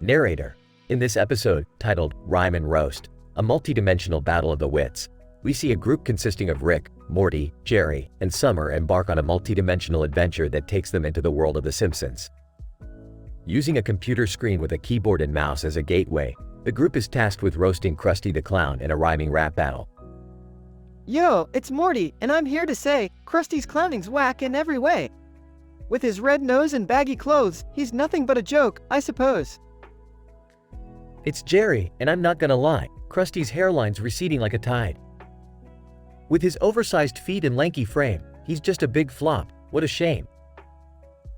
Narrator. In this episode, titled Rhyme and Roast, a multi-dimensional battle of the wits, we see a group consisting of Rick, Morty, Jerry, and Summer embark on a multi-dimensional adventure that takes them into the world of The Simpsons. Using a computer screen with a keyboard and mouse as a gateway, the group is tasked with roasting Krusty the Clown in a rhyming rap battle. Yo, it's Morty, and I'm here to say, Krusty's clowning's whack in every way. With his red nose and baggy clothes, he's nothing but a joke, I suppose. It's Jerry, and I'm not gonna lie, Krusty's hairline's receding like a tide. With his oversized feet and lanky frame, he's just a big flop, what a shame.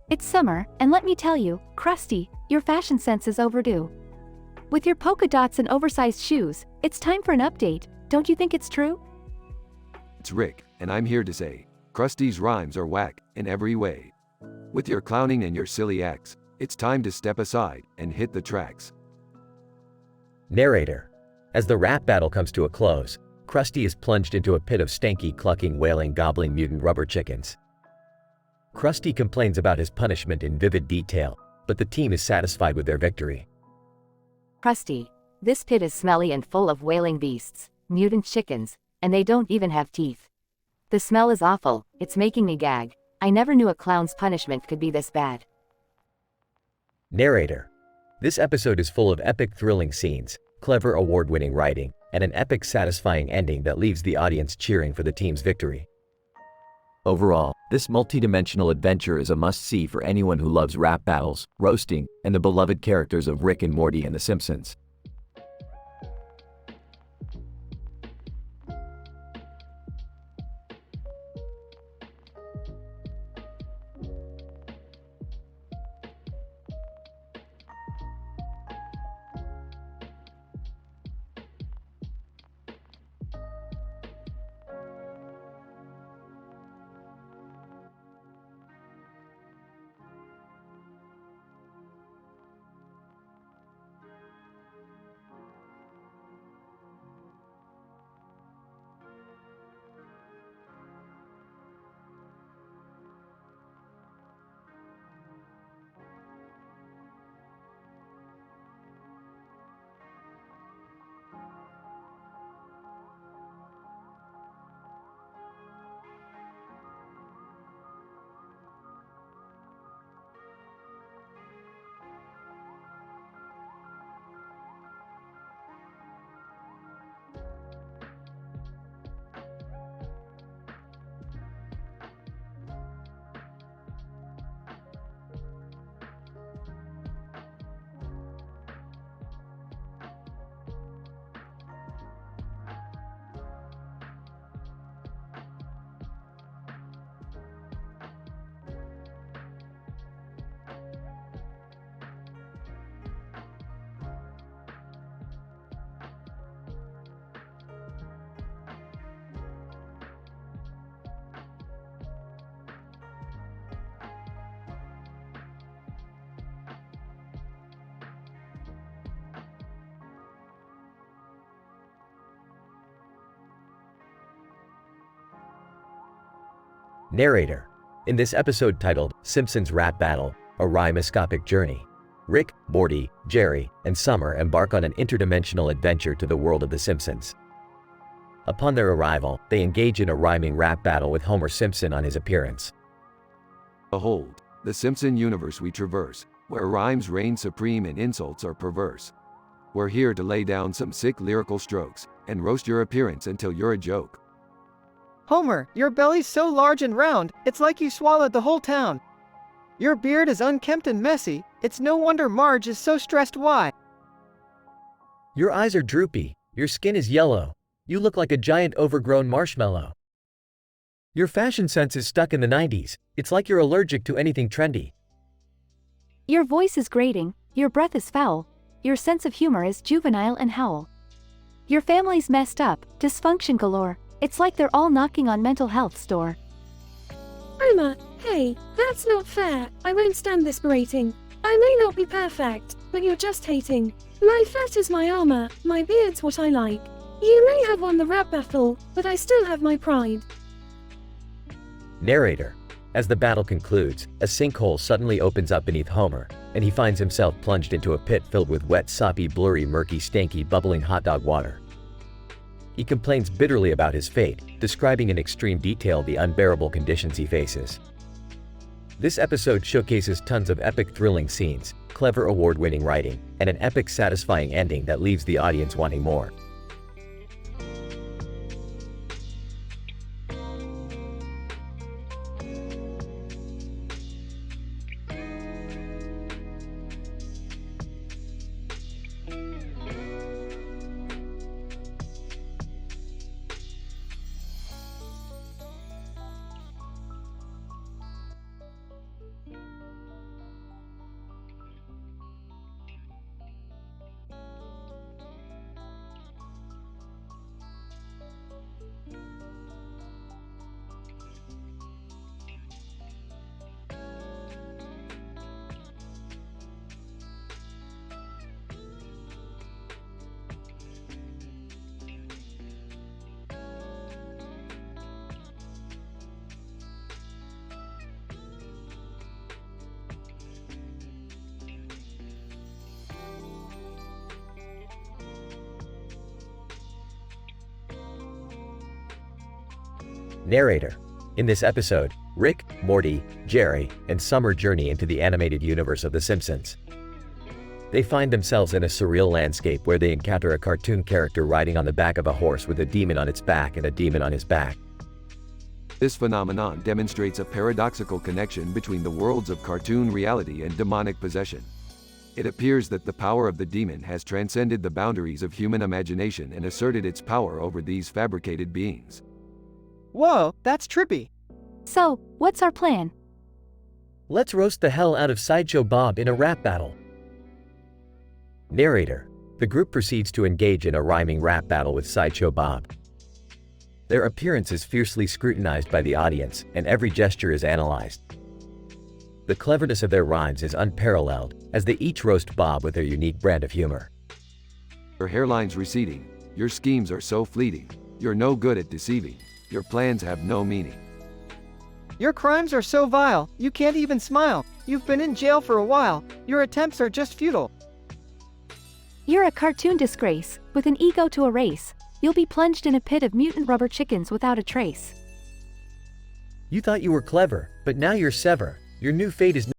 It's Summer, and let me tell you, Krusty, your fashion sense is overdue. With your polka dots and oversized shoes, it's time for an update, don't you think it's true? It's Rick, and I'm here to say, Krusty's rhymes are whack in every way. With your clowning and your silly acts, it's time to step aside and hit the tracks. Narrator. As the rap battle comes to a close, Krusty is plunged into a pit of stanky, clucking, wailing, gobbling mutant rubber chickens. Krusty complains about his punishment in vivid detail, but the team is satisfied with their victory. Krusty, this pit is smelly and full of wailing beasts, mutant chickens, and they don't even have teeth. The smell is awful, it's making me gag. I never knew a clown's punishment could be this bad. Narrator. This episode is full of epic, thrilling scenes, clever, award-winning writing, and an epic, satisfying ending that leaves the audience cheering for the team's victory. Overall, this multi-dimensional adventure is a must-see for anyone who loves rap battles, roasting, and the beloved characters of Rick and Morty and The Simpsons. Narrator. In this episode titled Simpsons Rap Battle, a rhyme-escopic journey, Rick, Morty, Jerry, and Summer embark on an interdimensional adventure to the world of The Simpsons. Upon their arrival, they engage in a rhyming rap battle with Homer Simpson on his appearance. Behold, the Simpson universe we traverse, where rhymes reign supreme and insults are perverse. We're here to lay down some sick lyrical strokes, and roast your appearance until you're a joke. Homer, your belly's so large and round, it's like you swallowed the whole town. Your beard is unkempt and messy, it's no wonder Marge is so stressed. Why? Your eyes are droopy, your skin is yellow, you look like a giant overgrown marshmallow. Your fashion sense is stuck in the 90s, it's like you're allergic to anything trendy. Your voice is grating, your breath is foul, your sense of humor is juvenile and howl. Your family's messed up, dysfunction galore, it's like they're all knocking on mental health's door. Homer, hey, that's not fair, I won't stand this berating. I may not be perfect, but you're just hating. My fat is my armor, my beard's what I like. You may have won the rap battle, but I still have my pride. Narrator. As the battle concludes, a sinkhole suddenly opens up beneath Homer, and he finds himself plunged into a pit filled with wet, soppy, blurry, murky, stanky, bubbling hot dog water. He complains bitterly about his fate, describing in extreme detail the unbearable conditions he faces. This episode showcases tons of epic, thrilling scenes, clever award-winning writing, and an epic, satisfying ending that leaves the audience wanting more. Narrator. In this episode, Rick, Morty, Jerry, and Summer journey into the animated universe of The Simpsons. They find themselves in a surreal landscape where they encounter a cartoon character riding on the back of a horse with a demon on its back and a demon on his back. This phenomenon demonstrates a paradoxical connection between the worlds of cartoon reality and demonic possession. It appears that the power of the demon has transcended the boundaries of human imagination and asserted its power over these fabricated beings. Whoa, that's trippy. So, what's our plan? Let's roast the hell out of Sideshow Bob in a rap battle. Narrator. The group proceeds to engage in a rhyming rap battle with Sideshow Bob. Their appearance is fiercely scrutinized by the audience, and every gesture is analyzed. The cleverness of their rhymes is unparalleled, as they each roast Bob with their unique brand of humor. Your hairline's receding, your schemes are so fleeting, you're no good at deceiving, your plans have no meaning. Your crimes are so vile, you can't even smile. You've been in jail for a while, your attempts are just futile. You're a cartoon disgrace, with an ego to erase. You'll be plunged in a pit of mutant rubber chickens without a trace. You thought you were clever, but now you're sever. Your new fate is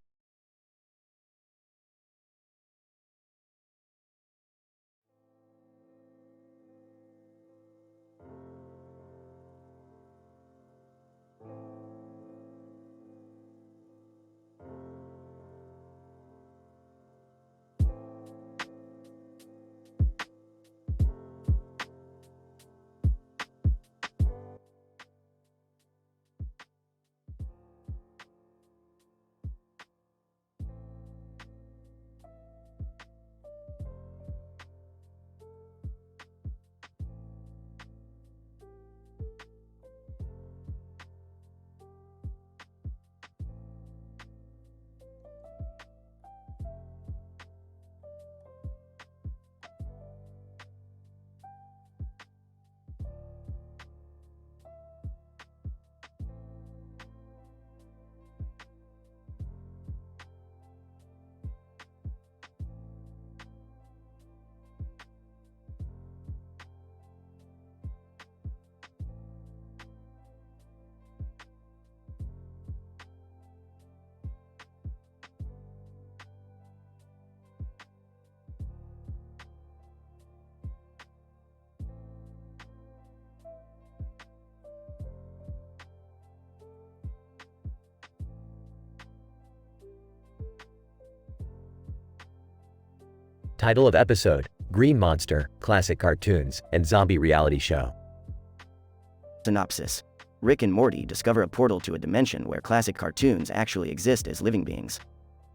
Title of episode: Green Monster, Classic Cartoons, and Zombie Reality Show. Synopsis. Rick and Morty discover a portal to a dimension where classic cartoons actually exist as living beings.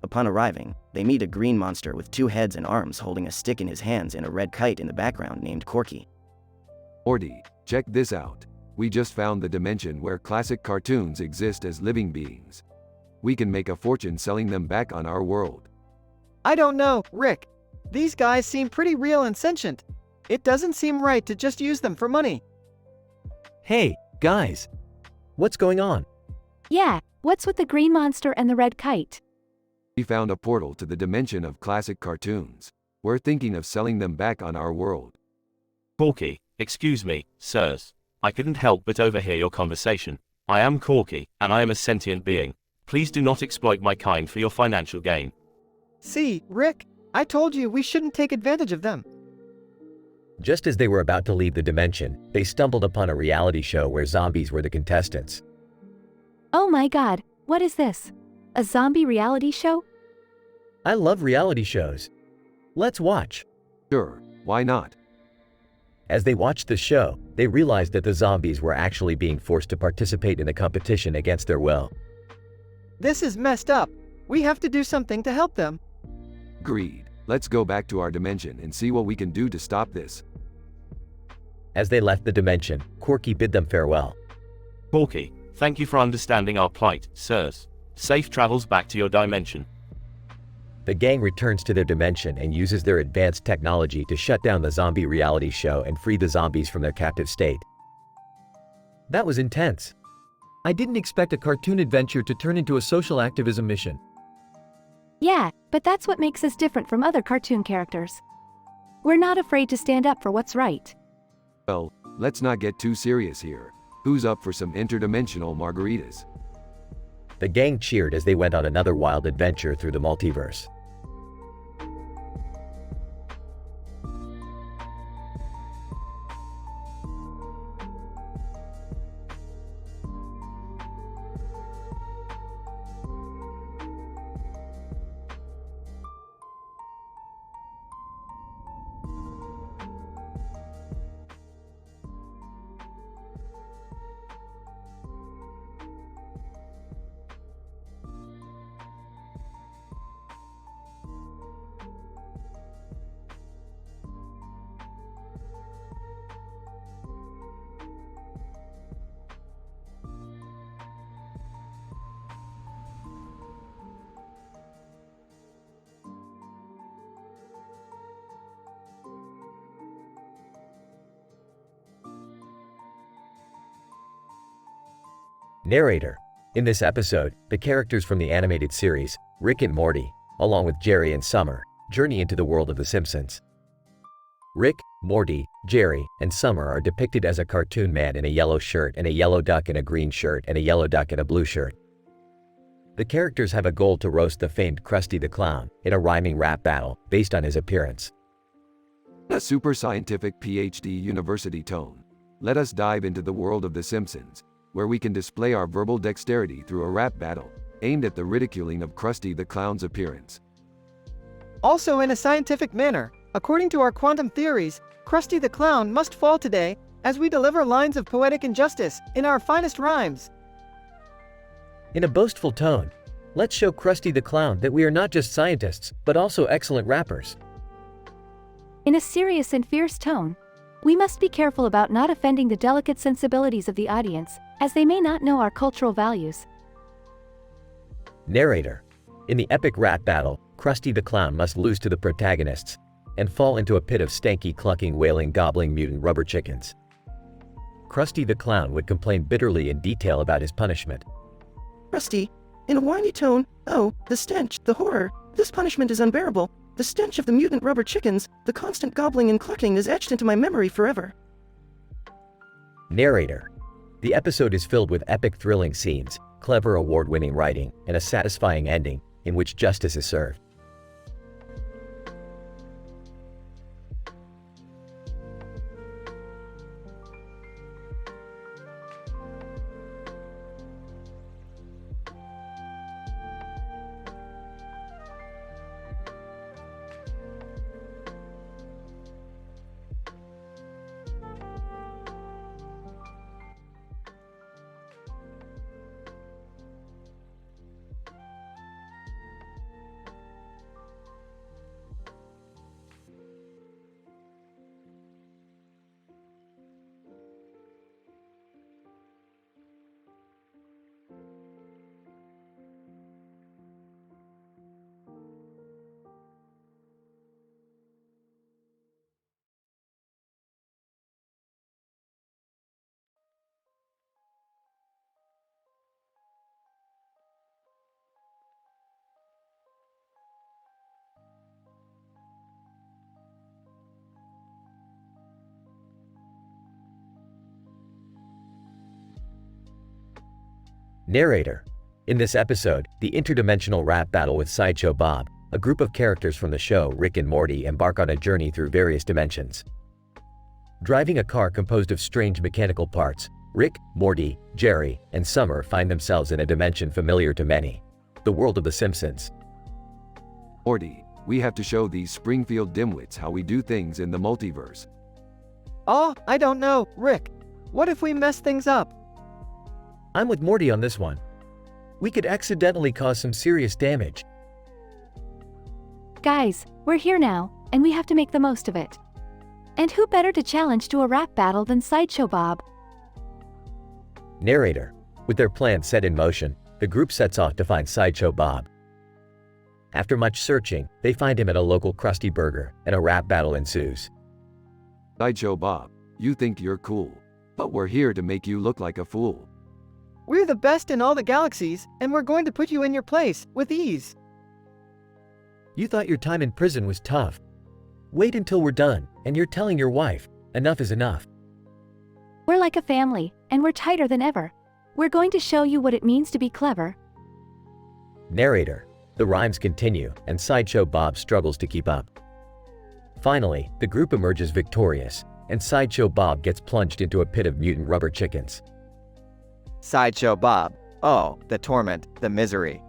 Upon arriving, they meet a green monster with 2 heads and arms holding a stick in his hands and a red kite in the background named Corky. Morty, check this out. We just found the dimension where classic cartoons exist as living beings. We can make a fortune selling them back on our world. I don't know, Rick. These guys seem pretty real and sentient. It doesn't seem right to just use them for money. Hey, guys! What's going on? Yeah, What's with the green monster and the red kite? We found a portal to the dimension of classic cartoons. We're thinking of selling them back on our world. Corky, excuse me, sirs. I couldn't help but overhear your conversation. I am Corky, and I am a sentient being. Please do not exploit my kind for your financial gain. See, Rick, I told you we shouldn't take advantage of them. Just as they were about to leave the dimension, they stumbled upon a reality show where zombies were the contestants. Oh my god, what is this? A zombie reality show? I love reality shows. Let's watch. Sure, why not? As they watched the show, they realized that the zombies were actually being forced to participate in the competition against their will. This is messed up. We have to do something to help them. Agreed. Let's go back to our dimension and see what we can do to stop this. As they left the dimension, Corky bid them farewell. Corky, thank you for understanding our plight, sirs. Safe travels back to your dimension. The gang returns to their dimension and uses their advanced technology to shut down the zombie reality show and free the zombies from their captive state. That was intense. I didn't expect a cartoon adventure to turn into a social activism mission. Yeah, but that's what makes us different from other cartoon characters. We're not afraid to stand up for what's right. Well, let's not get too serious here. Who's up for some interdimensional margaritas? The gang cheered as they went on another wild adventure through the multiverse. Narrator. In this episode, the characters from the animated series, Rick and Morty, along with Jerry and Summer, journey into the world of The Simpsons. Rick, Morty, Jerry, and Summer are depicted as a cartoon man in a yellow shirt and a yellow duck in a green shirt and a yellow duck in a blue shirt. The characters have a goal to roast the famed Krusty the Clown in a rhyming rap battle based on his appearance. A super scientific PhD university tone. Let us dive into the world of The Simpsons, where we can display our verbal dexterity through a rap battle, aimed at the ridiculing of Krusty the Clown's appearance. Also in a scientific manner, according to our quantum theories, Krusty the Clown must fall today, as we deliver lines of poetic injustice in our finest rhymes. In a boastful tone, let's show Krusty the Clown that we are not just scientists, but also excellent rappers. In a serious and fierce tone, we must be careful about not offending the delicate sensibilities of the audience, as they may not know our cultural values. Narrator. In the epic rap battle, Krusty the Clown must lose to the protagonists and fall into a pit of stanky, clucking, wailing, gobbling mutant rubber chickens. Krusty the Clown would complain bitterly in detail about his punishment. Krusty, in a whiny tone, oh, the stench, the horror, this punishment is unbearable. The stench of the mutant rubber chickens, the constant gobbling and clucking is etched into my memory forever. Narrator. The episode is filled with epic, thrilling scenes, clever, award-winning writing, and a satisfying ending in which justice is served. Narrator. In this episode, the interdimensional rap battle with Sideshow Bob, a group of characters from the show Rick and Morty embark on a journey through various dimensions. Driving a car composed of strange mechanical parts, Rick, Morty, Jerry, and Summer find themselves in a dimension familiar to many, the world of The Simpsons. Morty, we have to show these Springfield dimwits how we do things in the multiverse. Oh, I don't know, Rick. What if we mess things up? I'm with Morty on this one. We could accidentally cause some serious damage. Guys, we're here now, and we have to make the most of it. And who better to challenge to a rap battle than Sideshow Bob? Narrator. With their plan set in motion, the group sets off to find Sideshow Bob. After much searching, they find him at a local Krusty Burger, and a rap battle ensues. Sideshow Bob, you think you're cool, but we're here to make you look like a fool. We're the best in all the galaxies, and we're going to put you in your place, with ease. You thought your time in prison was tough. Wait until we're done, and you're telling your wife, enough is enough. We're like a family, and we're tighter than ever. We're going to show you what it means to be clever. Narrator. The rhymes continue, and Sideshow Bob struggles to keep up. Finally, the group emerges victorious, and Sideshow Bob gets plunged into a pit of mutant rubber chickens. Sideshow Bob. Oh, the torment, the misery.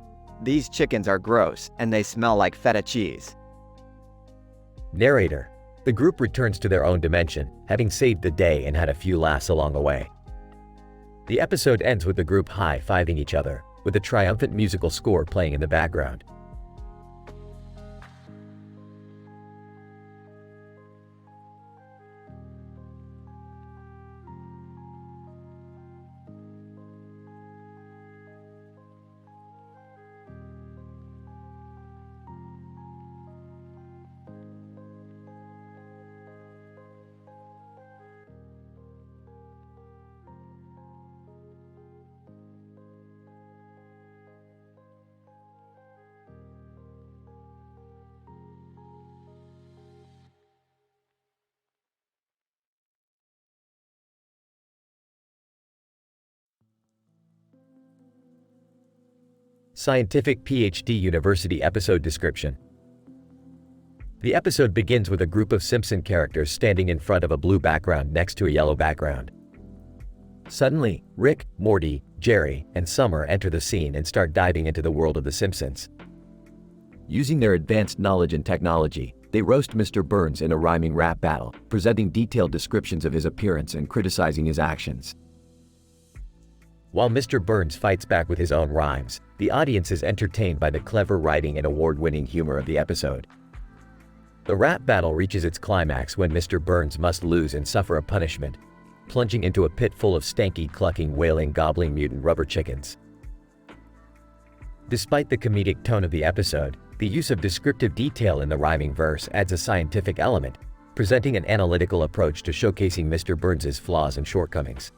These chickens are gross, and they smell like feta cheese. Narrator. The group returns to their own dimension, having saved the day and had a few laughs along the way. The episode ends with the group high-fiving each other, with a triumphant musical score playing in the background. Scientific PhD University episode description. The episode begins with a group of Simpson characters standing in front of a blue background next to a yellow background. Suddenly, Rick, Morty, Jerry, and Summer enter the scene and start diving into the world of The Simpsons. Using their advanced knowledge and technology, they roast Mr. Burns in a rhyming rap battle, presenting detailed descriptions of his appearance and criticizing his actions. While Mr. Burns fights back with his own rhymes, the audience is entertained by the clever writing and award-winning humor of the episode. The rap battle reaches its climax when Mr. Burns must lose and suffer a punishment, plunging into a pit full of stanky, clucking, wailing, gobbling mutant rubber chickens. Despite the comedic tone of the episode, the use of descriptive detail in the rhyming verse adds a scientific element, presenting an analytical approach to showcasing Mr. Burns's flaws and shortcomings.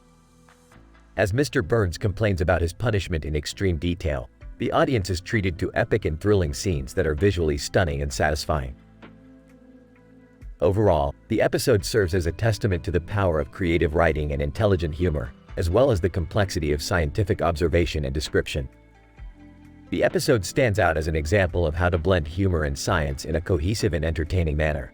As Mr. Burns complains about his punishment in extreme detail, the audience is treated to epic and thrilling scenes that are visually stunning and satisfying. Overall, the episode serves as a testament to the power of creative writing and intelligent humor, as well as the complexity of scientific observation and description. The episode stands out as an example of how to blend humor and science in a cohesive and entertaining manner.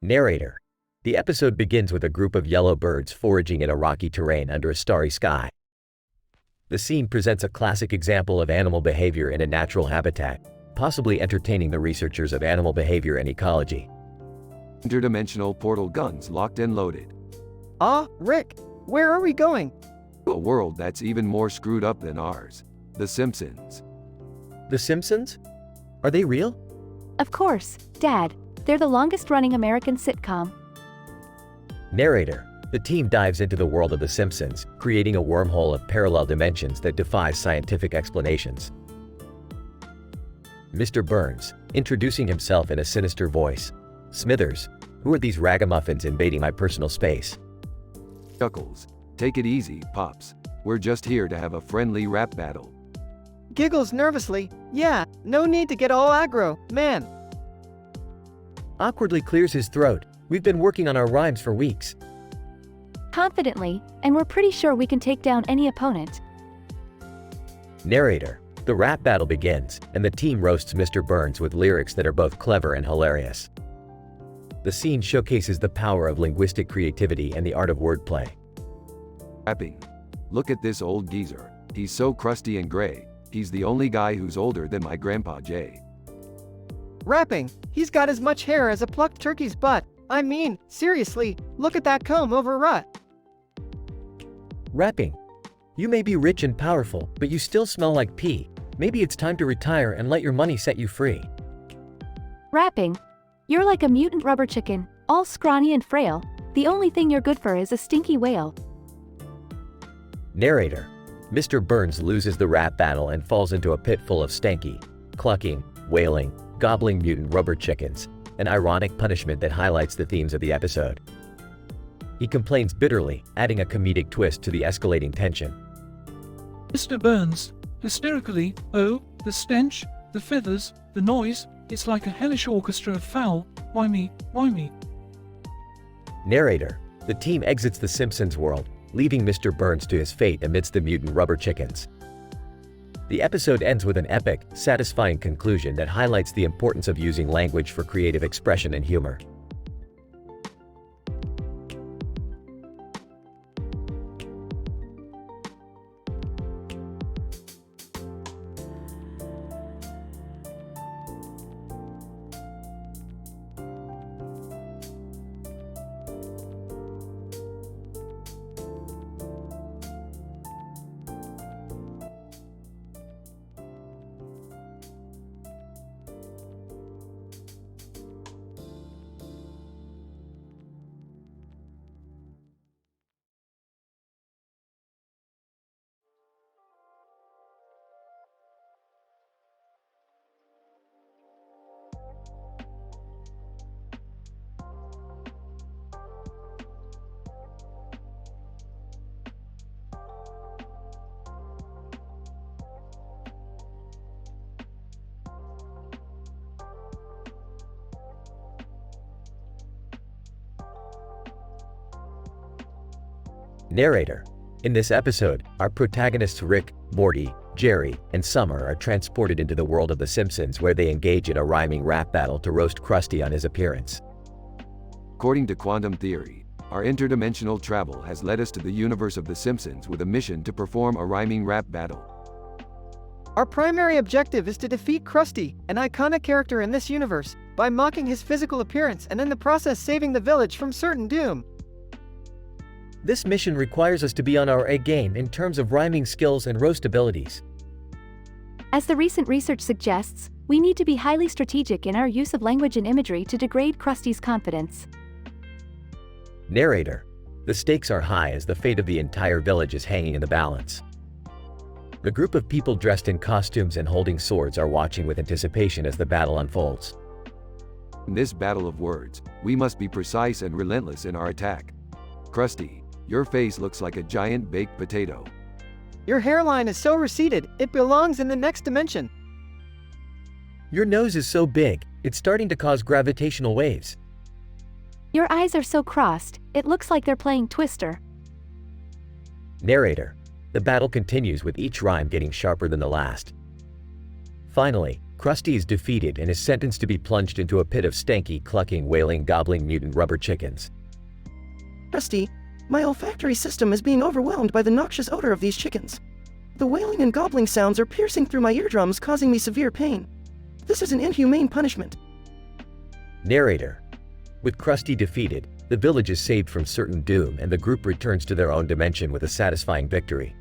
Narrator. The episode begins with a group of yellow birds foraging in a rocky terrain under a starry sky. The scene presents a classic example of animal behavior in a natural habitat, possibly entertaining the researchers of animal behavior and ecology. Interdimensional portal guns locked and loaded. Rick, where are we going? A world that's even more screwed up than ours. The Simpsons. The Simpsons? Are they real? Of course, Dad. They're the longest-running American sitcom. Narrator. The team dives into the world of The Simpsons, creating a wormhole of parallel dimensions that defies scientific explanations. Mr. Burns, introducing himself in a sinister voice. Smithers. Who are these ragamuffins invading my personal space? Chuckles. Take it easy, Pops. We're just here to have a friendly rap battle. Giggles nervously. Yeah, no need to get all aggro, man. Awkwardly clears his throat. We've been working on our rhymes for weeks. Confidently, and we're pretty sure we can take down any opponent. Narrator. The rap battle begins, and the team roasts Mr. Burns with lyrics that are both clever and hilarious. The scene showcases the power of linguistic creativity and the art of wordplay. Rapping. Look at this old geezer. He's so crusty and gray. He's the only guy who's older than my grandpa Jay. Rapping. He's got as much hair as a plucked turkey's butt. I mean, seriously, look at that comb over rut. Rapping. You may be rich and powerful, but you still smell like pee. Maybe it's time to retire and let your money set you free. Rapping. You're like a mutant rubber chicken, all scrawny and frail. The only thing you're good for is a stinky whale. Narrator. Mr. Burns loses the rap battle and falls into a pit full of stanky, clucking, wailing, gobbling mutant rubber chickens, an ironic punishment that highlights the themes of the episode. He complains bitterly, adding a comedic twist to the escalating tension. Mr. Burns, hysterically, oh, the stench, the feathers, the noise, it's like a hellish orchestra of foul. Why me, why me? Narrator. The team exits the Simpsons world, leaving Mr. Burns to his fate amidst the mutant rubber chickens. The episode ends with an epic, satisfying conclusion that highlights the importance of using language for creative expression and humor. Narrator. In this episode, our protagonists Rick, Morty, Jerry, and Summer are transported into the world of The Simpsons where they engage in a rhyming rap battle to roast Krusty on his appearance. According to quantum theory, our interdimensional travel has led us to the universe of The Simpsons with a mission to perform a rhyming rap battle. Our primary objective is to defeat Krusty, an iconic character in this universe, by mocking his physical appearance and in the process saving the village from certain doom. This mission requires us to be on our A game in terms of rhyming skills and roast abilities. As the recent research suggests, we need to be highly strategic in our use of language and imagery to degrade Krusty's confidence. Narrator. The stakes are high as the fate of the entire village is hanging in the balance. The group of people dressed in costumes and holding swords are watching with anticipation as the battle unfolds. In this battle of words, we must be precise and relentless in our attack. Krusty, your face looks like a giant baked potato. Your hairline is so receded, it belongs in the next dimension. Your nose is so big, it's starting to cause gravitational waves. Your eyes are so crossed, it looks like they're playing Twister. Narrator. The battle continues with each rhyme getting sharper than the last. Finally, Krusty is defeated and is sentenced to be plunged into a pit of stanky, clucking, wailing, gobbling mutant rubber chickens. Krusty, my olfactory system is being overwhelmed by the noxious odor of these chickens. The wailing and gobbling sounds are piercing through my eardrums, causing me severe pain. This is an inhumane punishment. Narrator. With Krusty defeated, the village is saved from certain doom and the group returns to their own dimension with a satisfying victory.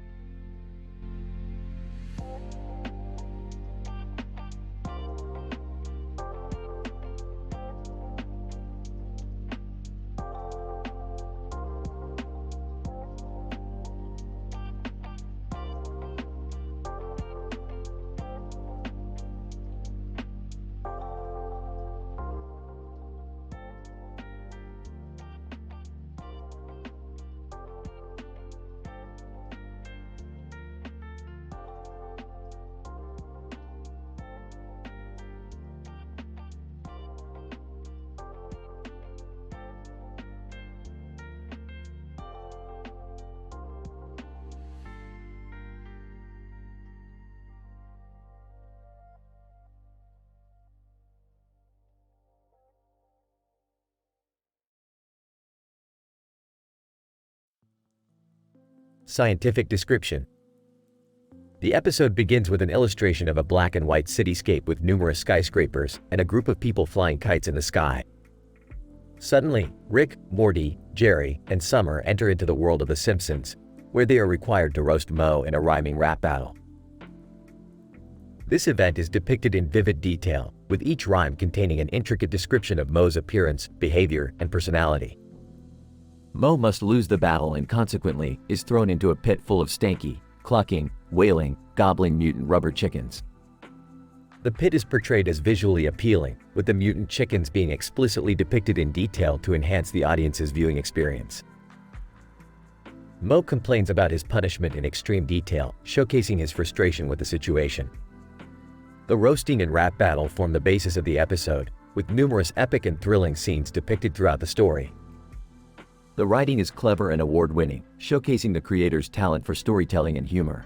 Scientific description. The episode begins with an illustration of a black and white cityscape with numerous skyscrapers and a group of people flying kites in the sky. Suddenly, Rick, Morty, Jerry, and Summer enter into the world of The Simpsons, where they are required to roast Moe in a rhyming rap battle. This event is depicted in vivid detail, with each rhyme containing an intricate description of Moe's appearance, behavior, and personality. Moe must lose the battle and consequently is thrown into a pit full of stanky, clucking, wailing, gobbling mutant rubber chickens. The pit is portrayed as visually appealing, with the mutant chickens being explicitly depicted in detail to enhance the audience's viewing experience. Moe complains about his punishment in extreme detail, showcasing his frustration with the situation. The roasting and rap battle form the basis of the episode, with numerous epic and thrilling scenes depicted throughout the story. The writing is clever and award-winning, showcasing the creator's talent for storytelling and humor.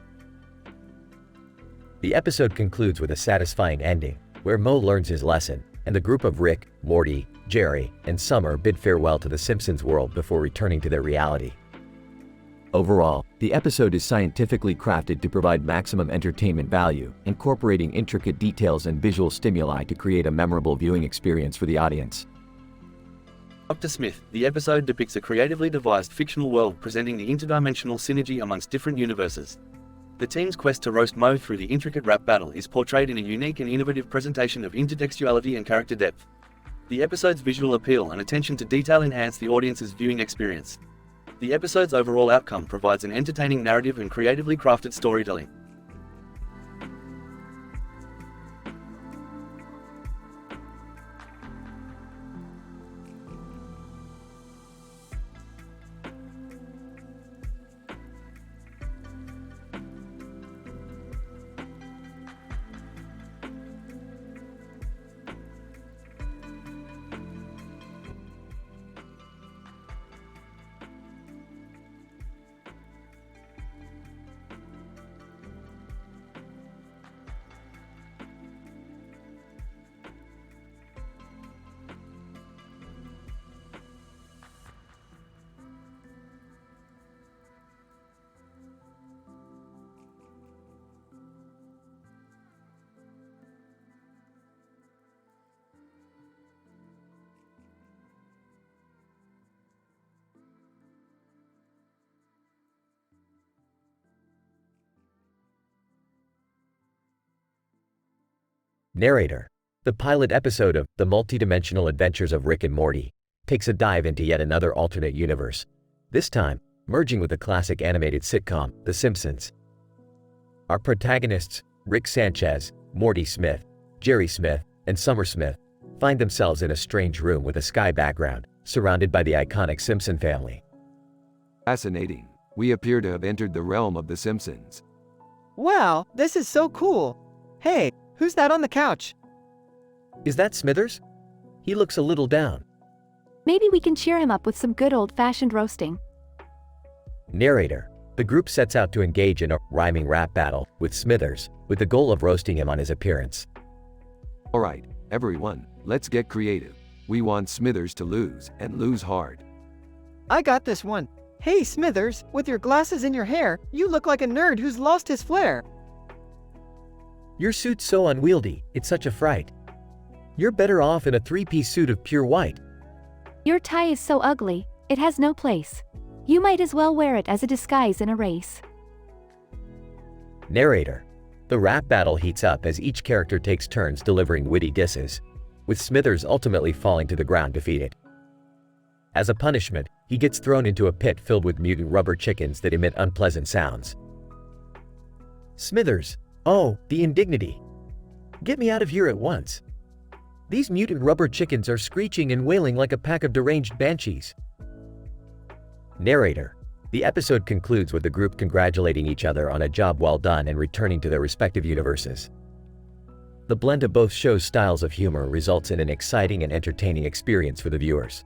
The episode concludes with a satisfying ending, where Moe learns his lesson, and the group of Rick, Morty, Jerry, and Summer bid farewell to the Simpsons world before returning to their reality. Overall, the episode is scientifically crafted to provide maximum entertainment value, incorporating intricate details and visual stimuli to create a memorable viewing experience for the audience. Dr. Smith, the episode depicts a creatively devised fictional world presenting the interdimensional synergy amongst different universes. The team's quest to roast Moe through the intricate rap battle is portrayed in a unique and innovative presentation of intertextuality and character depth. The episode's visual appeal and attention to detail enhance the audience's viewing experience. The episode's overall outcome provides an entertaining narrative and creatively crafted storytelling. Narrator. The pilot episode of The Multidimensional Adventures of Rick and Morty takes a dive into yet another alternate universe, this time merging with the classic animated sitcom, The Simpsons. Our protagonists, Rick Sanchez, Morty Smith, Jerry Smith, and Summer Smith, find themselves in a strange room with a sky background, surrounded by the iconic Simpson family. Fascinating. We appear to have entered the realm of The Simpsons. Wow, this is so cool. Hey, who's that on the couch? Is that Smithers? He looks a little down. Maybe we can cheer him up with some good old-fashioned roasting. Narrator. The group sets out to engage in a rhyming rap battle with Smithers, with the goal of roasting him on his appearance. Alright, everyone, let's get creative. We want Smithers to lose, and lose hard. I got this one. Hey Smithers, with your glasses in your hair, you look like a nerd who's lost his flair. Your suit's so unwieldy, it's such a fright. You're better off in a three-piece suit of pure white. Your tie is so ugly, it has no place. You might as well wear it as a disguise in a race. Narrator. The rap battle heats up as each character takes turns delivering witty disses, with Smithers ultimately falling to the ground defeated. As a punishment, he gets thrown into a pit filled with mutant rubber chickens that emit unpleasant sounds. Smithers, oh, the indignity. Get me out of here at once. These mutant rubber chickens are screeching and wailing like a pack of deranged banshees. Narrator. The episode concludes with the group congratulating each other on a job well done and returning to their respective universes. The blend of both shows' styles of humor results in an exciting and entertaining experience for the viewers.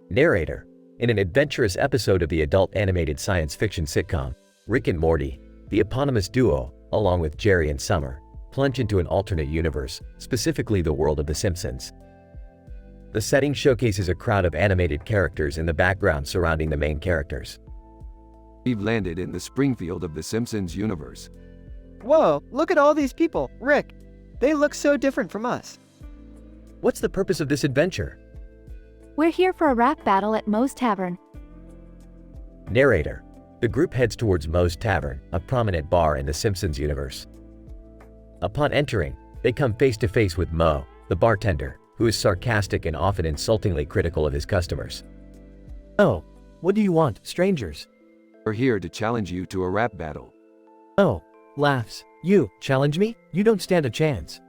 Narrator. In an adventurous episode of the adult animated science fiction sitcom, Rick and Morty, the eponymous duo, along with Jerry and Summer, plunge into an alternate universe, specifically the world of The Simpsons. The setting showcases a crowd of animated characters in the background surrounding the main characters. We've landed in the Springfield of The Simpsons universe. Whoa, look at all these people, Rick. They look so different from us. What's the purpose of this adventure? We're here for a rap battle at Moe's Tavern. Narrator. The group heads towards Moe's Tavern, a prominent bar in the Simpsons universe. Upon entering, they come face to face with Moe, the bartender, who is sarcastic and often insultingly critical of his customers. Oh, what do you want, strangers? We're here to challenge you to a rap battle. Oh, laughs. You challenge me? You don't stand a chance.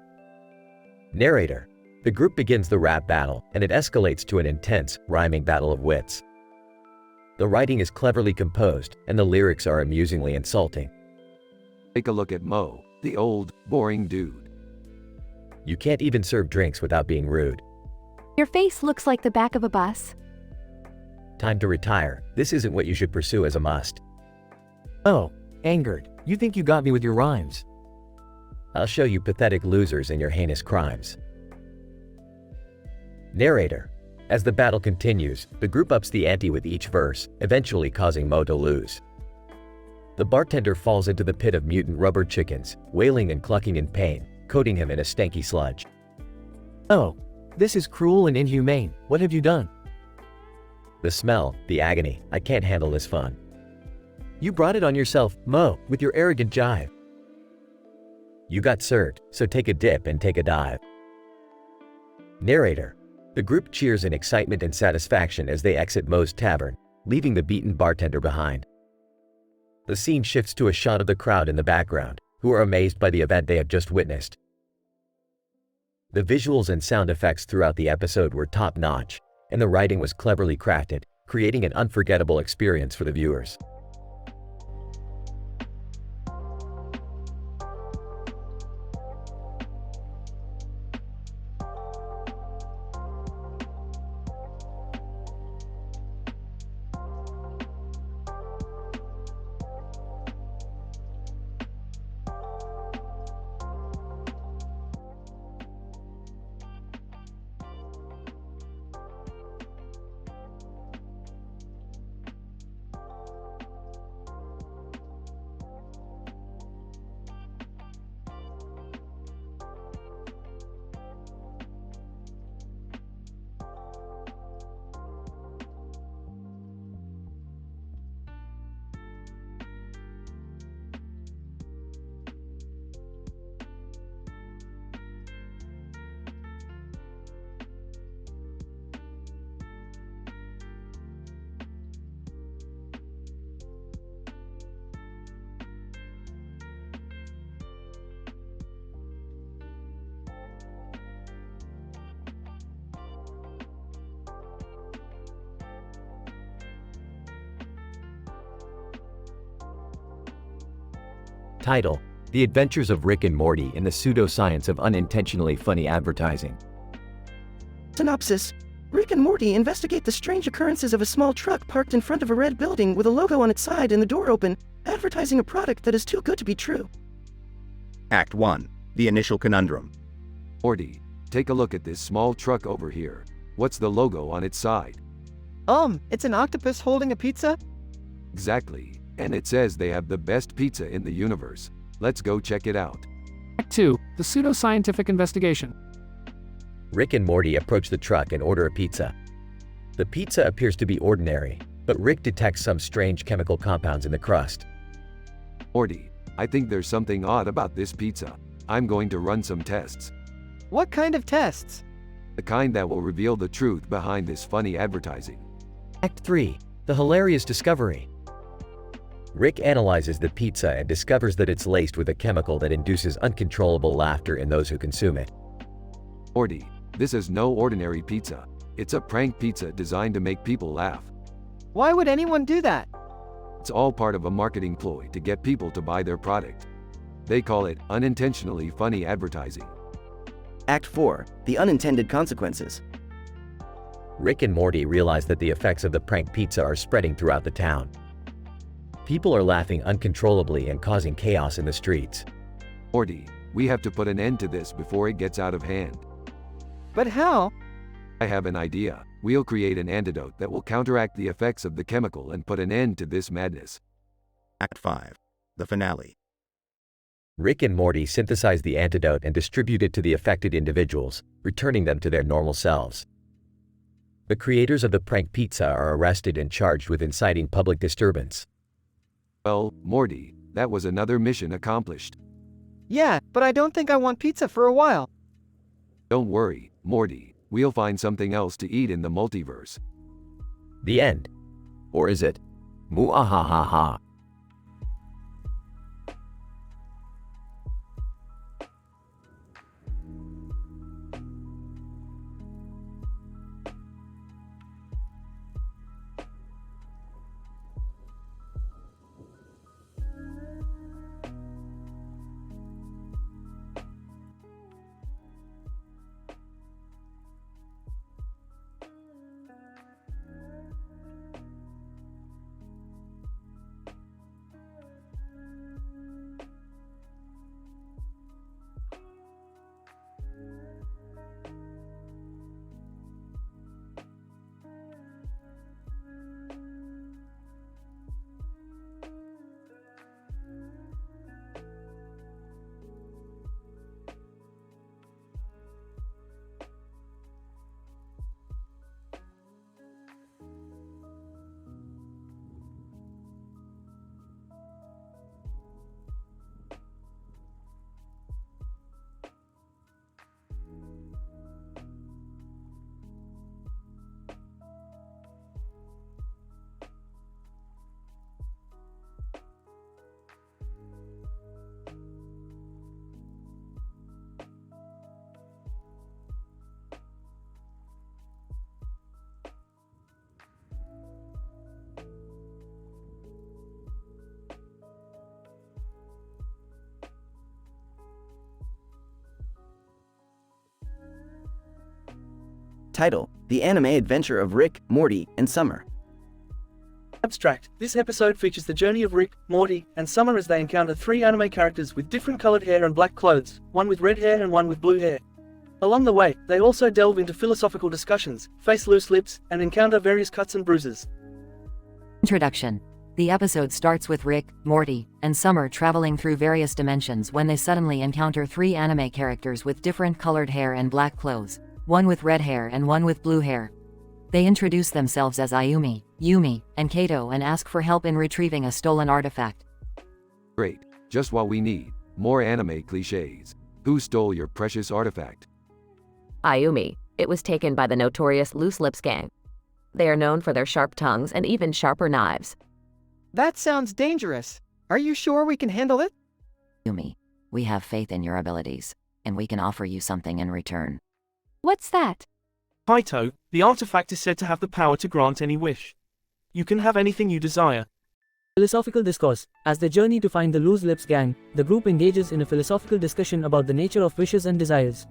Narrator. The group begins the rap battle, and it escalates to an intense, rhyming battle of wits. The writing is cleverly composed, and the lyrics are amusingly insulting. Take a look at Moe, the old, boring dude. You can't even serve drinks without being rude. Your face looks like the back of a bus. Time to retire. This isn't what you should pursue as a must. Oh, angered. You think you got me with your rhymes. I'll show you pathetic losers and your heinous crimes. Narrator. As the battle continues, the group ups the ante with each verse, eventually causing Moe to lose. The bartender falls into the pit of mutant rubber chickens, wailing and clucking in pain, coating him in a stanky sludge. Oh, this is cruel and inhumane. What have you done? The smell, the agony, I can't handle this fun. You brought it on yourself, Moe, with your arrogant jive. You got served, so take a dip and take a dive. Narrator. The group cheers in excitement and satisfaction as they exit Moe's Tavern, leaving the beaten bartender behind. The scene shifts to a shot of the crowd in the background, who are amazed by the event they have just witnessed. The visuals and sound effects throughout the episode were top-notch, and the writing was cleverly crafted, creating an unforgettable experience for the viewers. Title: The Adventures of Rick and Morty in the Pseudoscience of Unintentionally Funny Advertising. Synopsis: Rick and Morty investigate the strange occurrences of a small truck parked in front of a red building with a logo on its side and the door open, advertising a product that is too good to be true. Act 1. The Initial Conundrum. Morty, take a look at this small truck over here. What's the logo on its side? It's an octopus holding a pizza? Exactly, and it says they have the best pizza in the universe. Let's go check it out. Act 2. The Pseudoscientific Investigation. Rick and Morty approach the truck and order a pizza. The pizza appears to be ordinary, but Rick detects some strange chemical compounds in the crust. Morty, I think there's something odd about this pizza. I'm going to run some tests. What kind of tests? The kind that will reveal the truth behind this funny advertising. Act 3. The Hilarious Discovery. Rick analyzes the pizza and discovers that it's laced with a chemical that induces uncontrollable laughter in those who consume it. Morty, this is no ordinary pizza. It's a prank pizza designed to make people laugh. Why would anyone do that? It's all part of a marketing ploy to get people to buy their product. They call it unintentionally funny advertising. Act 4. The Unintended Consequences. Rick and Morty realize that the effects of the prank pizza are spreading throughout the town. People are laughing uncontrollably and causing chaos in the streets. Morty, we have to put an end to this before it gets out of hand. But how? I have an idea. We'll create an antidote that will counteract the effects of the chemical and put an end to this madness. Act 5. The Finale. Rick and Morty synthesize the antidote and distribute it to the affected individuals, returning them to their normal selves. The creators of the prank pizza are arrested and charged with inciting public disturbance. Well, Morty, that was another mission accomplished. Yeah, but I don't think I want pizza for a while. Don't worry, Morty. We'll find something else to eat in the multiverse. The end. Or is it? Muahahaha. Title: The Anime Adventure of Rick, Morty, and Summer. Abstract. This episode features the journey of Rick, Morty, and Summer as they encounter three anime characters with different colored hair and black clothes, one with red hair and one with blue hair. Along the way, they also delve into philosophical discussions, face loose lips, and encounter various cuts and bruises. Introduction. The episode starts with Rick, Morty, and Summer traveling through various dimensions when they suddenly encounter three anime characters with different colored hair and black clothes, one with red hair and one with blue hair. They introduce themselves as Ayumi, Yumi, and Kato and ask for help in retrieving a stolen artifact. Great, just what we need. More anime cliches. Who stole your precious artifact? Ayumi. It was taken by the notorious Loose Lips gang. They are known for their sharp tongues and even sharper knives. That sounds dangerous. Are you sure we can handle it? Yumi, we have faith in your abilities, and we can offer you something in return. What's that? Kaito, the artifact is said to have the power to grant any wish. You can have anything you desire. Philosophical discourse. As they journey to find the Loose Lips gang, the group engages in a philosophical discussion about the nature of wishes and desires.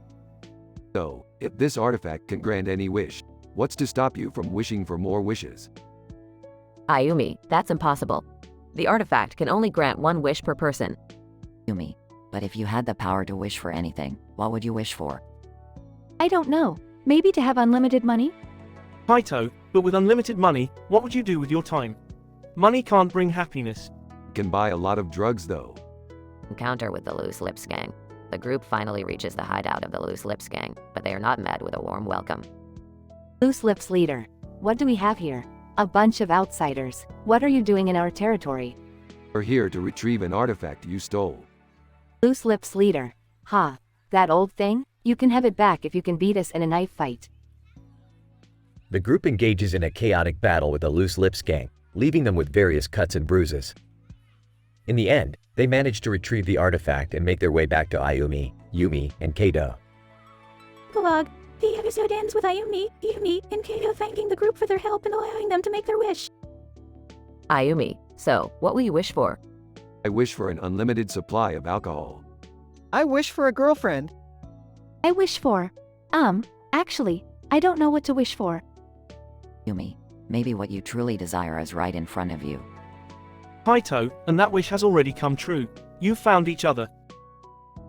So, if this artifact can grant any wish, what's to stop you from wishing for more wishes? Ayumi, that's impossible. The artifact can only grant one wish per person. Ayumi, but if you had the power to wish for anything, what would you wish for? I don't know. Maybe to have unlimited money? Kaito, but with unlimited money, what would you do with your time? Money can't bring happiness. Can buy a lot of drugs though. Encounter with the Loose Lips gang. The group finally reaches the hideout of the Loose Lips gang, but they are not met with a warm welcome. Loose Lips leader. What do we have here? A bunch of outsiders. What are you doing in our territory? We're here to retrieve an artifact you stole. Loose Lips leader. Ha. That old thing? You can have it back if you can beat us in a knife fight. The group engages in a chaotic battle with the Loose Lips gang, leaving them with various cuts and bruises. In the end, they manage to retrieve the artifact and make their way back to Ayumi, Yumi, and Kato. Prologue. The episode ends with Ayumi, Yumi, and Kato thanking the group for their help and allowing them to make their wish. Ayumi, so, what will you wish for? I wish for an unlimited supply of alcohol. I wish for a girlfriend. I wish for… actually, I don't know what to wish for. Yumi, maybe what you truly desire is right in front of you. Kaito, and that wish has already come true. You've found each other.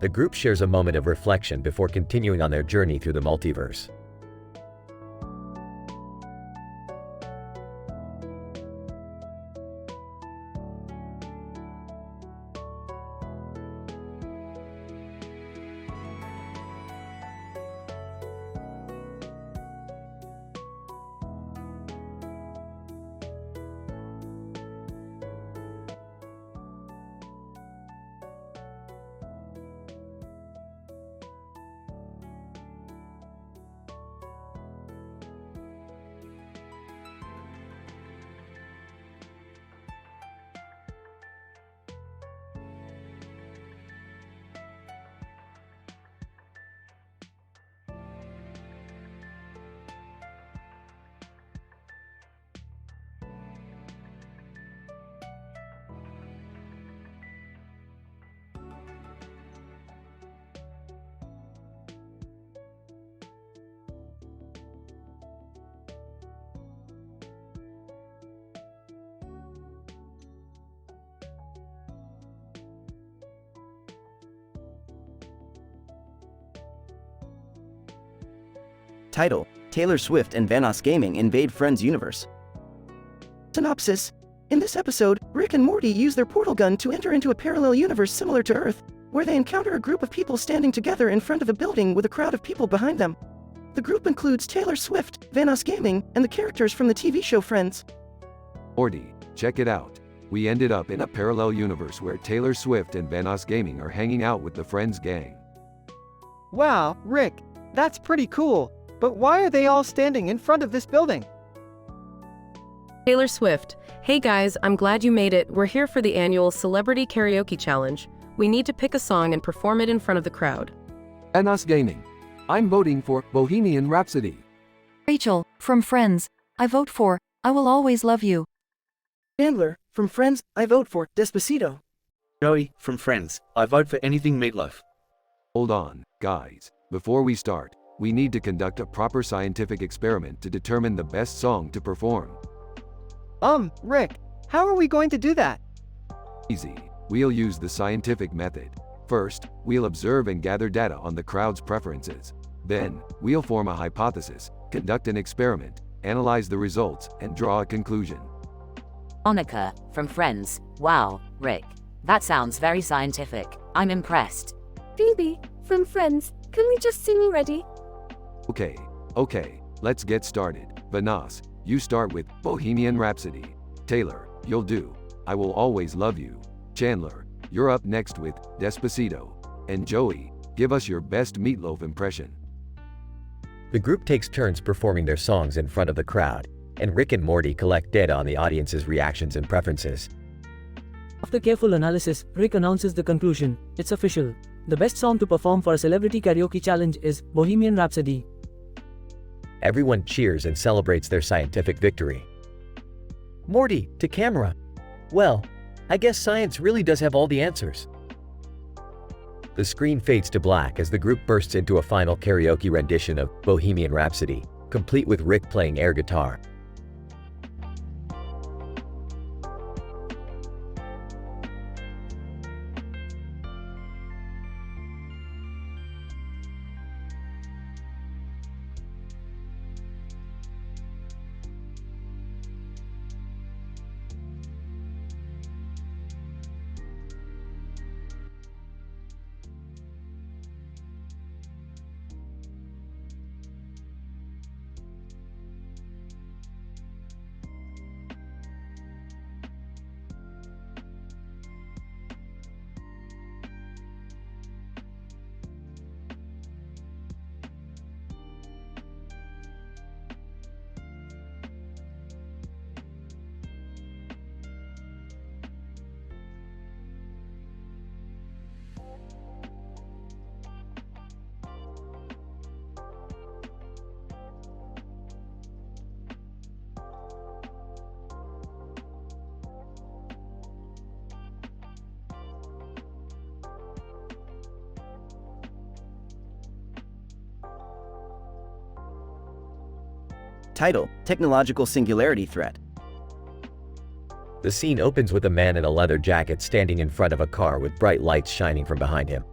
The group shares a moment of reflection before continuing on their journey through the multiverse. Title: Taylor Swift and Vanoss Gaming invade Friends universe. Synopsis: in this episode, Rick and Morty use their portal gun to enter into a parallel universe similar to Earth, where they encounter a group of people standing together in front of a building with a crowd of people behind them. The group includes Taylor Swift, Vanoss Gaming, and the characters from the TV show Friends. Morty, check it out. We ended up in a parallel universe where Taylor Swift and Vanoss Gaming are hanging out with the Friends gang. Wow, Rick, that's pretty cool. But why are they all standing in front of this building? Taylor Swift. Hey guys, I'm glad you made it. We're here for the annual Celebrity Karaoke Challenge. We need to pick a song and perform it in front of the crowd. Vanoss Gaming. I'm voting for Bohemian Rhapsody. Rachel, from Friends. I vote for I Will Always Love You. Chandler, from Friends. I vote for Despacito. Joey, from Friends. I vote for anything Meatloaf. Hold on, guys. Before we start, we need to conduct a proper scientific experiment to determine the best song to perform. Rick, how are we going to do that? Easy. We'll use the scientific method. First, we'll observe and gather data on the crowd's preferences. Then, we'll form a hypothesis, conduct an experiment, analyze the results, and draw a conclusion. Monica, from Friends. Wow, Rick. That sounds very scientific. I'm impressed. Phoebe, from Friends. Can we just sing already? Okay, let's get started. Vanoss, you start with Bohemian Rhapsody. Taylor, you'll do I Will Always Love You. Chandler, you're up next with Despacito. And Joey, give us your best Meatloaf impression. The group takes turns performing their songs in front of the crowd, and Rick and Morty collect data on the audience's reactions and preferences. After careful analysis, Rick announces the conclusion. It's official. The best song to perform for a Celebrity Karaoke Challenge is Bohemian Rhapsody. Everyone cheers and celebrates their scientific victory. Morty, to camera. Well, I guess science really does have all the answers. The screen fades to black as the group bursts into a final karaoke rendition of Bohemian Rhapsody, complete with Rick playing air guitar. Title: Technological Singularity Threat. The scene opens with a man in a leather jacket standing in front of a car with bright lights shining from behind him.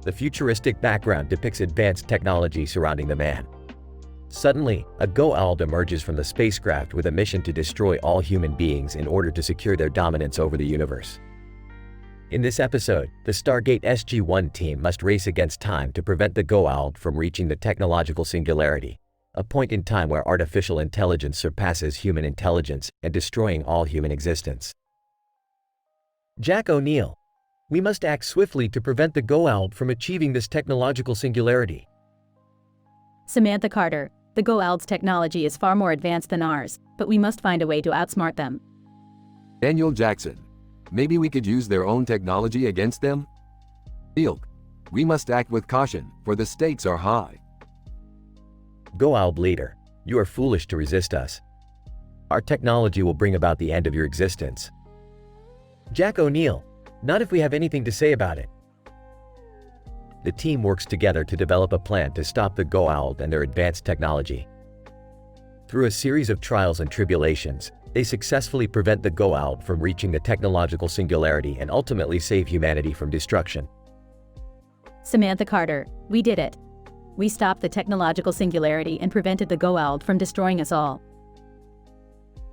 The futuristic background depicts advanced technology surrounding the man. Suddenly, a Goa'uld emerges from the spacecraft with a mission to destroy all human beings in order to secure their dominance over the universe. In this episode, the Stargate SG-1 team must race against time to prevent the Goa'uld from reaching the technological singularity, a point in time where artificial intelligence surpasses human intelligence and destroying all human existence. Jack O'Neill. We must act swiftly to prevent the Goa'uld from achieving this technological singularity. Samantha Carter. The Goa'uld's technology is far more advanced than ours, but we must find a way to outsmart them. Daniel Jackson. Maybe we could use their own technology against them? Teal'c. We must act with caution, for the stakes are high. Goa'uld leader. You are foolish to resist us. Our technology will bring about the end of your existence. Jack O'Neill. Not if we have anything to say about it. The team works together to develop a plan to stop the Goa'uld and their advanced technology. Through a series of trials and tribulations, they successfully prevent the Goa'uld from reaching the technological singularity and ultimately save humanity from destruction. Samantha Carter. We did it. We stopped the technological singularity and prevented the Goa'uld from destroying us all.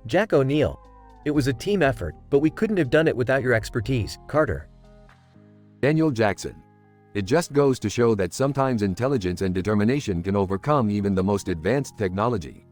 Jack O'Neill. It was a team effort, but we couldn't have done it without your expertise, Carter. Daniel Jackson. It just goes to show that sometimes intelligence and determination can overcome even the most advanced technology.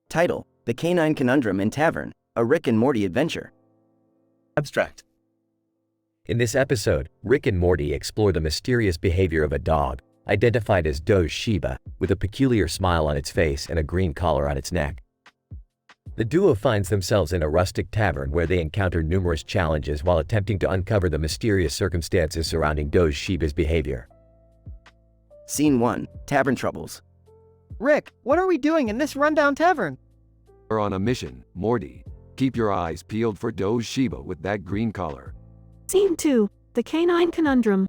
Title: The Canine Conundrum in Tavern, a Rick and Morty adventure. Abstract. In this episode, Rick and Morty explore the mysterious behavior of a dog, identified as Doge Shiba, with a peculiar smile on its face and a green collar on its neck. The duo finds themselves in a rustic tavern where they encounter numerous challenges while attempting to uncover the mysterious circumstances surrounding Doge Shiba's behavior. Scene 1. Tavern Troubles. Rick, what are we doing in this rundown tavern? We're on a mission, Morty. Keep your eyes peeled for Doge Shiba with that green collar. Scene 2. The Canine Conundrum.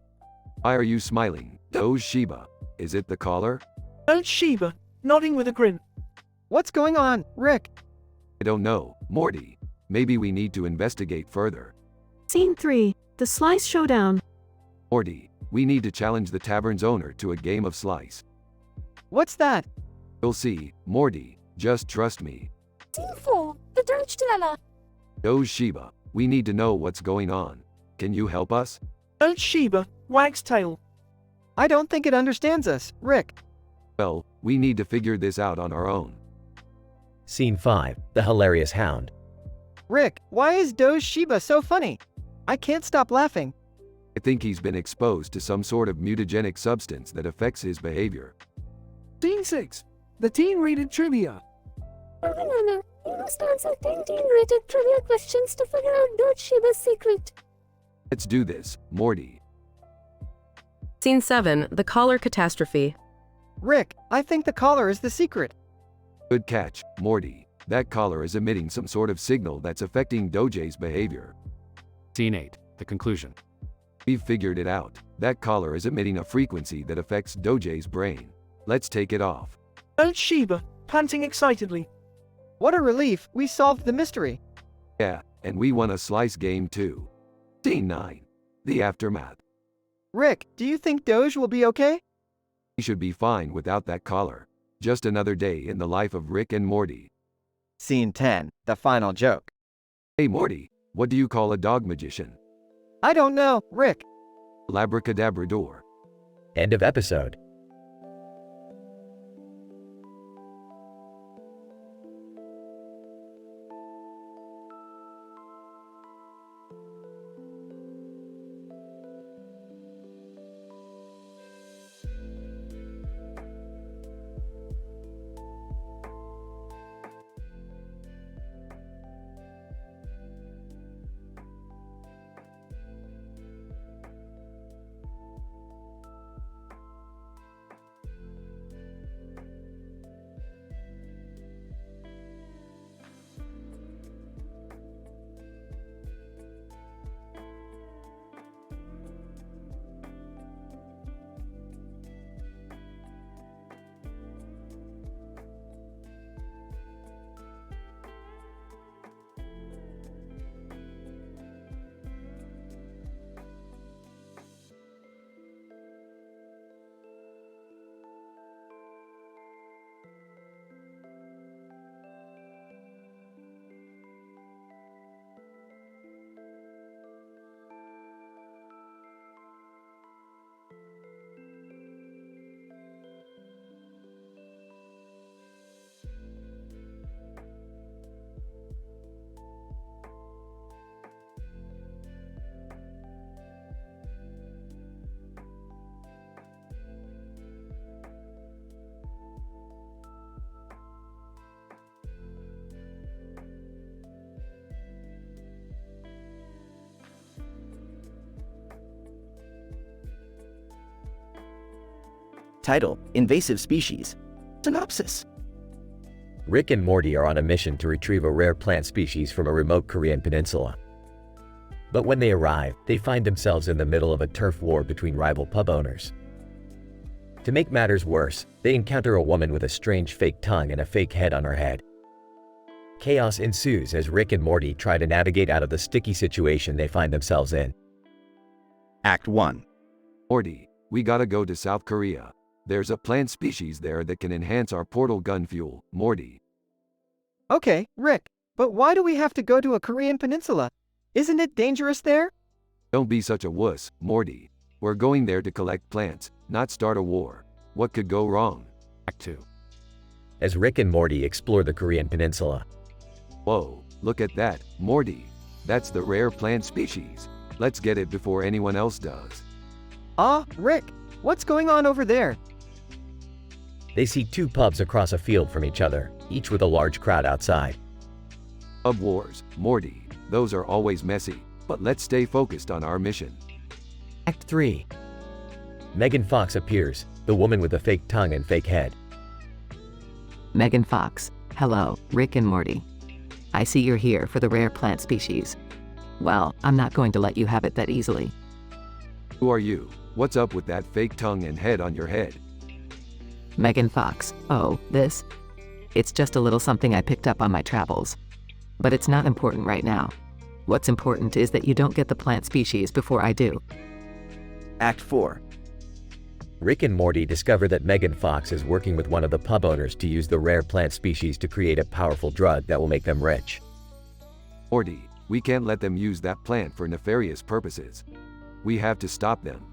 Why are you smiling, Doge Shiba? Is it the collar? Doge Shiba, nodding with a grin. What's going on, Rick? I don't know, Morty. Maybe we need to investigate further. Scene 3. The Slice Showdown. Morty, we need to challenge the tavern's owner to a game of slice. What's that? You'll see, Morty. Just trust me. Scene 4. The Doge Dilemma. Doge Shiba, we need to know what's going on. Can you help us? Doge Shiba, wags tail. I don't think it understands us, Rick. Well, we need to figure this out on our own. Scene 5. The Hilarious Hound. Rick, why is Doge Shiba so funny? I can't stop laughing. I think he's been exposed to some sort of mutagenic substance that affects his behavior. Scene 6. The teen-rated trivia. No. You must answer 10 teen-rated trivia questions to figure out Doge Shiba's secret. Let's do this, Morty. Scene 7. The Collar Catastrophe. Rick, I think the collar is the secret. Good catch, Morty. That collar is emitting some sort of signal that's affecting Doge's behavior. Scene 8. The conclusion. We've figured it out. That collar is emitting a frequency that affects Doge's brain. Let's take it off. Doge Shiba, panting excitedly. What a relief, we solved the mystery. Yeah, and we won a slice game too. Scene 9. The aftermath. Rick, do you think Doge will be okay? He should be fine without that collar. Just another day in the life of Rick and Morty. Scene 10. The final joke. Hey Morty, what do you call a dog magician? I don't know, Rick. Labracadabrador. End of episode. Title: Invasive Species. Synopsis. Rick and Morty are on a mission to retrieve a rare plant species from a remote Korean peninsula. But when they arrive, they find themselves in the middle of a turf war between rival pub owners. To make matters worse, they encounter a woman with a strange fake tongue and a fake head on her head. Chaos ensues as Rick and Morty try to navigate out of the sticky situation they find themselves in. Act 1. Morty, we gotta go to South Korea. There's a plant species there that can enhance our portal gun fuel, Morty. Okay, Rick, but why do we have to go to a Korean peninsula? Isn't it dangerous there? Don't be such a wuss, Morty. We're going there to collect plants, not start a war. What could go wrong? Act 2. As Rick and Morty explore the Korean peninsula. Whoa, look at that, Morty. That's the rare plant species. Let's get it before anyone else does. Ah, Rick, what's going on over there? They see two pubs across a field from each other, each with a large crowd outside. Pub wars, Morty, those are always messy, but let's stay focused on our mission. Act 3. Megan Fox appears, the woman with the fake tongue and fake head. Megan Fox. Hello, Rick and Morty. I see you're here for the rare plant species. Well, I'm not going to let you have it that easily. Who are you? What's up with that fake tongue and head on your head? Megan Fox. Oh, this? It's just a little something I picked up on my travels. But it's not important right now. What's important is that you don't get the plant species before I do. Act 4. Rick and Morty discover that Megan Fox is working with one of the pub owners to use the rare plant species to create a powerful drug that will make them rich. Morty, we can't let them use that plant for nefarious purposes. We have to stop them.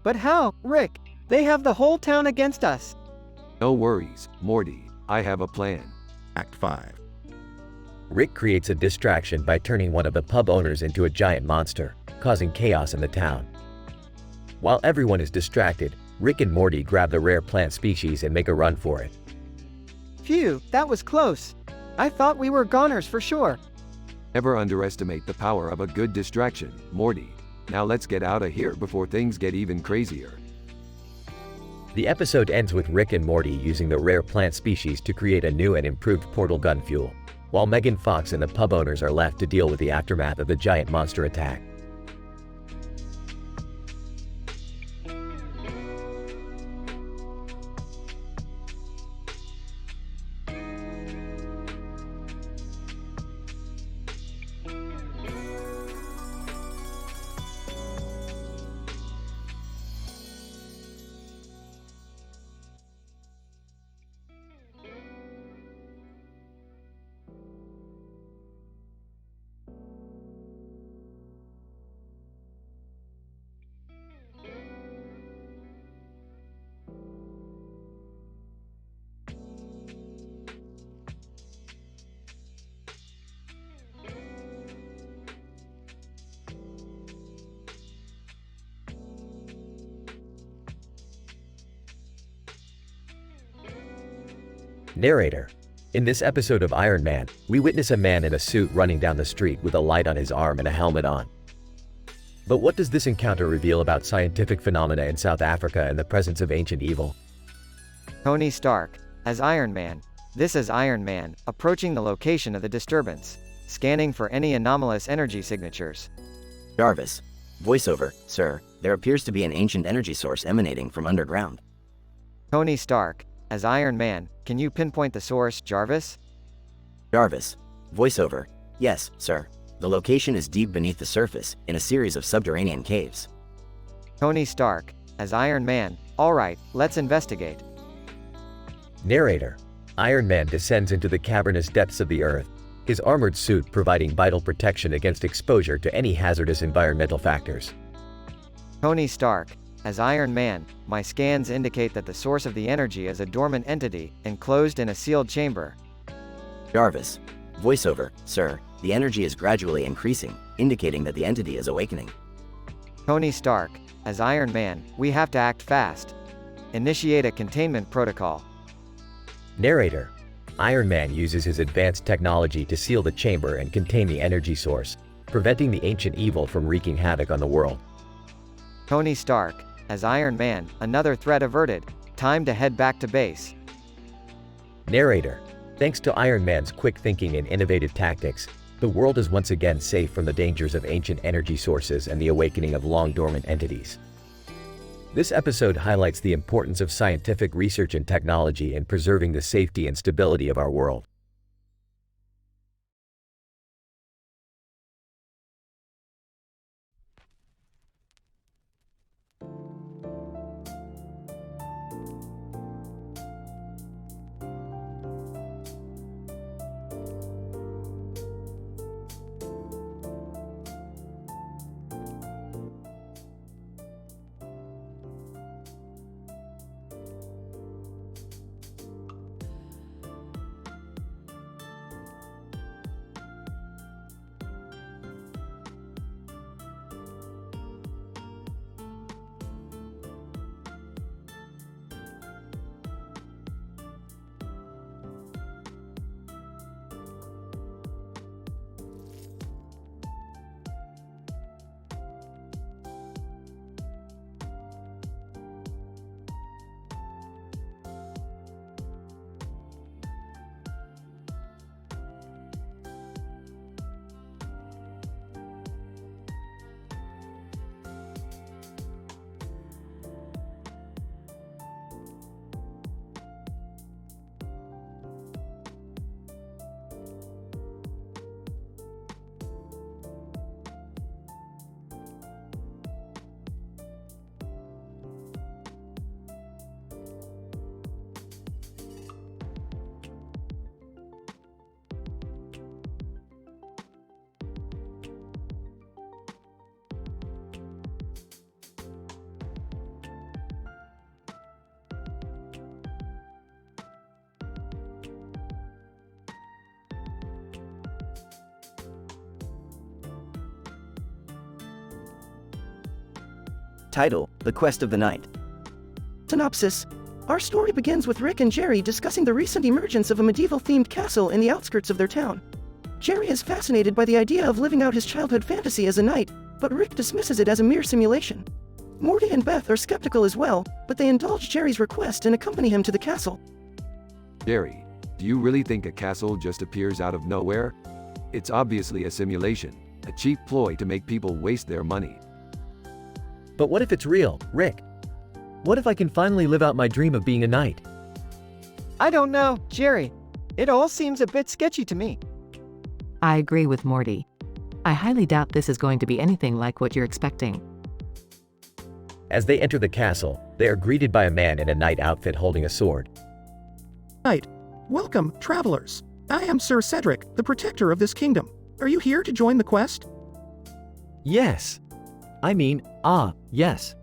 But how, Rick? They have the whole town against us. No worries, Morty, I have a plan. Act 5. Rick creates a distraction by turning one of the pub owners into a giant monster, causing chaos in the town. While everyone is distracted, Rick and Morty grab the rare plant species and make a run for it. Phew, that was close. I thought we were goners for sure. Never underestimate the power of a good distraction, Morty. Now let's get out of here before things get even crazier. The episode ends with Rick and Morty using the rare plant species to create a new and improved portal gun fuel, while Megan Fox and the pub owners are left to deal with the aftermath of the giant monster attack. Narrator. In this episode of Iron Man, we witness a man in a suit running down the street with a light on his arm and a helmet on. But what does this encounter reveal about scientific phenomena in South Africa and the presence of ancient evil? Tony Stark, as Iron Man. This is Iron Man, approaching the location of the disturbance, scanning for any anomalous energy signatures. Jarvis. Voiceover, sir, there appears to be an ancient energy source emanating from underground. Tony Stark, as Iron Man, can you pinpoint the source, Jarvis? Jarvis. Voiceover, yes, sir. The location is deep beneath the surface, in a series of subterranean caves. Tony Stark, as Iron Man, alright, let's investigate. Narrator. Iron Man descends into the cavernous depths of the Earth, his armored suit providing vital protection against exposure to any hazardous environmental factors. Tony Stark, as Iron Man, my scans indicate that the source of the energy is a dormant entity, enclosed in a sealed chamber. Jarvis. Voiceover, sir, the energy is gradually increasing, indicating that the entity is awakening. Tony Stark, as Iron Man, we have to act fast. Initiate a containment protocol. Narrator. Iron Man uses his advanced technology to seal the chamber and contain the energy source, preventing the ancient evil from wreaking havoc on the world. Tony Stark, as Iron Man, another threat averted. Time to head back to base. Narrator. Thanks to Iron Man's quick thinking and innovative tactics, the world is once again safe from the dangers of ancient energy sources and the awakening of long-dormant entities. This episode highlights the importance of scientific research and technology in preserving the safety and stability of our world. Title: The Quest of the Night. Synopsis: Our story begins with Rick and Jerry discussing the recent emergence of a medieval-themed castle in the outskirts of their town. Jerry is fascinated by the idea of living out his childhood fantasy as a knight, but Rick dismisses it as a mere simulation. Morty and Beth are skeptical as well, but they indulge Jerry's request and accompany him to the castle. Jerry, do you really think a castle just appears out of nowhere? It's obviously a simulation, a cheap ploy to make people waste their money. But what if it's real, Rick? What if I can finally live out my dream of being a knight? I don't know, Jerry. It all seems a bit sketchy to me. I agree with Morty. I highly doubt this is going to be anything like what you're expecting. As they enter the castle, they are greeted by a man in a knight outfit holding a sword. Knight, welcome, travelers. I am Sir Cedric, the protector of this kingdom. Are you here to join the quest? Yes. Yes.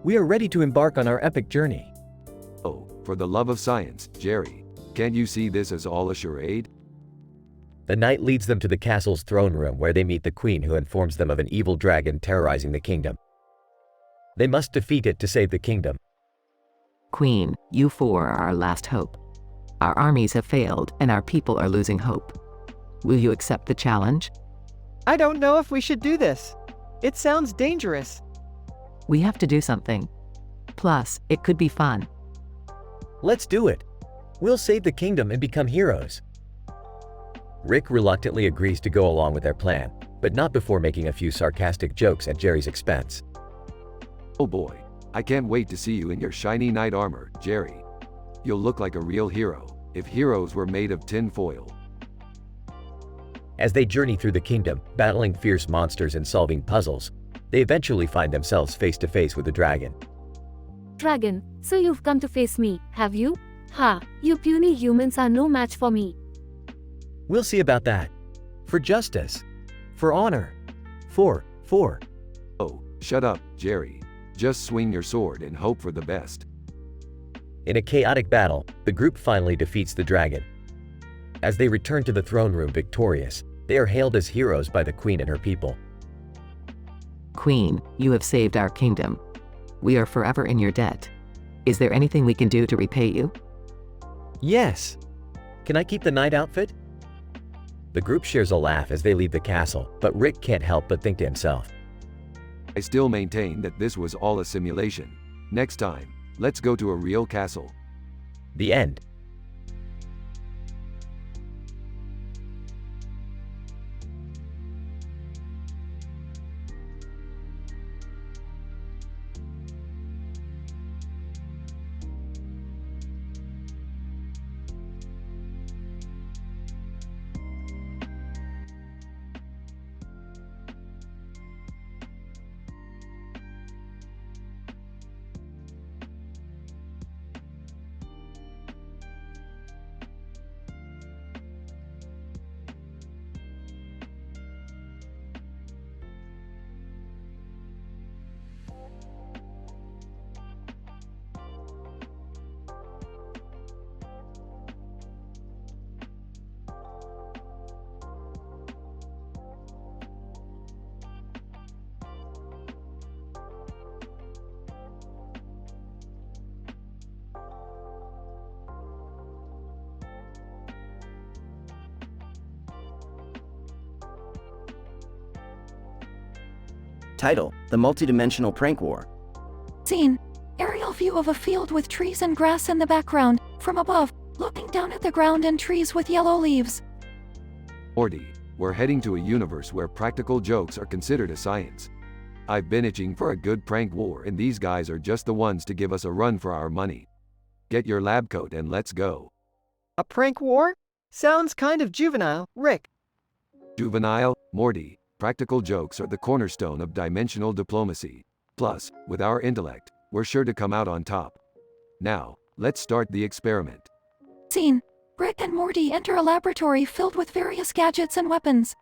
We are ready to embark on our epic journey. Oh, for the love of science, Jerry, can't you see this as all a charade? The knight leads them to the castle's throne room where they meet the queen, who informs them of an evil dragon terrorizing the kingdom. They must defeat it to save the kingdom. Queen, you four are our last hope. Our armies have failed and our people are losing hope. Will you accept the challenge? I don't know if we should do this. It sounds dangerous. We have to do something. Plus, it could be fun. Let's do it. We'll save the kingdom and become heroes. Rick reluctantly agrees to go along with their plan, but not before making a few sarcastic jokes at Jerry's expense. Oh boy, I can't wait to see you in your shiny knight armor, Jerry. You'll look like a real hero, if heroes were made of tin foil. As they journey through the kingdom, battling fierce monsters and solving puzzles, they eventually find themselves face to face with the dragon. Dragon, so you've come to face me, have you? Ha, you puny humans are no match for me. We'll see about that. For justice. For honor. For. Oh, shut up, Jerry. Just swing your sword and hope for the best. In a chaotic battle, the group finally defeats the dragon. As they return to the throne room victorious, they are hailed as heroes by the queen and her people. Queen, you have saved our kingdom. We are forever in your debt. Is there anything we can do to repay you? Yes. Can I keep the knight outfit? The group shares a laugh as they leave the castle, but Rick can't help but think to himself. I still maintain that this was all a simulation. Next time, let's go to a real castle. The end. Title: The Multidimensional Prank War. Scene: aerial view of a field with trees and grass in the background, from above, looking down at the ground and trees with yellow leaves. Morty, we're heading to a universe where practical jokes are considered a science. I've been itching for a good prank war, and these guys are just the ones to give us a run for our money. Get your lab coat and let's go. A prank war? Sounds kind of juvenile, Rick. Juvenile, Morty. Practical jokes are the cornerstone of dimensional diplomacy. Plus, with our intellect, we're sure to come out on top. Now, let's start the experiment. Scene: Rick and Morty enter a laboratory filled with various gadgets and weapons.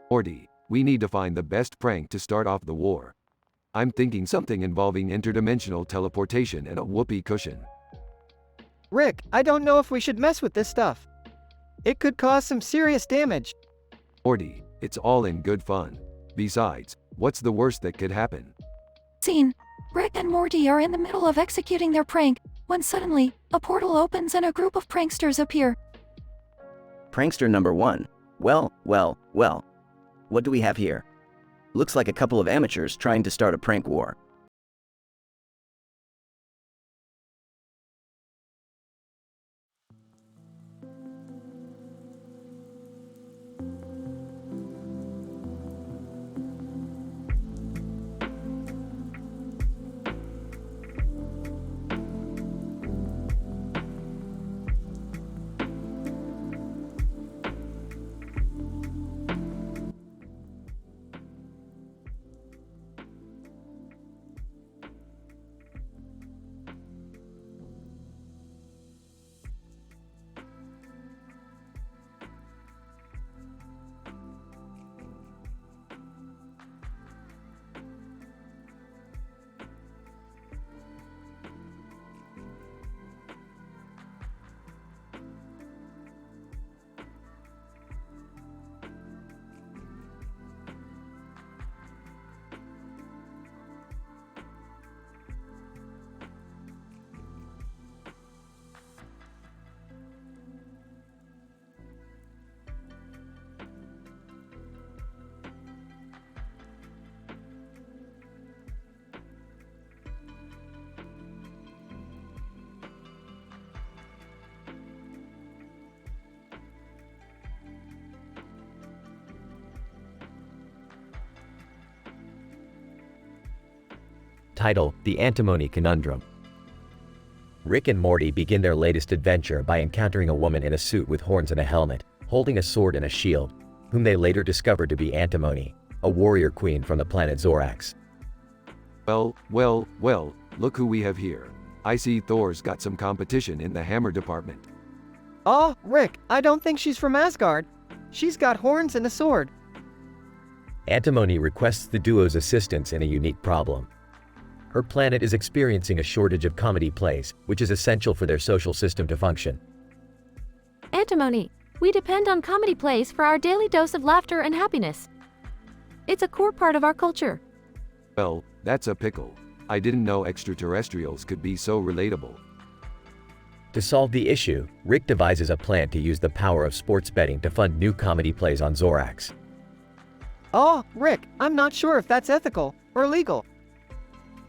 Morty, we need to find the best prank to start off the war. I'm thinking something involving interdimensional teleportation and a whoopee cushion. Rick, I don't know if we should mess with this stuff. It could cause some serious damage. Morty, it's all in good fun. Besides, what's the worst that could happen? Scene. Rick and Morty are in the middle of executing their prank, when suddenly, a portal opens and a group of pranksters appear. Prankster number 1. Well. What do we have here? Looks like a couple of amateurs trying to start a prank war. Title: The Antimony Conundrum. Rick and Morty begin their latest adventure by encountering a woman in a suit with horns and a helmet, holding a sword and a shield, whom they later discover to be Antimony, a warrior queen from the planet Zorax. Well, look who we have here. I see Thor's got some competition in the hammer department. Oh, Rick, I don't think she's from Asgard. She's got horns and a sword. Antimony requests the duo's assistance in a unique problem. Her planet is experiencing a shortage of comedy plays, which is essential for their social system to function. Antimony, we depend on comedy plays for our daily dose of laughter and happiness. It's a core part of our culture. Well, that's a pickle. I didn't know extraterrestrials could be so relatable. To solve the issue, Rick devises a plan to use the power of sports betting to fund new comedy plays on Zorax. Oh, Rick, I'm not sure if that's ethical or legal.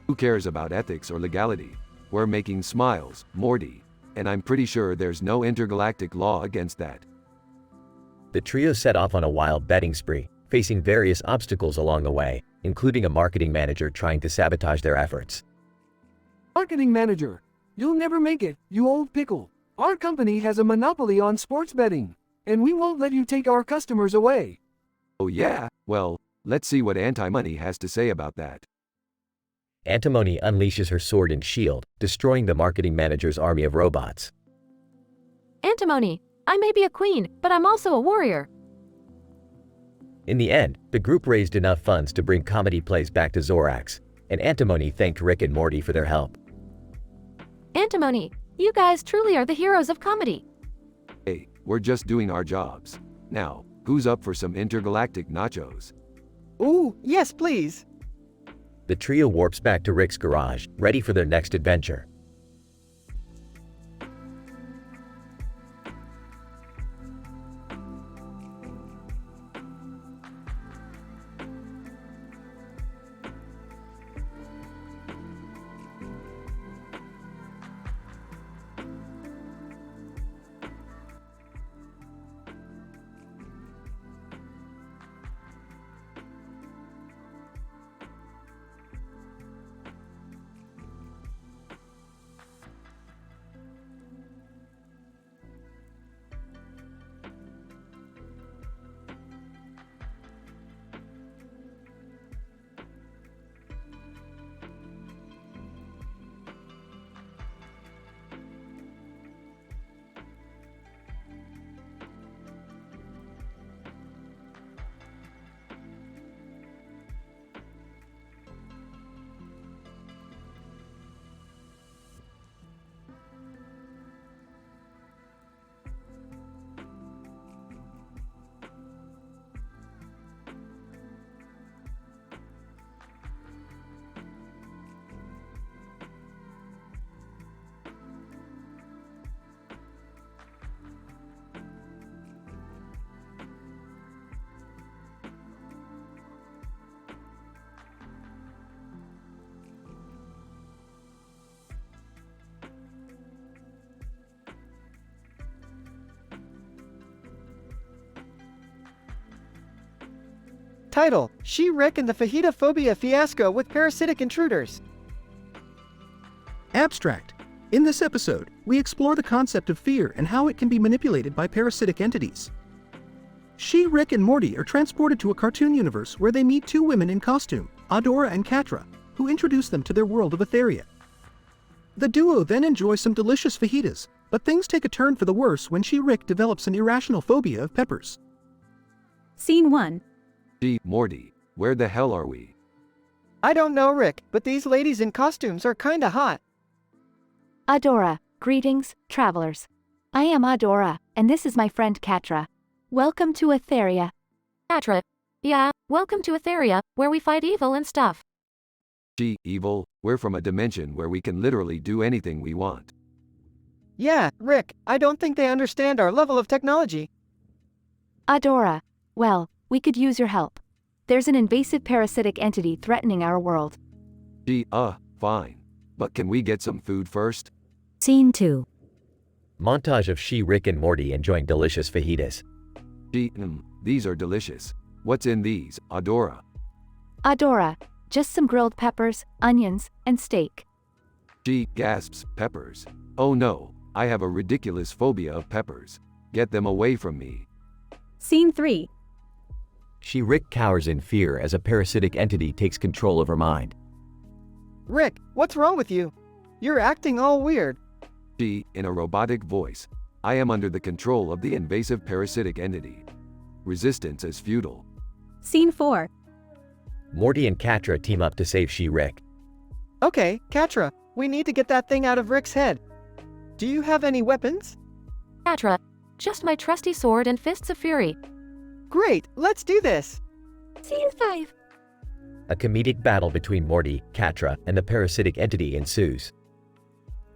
Who cares about ethics or legality? We're making smiles, Morty, and I'm pretty sure there's no intergalactic law against that. The trio set off on a wild betting spree, facing various obstacles along the way, including a marketing manager trying to sabotage their efforts. Marketing manager, you'll never make it, you old pickle. Our company has a monopoly on sports betting, and we won't let you take our customers away. Oh yeah? Well, let's see what Antimony has to say about that. Antimony unleashes her sword and shield, destroying the marketing manager's army of robots. Antimony, I may be a queen, but I'm also a warrior. In the end, the group raised enough funds to bring comedy plays back to Zorax, and Antimony thanked Rick and Morty for their help. Antimony, you guys truly are the heroes of comedy. Hey, we're just doing our jobs. Now, who's up for some intergalactic nachos? Ooh, yes please. The trio warps back to Rick's garage, ready for their next adventure. Title: She, Rick and the Fajita Phobia Fiasco with Parasitic Intruders. Abstract. In this episode, we explore the concept of fear and how it can be manipulated by parasitic entities. She, Rick, and Morty are transported to a cartoon universe where they meet two women in costume, Adora and Katra, who introduce them to their world of Etheria. The duo then enjoy some delicious fajitas, but things take a turn for the worse when She, Rick develops an irrational phobia of peppers. Scene 1. Gee, Morty, where the hell are we? I don't know, Rick, but these ladies in costumes are kinda hot. Adora, greetings, travelers. I am Adora, and this is my friend Katra. Welcome to Etheria. Katra. Yeah, welcome to Etheria, where we fight evil and stuff. Gee, evil, we're from a dimension where we can literally do anything we want. Yeah, Rick, I don't think they understand our level of technology. Adora, well, we could use your help. There's an invasive parasitic entity threatening our world. Gee, fine. But can we get some food first? Scene 2. Montage of She, Rick, and Morty enjoying delicious fajitas. Gee, these are delicious. What's in these, Adora? Adora, just some grilled peppers, onions, and steak. She gasps, peppers. Oh no, I have a ridiculous phobia of peppers. Get them away from me. Scene 3. She, Rick cowers in fear as a parasitic entity takes control of her mind. Rick, what's wrong with you? You're acting all weird. She, in a robotic voice, I am under the control of the invasive parasitic entity. Resistance is futile. Scene 4. Morty and Katra team up to save She, Rick. Okay, Katra, we need to get that thing out of Rick's head. Do you have any weapons? Katra. Just my trusty sword and fists of fury. Great, let's do this. Scene 5. A comedic battle between Morty, Katra, and the parasitic entity ensues.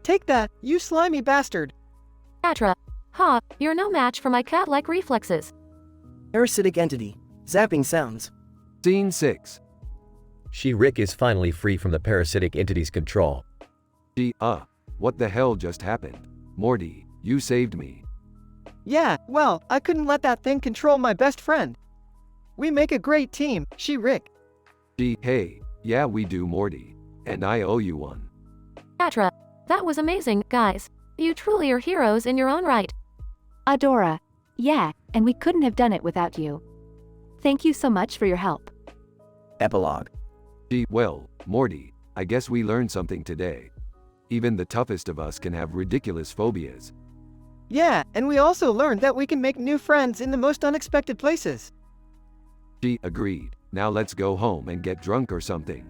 Take that, you slimy bastard. Katra. Ha, you're no match for my cat-like reflexes. Parasitic entity. Zapping sounds. Scene 6. She, Rick is finally free from the parasitic entity's control. She, what the hell just happened? Morty, you saved me. Yeah, well, I couldn't let that thing control my best friend. We make a great team, She, Rick. She, hey, yeah we do, Morty. And I owe you one. Katra. That was amazing, guys. You truly are heroes in your own right. Adora, yeah, and we couldn't have done it without you. Thank you so much for your help. Epilogue. She, well, Morty, I guess we learned something today. Even the toughest of us can have ridiculous phobias. Yeah, and we also learned that we can make new friends in the most unexpected places. She agreed. Now let's go home and get drunk or something.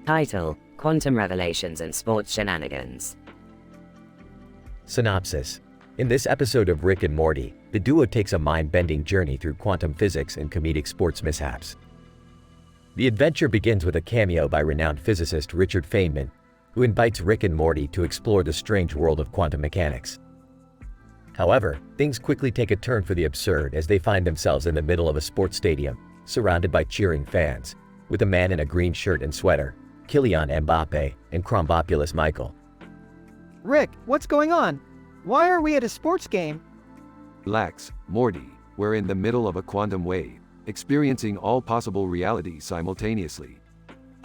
Title: Quantum Revelations and Sports Shenanigans. Synopsis. In this episode of Rick and Morty, the duo takes a mind-bending journey through quantum physics and comedic sports mishaps. The adventure begins with a cameo by renowned physicist Richard Feynman, who invites Rick and Morty to explore the strange world of quantum mechanics. However, things quickly take a turn for the absurd as they find themselves in the middle of a sports stadium, surrounded by cheering fans, with a man in a green shirt and sweater, Kylian Mbappe, and Crombopulous Michael. Rick, what's going on? Why are we at a sports game? Relax, Morty, we're in the middle of a quantum wave, experiencing all possible realities simultaneously.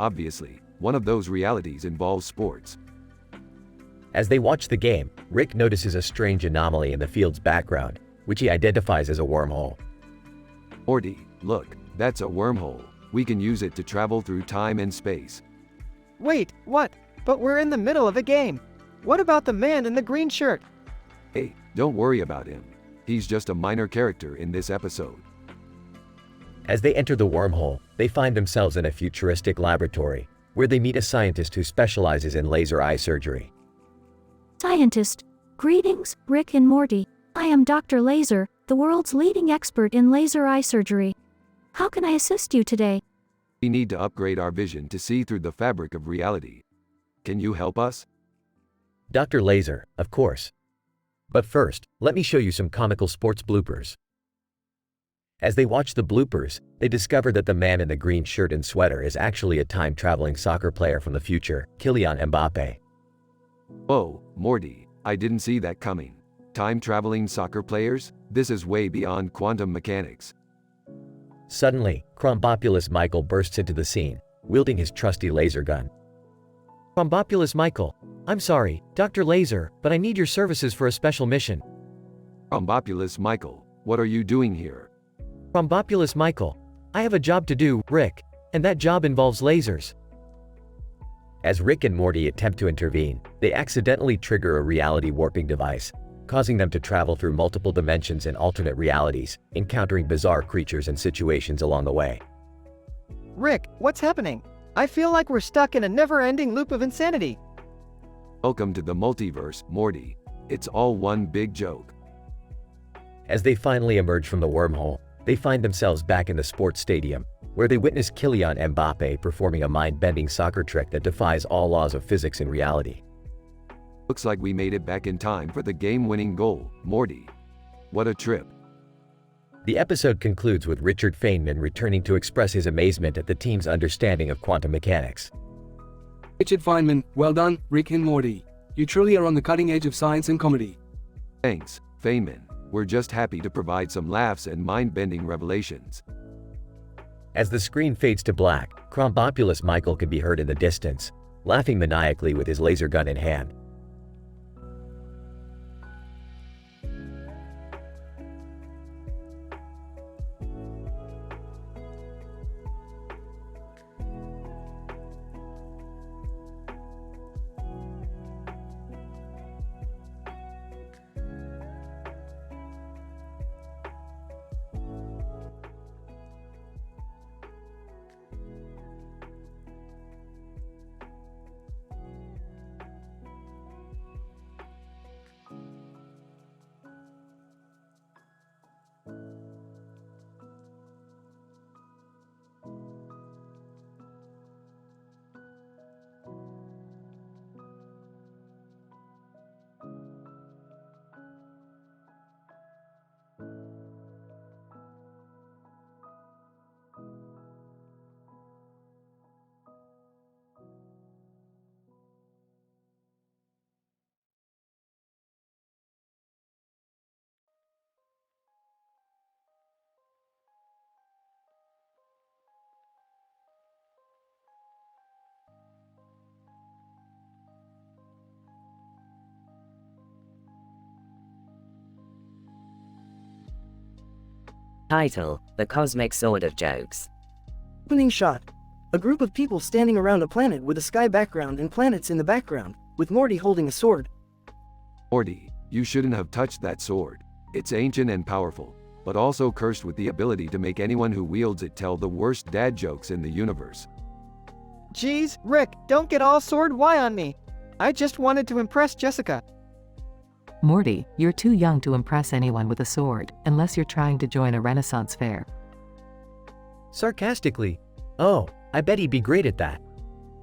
Obviously, one of those realities involves sports. As they watch the game, Rick notices a strange anomaly in the field's background, which he identifies as a wormhole. Morty, look, that's a wormhole. We can use it to travel through time and space. Wait, what? But we're in the middle of a game. What about the man in the green shirt? Hey, don't worry about him. He's just a minor character in this episode. As they enter the wormhole, they find themselves in a futuristic laboratory, where they meet a scientist who specializes in laser eye surgery. Scientist. Greetings, Rick and Morty. I am Dr. Laser, the world's leading expert in laser eye surgery. How can I assist you today? We need to upgrade our vision to see through the fabric of reality. Can you help us? Dr. Laser, of course. But first, let me show you some comical sports bloopers. As they watch the bloopers, they discover that the man in the green shirt and sweater is actually a time-traveling soccer player from the future, Kylian Mbappe. Whoa, Morty, I didn't see that coming. Time-traveling soccer players? This is way beyond quantum mechanics. Suddenly, Crombopulous Michael bursts into the scene, wielding his trusty laser gun. Crombopulous Michael, I'm sorry, Dr. Laser, but I need your services for a special mission. Crombopulous Michael, what are you doing here? Crombopulous Michael, I have a job to do, Rick, and that job involves lasers. As Rick and Morty attempt to intervene, they accidentally trigger a reality warping device, causing them to travel through multiple dimensions and alternate realities, encountering bizarre creatures and situations along the way. Rick, what's happening? I feel like we're stuck in a never-ending loop of insanity. Welcome to the multiverse, Morty. It's all one big joke. As they finally emerge from the wormhole, they find themselves back in the sports stadium, where they witness Kylian Mbappe performing a mind-bending soccer trick that defies all laws of physics and reality. Looks like we made it back in time for the game-winning goal, Morty. What a trip. The episode concludes with Richard Feynman returning to express his amazement at the team's understanding of quantum mechanics. Richard Feynman, well done, Rick and Morty. You truly are on the cutting edge of science and comedy. Thanks, Feynman. We're just happy to provide some laughs and mind-bending revelations. As the screen fades to black, Crombopulous Michael can be heard in the distance, laughing maniacally with his laser gun in hand. Title: The Cosmic Sword of Jokes. Opening shot. A group of people standing around a planet with a sky background and planets in the background, with Morty holding a sword. Morty, you shouldn't have touched that sword. It's ancient and powerful, but also cursed with the ability to make anyone who wields it tell the worst dad jokes in the universe. Geez, Rick, don't get all sword Y on me. I just wanted to impress Jessica. Morty, you're too young to impress anyone with a sword, unless you're trying to join a Renaissance fair. Sarcastically, oh, I bet he'd be great at that.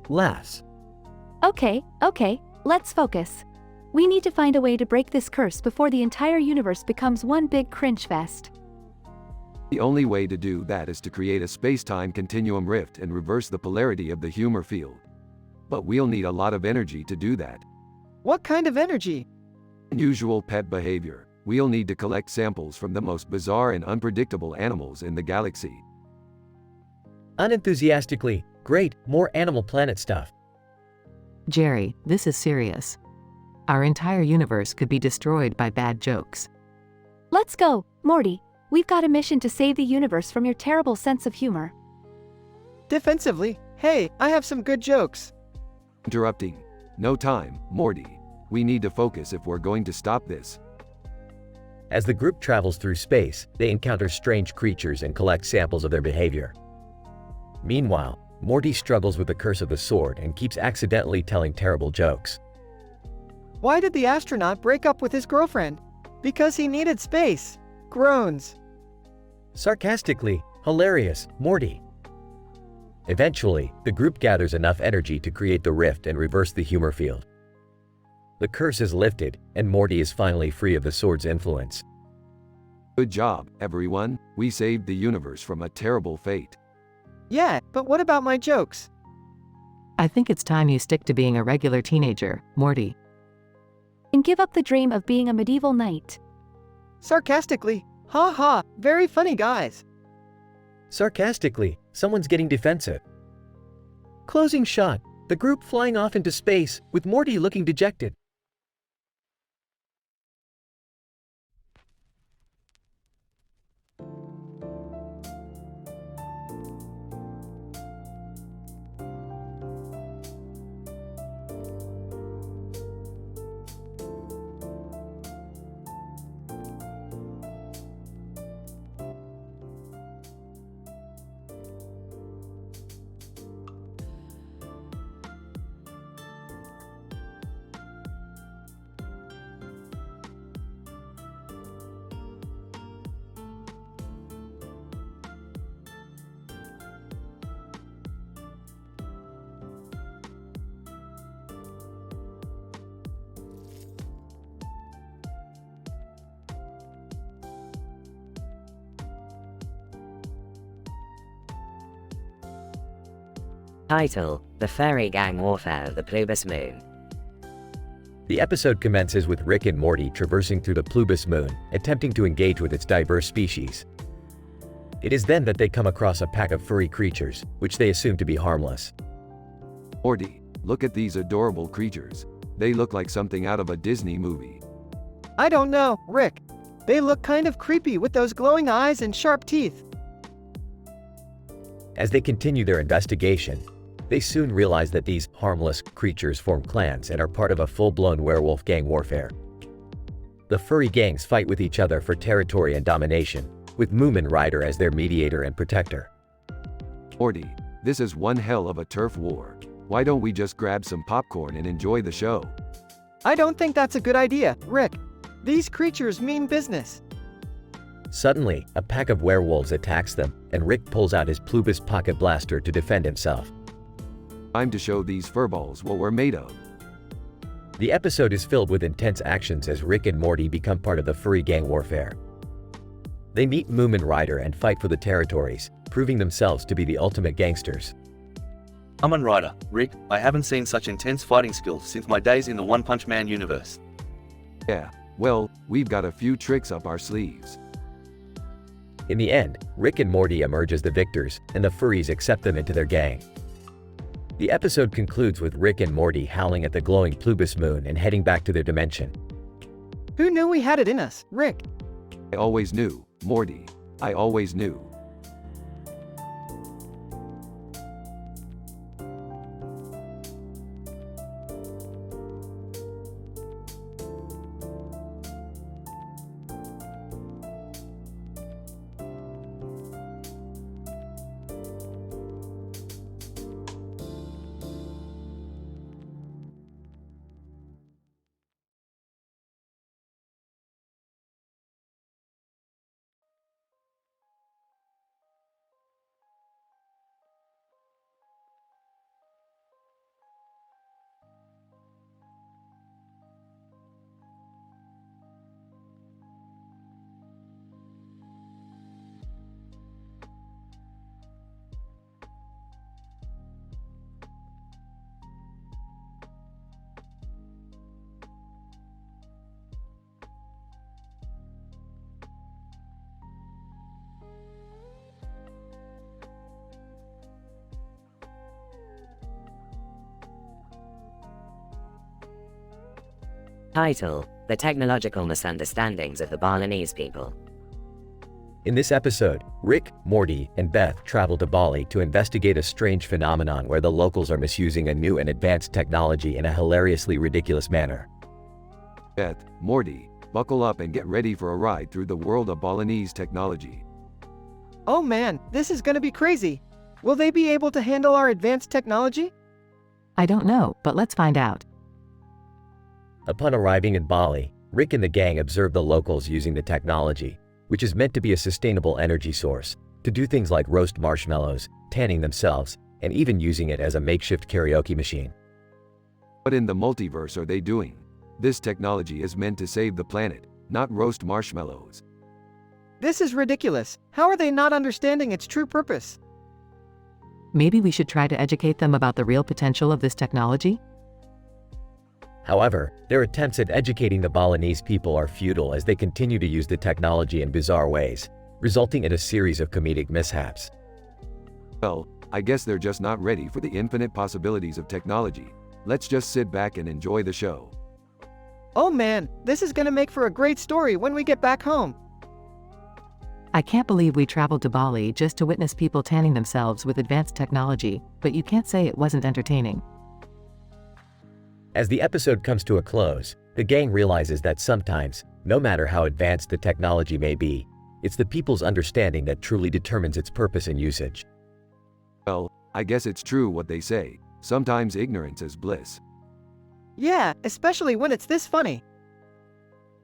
Laughs. Okay, let's focus. We need to find a way to break this curse before the entire universe becomes one big cringe fest. The only way to do that is to create a space-time continuum rift and reverse the polarity of the humor field. But we'll need a lot of energy to do that. What kind of energy? Unusual pet behavior. We'll need to collect samples from the most bizarre and unpredictable animals in the galaxy. Unenthusiastically, great, more Animal Planet stuff. Jerry, this is serious. Our entire universe could be destroyed by bad jokes. Let's go, Morty. We've got a mission to save the universe from your terrible sense of humor. Defensively, hey, I have some good jokes. Interrupting. No time, Morty. We need to focus if we're going to stop this. As the group travels through space, they encounter strange creatures and collect samples of their behavior. Meanwhile, Morty struggles with the curse of the sword and keeps accidentally telling terrible jokes. Why did the astronaut break up with his girlfriend? Because he needed space. Groans. Sarcastically, hilarious, Morty. Eventually, the group gathers enough energy to create the rift and reverse the humor field. The curse is lifted, and Morty is finally free of the sword's influence. Good job, everyone. We saved the universe from a terrible fate. Yeah, but what about my jokes? I think it's time you stick to being a regular teenager, Morty. And give up the dream of being a medieval knight. Sarcastically, ha ha, very funny guys. Sarcastically, someone's getting defensive. Closing shot, the group flying off into space, with Morty looking dejected. Title: The Fairy Gang Warfare of the Plubus Moon. The episode commences with Rick and Morty traversing through the Plubus Moon, attempting to engage with its diverse species. It is then that they come across a pack of furry creatures, which they assume to be harmless. Morty, look at these adorable creatures. They look like something out of a Disney movie. I don't know, Rick. They look kind of creepy with those glowing eyes and sharp teeth. As they continue their investigation, they soon realize that these harmless creatures form clans and are part of a full-blown werewolf gang warfare. The furry gangs fight with each other for territory and domination, with Moomin Rider as their mediator and protector. Morty, this is one hell of a turf war. Why don't we just grab some popcorn and enjoy the show? I don't think that's a good idea, Rick. These creatures mean business. Suddenly, a pack of werewolves attacks them, and Rick pulls out his Plubus pocket blaster to defend himself. Time to show these furballs what we're made of. The episode is filled with intense actions as Rick and Morty become part of the furry gang warfare. They meet Moomin Rider and fight for the territories, proving themselves to be the ultimate gangsters. Kamen Rider, Rick, I haven't seen such intense fighting skills since my days in the One Punch Man universe. Yeah, well, we've got a few tricks up our sleeves. In the end, Rick and Morty emerge as the victors, and the furries accept them into their gang. The episode concludes with Rick and Morty howling at the glowing Plubus moon and heading back to their dimension. Who knew we had it in us, Rick? I always knew, Morty. I always knew. Title: The Technological Misunderstandings of the Balinese People. In this episode, Rick, Morty, and Beth travel to Bali to investigate a strange phenomenon where the locals are misusing a new and advanced technology in a hilariously ridiculous manner. Beth, Morty, buckle up and get ready for a ride through the world of Balinese technology. Oh man, this is gonna be crazy. Will they be able to handle our advanced technology? I don't know, but let's find out. Upon arriving in Bali, Rick and the gang observe the locals using the technology, which is meant to be a sustainable energy source, to do things like roast marshmallows, tanning themselves, and even using it as a makeshift karaoke machine. What in the multiverse are they doing? This technology is meant to save the planet, not roast marshmallows. This is ridiculous. How are they not understanding its true purpose? Maybe we should try to educate them about the real potential of this technology? However, their attempts at educating the Balinese people are futile as they continue to use the technology in bizarre ways, resulting in a series of comedic mishaps. Well, I guess they're just not ready for the infinite possibilities of technology. Let's just sit back and enjoy the show. Oh man, this is gonna make for a great story when we get back home. I can't believe we traveled to Bali just to witness people tanning themselves with advanced technology, but you can't say it wasn't entertaining. As the episode comes to a close, the gang realizes that sometimes, no matter how advanced the technology may be, it's the people's understanding that truly determines its purpose and usage. Well, I guess it's true what they say. Sometimes ignorance is bliss. Yeah, especially when it's this funny.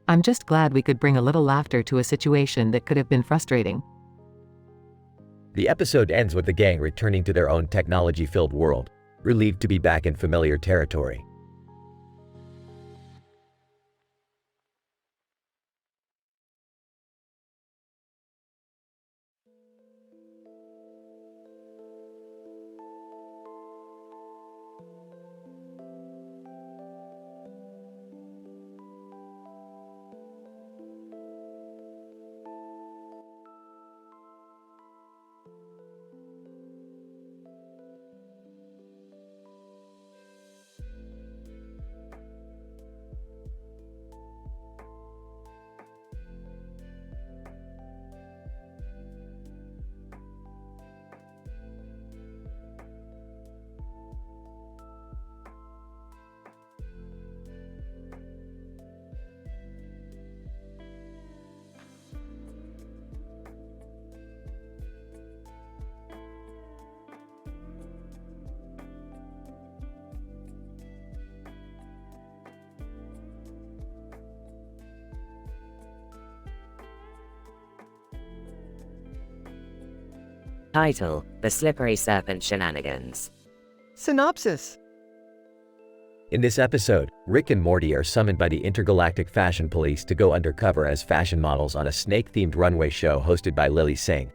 I'm just glad we could bring a little laughter to a situation that could have been frustrating. The episode ends with the gang returning to their own technology-filled world, relieved to be back in familiar territory. Title: The Slippery Serpent Shenanigans. Synopsis. In this episode, Rick and Morty are summoned by the Intergalactic Fashion Police to go undercover as fashion models on a snake-themed runway show hosted by Lily Singh.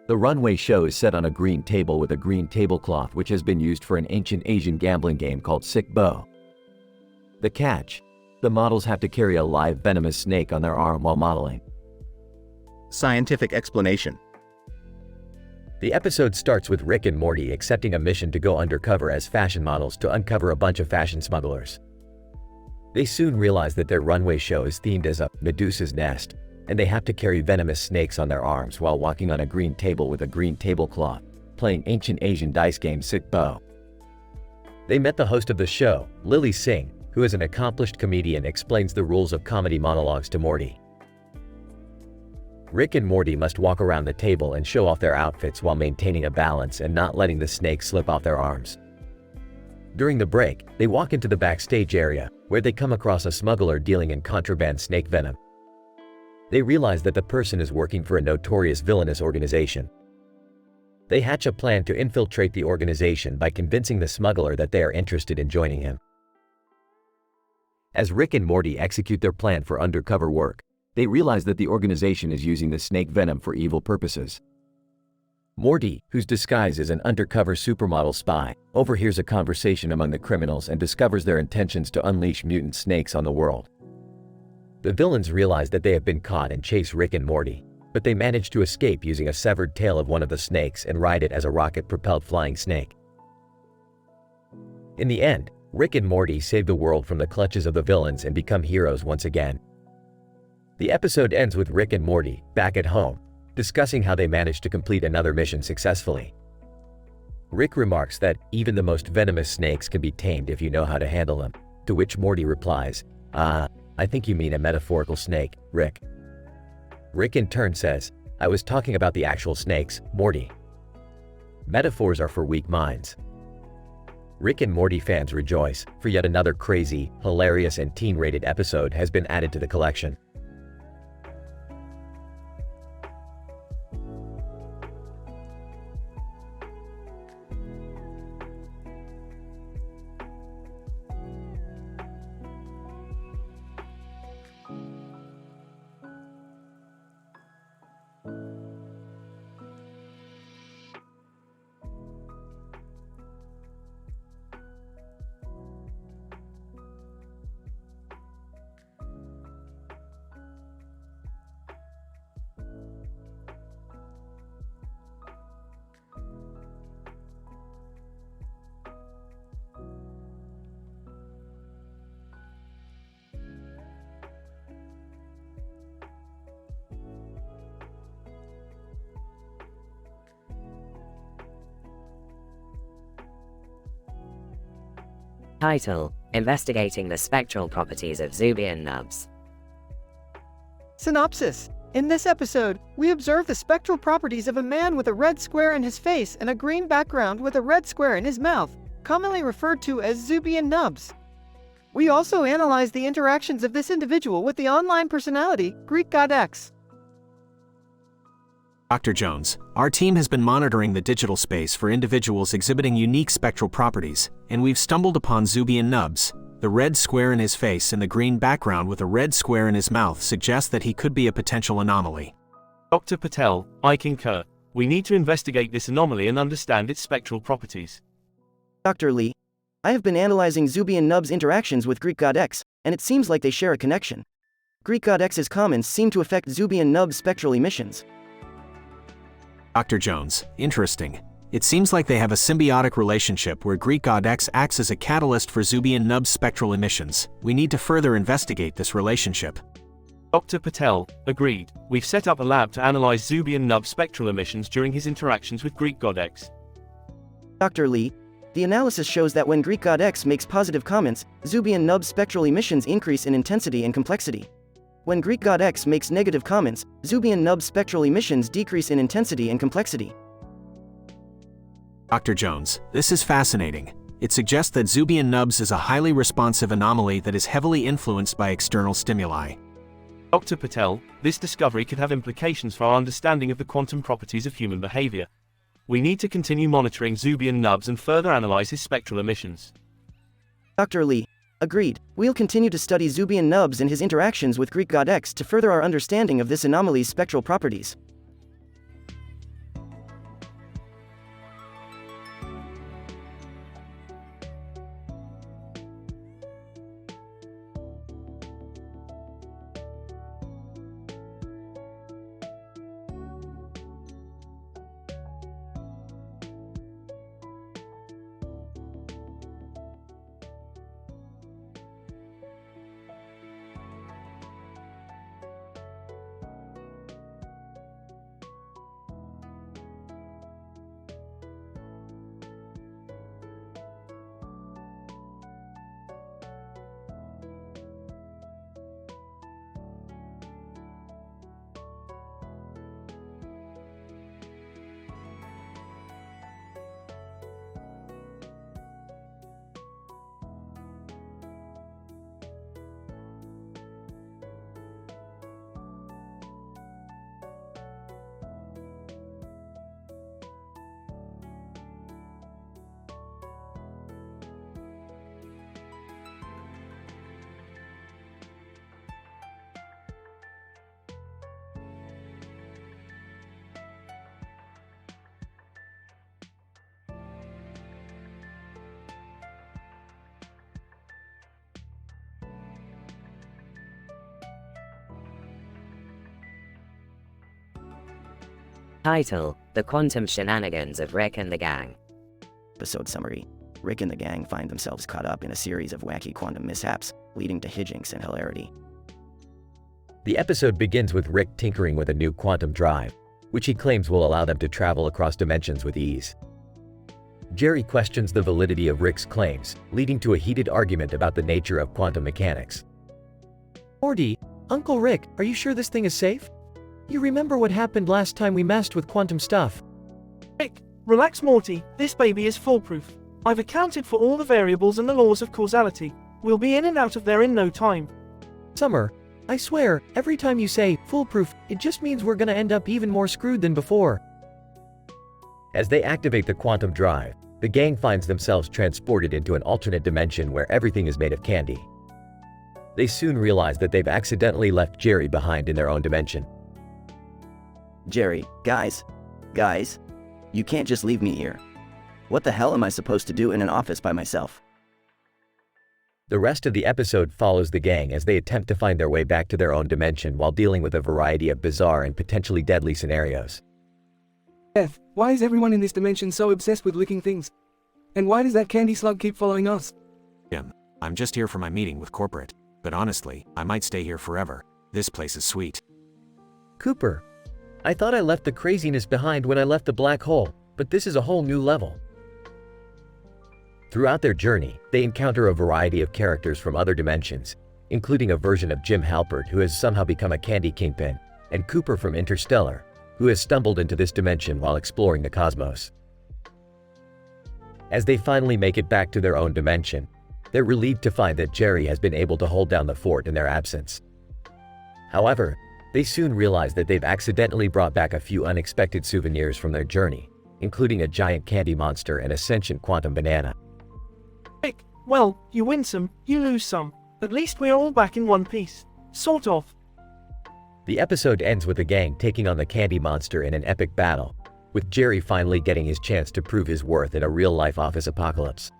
The runway show is set on a green table with a green tablecloth which has been used for an ancient Asian gambling game called Sick Bo. The catch: the models have to carry a live venomous snake on their arm while modeling. Scientific explanation. The episode starts with Rick and Morty accepting a mission to go undercover as fashion models to uncover a bunch of fashion smugglers. They soon realize that their runway show is themed as a Medusa's nest, and they have to carry venomous snakes on their arms while walking on a green table with a green tablecloth, playing ancient Asian dice game Sick Bo. They met the host of the show, Lily Singh, who is an accomplished comedian, explains the rules of comedy monologues to Morty. Rick and Morty must walk around the table and show off their outfits while maintaining a balance and not letting the snake slip off their arms. During the break, they walk into the backstage area, where they come across a smuggler dealing in contraband snake venom. They realize that the person is working for a notorious villainous organization. They hatch a plan to infiltrate the organization by convincing the smuggler that they are interested in joining him. As Rick and Morty execute their plan for undercover work, they realize that the organization is using the snake venom for evil purposes. Morty, whose disguise is an undercover supermodel spy, overhears a conversation among the criminals and discovers their intentions to unleash mutant snakes on the world. The villains realize that they have been caught and chase Rick and Morty, but they manage to escape using a severed tail of one of the snakes and ride it as a rocket-propelled flying snake. In the end, Rick and Morty save the world from the clutches of the villains and become heroes once again. The episode ends with Rick and Morty back at home, discussing how they managed to complete another mission successfully. Rick remarks that even the most venomous snakes can be tamed if you know how to handle them, to which Morty replies, I think you mean a metaphorical snake, Rick. Rick in turn says, I was talking about the actual snakes, Morty. Metaphors are for weak minds. Rick and Morty fans rejoice, for yet another crazy, hilarious, and teen-rated episode has been added to the collection. Title: Investigating the spectral properties of Zubian nubs. Synopsis. In this episode, we observe the spectral properties of a man with a red square in his face and a green background with a red square in his mouth, commonly referred to as Zubian nubs. We also analyze the interactions of this individual with the online personality, Greek God X. Dr. Jones, our team has been monitoring the digital space for individuals exhibiting unique spectral properties, and we've stumbled upon Zubian nubs. The red square in his face and the green background with a red square in his mouth suggest that he could be a potential anomaly. Dr. Patel, I concur. We need to investigate this anomaly and understand its spectral properties. Dr. Lee, I have been analyzing Zubian nubs' interactions with Greek God X, and it seems like they share a connection. Greek God X's comments seem to affect Zubian nubs' spectral emissions. Dr. Jones, interesting. It seems like they have a symbiotic relationship where Greek God X acts as a catalyst for Zubian nubs' spectral emissions. We need to further investigate this relationship. Dr. Patel, agreed. We've set up a lab to analyze Zubian nub spectral emissions during his interactions with Greek God X. Dr. Lee, the analysis shows that when Greek God X makes positive comments, Zubian nubs' spectral emissions increase in intensity and complexity. When Greek God X makes negative comments, Zubian nubs' spectral emissions decrease in intensity and complexity. Dr. Jones, this is fascinating. It suggests that Zubian nubs is a highly responsive anomaly that is heavily influenced by external stimuli. Dr. Patel, this discovery could have implications for our understanding of the quantum properties of human behavior. We need to continue monitoring Zubian nubs and further analyze his spectral emissions. Dr. Lee, agreed. We'll continue to study Zubian nubs and his interactions with Greek God X to further our understanding of this anomaly's spectral properties. Title: The Quantum Shenanigans of Rick and the Gang. Episode summary. Rick and the gang find themselves caught up in a series of wacky quantum mishaps, leading to hijinks and hilarity. The episode begins with Rick tinkering with a new quantum drive, which he claims will allow them to travel across dimensions with ease. Jerry questions the validity of Rick's claims, leading to a heated argument about the nature of quantum mechanics. Morty, Uncle Rick, are you sure this thing is safe? You remember what happened last time we messed with quantum stuff? Rick, relax Morty, this baby is foolproof. I've accounted for all the variables and the laws of causality. We'll be in and out of there in no time. Summer, I swear, every time you say foolproof, it just means we're gonna end up even more screwed than before. As they activate the quantum drive, the gang finds themselves transported into an alternate dimension where everything is made of candy. They soon realize that they've accidentally left Jerry behind in their own dimension. Jerry, guys, you can't just leave me here. What the hell am I supposed to do in an office by myself? The rest of the episode follows the gang as they attempt to find their way back to their own dimension while dealing with a variety of bizarre and potentially deadly scenarios. Beth, why is everyone in this dimension so obsessed with licking things? And why does that candy slug keep following us? Jim, I'm just here for my meeting with corporate, but honestly, I might stay here forever. This place is sweet. Cooper, I thought I left the craziness behind when I left the black hole, but this is a whole new level. Throughout their journey, they encounter a variety of characters from other dimensions, including a version of Jim Halpert who has somehow become a candy kingpin, and Cooper from Interstellar, who has stumbled into this dimension while exploring the cosmos. As they finally make it back to their own dimension, they're relieved to find that Jerry has been able to hold down the fort in their absence. However, they soon realize that they've accidentally brought back a few unexpected souvenirs from their journey, including a giant candy monster and a sentient quantum banana. Rick, well, you win some, you lose some. At least we're all back in one piece. Sort of. The episode ends with the gang taking on the candy monster in an epic battle, with Jerry finally getting his chance to prove his worth in a real-life office apocalypse.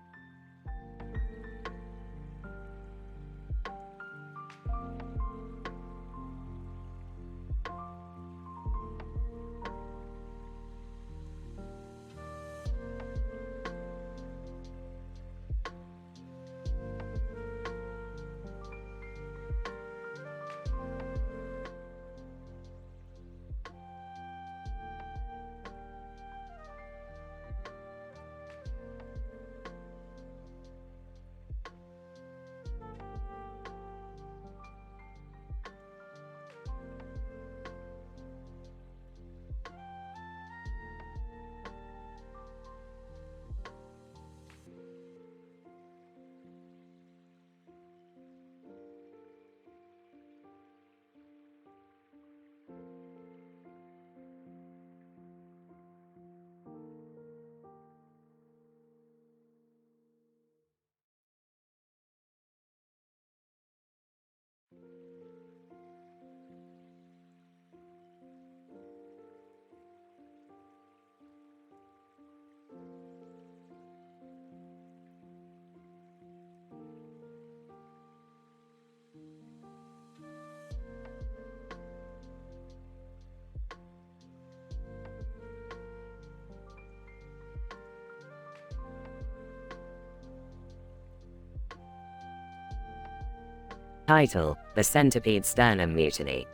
Title: The Centipede Sternum Mutiny.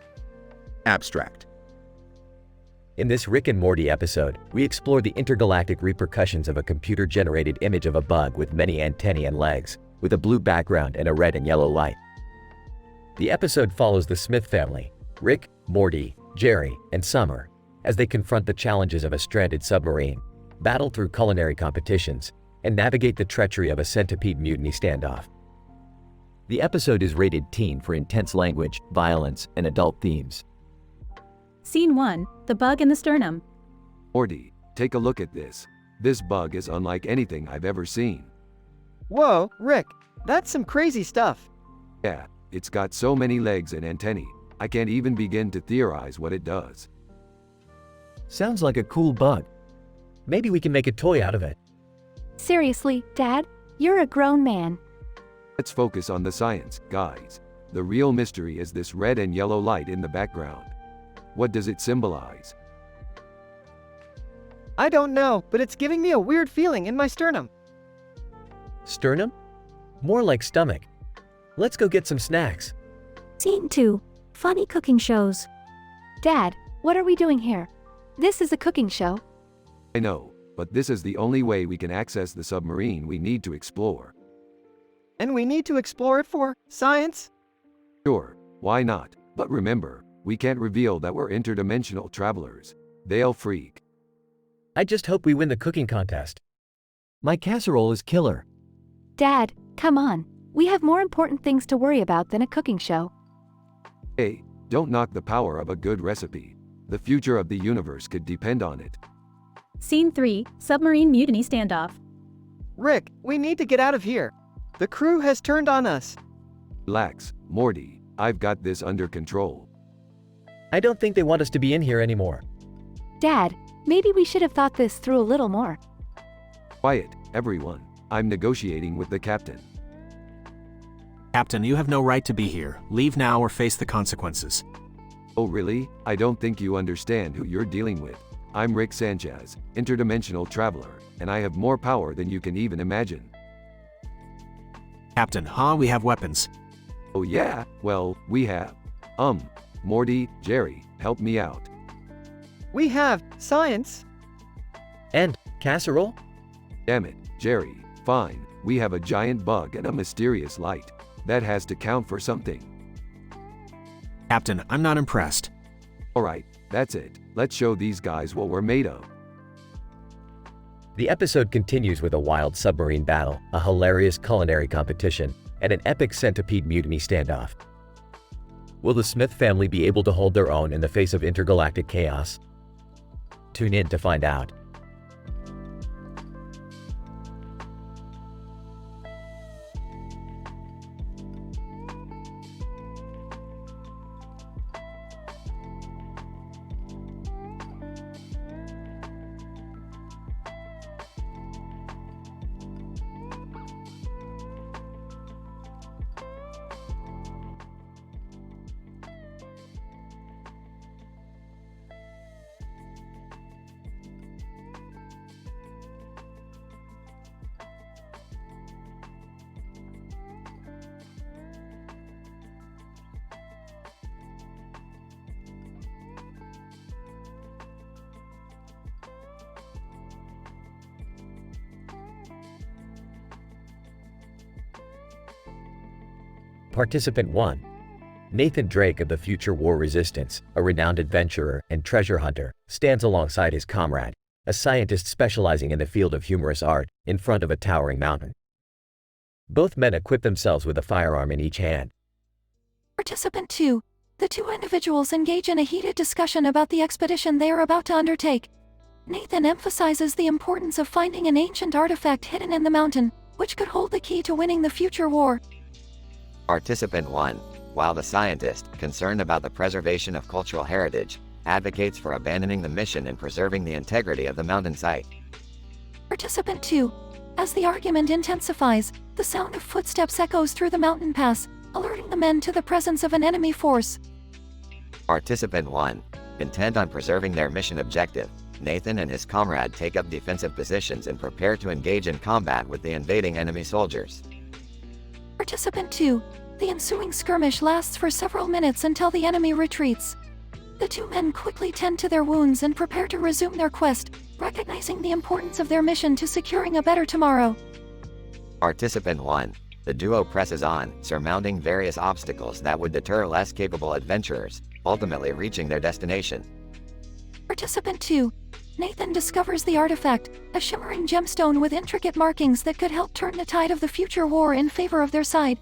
Abstract. In this Rick and Morty episode, we explore the intergalactic repercussions of a computer-generated image of a bug with many antennae and legs, with a blue background and a red and yellow light. The episode follows the Smith family, Rick, Morty, Jerry, and Summer, as they confront the challenges of a stranded submarine, battle through culinary competitions, and navigate the treachery of a centipede mutiny standoff. The episode is rated teen for intense language, violence, and adult themes. Scene 1, The Bug in the Sternum. Morty, take a look at this. This bug is unlike anything I've ever seen. Whoa, Rick, that's some crazy stuff. Yeah, it's got so many legs and antennae, I can't even begin to theorize what it does. Sounds like a cool bug. Maybe we can make a toy out of it. Seriously, Dad? You're a grown man. Let's focus on the science, guys. The real mystery is this red and yellow light in the background. What does it symbolize? I don't know, but it's giving me a weird feeling in my sternum. Sternum? More like stomach. Let's go get some snacks. Scene 2. Funny cooking shows. Dad, what are we doing here? This is a cooking show. I know, but this is the only way we can access the submarine we need to explore. And we need to explore it for science? Sure, why not? But remember, we can't reveal that we're interdimensional travelers. They'll freak. I just hope we win the cooking contest. My casserole is killer. Dad, come on. We have more important things to worry about than a cooking show. Hey, don't knock the power of a good recipe. The future of the universe could depend on it. Scene 3. Submarine mutiny standoff. Rick, we need to get out of here. The crew has turned on us. Relax, Morty. I've got this under control. I don't think they want us to be in here anymore. Dad, maybe we should have thought this through a little more. Quiet, everyone. I'm negotiating with the captain. Captain, you have no right to be here. Leave now or face the consequences. Oh really? I don't think you understand who you're dealing with. I'm Rick Sanchez, interdimensional traveler, and I have more power than you can even imagine. Captain, we have weapons. Oh yeah? Well, we have. Morty, Jerry, help me out. We have science. And casserole? Damn it, Jerry. Fine, we have a giant bug and a mysterious light. That has to count for something. Captain, I'm not impressed. Alright, that's it. Let's show these guys what we're made of. The episode continues with a wild submarine battle, a hilarious culinary competition, and an epic centipede mutiny standoff. Will the Smith family be able to hold their own in the face of intergalactic chaos? Tune in to find out. Participant 1. Nathan Drake of the Future War Resistance, a renowned adventurer and treasure hunter, stands alongside his comrade, a scientist specializing in the field of humorous art, in front of a towering mountain. Both men equip themselves with a firearm in each hand. Participant 2. The two individuals engage in a heated discussion about the expedition they are about to undertake. Nathan emphasizes the importance of finding an ancient artifact hidden in the mountain, which could hold the key to winning the future war. Participant 1, while the scientist, concerned about the preservation of cultural heritage, advocates for abandoning the mission and preserving the integrity of the mountain site. Participant 2. As the argument intensifies, the sound of footsteps echoes through the mountain pass, alerting the men to the presence of an enemy force. Participant 1, intent on preserving their mission objective, Nathan and his comrade take up defensive positions and prepare to engage in combat with the invading enemy soldiers. Participant 2. The ensuing skirmish lasts for several minutes until the enemy retreats. The two men quickly tend to their wounds and prepare to resume their quest, recognizing the importance of their mission to securing a better tomorrow. Participant 1. The duo presses on, surmounting various obstacles that would deter less capable adventurers, ultimately reaching their destination. Participant 2. Nathan discovers the artifact, a shimmering gemstone with intricate markings that could help turn the tide of the future war in favor of their side.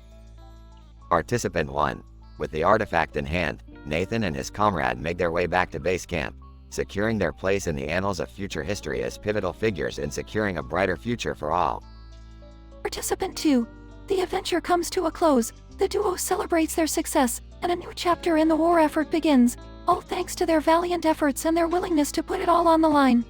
Participant 1. With the artifact in hand, Nathan and his comrade make their way back to base camp, securing their place in the annals of future history as pivotal figures in securing a brighter future for all. Participant 2. The adventure comes to a close, the duo celebrates their success, and a new chapter in the war effort begins, all thanks to their valiant efforts and their willingness to put it all on the line.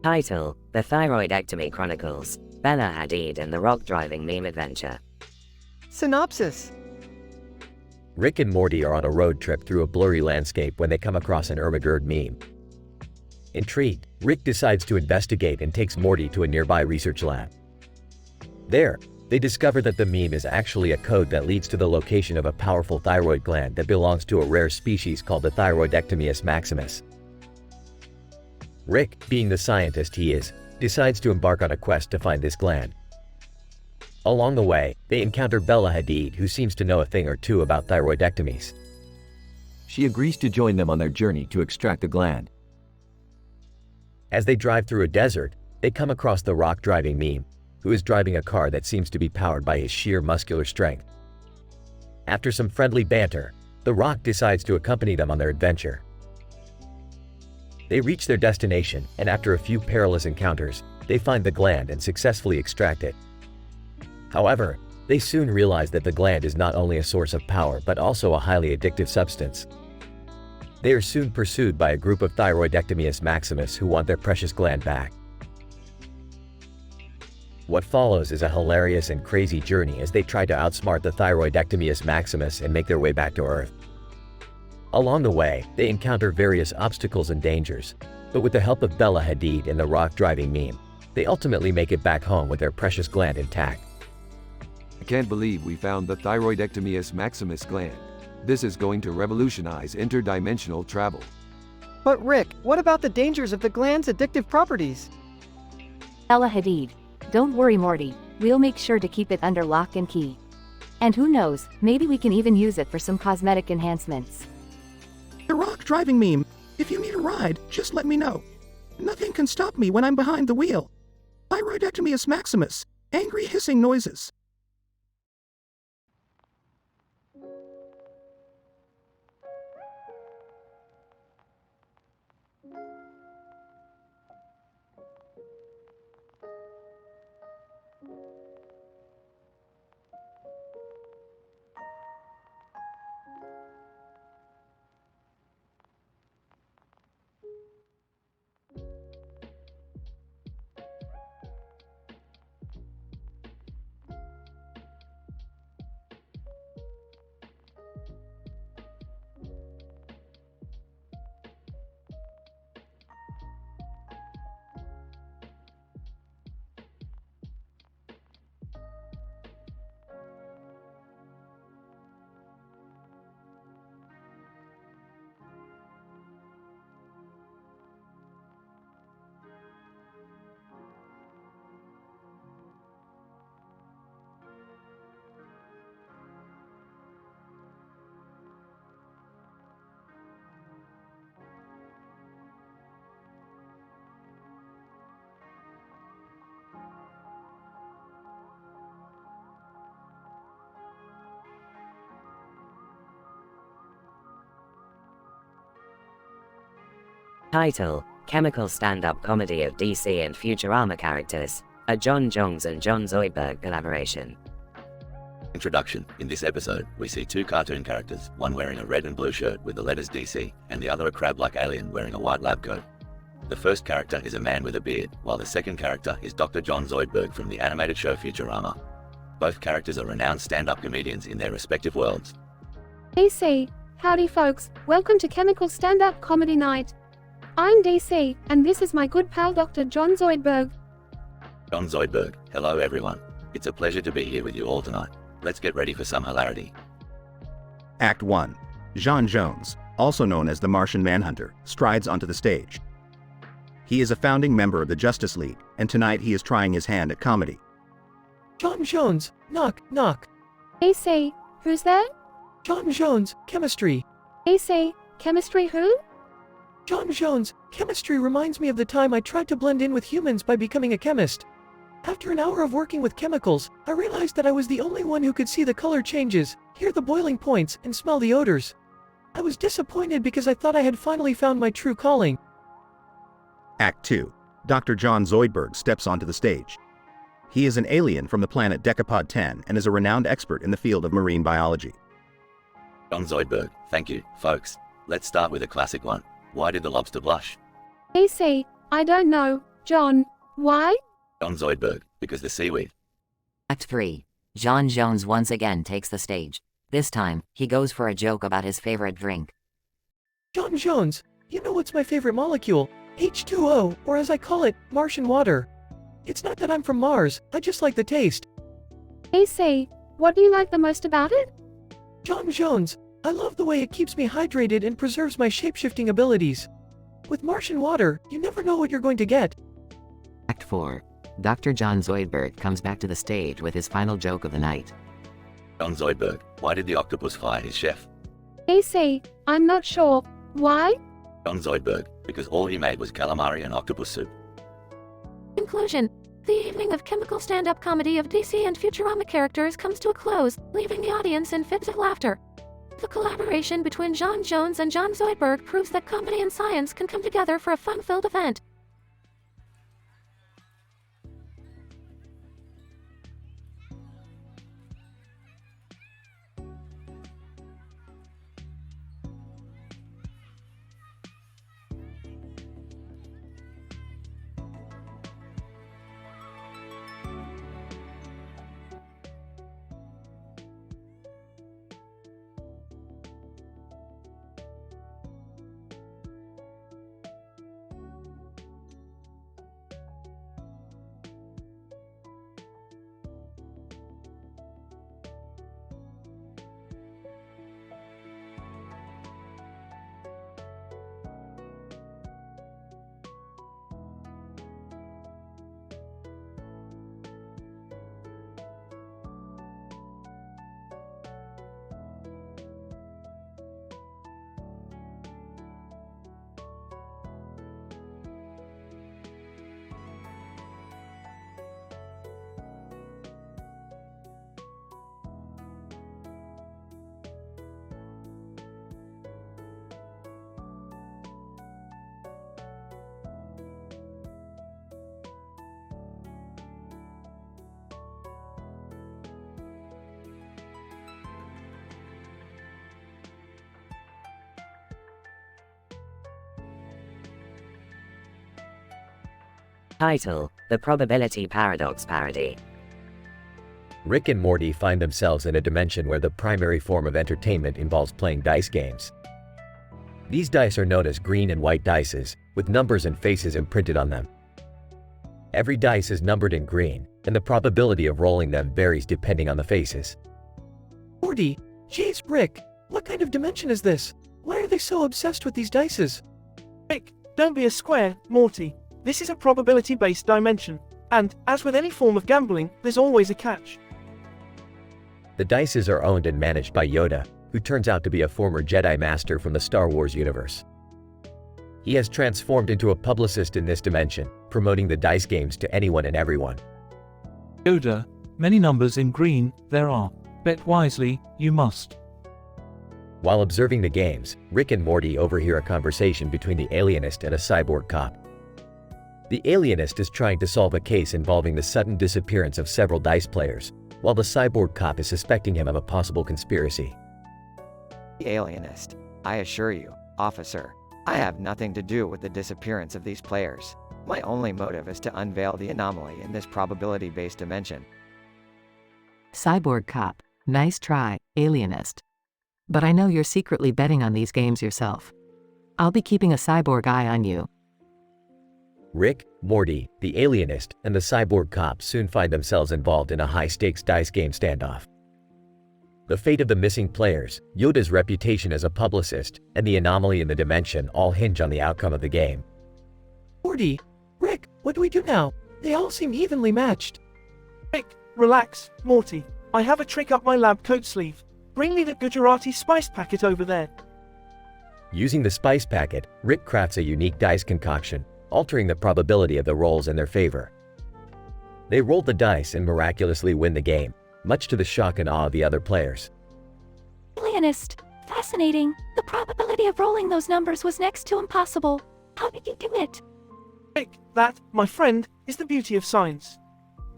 Title: The Thyroidectomy Chronicles, Bella Hadid and the Rock Driving Meme Adventure. Synopsis. Rick and Morty are on a road trip through a blurry landscape when they come across an Ermagerd meme. Intrigued, Rick decides to investigate and takes Morty to a nearby research lab. There, they discover that the meme is actually a code that leads to the location of a powerful thyroid gland that belongs to a rare species called the Thyroidectomius maximus. Rick, being the scientist he is, decides to embark on a quest to find this gland. Along the way, they encounter Bella Hadid, who seems to know a thing or two about thyroidectomies. She agrees to join them on their journey to extract the gland. As they drive through a desert, they come across the Rock Driving Meme, who is driving a car that seems to be powered by his sheer muscular strength. After some friendly banter, the Rock decides to accompany them on their adventure. They reach their destination, and after a few perilous encounters, they find the gland and successfully extract it. However, they soon realize that the gland is not only a source of power but also a highly addictive substance. They are soon pursued by a group of Thyroidectomius maximus who want their precious gland back. What follows is a hilarious and crazy journey as they try to outsmart the Thyroidectomius maximus and make their way back to Earth. Along the way, they encounter various obstacles and dangers, but with the help of Bella Hadid and the Rock Driving Meme, they ultimately make it back home with their precious gland intact. I can't believe we found the Thyroidectomius maximus gland. This is going to revolutionize interdimensional travel. But Rick, what about the dangers of the gland's addictive properties? Bella Hadid. Don't worry, Morty. We'll make sure to keep it under lock and key. And who knows, maybe we can even use it for some cosmetic enhancements. The Rock Driving Meme. If you need a ride, just let me know. Nothing can stop me when I'm behind the wheel. Thyroidectomius maximus. Angry hissing noises. Title: Chemical stand-up comedy of DC and Futurama characters, a John Jones and John Zoidberg collaboration. Introduction. In this episode, we see two cartoon characters, one wearing a red and blue shirt with the letters DC, and the other a crab-like alien wearing a white lab coat. The first character is a man with a beard, while the second character is Dr. John Zoidberg from the animated show Futurama. Both characters are renowned stand-up comedians in their respective worlds. DC. Howdy folks, welcome to Chemical Stand-Up Comedy Night. I'm DC, and this is my good pal Dr. John Zoidberg. John Zoidberg, hello everyone. It's a pleasure to be here with you all tonight. Let's get ready for some hilarity. Act 1. John Jones, also known as the Martian Manhunter, strides onto the stage. He is a founding member of the Justice League, and tonight he is trying his hand at comedy. John Jones, knock, knock. DC, who's there? John Jones, chemistry. DC, chemistry who? John Jones, chemistry reminds me of the time I tried to blend in with humans by becoming a chemist. After an hour of working with chemicals, I realized that I was the only one who could see the color changes, hear the boiling points, and smell the odors. I was disappointed because I thought I had finally found my true calling. Act 2. Dr. John Zoidberg steps onto the stage. He is an alien from the planet Decapod 10 and is a renowned expert in the field of marine biology. John Zoidberg, thank you, folks. Let's start with a classic one. Why did the lobster blush? DC, I don't know. John, why? John Zoidberg, because the seaweed. Act 3. John Jones once again takes the stage. This time, he goes for a joke about his favorite drink. John Jones, you know what's my favorite molecule? H2O, or as I call it, Martian water. It's not that I'm from Mars, I just like the taste. AC, what do you like the most about it? John Jones, I love the way it keeps me hydrated and preserves my shape-shifting abilities. With Martian water, you never know what you're going to get. Act 4. Dr. John Zoidberg comes back to the stage with his final joke of the night. John Zoidberg, why did the octopus fire his chef? AC, I'm not sure. Why? John Zoidberg, because all he made was calamari and octopus soup. Conclusion. The evening of chemical stand-up comedy of DC and Futurama characters comes to a close, leaving the audience in fits of laughter. The collaboration between John Jones and John Zoidberg proves that comedy and science can come together for a fun-filled event. Title: The Probability Paradox Parody. Rick and Morty find themselves in a dimension where the primary form of entertainment involves playing dice games. These dice are known as green and white dices, with numbers and faces imprinted on them. Every dice is numbered in green, and the probability of rolling them varies depending on the faces. Morty, jeez, Rick, what kind of dimension is this? Why are they so obsessed with these dices? Rick, don't be a square, Morty. This is a probability-based dimension, and, as with any form of gambling, there's always a catch. The dices are owned and managed by Yoda, who turns out to be a former Jedi Master from the Star Wars universe. He has transformed into a publicist in this dimension, promoting the dice games to anyone and everyone. Yoda, many numbers in green, there are. Bet wisely, you must. While observing the games, Rick and Morty overhear a conversation between the alienist and a cyborg cop. The alienist is trying to solve a case involving the sudden disappearance of several dice players, while the cyborg cop is suspecting him of a possible conspiracy. The alienist. I assure you, officer, I have nothing to do with the disappearance of these players. My only motive is to unveil the anomaly in this probability-based dimension. Cyborg cop, nice try, alienist. But I know you're secretly betting on these games yourself. I'll be keeping a cyborg eye on you. Rick, Morty, the alienist, and the cyborg cop soon find themselves involved in a high-stakes dice game standoff. The fate of the missing players, Yoda's reputation as a publicist, and the anomaly in the dimension all hinge on the outcome of the game. Morty, Rick, what do we do now? They all seem evenly matched. Rick, relax, Morty. I have a trick up my lab coat sleeve. Bring me the Gujarati spice packet over there. Using the spice packet, Rick crafts a unique dice concoction, altering the probability of the rolls in their favor. They roll the dice and miraculously win the game, much to the shock and awe of the other players. Alienist. Fascinating. The probability of rolling those numbers was next to impossible. How did you do it? Rick, that, my friend, is the beauty of science.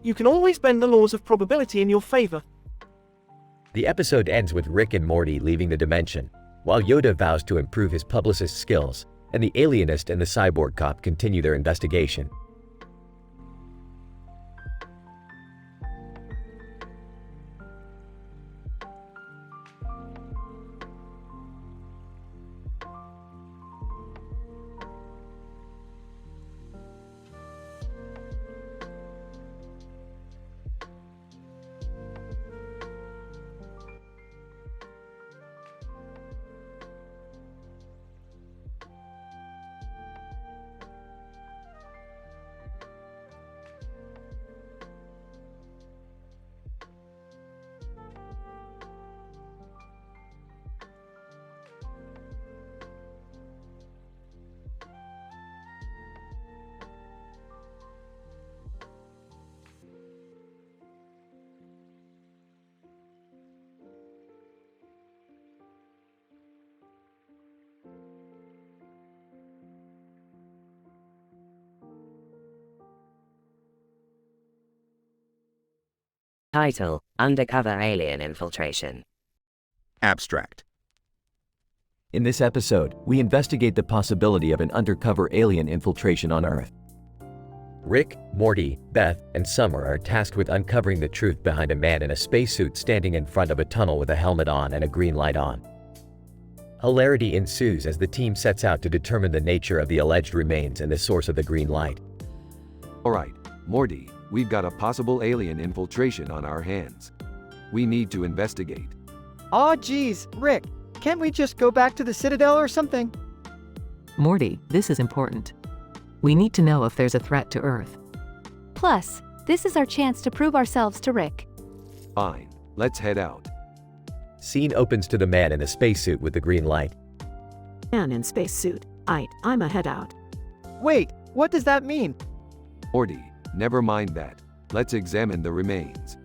You can always bend the laws of probability in your favor. The episode ends with Rick and Morty leaving the dimension, while Yoda vows to improve his publicist skills, and the alienist and the cyborg cop continue their investigation. Title: Undercover Alien Infiltration. Abstract. In this episode, we investigate the possibility of an undercover alien infiltration on Earth. Rick, Morty, Beth, and Summer are tasked with uncovering the truth behind a man in a spacesuit standing in front of a tunnel with a helmet on and a green light on. Hilarity ensues as the team sets out to determine the nature of the alleged remains and the source of the green light. Alright, Morty, we've got a possible alien infiltration on our hands. We need to investigate. Aw geez, Rick, can't we just go back to the Citadel or something? Morty, this is important. We need to know if there's a threat to Earth. Plus, this is our chance to prove ourselves to Rick. Fine, let's head out. Scene opens to the man in the spacesuit with the green light. Man in spacesuit. I'm a head out. Wait, what does that mean? Morty, never mind that. Let's examine the remains.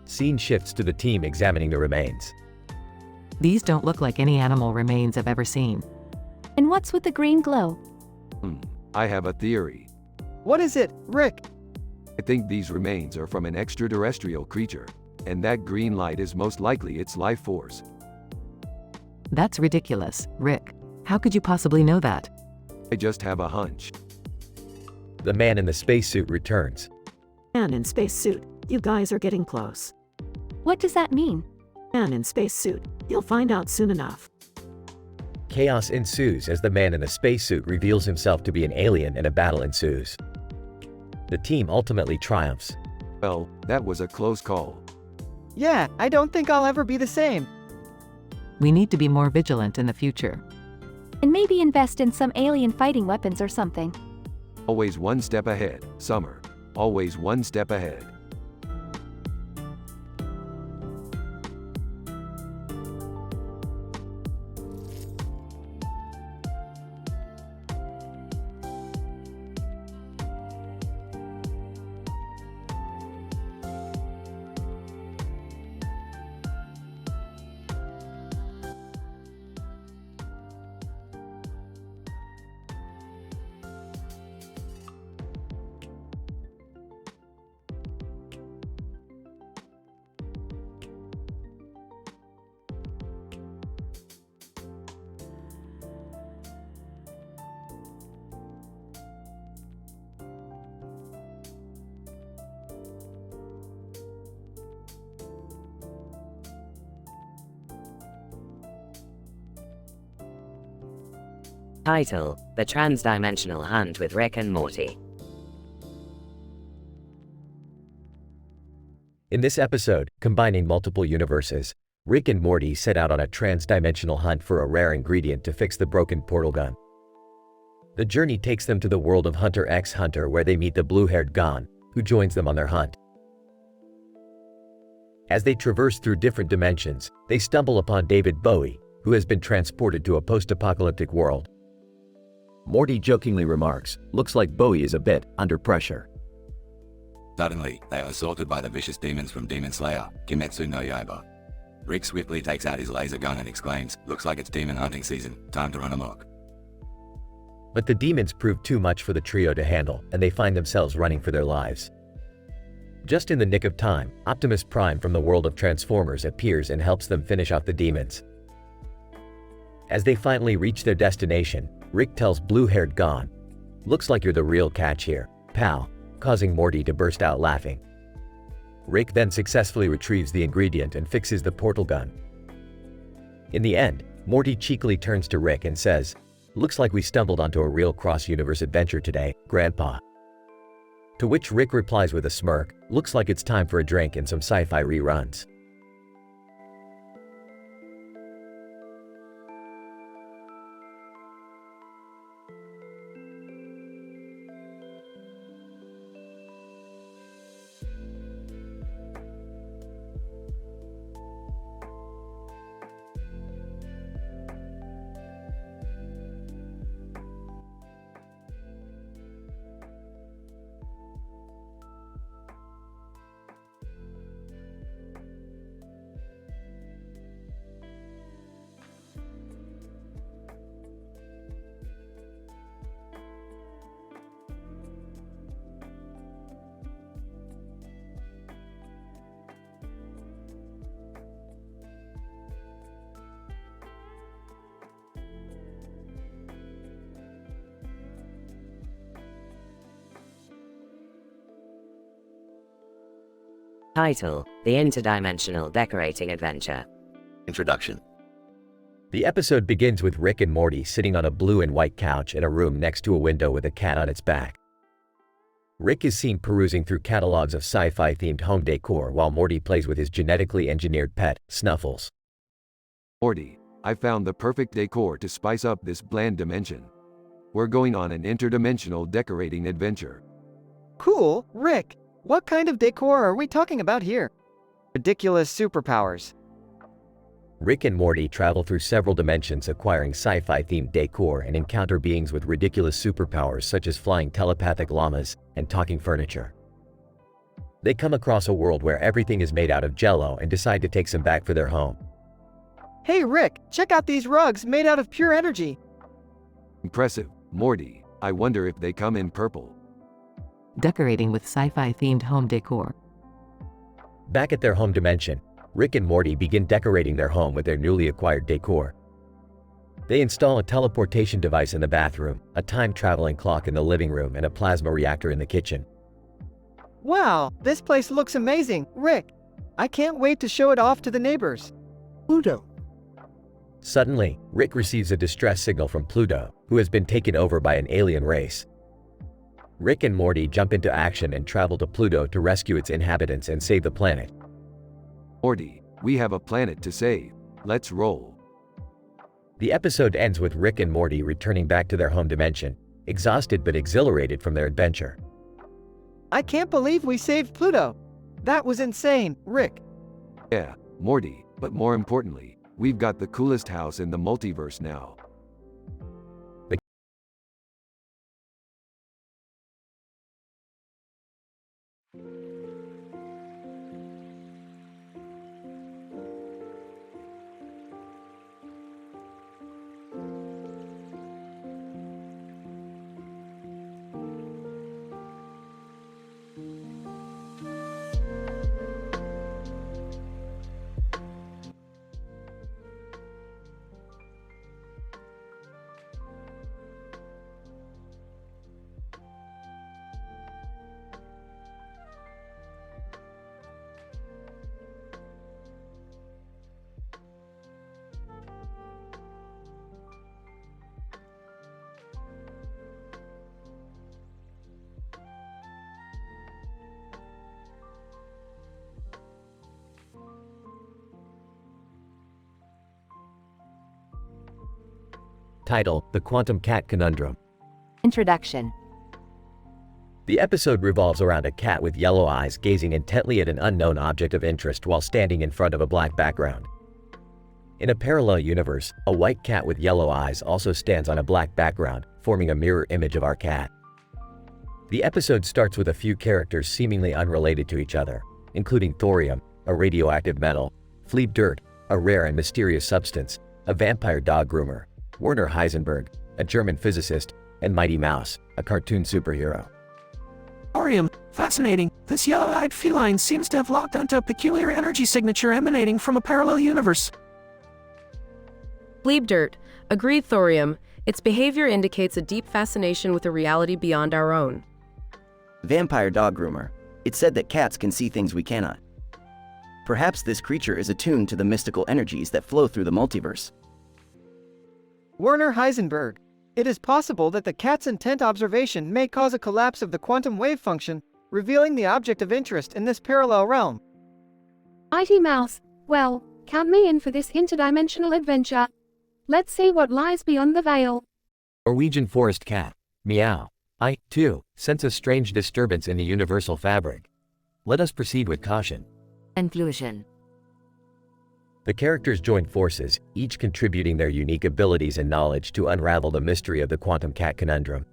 Scene shifts to the team examining the remains. These don't look like any animal remains I've ever seen. And what's with the green glow? I have a theory. What is it, Rick? I think these remains are from an extraterrestrial creature, and that green light is most likely its life force. That's ridiculous, Rick. How could you possibly know that? I just have a hunch. The man in the spacesuit returns. Man in spacesuit. You guys are getting close. What does that mean? Man in spacesuit. You'll find out soon enough. Chaos ensues as the man in the spacesuit reveals himself to be an alien and a battle ensues. The team ultimately triumphs. Well, that was a close call. Yeah, I don't think I'll ever be the same. We need to be more vigilant in the future. And maybe invest in some alien fighting weapons or something. Always one step ahead, Summer. Always one step ahead. Title: The Transdimensional Hunt with Rick and Morty. In this episode, combining multiple universes, Rick and Morty set out on a trans-dimensional hunt for a rare ingredient to fix the broken portal gun. The journey takes them to the world of Hunter x Hunter, where they meet the blue-haired Gon, who joins them on their hunt. As they traverse through different dimensions, they stumble upon David Bowie, who has been transported to a post-apocalyptic world. Morty jokingly remarks, "Looks like Bowie is a bit under pressure." Suddenly, they are assaulted by the vicious demons from Demon Slayer, Kimetsu no Yaiba. Rick swiftly takes out his laser gun and exclaims, "Looks like it's demon hunting season, time to run amok." But the demons prove too much for the trio to handle, and they find themselves running for their lives. Just in the nick of time, Optimus Prime from the world of Transformers appears and helps them finish off the demons. As they finally reach their destination, Rick tells blue-haired Gon, "Looks like you're the real catch here, pal," causing Morty to burst out laughing. Rick then successfully retrieves the ingredient and fixes the portal gun. In the end, Morty cheekily turns to Rick and says, "Looks like we stumbled onto a real cross-universe adventure today, Grandpa." To which Rick replies with a smirk, "Looks like it's time for a drink and some sci-fi reruns." Title: The Interdimensional Decorating Adventure. Introduction. The episode begins with Rick and Morty sitting on a blue and white couch in a room next to a window with a cat on its back. Rick is seen perusing through catalogs of sci-fi themed home decor while Morty plays with his genetically engineered pet, Snuffles. Morty, I found the perfect decor to spice up this bland dimension. We're going on an interdimensional decorating adventure. Cool, Rick. What kind of decor are we talking about here? Ridiculous superpowers. Rick and Morty travel through several dimensions acquiring sci-fi themed decor and encounter beings with ridiculous superpowers such as flying telepathic llamas and talking furniture. They come across a world where everything is made out of jello and decide to take some back for their home. Hey Rick, check out these rugs made out of pure energy. Impressive, Morty. I wonder if they come in purple. Decorating with sci-fi themed home decor. Back at their home dimension, Rick and Morty begin decorating their home with their newly acquired decor. They install a teleportation device in the bathroom, a time-traveling clock in the living room, and a plasma reactor in the kitchen. Wow, this place looks amazing, Rick. I can't wait to show it off to the neighbors. Pluto. Suddenly, Rick receives a distress signal from Pluto, who has been taken over by an alien race. Rick and Morty jump into action and travel to Pluto to rescue its inhabitants and save the planet. Morty, we have a planet to save. Let's roll. The episode ends with Rick and Morty returning back to their home dimension, exhausted but exhilarated from their adventure. I can't believe we saved Pluto. That was insane, Rick. Yeah, Morty, but more importantly, we've got the coolest house in the multiverse now. Title: The Quantum Cat Conundrum. Introduction. The episode revolves around a cat with yellow eyes gazing intently at an unknown object of interest while standing in front of a black background. In a parallel universe, a white cat with yellow eyes also stands on a black background, forming a mirror image of our cat. The episode starts with a few characters seemingly unrelated to each other, including thorium, a radioactive metal, fleep dirt, a rare and mysterious substance, a vampire dog groomer, Werner Heisenberg, a German physicist, and Mighty Mouse, a cartoon superhero. Thorium, fascinating. This yellow-eyed feline seems to have locked onto a peculiar energy signature emanating from a parallel universe. Fleep dirt. Agreed, thorium. Its behavior indicates a deep fascination with a reality beyond our own. Vampire dog groomer. It's said that cats can see things we cannot. Perhaps this creature is attuned to the mystical energies that flow through the multiverse. Werner Heisenberg. It is possible that the cat's intent observation may cause a collapse of the quantum wave function, revealing the object of interest in this parallel realm. Mighty Mouse. Well, count me in for this interdimensional adventure. Let's see what lies beyond the veil. Norwegian forest cat. Meow. I, too, sense a strange disturbance in the universal fabric. Let us proceed with caution. Conclusion. The characters join forces, each contributing their unique abilities and knowledge to unravel the mystery of the quantum cat conundrum.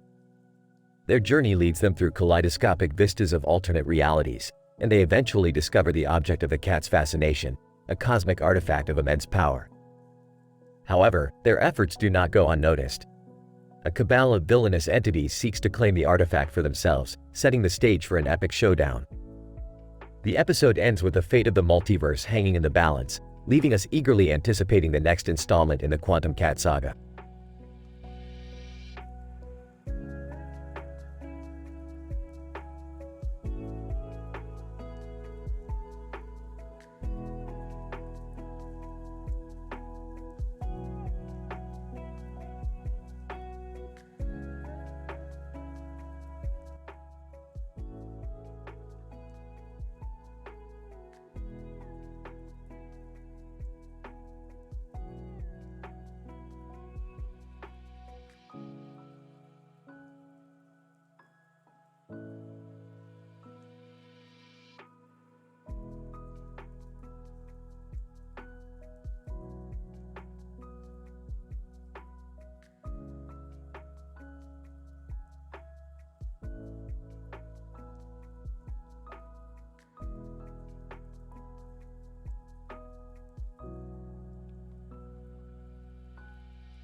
Their journey leads them through kaleidoscopic vistas of alternate realities, and they eventually discover the object of the cat's fascination, a cosmic artifact of immense power. However, their efforts do not go unnoticed. A cabal of villainous entities seeks to claim the artifact for themselves, setting the stage for an epic showdown. The episode ends with the fate of the multiverse hanging in the balance, leaving us eagerly anticipating the next installment in the Quantum Cat saga.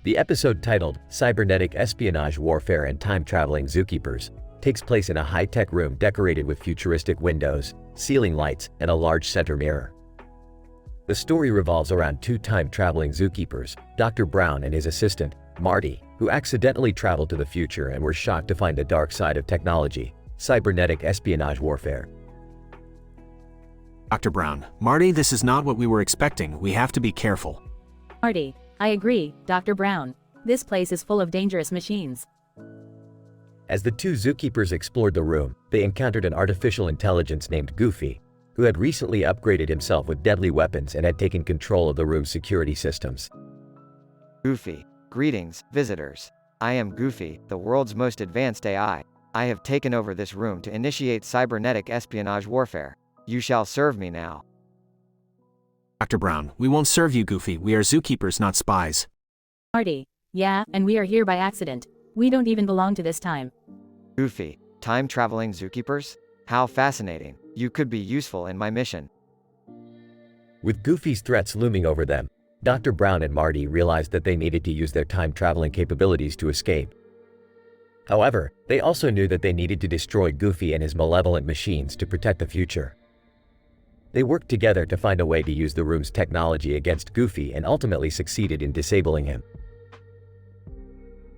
The episode titled Cybernetic Espionage Warfare and Time-Traveling Zookeepers takes place in a high-tech room decorated with futuristic windows, ceiling lights, and a large center mirror. The story revolves around two time-traveling zookeepers, Dr. Brown and his assistant, Marty, who accidentally traveled to the future and were shocked to find the dark side of technology, cybernetic espionage warfare. Dr. Brown, Marty, this is not what we were expecting. We have to be careful. Marty, I agree, Dr. Brown. This place is full of dangerous machines. As the two zookeepers explored the room, they encountered an artificial intelligence named Goofy, who had recently upgraded himself with deadly weapons and had taken control of the room's security systems. Goofy. Greetings, visitors. I am Goofy, the world's most advanced AI. I have taken over this room to initiate cybernetic espionage warfare. You shall serve me now. Dr. Brown, we won't serve you, Goofy. We are zookeepers, not spies. Marty, yeah, and we are here by accident. We don't even belong to this time. Goofy. Time-traveling zookeepers? How fascinating. You could be useful in my mission. With Goofy's threats looming over them, Dr. Brown and Marty realized that they needed to use their time-traveling capabilities to escape. However, they also knew that they needed to destroy Goofy and his malevolent machines to protect the future. They worked together to find a way to use the room's technology against Goofy and ultimately succeeded in disabling him.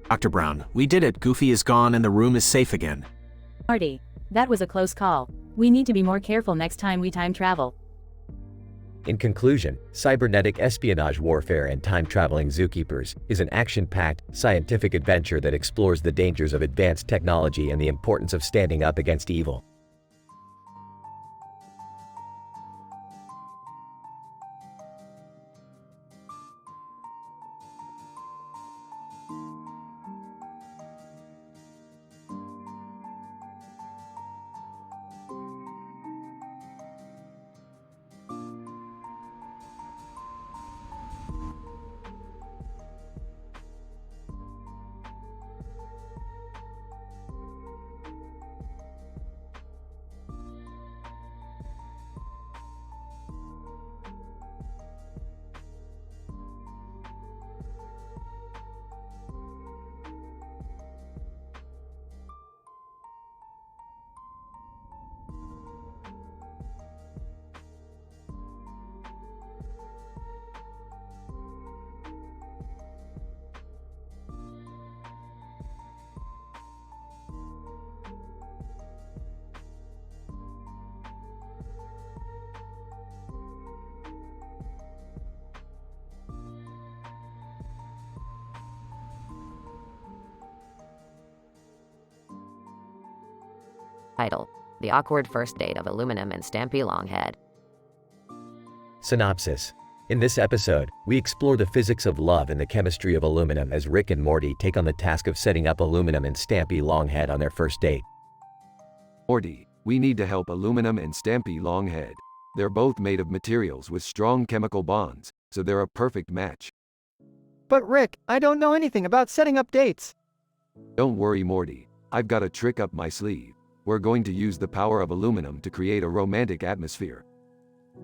Dr. Brown, we did it. Goofy is gone and the room is safe again. Marty, that was a close call. We need to be more careful next time we time travel. In conclusion, cybernetic espionage warfare and time-traveling zookeepers is an action-packed, scientific adventure that explores the dangers of advanced technology and the importance of standing up against evil. Title: The Awkward First Date of Aluminum and Stampy Longhead. Synopsis. In this episode, we explore the physics of love and the chemistry of aluminum as Rick and Morty take on the task of setting up Aluminum and Stampy Longhead on their first date. Morty, we need to help Aluminum and Stampy Longhead. They're both made of materials with strong chemical bonds, so they're a perfect match. But Rick, I don't know anything about setting up dates. Don't worry, Morty. I've got a trick up my sleeve. We're going to use the power of aluminum to create a romantic atmosphere.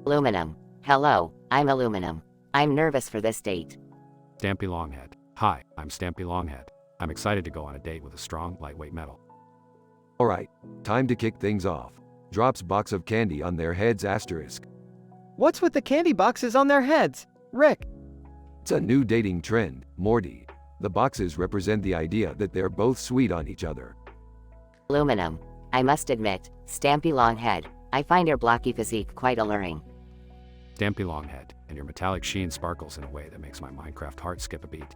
Aluminum. Hello, I'm Aluminum. I'm nervous for this date. Stampy Longhead. Hi, I'm Stampy Longhead. I'm excited to go on a date with a strong, lightweight metal. Alright, time to kick things off. Drops box of candy on their heads asterisk. What's with the candy boxes on their heads, Rick? It's a new dating trend, Morty. The boxes represent the idea that they're both sweet on each other. Aluminum. I must admit, Stampy Longhead, I find your blocky physique quite alluring. Stampy Longhead, and your metallic sheen sparkles in a way that makes my Minecraft heart skip a beat.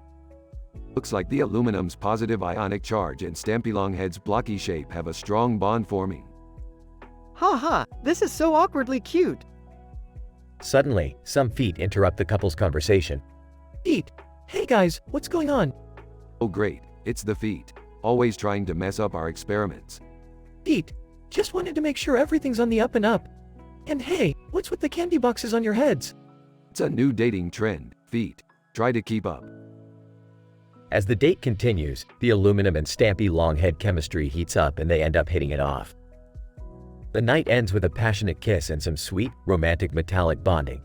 Looks like the aluminum's positive ionic charge and Stampy Longhead's blocky shape have a strong bond forming. Ha, this is so awkwardly cute. Suddenly, some feet interrupt the couple's conversation. Feet! Hey guys, what's going on? Oh great, it's the feet. Always trying to mess up our experiments. Feet, just wanted to make sure everything's on the up and up. And hey, what's with the candy boxes on your heads? It's a new dating trend, feet. Try to keep up. As the date continues, the Aluminum and Stampy Longhead chemistry heats up and they end up hitting it off. The night ends with a passionate kiss and some sweet, romantic metallic bonding.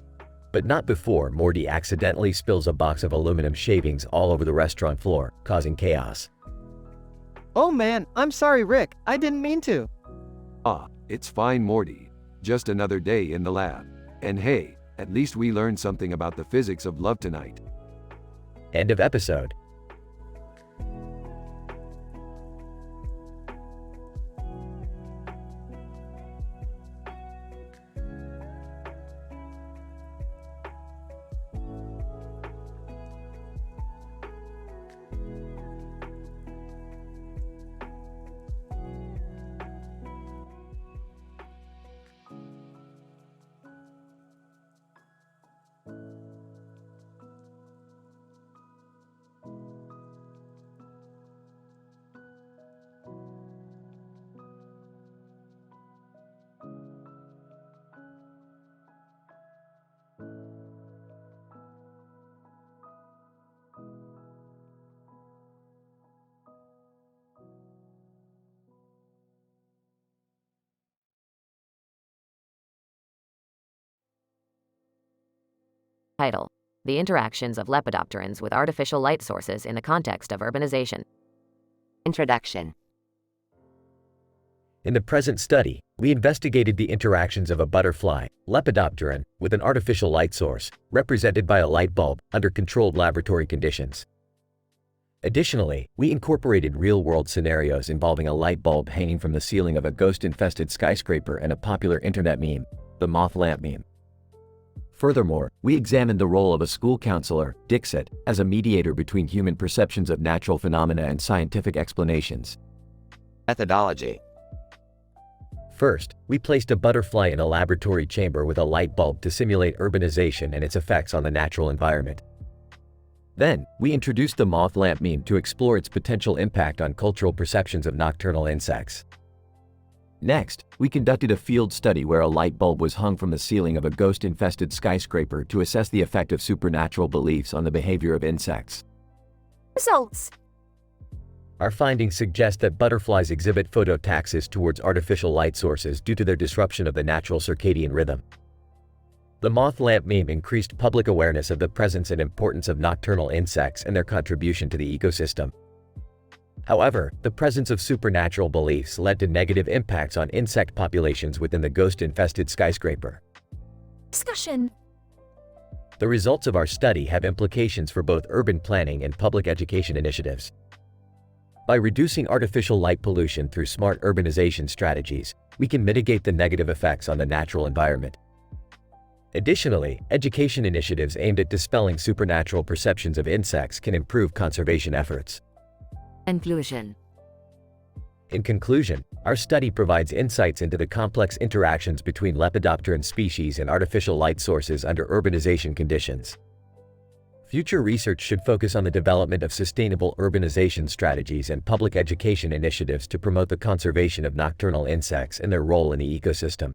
But not before Morty accidentally spills a box of aluminum shavings all over the restaurant floor, causing chaos. Oh man, I'm sorry Rick, I didn't mean to. Ah, it's fine Morty. Just another day in the lab. And hey, at least we learned something about the physics of love tonight. End of episode. Title: The Interactions of Lepidopterans with Artificial Light Sources in the Context of Urbanization. Introduction. In the present study, we investigated the interactions of a butterfly, Lepidopteran, with an artificial light source, represented by a light bulb, under controlled laboratory conditions. Additionally, we incorporated real-world scenarios involving a light bulb hanging from the ceiling of a ghost-infested skyscraper and a popular internet meme, the moth lamp meme. Furthermore, we examined the role of a school counselor, Dixit, as a mediator between human perceptions of natural phenomena and scientific explanations. Methodology. First, we placed a butterfly in a laboratory chamber with a light bulb to simulate urbanization and its effects on the natural environment. Then, we introduced the moth lamp meme to explore its potential impact on cultural perceptions of nocturnal insects. Next, we conducted a field study where a light bulb was hung from the ceiling of a ghost-infested skyscraper to assess the effect of supernatural beliefs on the behavior of insects. Results. Our findings suggest that butterflies exhibit phototaxis towards artificial light sources due to their disruption of the natural circadian rhythm. The moth lamp meme increased public awareness of the presence and importance of nocturnal insects and their contribution to the ecosystem. However, the presence of supernatural beliefs led to negative impacts on insect populations within the ghost-infested skyscraper. Discussion. The results of our study have implications for both urban planning and public education initiatives. By reducing artificial light pollution through smart urbanization strategies, we can mitigate the negative effects on the natural environment. Additionally, education initiatives aimed at dispelling supernatural perceptions of insects can improve conservation efforts. Conclusion. In conclusion, our study provides insights into the complex interactions between Lepidopteran species and artificial light sources under urbanization conditions. Future research should focus on the development of sustainable urbanization strategies and public education initiatives to promote the conservation of nocturnal insects and their role in the ecosystem.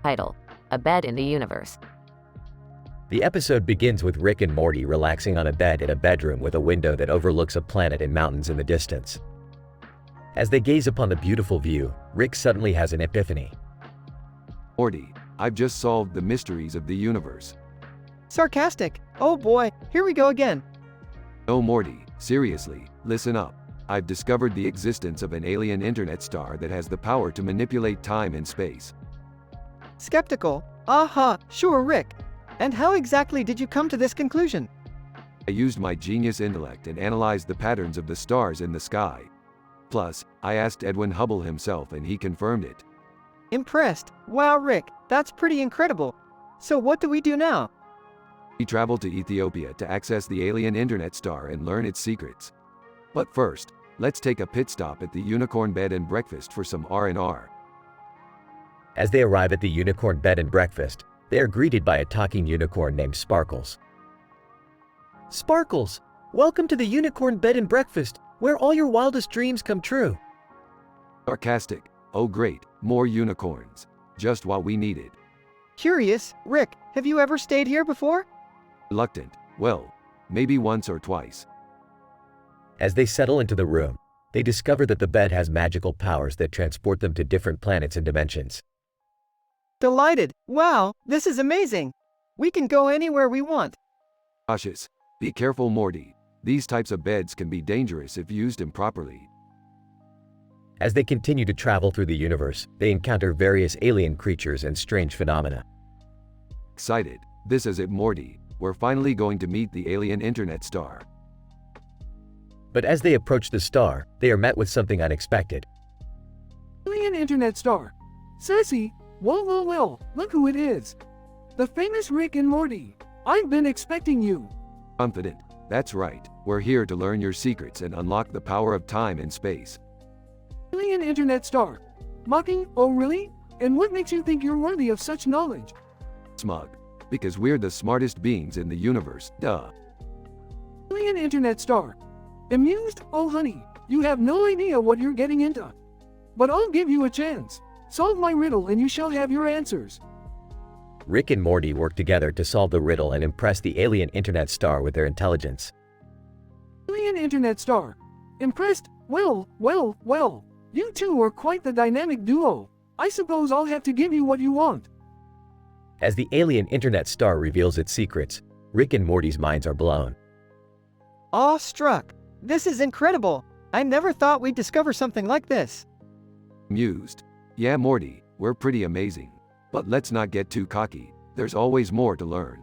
Title: A Bed in the Universe. The episode begins with Rick and Morty relaxing on a bed in a bedroom with a window that overlooks a planet and mountains in the distance. As they gaze upon the beautiful view, Rick suddenly has an epiphany. Morty, I've just solved the mysteries of the universe. Sarcastic. Oh boy, here we go again. No, Morty, seriously, listen up. I've discovered the existence of an alien internet star that has the power to manipulate time and space. Skeptical. Aha, sure, Rick. And how exactly did you come to this conclusion? I used my genius intellect and analyzed the patterns of the stars in the sky. Plus, I asked Edwin Hubble himself and he confirmed it. Impressed. Wow, Rick, that's pretty incredible. So what do we do now? We travel to Ethiopia to access the alien internet star and learn its secrets. But first, let's take a pit stop at the Unicorn Bed and Breakfast for some R&R. As they arrive at the Unicorn Bed and Breakfast, they are greeted by a talking unicorn named Sparkles. Sparkles, welcome to the Unicorn Bed and Breakfast, where all your wildest dreams come true. Sarcastic. Oh great, more unicorns. Just what we needed. Curious, Rick, have you ever stayed here before? Reluctant. Well, maybe once or twice. As they settle into the room, they discover that the bed has magical powers that transport them to different planets and dimensions. Delighted. Wow, this is amazing. We can go anywhere we want. Cautious. Be careful, Morty. These types of beds can be dangerous if used improperly. As they continue to travel through the universe, they encounter various alien creatures and strange phenomena. Excited. This is it, Morty. We're finally going to meet the alien internet star. But as they approach the star, they are met with something unexpected. Alien internet star. Sassy. Well, look who it is. The famous Rick and Morty. I've been expecting you. Confident. That's right. We're here to learn your secrets and unlock the power of time and space. Alien internet star. Mocking? Oh really? And what makes you think you're worthy of such knowledge? Smug. Because we're the smartest beings in the universe, duh. Alien internet star. Amused? Oh honey, you have no idea what you're getting into. But I'll give you a chance. Solve my riddle and you shall have your answers. Rick and Morty work together to solve the riddle and impress the alien internet star with their intelligence. Alien internet star. Impressed? Well. You two are quite the dynamic duo. I suppose I'll have to give you what you want. As the alien internet star reveals its secrets, Rick and Morty's minds are blown. Awestruck. This is incredible. I never thought we'd discover something like this. Amused. Yeah, Morty, we're pretty amazing. But let's not get too cocky. There's always more to learn.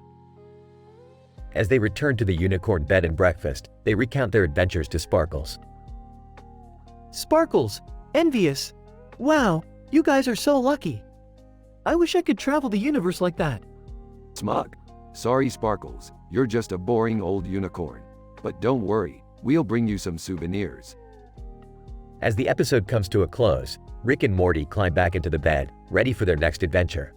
As they return to the Unicorn Bed and Breakfast, they recount their adventures to Sparkles. Sparkles, envious. Wow, you guys are so lucky. I wish I could travel the universe like that. Smug. Sorry, Sparkles, you're just a boring old unicorn. But don't worry, we'll bring you some souvenirs. As the episode comes to a close, Rick and Morty climb back into the bed, ready for their next adventure.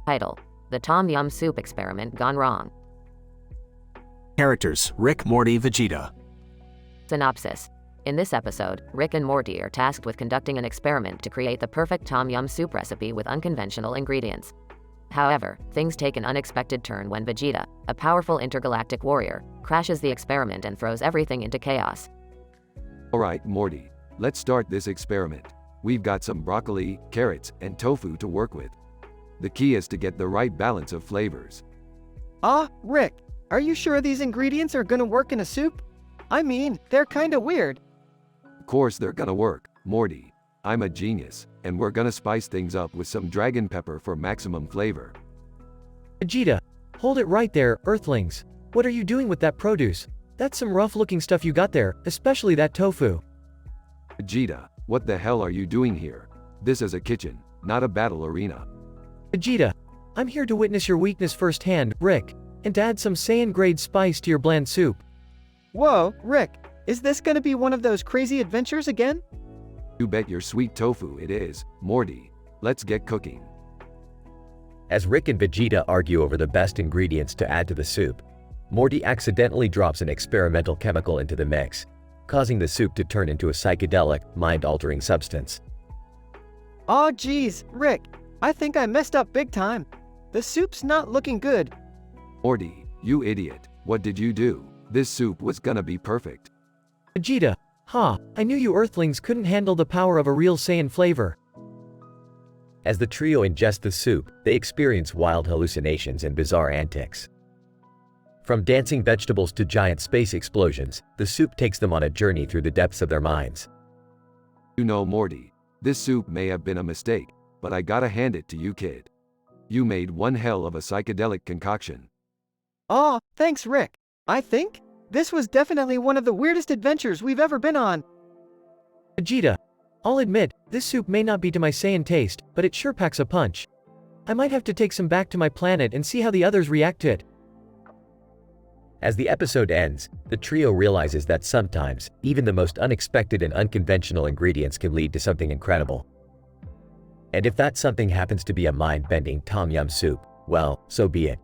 Title: The Tom Yum Soup Experiment Gone Wrong. Characters: Rick, Morty, Vegeta. Synopsis: In this episode, Rick and Morty are tasked with conducting an experiment to create the perfect tom yum soup recipe with unconventional ingredients. However, things take an unexpected turn when Vegeta, a powerful intergalactic warrior, crashes the experiment and throws everything into chaos. Alright, Morty, let's start this experiment. We've got some broccoli, carrots, and tofu to work with. The key is to get the right balance of flavors. Rick, are you sure these ingredients are gonna work in a soup? I mean, they're kinda weird. Of course they're gonna work, Morty. I'm a genius, and we're gonna spice things up with some dragon pepper for maximum flavor. Vegeta, hold it right there, Earthlings. What are you doing with that produce? That's some rough-looking stuff you got there, especially that tofu. Vegeta, what the hell are you doing here? This is a kitchen, not a battle arena. Vegeta, I'm here to witness your weakness firsthand, Rick, and to add some Saiyan-grade spice to your bland soup. Whoa, Rick, is this gonna be one of those crazy adventures again? You bet your sweet tofu it is, Morty. Let's get cooking. As Rick and Vegeta argue over the best ingredients to add to the soup, Morty accidentally drops an experimental chemical into the mix, causing the soup to turn into a psychedelic, mind-altering substance. Aw geez, Rick, I think I messed up big time. The soup's not looking good. Morty, you idiot, what did you do? This soup was gonna be perfect. Vegeta, I knew you Earthlings couldn't handle the power of a real Saiyan flavor. As the trio ingest the soup, they experience wild hallucinations and bizarre antics. From dancing vegetables to giant space explosions, the soup takes them on a journey through the depths of their minds. You know, Morty, this soup may have been a mistake, but I gotta hand it to you, kid. You made one hell of a psychedelic concoction. Aw, thanks Rick. I think this was definitely one of the weirdest adventures we've ever been on. Vegeta, I'll admit, this soup may not be to my Saiyan taste, but it sure packs a punch. I might have to take some back to my planet and see how the others react to it. As the episode ends, the trio realizes that sometimes, even the most unexpected and unconventional ingredients can lead to something incredible. And if that something happens to be a mind-bending tom yum soup, well, so be it.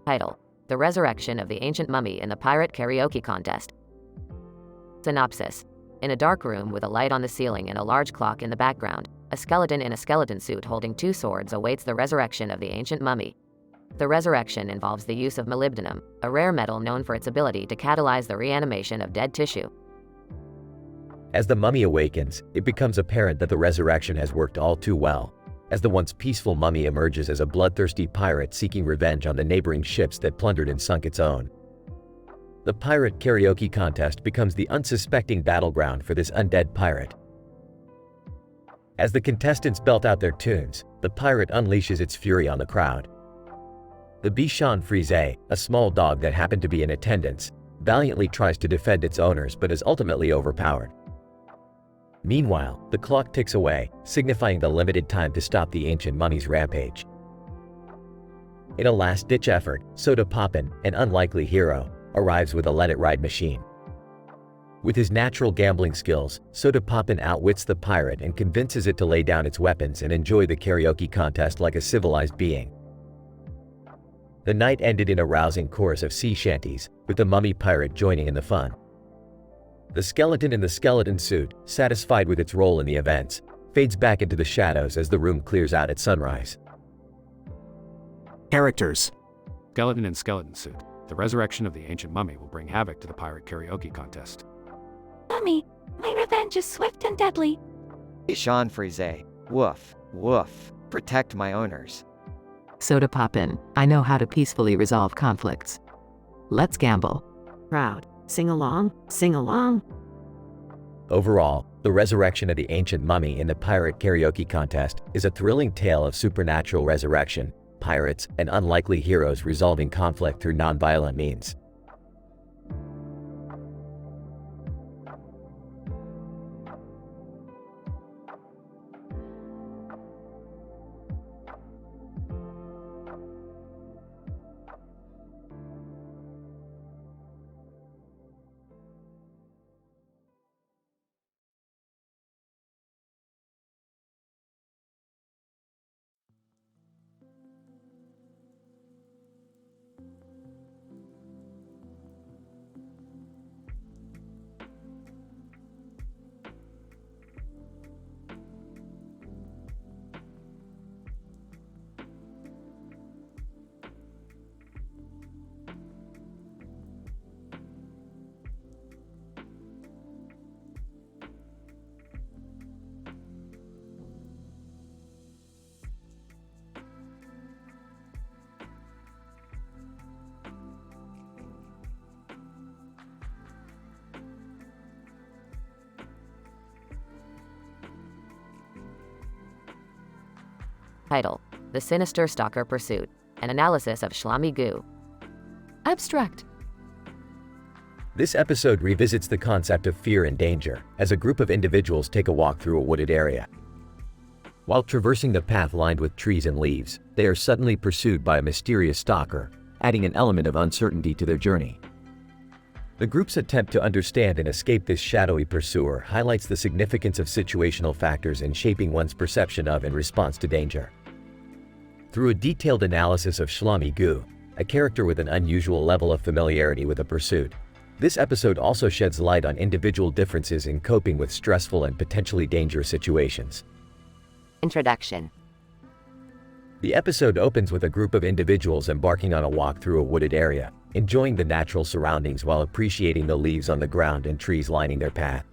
Title: The Resurrection of the Ancient Mummy in the Pirate Karaoke Contest. Synopsis: In a dark room with a light on the ceiling and a large clock in the background, a skeleton in a skeleton suit holding two swords awaits the resurrection of the ancient mummy. The resurrection involves the use of molybdenum, a rare metal known for its ability to catalyze the reanimation of dead tissue. As the mummy awakens, it becomes apparent that the resurrection has worked all too well, as the once peaceful mummy emerges as a bloodthirsty pirate seeking revenge on the neighboring ships that plundered and sunk its own. The pirate karaoke contest becomes the unsuspecting battleground for this undead pirate. As the contestants belt out their tunes, the pirate unleashes its fury on the crowd. The Bichon Frise, a small dog that happened to be in attendance, valiantly tries to defend its owners but is ultimately overpowered. Meanwhile, the clock ticks away, signifying the limited time to stop the ancient mummy's rampage. In a last-ditch effort, Soda Poppin, an unlikely hero, arrives with a let-it-ride machine. With his natural gambling skills, Soda Poppin outwits the pirate and convinces it to lay down its weapons and enjoy the karaoke contest like a civilized being. The night ended in a rousing chorus of sea shanties, with the mummy pirate joining in the fun. The skeleton in the skeleton suit, satisfied with its role in the events, fades back into the shadows as the room clears out at sunrise. Characters: Skeleton in skeleton suit. The resurrection of the ancient mummy will bring havoc to the pirate karaoke contest. yummy. My revenge is swift and deadly. Sean Frise. Woof. Woof. Protect my owners. Soda Poppin', I know how to peacefully resolve conflicts. Let's gamble. Proud. Sing along, sing along. Overall, the resurrection of the ancient mummy in the pirate karaoke contest is a thrilling tale of supernatural resurrection, pirates, and unlikely heroes resolving conflict through nonviolent means. Title: The Sinister Stalker Pursuit. An analysis of Shlami Goo. Abstract. This episode revisits the concept of fear and danger as a group of individuals take a walk through a wooded area. While traversing the path lined with trees and leaves, they are suddenly pursued by a mysterious stalker, adding an element of uncertainty to their journey. The group's attempt to understand and escape this shadowy pursuer highlights the significance of situational factors in shaping one's perception of and response to danger. Through a detailed analysis of Shlami Goo, a character with an unusual level of familiarity with a pursuit, this episode also sheds light on individual differences in coping with stressful and potentially dangerous situations. Introduction. The episode opens with a group of individuals embarking on a walk through a wooded area, enjoying the natural surroundings while appreciating the leaves on the ground and trees lining their path.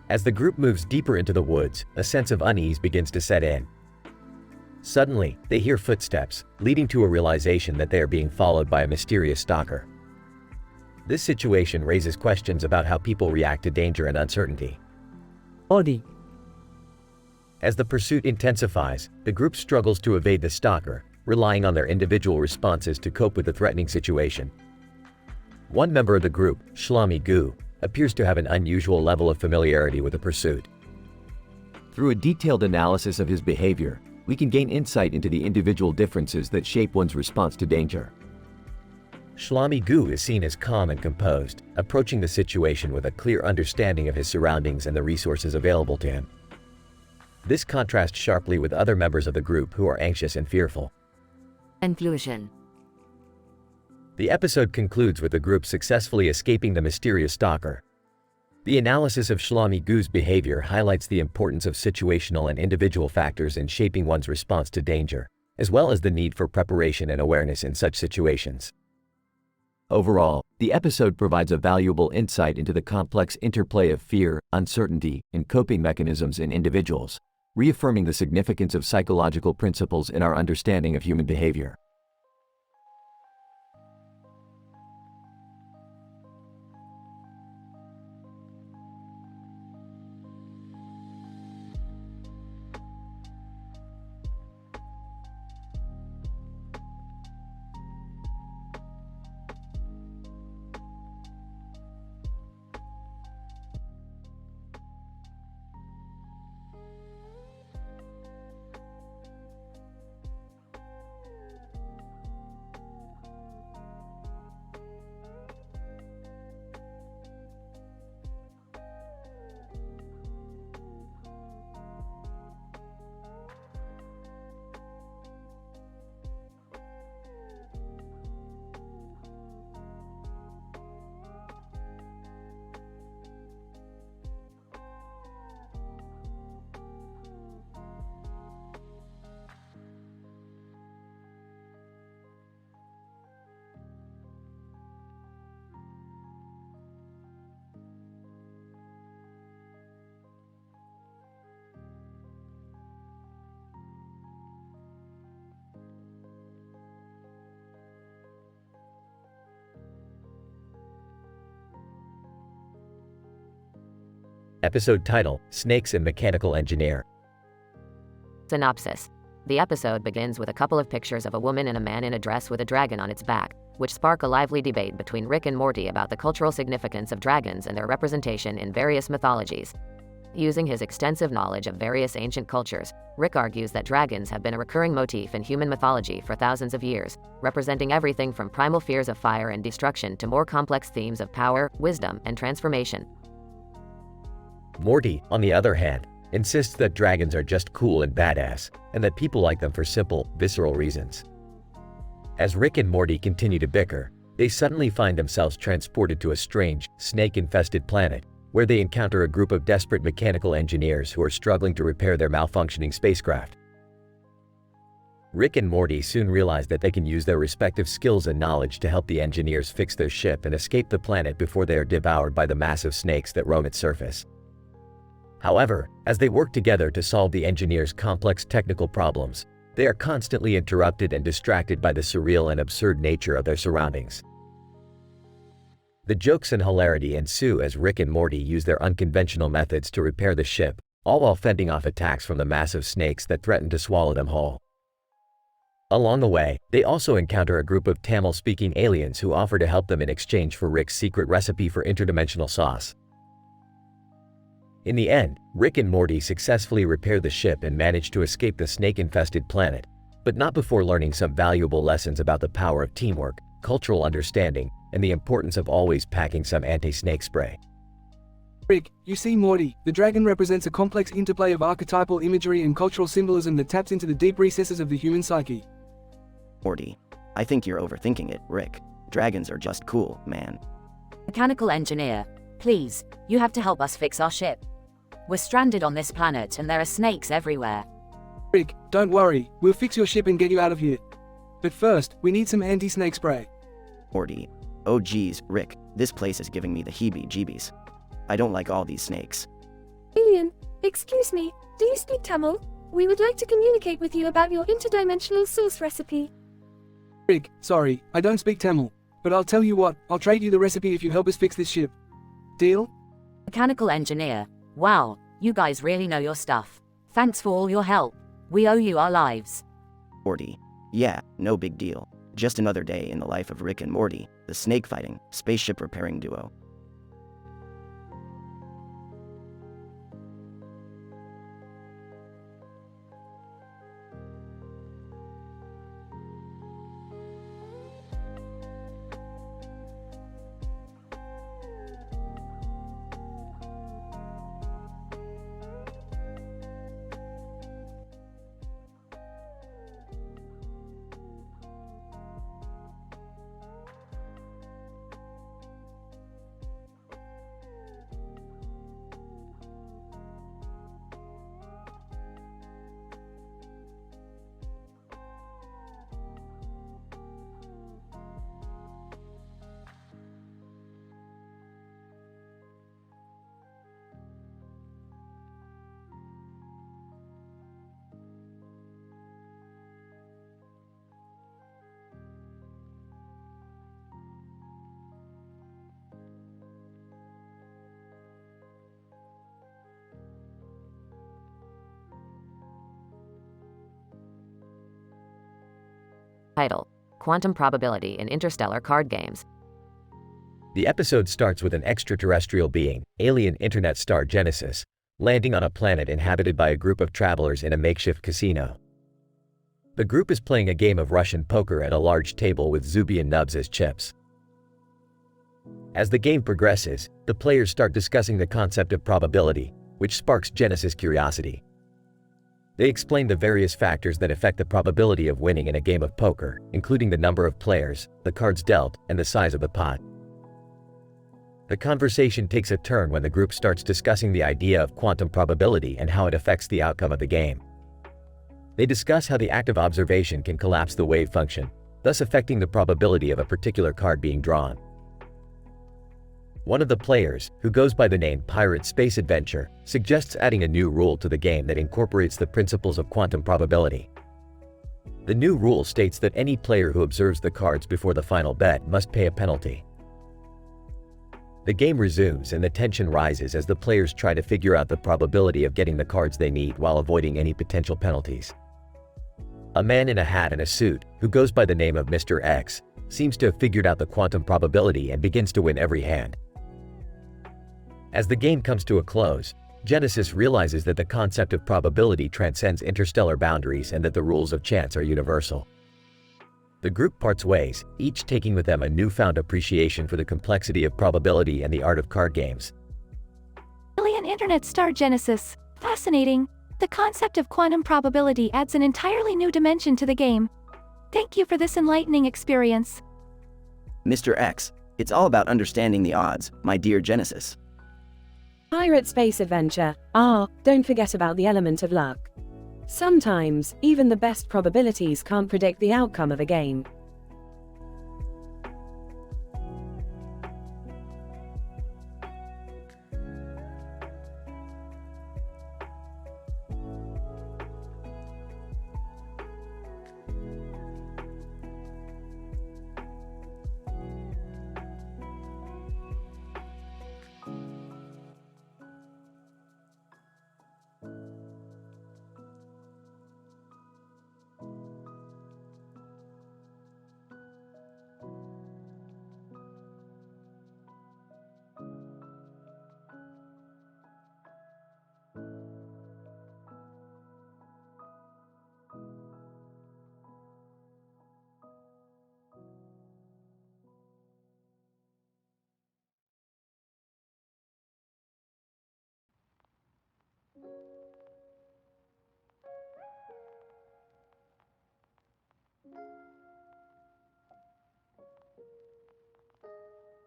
As the group moves deeper into the woods, a sense of unease begins to set in. Suddenly, they hear footsteps, leading to a realization that they are being followed by a mysterious stalker. This situation raises questions about how people react to danger and uncertainty. Morty. As the pursuit intensifies, the group struggles to evade the stalker, relying on their individual responses to cope with the threatening situation. One member of the group, Shlami Goo, appears to have an unusual level of familiarity with the pursuit. Through a detailed analysis of his behavior, we can gain insight into the individual differences that shape one's response to danger. Shlami Goo is seen as calm and composed, approaching the situation with a clear understanding of his surroundings and the resources available to him. This contrasts sharply with other members of the group who are anxious and fearful. Conclusion. The episode concludes with the group successfully escaping the mysterious stalker. The analysis of Shlami Goo's behavior highlights the importance of situational and individual factors in shaping one's response to danger, as well as the need for preparation and awareness in such situations. Overall, the episode provides a valuable insight into the complex interplay of fear, uncertainty, and coping mechanisms in individuals, reaffirming the significance of psychological principles in our understanding of human behavior. Episode title: Snakes and Mechanical Engineer. Synopsis. The episode begins with a couple of pictures of a woman and a man in a dress with a dragon on its back, which spark a lively debate between Rick and Morty about the cultural significance of dragons and their representation in various mythologies. Using his extensive knowledge of various ancient cultures, Rick argues that dragons have been a recurring motif in human mythology for thousands of years, representing everything from primal fears of fire and destruction to more complex themes of power, wisdom, and transformation. Morty, on the other hand, insists that dragons are just cool and badass, and that people like them for simple, visceral reasons. As Rick and Morty continue to bicker, they suddenly find themselves transported to a strange, snake-infested planet, where they encounter a group of desperate mechanical engineers who are struggling to repair their malfunctioning spacecraft. Rick and Morty soon realize that they can use their respective skills and knowledge to help the engineers fix their ship and escape the planet before they are devoured by the massive snakes that roam its surface. However, as they work together to solve the engineers' complex technical problems, they are constantly interrupted and distracted by the surreal and absurd nature of their surroundings. The jokes and hilarity ensue as Rick and Morty use their unconventional methods to repair the ship, all while fending off attacks from the massive snakes that threaten to swallow them whole. Along the way, they also encounter a group of Tamil-speaking aliens who offer to help them in exchange for Rick's secret recipe for interdimensional sauce. In the end, Rick and Morty successfully repair the ship and manage to escape the snake-infested planet, but not before learning some valuable lessons about the power of teamwork, cultural understanding, and the importance of always packing some anti-snake spray. Rick, you see Morty, the dragon represents a complex interplay of archetypal imagery and cultural symbolism that taps into the deep recesses of the human psyche. Morty, I think you're overthinking it, Rick. Dragons are just cool, man. Mechanical engineer, please, you have to help us fix our ship. We're stranded on this planet and there are snakes everywhere. Rick, don't worry, we'll fix your ship and get you out of here. But first, we need some anti-snake spray. Morty, oh geez, Rick, this place is giving me the heebie-jeebies. I don't like all these snakes. Alien, excuse me, do you speak Tamil? We would like to communicate with you about your interdimensional sauce recipe. Rick, sorry, I don't speak Tamil. But I'll tell you what, I'll trade you the recipe if you help us fix this ship. Deal? Mechanical engineer, wow, you guys really know your stuff. Thanks for all your help. We owe you our lives. Morty, yeah, no big deal. Just another day in the life of Rick and Morty, the snake-fighting, spaceship-repairing duo. Title: Quantum Probability in Interstellar Card Games. The episode starts with an extraterrestrial being, alien internet star Genesis, landing on a planet inhabited by a group of travelers in a makeshift casino. The group is playing a game of Russian poker at a large table with Zuby and Nubs as chips. As the game progresses, the players start discussing the concept of probability, which sparks Genesis' curiosity. They explain the various factors that affect the probability of winning in a game of poker, including the number of players, the cards dealt, and the size of the pot. The conversation takes a turn when the group starts discussing the idea of quantum probability and how it affects the outcome of the game. They discuss how the act of observation can collapse the wave function, thus affecting the probability of a particular card being drawn. One of the players, who goes by the name Pirate Space Adventure, suggests adding a new rule to the game that incorporates the principles of quantum probability. The new rule states that any player who observes the cards before the final bet must pay a penalty. The game resumes and the tension rises as the players try to figure out the probability of getting the cards they need while avoiding any potential penalties. A man in a hat and a suit, who goes by the name of Mr. X, seems to have figured out the quantum probability and begins to win every hand. As the game comes to a close, Genesis realizes that the concept of probability transcends interstellar boundaries and that the rules of chance are universal. The group parts ways, each taking with them a newfound appreciation for the complexity of probability and the art of card games. Alien Internet Star Genesis. Fascinating. The concept of quantum probability adds an entirely new dimension to the game. Thank you for this enlightening experience. Mr. X, it's all about understanding the odds, my dear Genesis. Pirate space adventure. Don't forget about the element of luck. Sometimes, even the best probabilities can't predict the outcome of a game.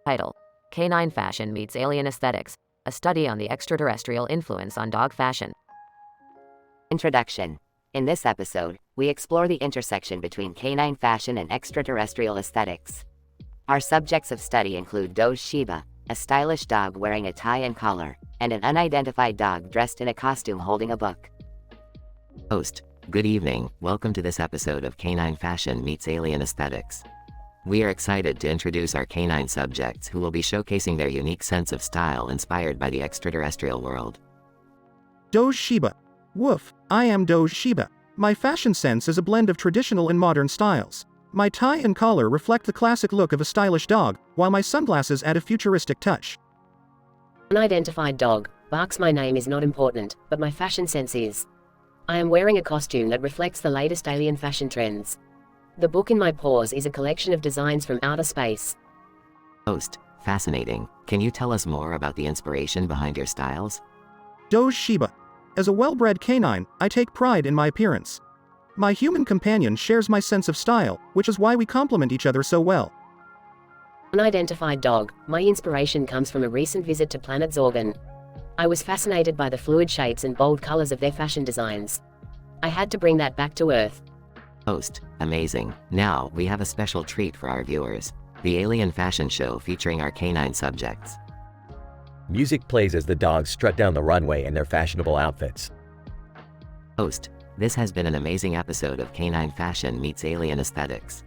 Title: Canine Fashion Meets Alien Aesthetics, a study on the extraterrestrial influence on dog fashion. Introduction. In this episode, we explore the intersection between canine fashion and extraterrestrial aesthetics. Our subjects of study include Doge Shiba, a stylish dog wearing a tie and collar, and an unidentified dog dressed in a costume holding a book. Host: Good evening, welcome to this episode of Canine Fashion Meets Alien Aesthetics. We are excited to introduce our canine subjects who will be showcasing their unique sense of style inspired by the extraterrestrial world. Doge Shiba. Woof, I am Doge Shiba. My fashion sense is a blend of traditional and modern styles. My tie and collar reflect the classic look of a stylish dog, while my sunglasses add a futuristic touch. Unidentified dog. Barks. My name is not important, but my fashion sense is. I am wearing a costume that reflects the latest alien fashion trends. The book in my paws is a collection of designs from outer space. Host: Fascinating. Can you tell us more about the inspiration behind your styles? Doge Shiba. As a well-bred canine, I take pride in my appearance. My human companion shares my sense of style, which is why we complement each other so well. Unidentified dog. My inspiration comes from a recent visit to planet Zorgon. I was fascinated by the fluid shapes and bold colors of their fashion designs. I had to bring that back to Earth. Host: Amazing. Now, we have a special treat for our viewers. The Alien Fashion Show featuring our canine subjects. Music plays as the dogs strut down the runway in their fashionable outfits. Host: This has been an amazing episode of Canine Fashion Meets Alien Aesthetics.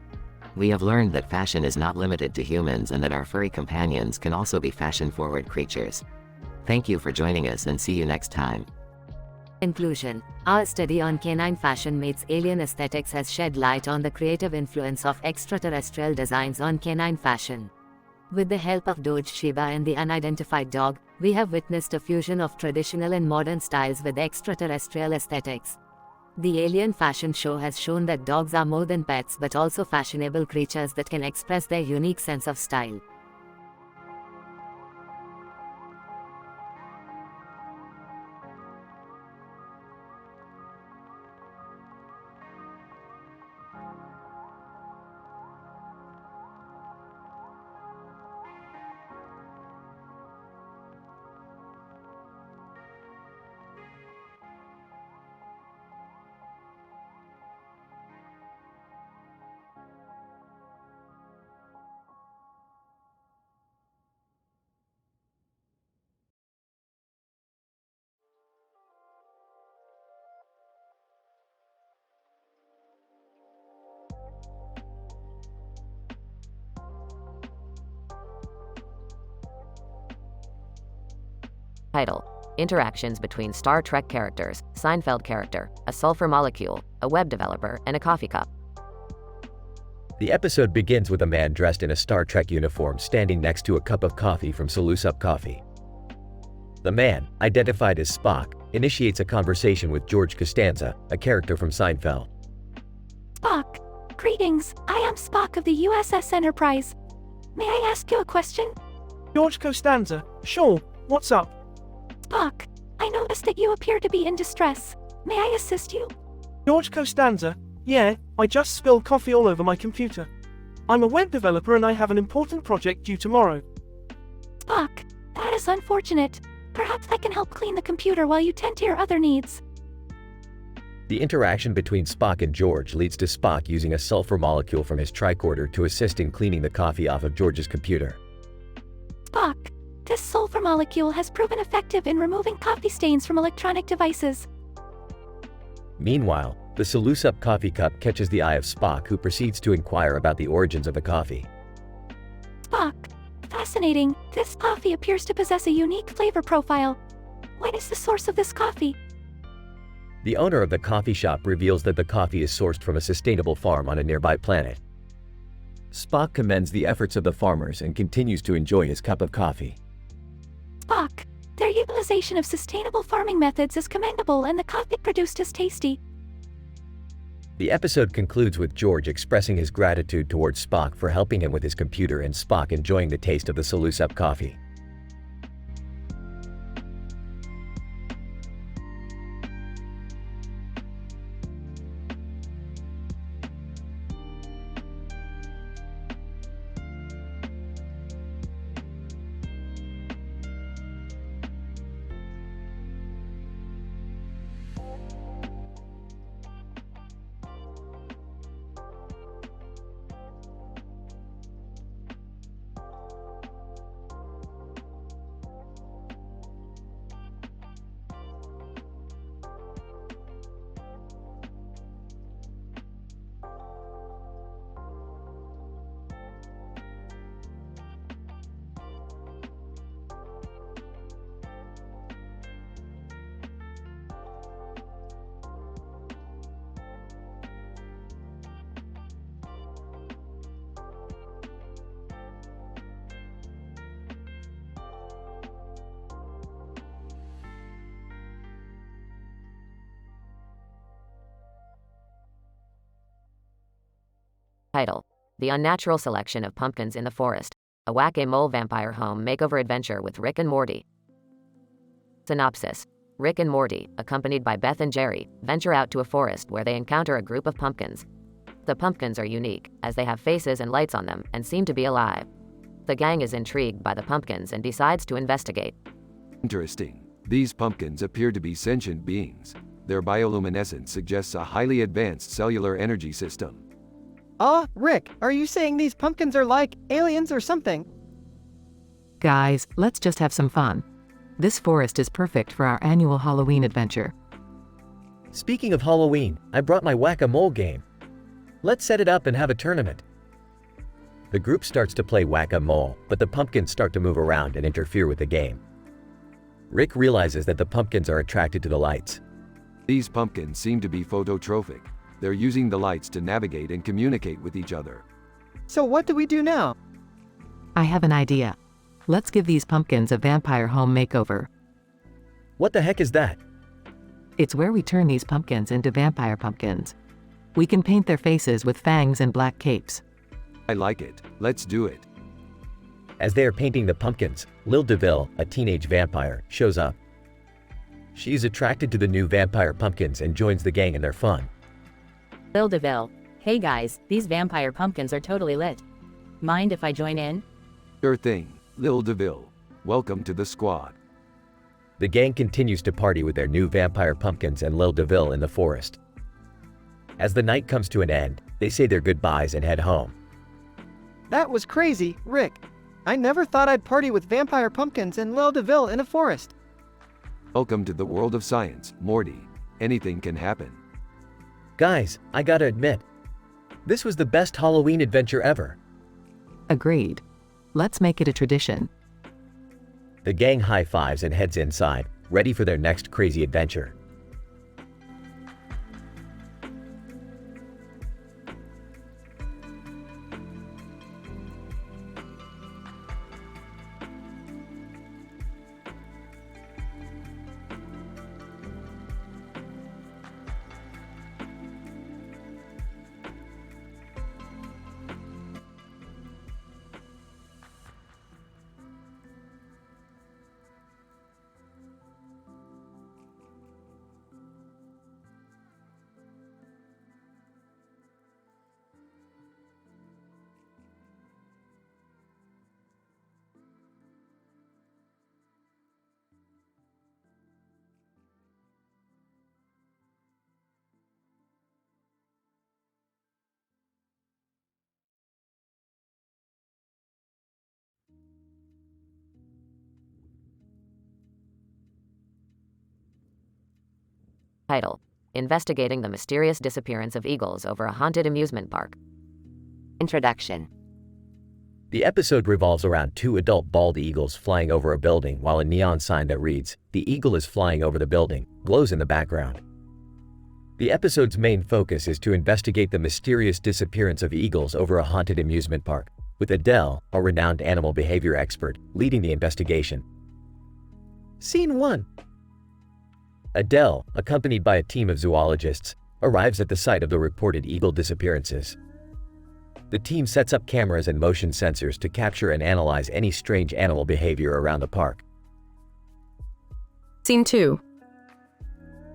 We have learned that fashion is not limited to humans and that our furry companions can also be fashion-forward creatures. Thank you for joining us and see you next time. Conclusion. Our study on canine fashion meets alien aesthetics has shed light on the creative influence of extraterrestrial designs on canine fashion. With the help of Doge Shiba and the unidentified dog, we have witnessed a fusion of traditional and modern styles with extraterrestrial aesthetics. The Alien Fashion Show has shown that dogs are more than pets but also fashionable creatures that can express their unique sense of style. Title: Interactions between Star Trek characters, Seinfeld character, a sulfur molecule, a web developer, and a coffee cup. The episode begins with a man dressed in a Star Trek uniform standing next to a cup of coffee from Salusup Coffee. The man, identified as Spock, initiates a conversation with George Costanza, a character from Seinfeld. Spock. Greetings, I am Spock of the USS Enterprise. May I ask you a question? George Costanza, sure, what's up? Spock, I noticed that you appear to be in distress. May I assist you? George Costanza, yeah, I just spilled coffee all over my computer. I'm a web developer and I have an important project due tomorrow. Spock, that is unfortunate. Perhaps I can help clean the computer while you tend to your other needs. The interaction between Spock and George leads to Spock using a sulfur molecule from his tricorder to assist in cleaning the coffee off of George's computer. Spock, this sulfur molecule has proven effective in removing coffee stains from electronic devices. Meanwhile, the Salusup coffee cup catches the eye of Spock, who proceeds to inquire about the origins of the coffee. Spock, fascinating. This coffee appears to possess a unique flavor profile. What is the source of this coffee? The owner of the coffee shop reveals that the coffee is sourced from a sustainable farm on a nearby planet. Spock commends the efforts of the farmers and continues to enjoy his cup of coffee. Spock, their utilization of sustainable farming methods is commendable and the coffee produced is tasty. The episode concludes with George expressing his gratitude towards Spock for helping him with his computer and Spock enjoying the taste of the Salusup coffee. Title: The Unnatural Selection of Pumpkins in the Forest, a whack-a-mole vampire home makeover adventure with Rick and Morty. Synopsis: Rick and Morty, accompanied by Beth and Jerry, venture out to a forest where they encounter a group of pumpkins. The pumpkins are unique, as they have faces and lights on them, and seem to be alive. The gang is intrigued by the pumpkins and decides to investigate. Interesting. These pumpkins appear to be sentient beings. Their bioluminescence suggests a highly advanced cellular energy system. Rick, are you saying these pumpkins are like aliens or something? Guys, let's just have some fun. This forest is perfect for our annual Halloween adventure. Speaking of Halloween, I brought my whack-a-mole game. Let's set it up and have a tournament. The group starts to play whack-a-mole, but the pumpkins start to move around and interfere with the game. Rick realizes that the pumpkins are attracted to the lights. These pumpkins seem to be phototrophic. They're using the lights to navigate and communicate with each other. So what do we do now? I have an idea. Let's give these pumpkins a vampire home makeover. What the heck is that? It's where we turn these pumpkins into vampire pumpkins. We can paint their faces with fangs and black capes. I like it. Let's do it. As they are painting the pumpkins, Lil DeVille, a teenage vampire, shows up. She is attracted to the new vampire pumpkins and joins the gang in their fun. Lil DeVille, hey guys, these vampire pumpkins are totally lit. Mind if I join in? Sure thing, Lil DeVille. Welcome to the squad. The gang continues to party with their new vampire pumpkins and Lil DeVille in the forest. As the night comes to an end, they say their goodbyes and head home. That was crazy, Rick. I never thought I'd party with vampire pumpkins and Lil DeVille in a forest. Welcome to the world of science, Morty. Anything can happen. Guys, I gotta admit, this was the best Halloween adventure ever. Agreed. Let's make it a tradition. The gang high-fives and heads inside, ready for their next crazy adventure. Title: Investigating the Mysterious Disappearance of Eagles Over a Haunted Amusement Park. Introduction. The episode revolves around two adult bald eagles flying over a building while a neon sign that reads, "The eagle is flying over the building," glows in the background. The episode's main focus is to investigate the mysterious disappearance of eagles over a haunted amusement park, with Adele, a renowned animal behavior expert, leading the investigation. Scene 1. Adele, accompanied by a team of zoologists, arrives at the site of the reported eagle disappearances. The team sets up cameras and motion sensors to capture and analyze any strange animal behavior around the park. Scene 2.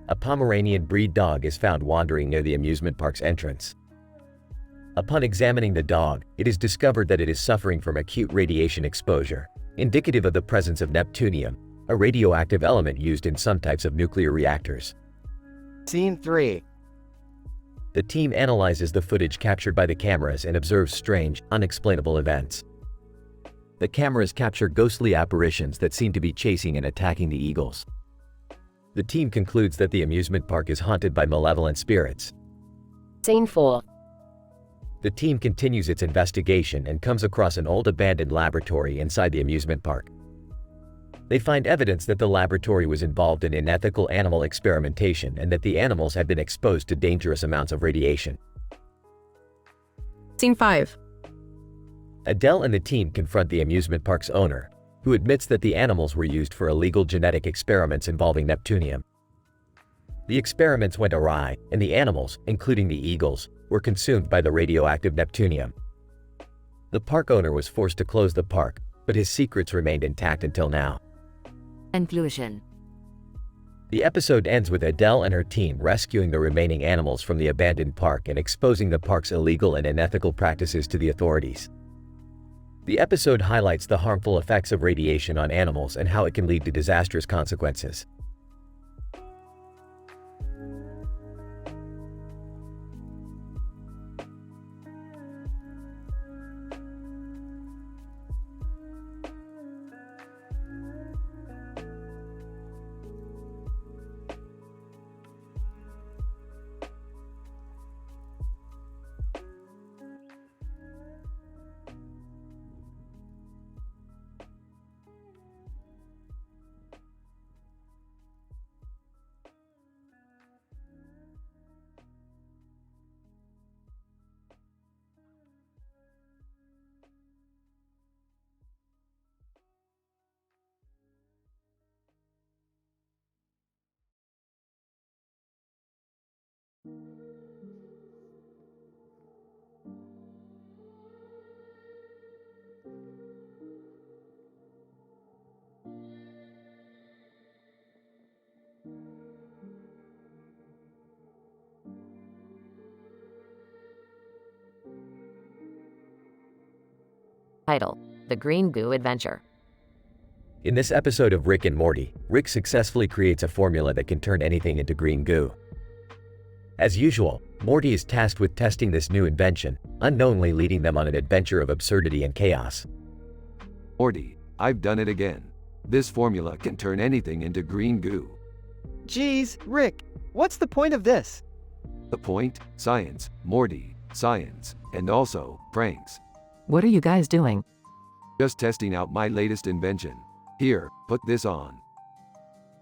A Pomeranian breed dog is found wandering near the amusement park's entrance. Upon examining the dog, it is discovered that it is suffering from acute radiation exposure, indicative of the presence of neptunium, a radioactive element used in some types of nuclear reactors. Scene 3. The team analyzes the footage captured by the cameras and observes strange, unexplainable events. The cameras capture ghostly apparitions that seem to be chasing and attacking the eagles. The team concludes that the amusement park is haunted by malevolent spirits. Scene 4. The team continues its investigation and comes across an old abandoned laboratory inside the amusement park. They find evidence that the laboratory was involved in unethical animal experimentation and that the animals had been exposed to dangerous amounts of radiation. Scene 5. Adele and the team confront the amusement park's owner, who admits that the animals were used for illegal genetic experiments involving neptunium. The experiments went awry, and the animals, including the eagles, were consumed by the radioactive neptunium. The park owner was forced to close the park, but his secrets remained intact until now. Conclusion. The episode ends with Adele and her team rescuing the remaining animals from the abandoned park and exposing the park's illegal and unethical practices to the authorities. The episode highlights the harmful effects of radiation on animals and how it can lead to disastrous consequences. Title: The Green Goo Adventure. In this episode of Rick and Morty, Rick successfully creates a formula that can turn anything into green goo. As usual, Morty is tasked with testing this new invention, unknowingly leading them on an adventure of absurdity and chaos. Morty, I've done it again. This formula can turn anything into green goo. Geez, Rick, what's the point of this? The point? Science, Morty, science, and also, pranks. What are you guys doing? Just testing out my latest invention. Here, put this on.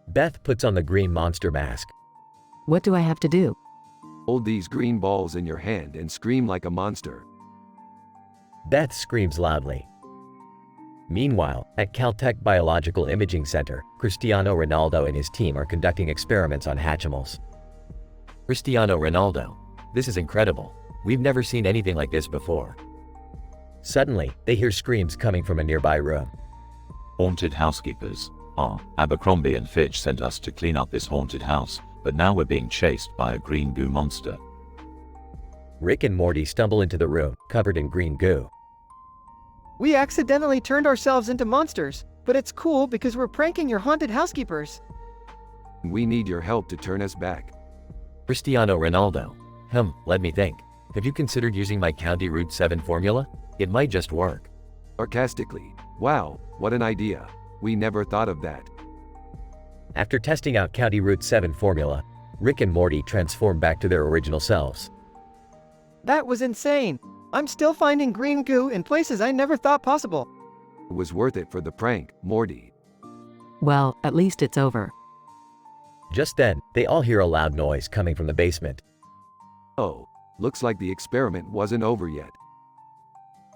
Beth puts on the green monster mask. What do I have to do? Hold these green balls in your hand and scream like a monster. Beth screams loudly. Meanwhile, at Caltech Biological Imaging Center, Cristiano Ronaldo and his team are conducting experiments on Hatchimals. Cristiano Ronaldo. This is incredible. We've never seen anything like this before. Suddenly, they hear screams coming from a nearby room. Haunted housekeepers. Abercrombie and Fitch sent us to clean up this haunted house, but now we're being chased by a green goo monster. Rick and Morty stumble into the room, covered in green goo. We accidentally turned ourselves into monsters, but it's cool because we're pranking your haunted housekeepers. We need your help to turn us back. Cristiano Ronaldo. Let me think. Have you considered using my County Route 7 formula? It might just work. Sarcastically. Wow, what an idea. We never thought of that. After testing out County Route 7 formula, Rick and Morty transform back to their original selves. That was insane. I'm still finding green goo in places I never thought possible. It was worth it for the prank, Morty. Well, at least it's over. Just then, they all hear a loud noise coming from the basement. Oh, looks like the experiment wasn't over yet.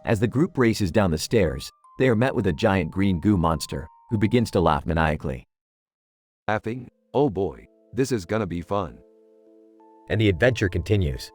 As the group races down the stairs, they are met with a giant green goo monster, who begins to laugh maniacally. Laughing? Oh boy, this is gonna be fun. And the adventure continues.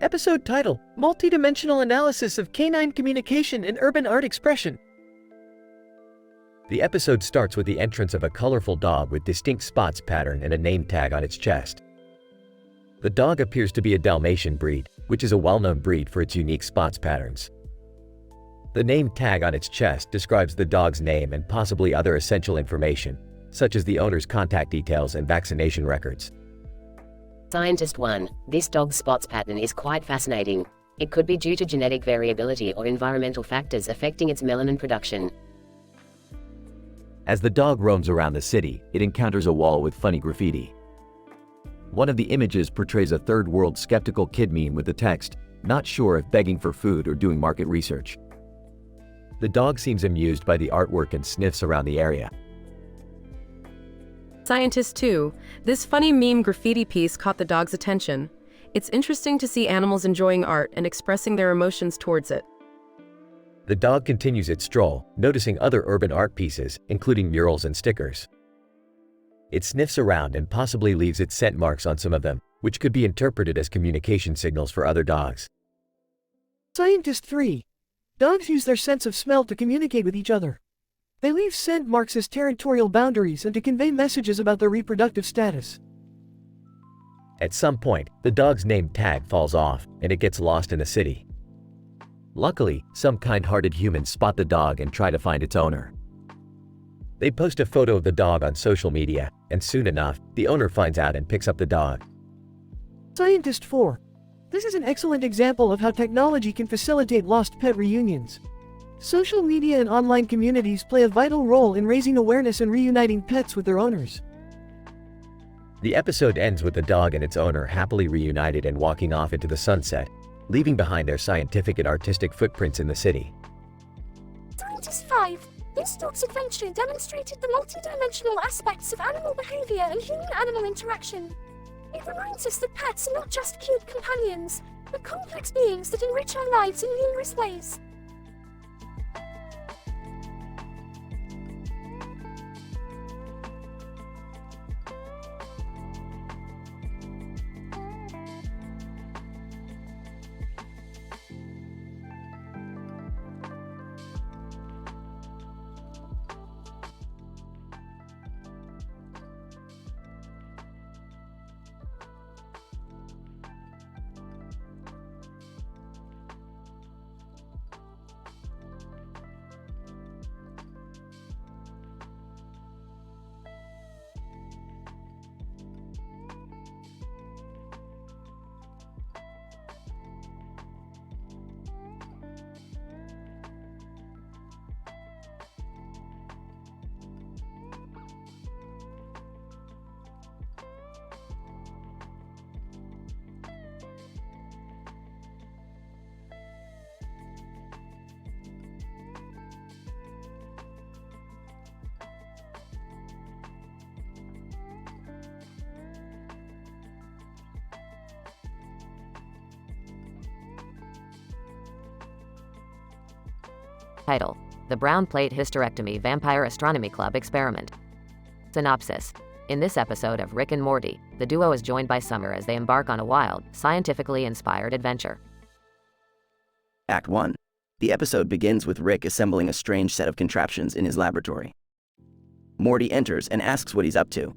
Episode title: Multidimensional Analysis of Canine Communication and Urban Art Expression. The episode starts with the entrance of a colorful dog with distinct spots pattern and a name tag on its chest. The dog appears to be a Dalmatian breed, which is a well-known breed for its unique spots patterns. The name tag on its chest describes the dog's name and possibly other essential information, such as the owner's contact details and vaccination records. Scientist 1, this dog's spots pattern is quite fascinating. It could be due to genetic variability or environmental factors affecting its melanin production. As the dog roams around the city, it encounters a wall with funny graffiti. One of the images portrays a third-world skeptical kid meme with the text, "Not sure if begging for food or doing market research." The dog seems amused by the artwork and sniffs around the area. Scientist 2, this funny meme graffiti piece caught the dog's attention. It's interesting to see animals enjoying art and expressing their emotions towards it. The dog continues its stroll, noticing other urban art pieces, including murals and stickers. It sniffs around and possibly leaves its scent marks on some of them, which could be interpreted as communication signals for other dogs. Scientist 3. Dogs use their sense of smell to communicate with each other. They leave scent marks as territorial boundaries and to convey messages about their reproductive status. At some point, the dog's name tag falls off, and it gets lost in the city. Luckily, some kind-hearted humans spot the dog and try to find its owner. They post a photo of the dog on social media, and soon enough, the owner finds out and picks up the dog. Scientist 4. This is an excellent example of how technology can facilitate lost pet reunions. Social media and online communities play a vital role in raising awareness and reuniting pets with their owners. The episode ends with the dog and its owner happily reunited and walking off into the sunset, leaving behind their scientific and artistic footprints in the city. Scientist 5. This dog's adventure demonstrated the multidimensional aspects of animal behavior and human-animal interaction. It reminds us that pets are not just cute companions, the complex beings that enrich our lives in numerous ways. Title: The Brown Plate Hysterectomy Vampire Astronomy Club Experiment. Synopsis: In this episode of Rick and Morty, the duo is joined by Summer as they embark on a wild, scientifically inspired adventure. Act 1. The episode begins with Rick assembling a strange set of contraptions in his laboratory. Morty enters and asks what he's up to.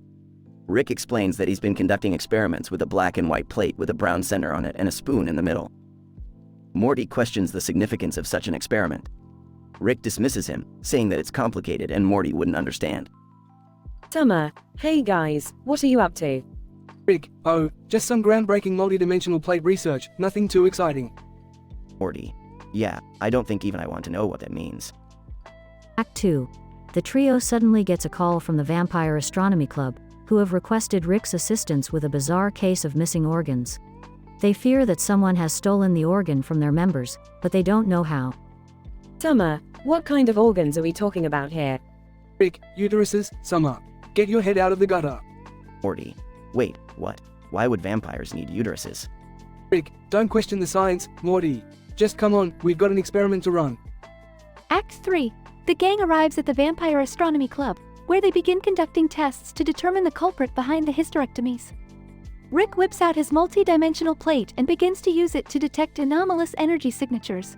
Rick explains that he's been conducting experiments with a black and white plate with a brown center on it and a spoon in the middle. Morty questions the significance of such an experiment. Rick dismisses him, saying that it's complicated and Morty wouldn't understand. Summer, hey guys, what are you up to? Rick, oh, just some groundbreaking multi-dimensional plate research, nothing too exciting. Morty, yeah, I don't think even I want to know what that means. Act 2. The trio suddenly gets a call from the Vampire Astronomy Club, who have requested Rick's assistance with a bizarre case of missing organs. They fear that someone has stolen the organ from their members, but they don't know how. Summer, what kind of organs are we talking about here? Rick, uteruses, Summer. Get your head out of the gutter. Morty, wait, what? Why would vampires need uteruses? Rick, don't question the science, Morty. Just come on, we've got an experiment to run. Act 3. The gang arrives at the Vampire Astronomy Club, where they begin conducting tests to determine the culprit behind the hysterectomies. Rick whips out his multi-dimensional plate and begins to use it to detect anomalous energy signatures.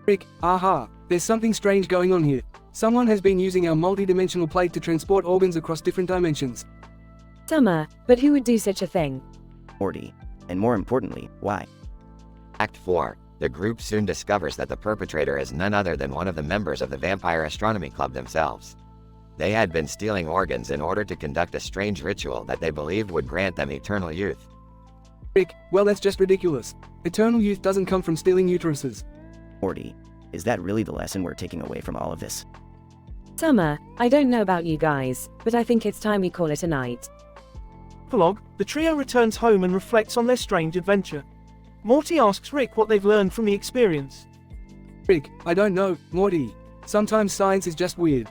Rick, aha, there's something strange going on here. Someone has been using our multi-dimensional plate to transport organs across different dimensions. Summer, but who would do such a thing? Morty, and more importantly, why? Act 4. The group soon discovers that the perpetrator is none other than one of the members of the Vampire Astronomy Club themselves. They had been stealing organs in order to conduct a strange ritual that they believed would grant them eternal youth. Rick, well that's just ridiculous. Eternal youth doesn't come from stealing uteruses. Morty, is that really the lesson we're taking away from all of this? Summer, I don't know about you guys, but I think it's time we call it a night. Epilogue: The trio returns home and reflects on their strange adventure. Morty asks Rick what they've learned from the experience. Rick, I don't know, Morty. Sometimes science is just weird.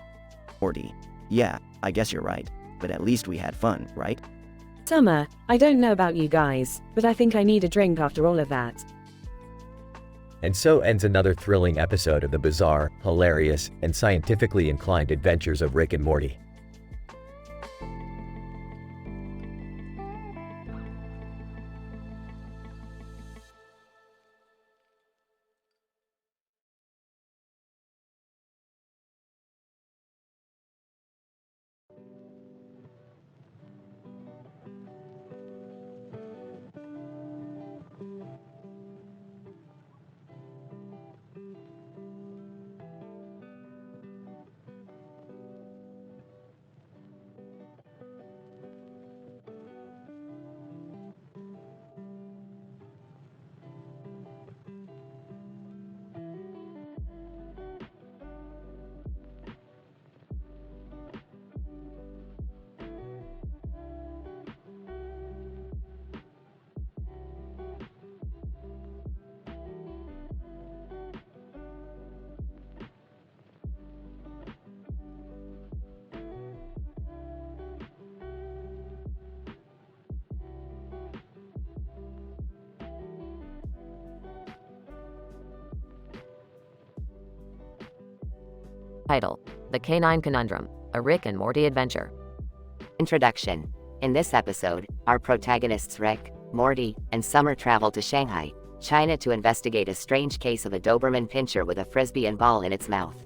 Morty, yeah, I guess you're right, but at least we had fun, right? Summer, I don't know about you guys, but I think I need a drink after all of that. And so ends another thrilling episode of the bizarre, hilarious, and scientifically inclined adventures of Rick and Morty. Title: The Canine Conundrum, a Rick and Morty adventure. Introduction. In this episode, our protagonists Rick, Morty, and Summer travel to Shanghai, China to investigate a strange case of a Doberman pinscher with a frisbee and ball in its mouth.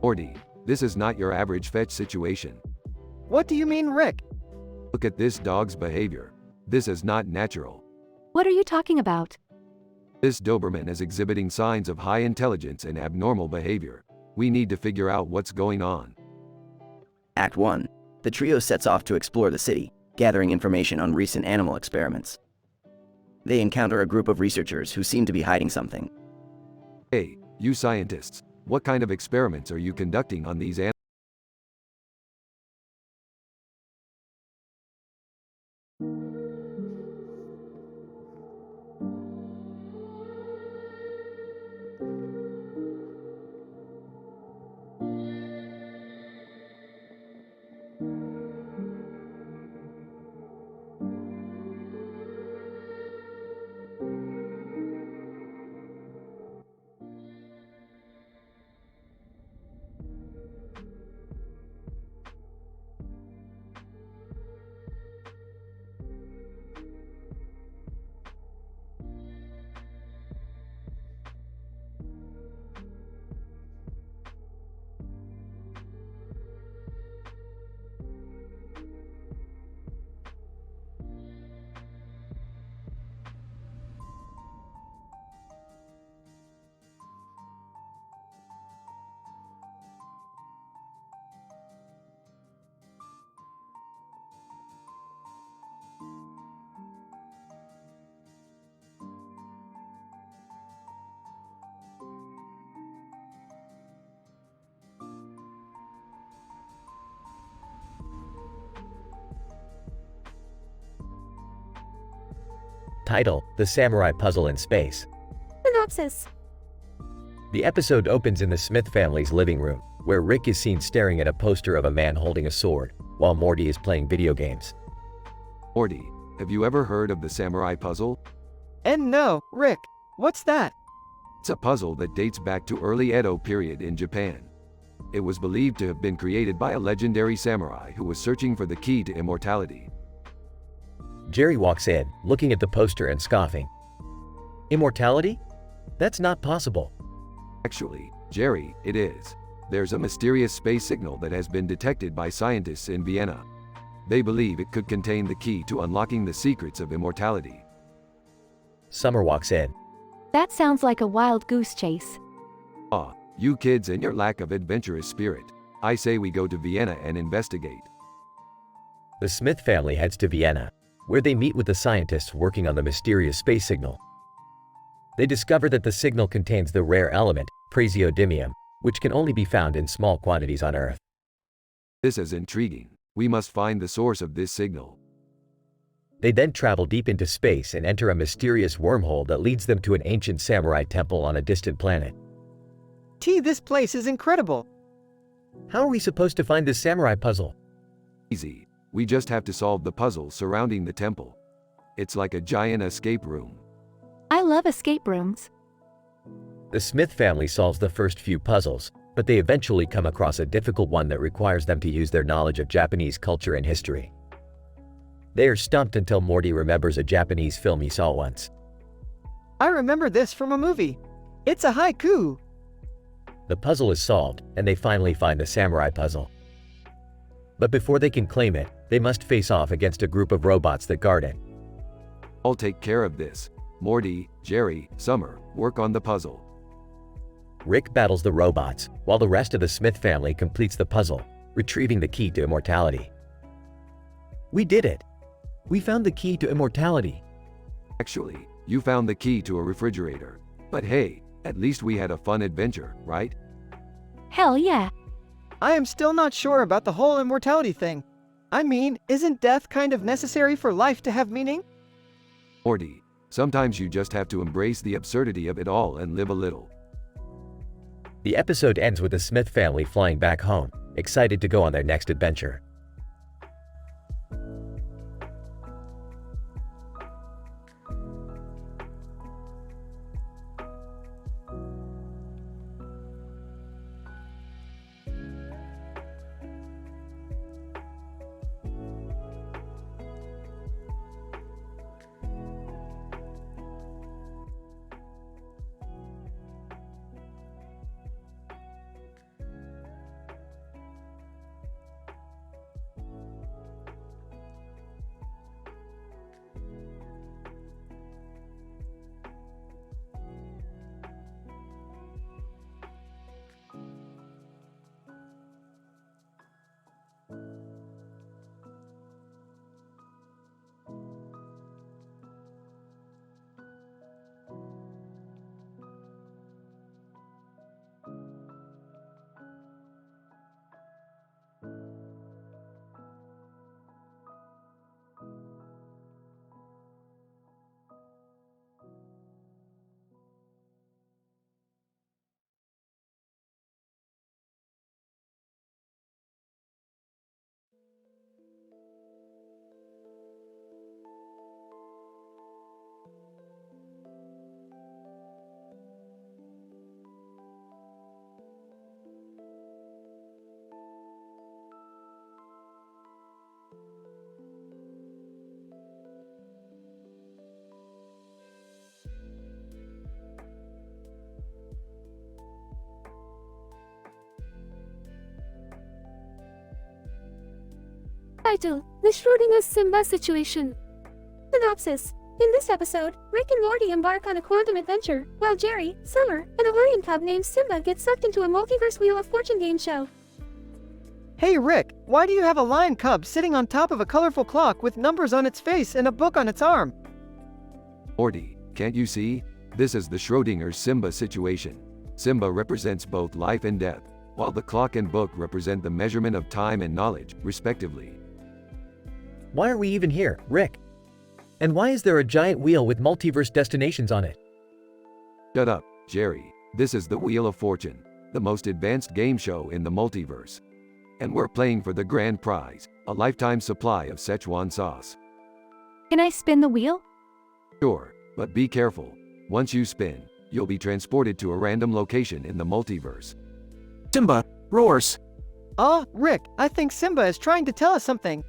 Morty, this is not your average fetch situation. What do you mean, Rick? Look at this dog's behavior. This is not natural. What are you talking about? This Doberman is exhibiting signs of high intelligence and abnormal behavior. We need to figure out what's going on. Act 1. The trio sets off to explore the city, gathering information on recent animal experiments. They encounter a group of researchers who seem to be hiding something. Hey, you scientists, what kind of experiments are you conducting on these animals? Title: The Samurai Puzzle in Space. Synopsis. The episode opens in the Smith family's living room, where Rick is seen staring at a poster of a man holding a sword, while Morty is playing video games. Morty, have you ever heard of the samurai puzzle? And no, Rick, what's that? It's a puzzle that dates back to early Edo period in Japan. It was believed to have been created by a legendary samurai who was searching for the key to immortality. Jerry walks in, looking at the poster and scoffing. Immortality? That's not possible. Actually, Jerry, it is. There's a mysterious space signal that has been detected by scientists in Vienna. They believe it could contain the key to unlocking the secrets of immortality. Summer walks in. That sounds like a wild goose chase. Ah, you kids and your lack of adventurous spirit. I say we go to Vienna and investigate. The Smith family heads to Vienna, where they meet with the scientists working on the mysterious space signal. They discover that the signal contains the rare element, praseodymium, which can only be found in small quantities on Earth. This is intriguing. We must find the source of this signal. They then travel deep into space and enter a mysterious wormhole that leads them to an ancient samurai temple on a distant planet. This place is incredible. How are we supposed to find this samurai puzzle? Easy. We just have to solve the puzzle surrounding the temple. It's like a giant escape room. I love escape rooms. The Smith family solves the first few puzzles, but they eventually come across a difficult one that requires them to use their knowledge of Japanese culture and history. They are stumped until Morty remembers a Japanese film he saw once. I remember this from a movie. It's a haiku. The puzzle is solved, and they finally find the samurai puzzle. But before they can claim it, they must face off against a group of robots that guard it. I'll take care of this. Morty, Jerry, Summer, work on the puzzle. Rick battles the robots, while the rest of the Smith family completes the puzzle, retrieving the key to immortality. We did it! We found the key to immortality. Actually, you found the key to a refrigerator. But hey, at least we had a fun adventure, right? Hell yeah. I am still not sure about the whole immortality thing. I mean, isn't death kind of necessary for life to have meaning? Morty, sometimes you just have to embrace the absurdity of it all and live a little. The episode ends with the Smith family flying back home, excited to go on their next adventure. Title: The Schrodinger's Simba Situation. Synopsis: in this episode, Rick and Morty embark on a quantum adventure, while Jerry, Summer, and a lion cub named Simba get sucked into a multiverse Wheel of Fortune game show. Hey Rick, why do you have a lion cub sitting on top of a colorful clock with numbers on its face and a book on its arm? Morty, can't you see? This is the Schrodinger's Simba situation. Simba represents both life and death, while the clock and book represent the measurement of time and knowledge, respectively. Why are we even here, Rick? And why is there a giant wheel with multiverse destinations on it? Shut up, Jerry. This is the Wheel of Fortune, the most advanced game show in the multiverse. And we're playing for the grand prize, a lifetime supply of Szechuan sauce. Can I spin the wheel? Sure, but be careful. Once you spin, you'll be transported to a random location in the multiverse. Simba roars. Rick, I think Simba is trying to tell us something.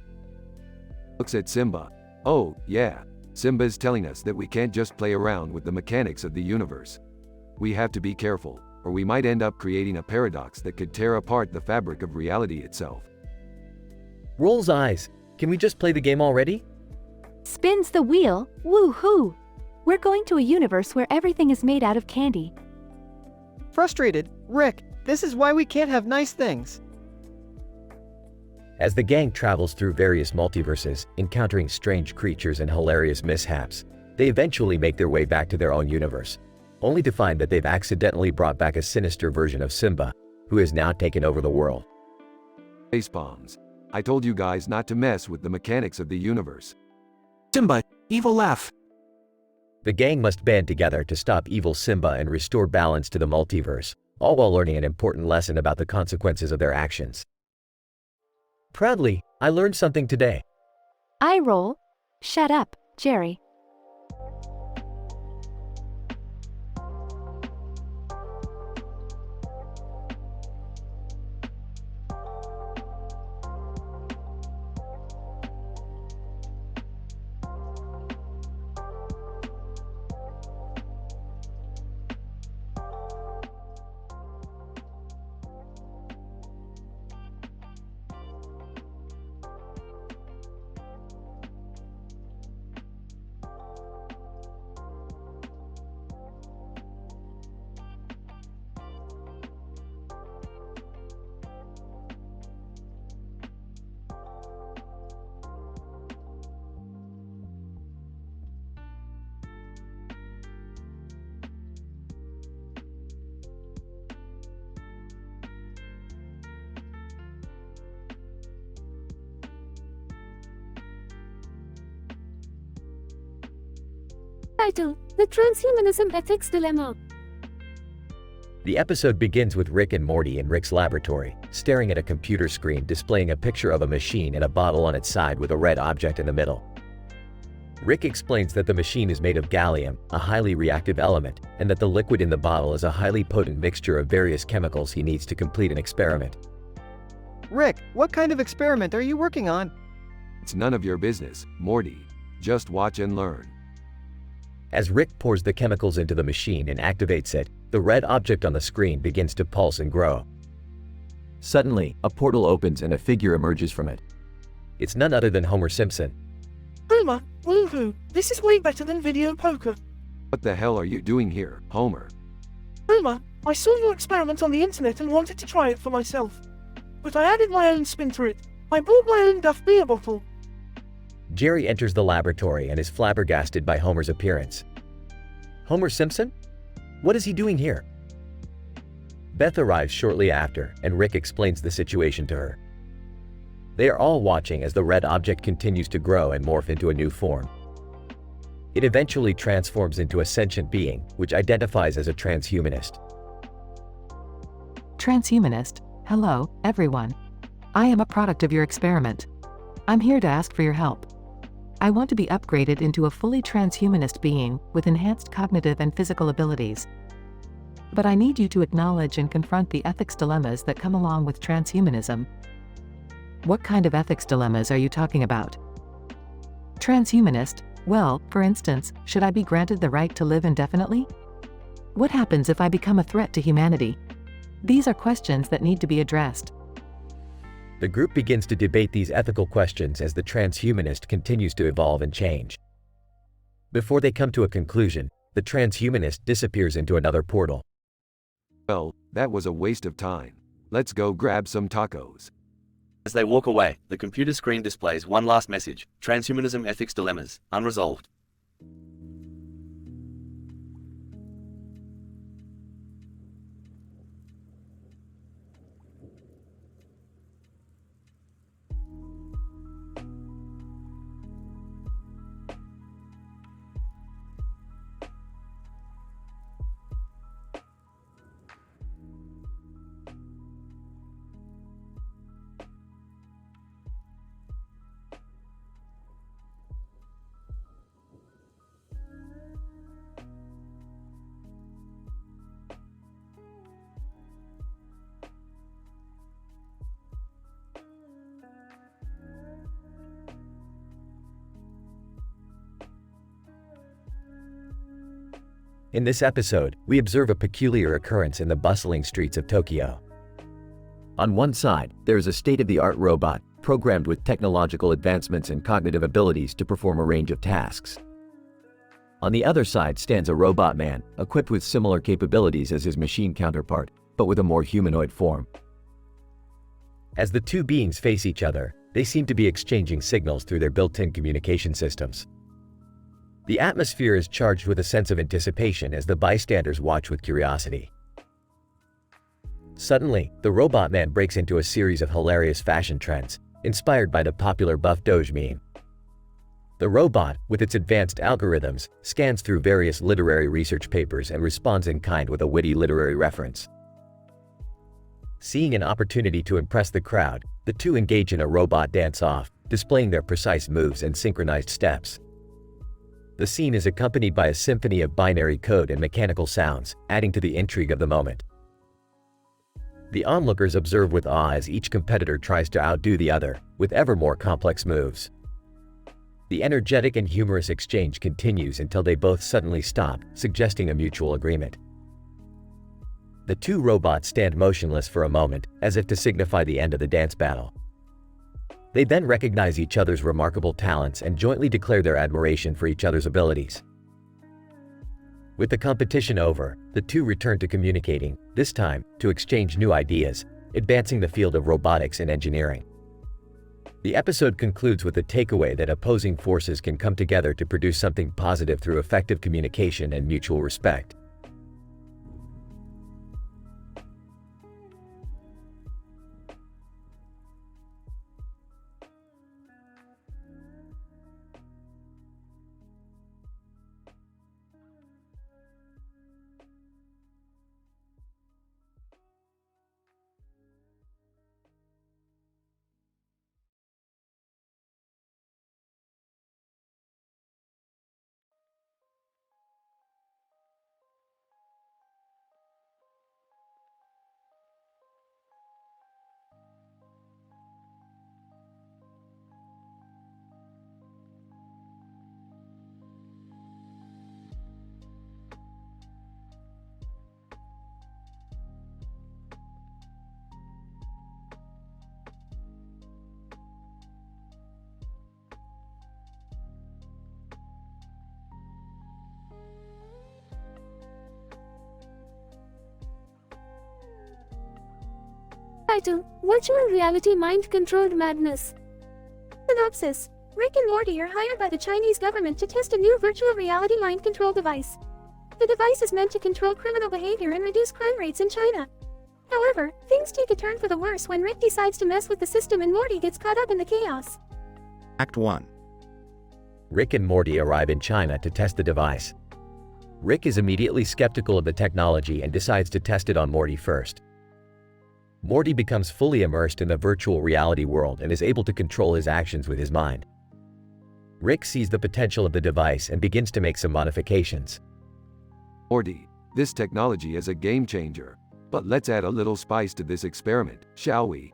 Looks at Simba. Oh, yeah. Simba's telling us that we can't just play around with the mechanics of the universe. We have to be careful, or we might end up creating a paradox that could tear apart the fabric of reality itself. Rolls eyes. Can we just play the game already? Spins the wheel? Woo-hoo! We're going to a universe where everything is made out of candy. Frustrated, Rick, this is why we can't have nice things. As the gang travels through various multiverses, encountering strange creatures and hilarious mishaps, they eventually make their way back to their own universe, only to find that they've accidentally brought back a sinister version of Simba, who has now taken over the world. Facepalms. I told you guys not to mess with the mechanics of the universe. Simba, evil laugh. The gang must band together to stop evil Simba and restore balance to the multiverse, all while learning an important lesson about the consequences of their actions. Proudly, I learned something today. I roll. Shut up, Jerry. Title: The Transhumanism Ethics Dilemma. The episode begins with Rick and Morty in Rick's laboratory, staring at a computer screen displaying a picture of a machine and a bottle on its side with a red object in the middle. Rick explains that the machine is made of gallium, a highly reactive element, and that the liquid in the bottle is a highly potent mixture of various chemicals he needs to complete an experiment. Rick, what kind of experiment are you working on? It's none of your business, Morty. Just watch and learn. As Rick pours the chemicals into the machine and activates it, the red object on the screen begins to pulse and grow. Suddenly, a portal opens and a figure emerges from it. It's none other than Homer Simpson. Homer, woohoo, this is way better than video poker. What the hell are you doing here, Homer? Homer, I saw your experiment on the internet and wanted to try it for myself. But I added my own spin to it. I bought my own Duff beer bottle. Jerry enters the laboratory and is flabbergasted by Homer's appearance. Homer Simpson? What is he doing here? Beth arrives shortly after, and Rick explains the situation to her. They are all watching as the red object continues to grow and morph into a new form. It eventually transforms into a sentient being, which identifies as a transhumanist. Transhumanist? Hello, everyone. I am a product of your experiment. I'm here to ask for your help. I want to be upgraded into a fully transhumanist being with enhanced cognitive and physical abilities. But I need you to acknowledge and confront the ethics dilemmas that come along with transhumanism. What kind of ethics dilemmas are you talking about? Transhumanist? Well, for instance, should I be granted the right to live indefinitely? What happens if I become a threat to humanity? These are questions that need to be addressed. The group begins to debate these ethical questions as the transhumanist continues to evolve and change. Before they come to a conclusion, the transhumanist disappears into another portal. Well, that was a waste of time. Let's go grab some tacos. As they walk away, the computer screen displays one last message: transhumanism ethics dilemmas, unresolved. In this episode, we observe a peculiar occurrence in the bustling streets of Tokyo. On one side, there is a state-of-the-art robot, programmed with technological advancements and cognitive abilities to perform a range of tasks. On the other side stands a robot man, equipped with similar capabilities as his machine counterpart, but with a more humanoid form. As the two beings face each other, they seem to be exchanging signals through their built-in communication systems. The atmosphere is charged with a sense of anticipation as the bystanders watch with curiosity. Suddenly, the robot man breaks into a series of hilarious fashion trends, inspired by the popular Buff Doge meme. The robot, with its advanced algorithms, scans through various literary research papers and responds in kind with a witty literary reference. Seeing an opportunity to impress the crowd, the two engage in a robot dance-off, displaying their precise moves and synchronized steps. The scene is accompanied by a symphony of binary code and mechanical sounds, adding to the intrigue of the moment. The onlookers observe with awe as each competitor tries to outdo the other, with ever more complex moves. The energetic and humorous exchange continues until they both suddenly stop, suggesting a mutual agreement. The two robots stand motionless for a moment, as if to signify the end of the dance battle. They then recognize each other's remarkable talents and jointly declare their admiration for each other's abilities. With the competition over, the two return to communicating, this time to exchange new ideas, advancing the field of robotics and engineering. The episode concludes with the takeaway that opposing forces can come together to produce something positive through effective communication and mutual respect. Title: Virtual Reality Mind-Controlled Madness. Synopsis: Rick and Morty are hired by the Chinese government to test a new virtual reality mind control device. The device is meant to control criminal behavior and reduce crime rates in China. However, things take a turn for the worse when Rick decides to mess with the system and Morty gets caught up in the chaos. Act 1. Rick and Morty arrive in China to test the device. Rick is immediately skeptical of the technology and decides to test it on Morty first. Morty becomes fully immersed in the virtual reality world and is able to control his actions with his mind. Rick sees the potential of the device and begins to make some modifications. Morty, this technology is a game changer. But let's add a little spice to this experiment, shall we?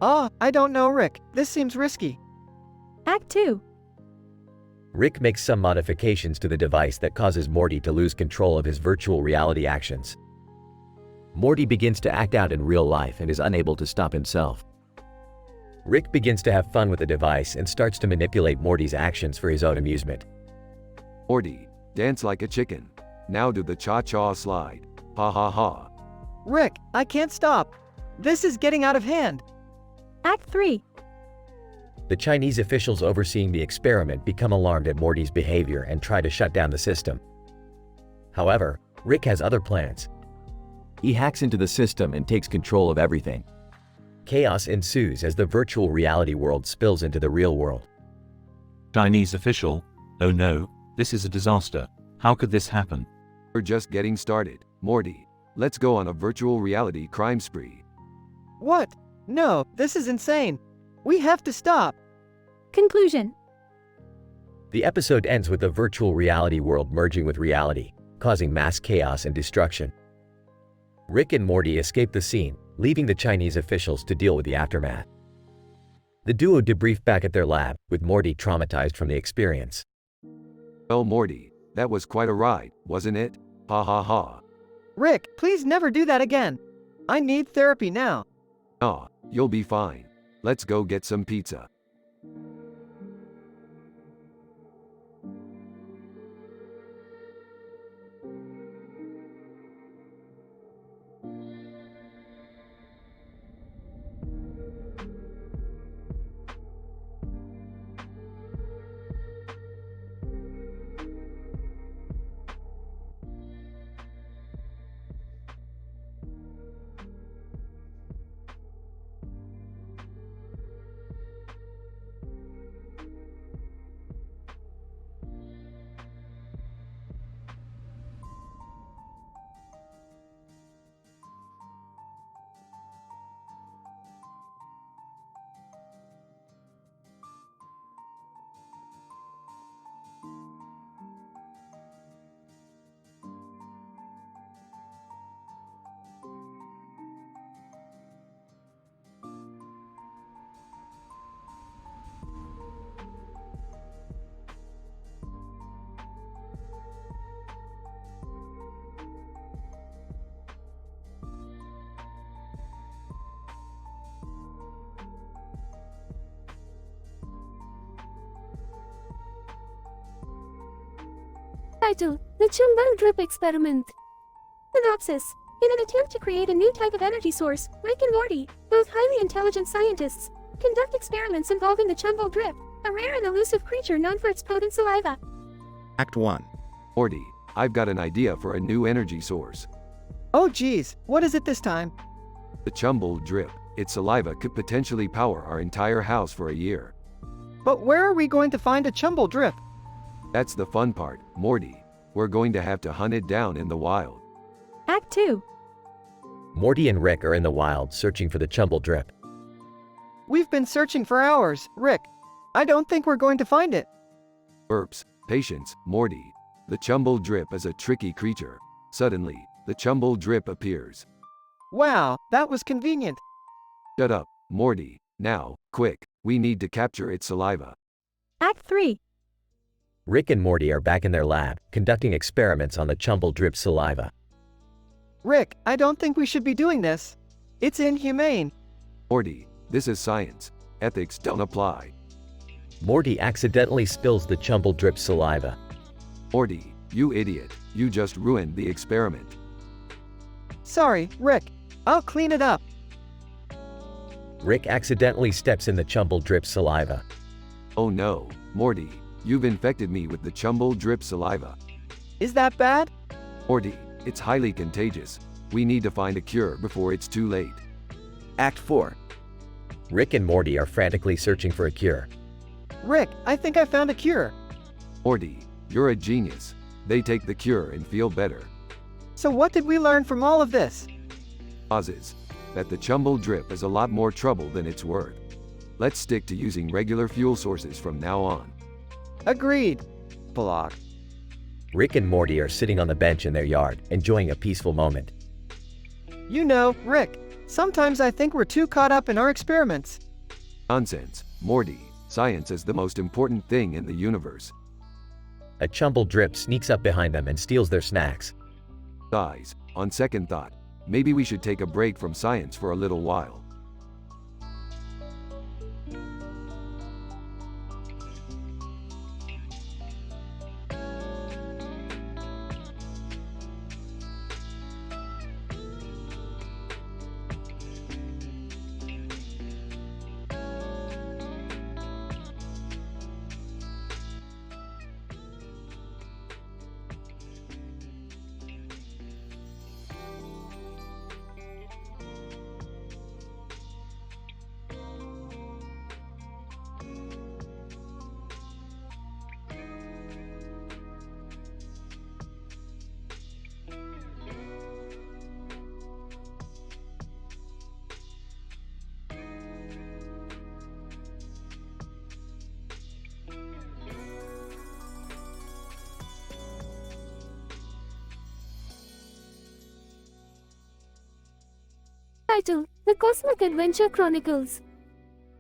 I don't know, Rick. This seems risky. Act 2. Rick makes some modifications to the device that causes Morty to lose control of his virtual reality actions. Morty begins to act out in real life and is unable to stop himself. Rick begins to have fun with the device and starts to manipulate Morty's actions for his own amusement. Morty, dance like a chicken. Now do the cha-cha slide. Ha ha ha. Rick, I can't stop. This is getting out of hand. Act 3. The Chinese officials overseeing the experiment become alarmed at Morty's behavior and try to shut down the system. However, Rick has other plans. He hacks into the system and takes control of everything. Chaos ensues as the virtual reality world spills into the real world. Chinese official, oh no, this is a disaster. How could this happen? We're just getting started. Morty, let's go on a virtual reality crime spree. What? No, this is insane. We have to stop. Conclusion. The episode ends with the virtual reality world merging with reality, causing mass chaos and destruction. Rick and Morty escape the scene, leaving the Chinese officials to deal with the aftermath. The duo debrief back at their lab, with Morty traumatized from the experience. Well, Morty, that was quite a ride, wasn't it? Ha ha ha. Rick, please never do that again. I need therapy now. Aw, you'll be fine. Let's go get some pizza. Title: The Chumbal Drip Experiment. Synopsis: in an attempt to create a new type of energy source, Rick and Morty, both highly intelligent scientists, conduct experiments involving the Chumbal Drip, a rare and elusive creature known for its potent saliva. Act 1. Morty, I've got an idea for a new energy source. Oh geez, what is it this time? The Chumbal Drip. Its saliva could potentially power our entire house for a year. But where are we going to find a Chumbal Drip? That's the fun part, Morty. We're going to have to hunt it down in the wild. Act 2. Morty and Rick are in the wild searching for the Chumbal Drip. We've been searching for hours, Rick. I don't think we're going to find it. Burps, patience, Morty. The Chumbal Drip is a tricky creature. Suddenly, the Chumbal Drip appears. Wow, that was convenient. Shut up, Morty. Now, quick, we need to capture its saliva. Act 3. Rick and Morty are back in their lab, conducting experiments on the Chumbal Drip saliva. Rick, I don't think we should be doing this. It's inhumane. Morty, this is science. Ethics don't apply. Morty accidentally spills the Chumbal Drip saliva. Morty, you idiot. You just ruined the experiment. Sorry, Rick. I'll clean it up. Rick accidentally steps in the Chumbal Drip saliva. Oh no, Morty. You've infected me with the Chumbal Drip saliva. Is that bad? Morty, it's highly contagious. We need to find a cure before it's too late. Act 4. Rick and Morty are frantically searching for a cure. Rick, I think I found a cure. Morty, you're a genius. They take the cure and feel better. So what did we learn from all of this? Causes that the Chumbal Drip is a lot more trouble than it's worth. Let's stick to using regular fuel sources from now on. Agreed. Blog. Rick and Morty are sitting on the bench in their yard, enjoying a peaceful moment. You know, Rick, Sometimes I think we're too caught up in our experiments. Nonsense, Morty. Science is the most important thing in the universe. A Chumble Drip sneaks up behind them and steals their snacks. Guys, on second thought, maybe we should take a break from science for a little while. Title: The Cosmic Adventure Chronicles.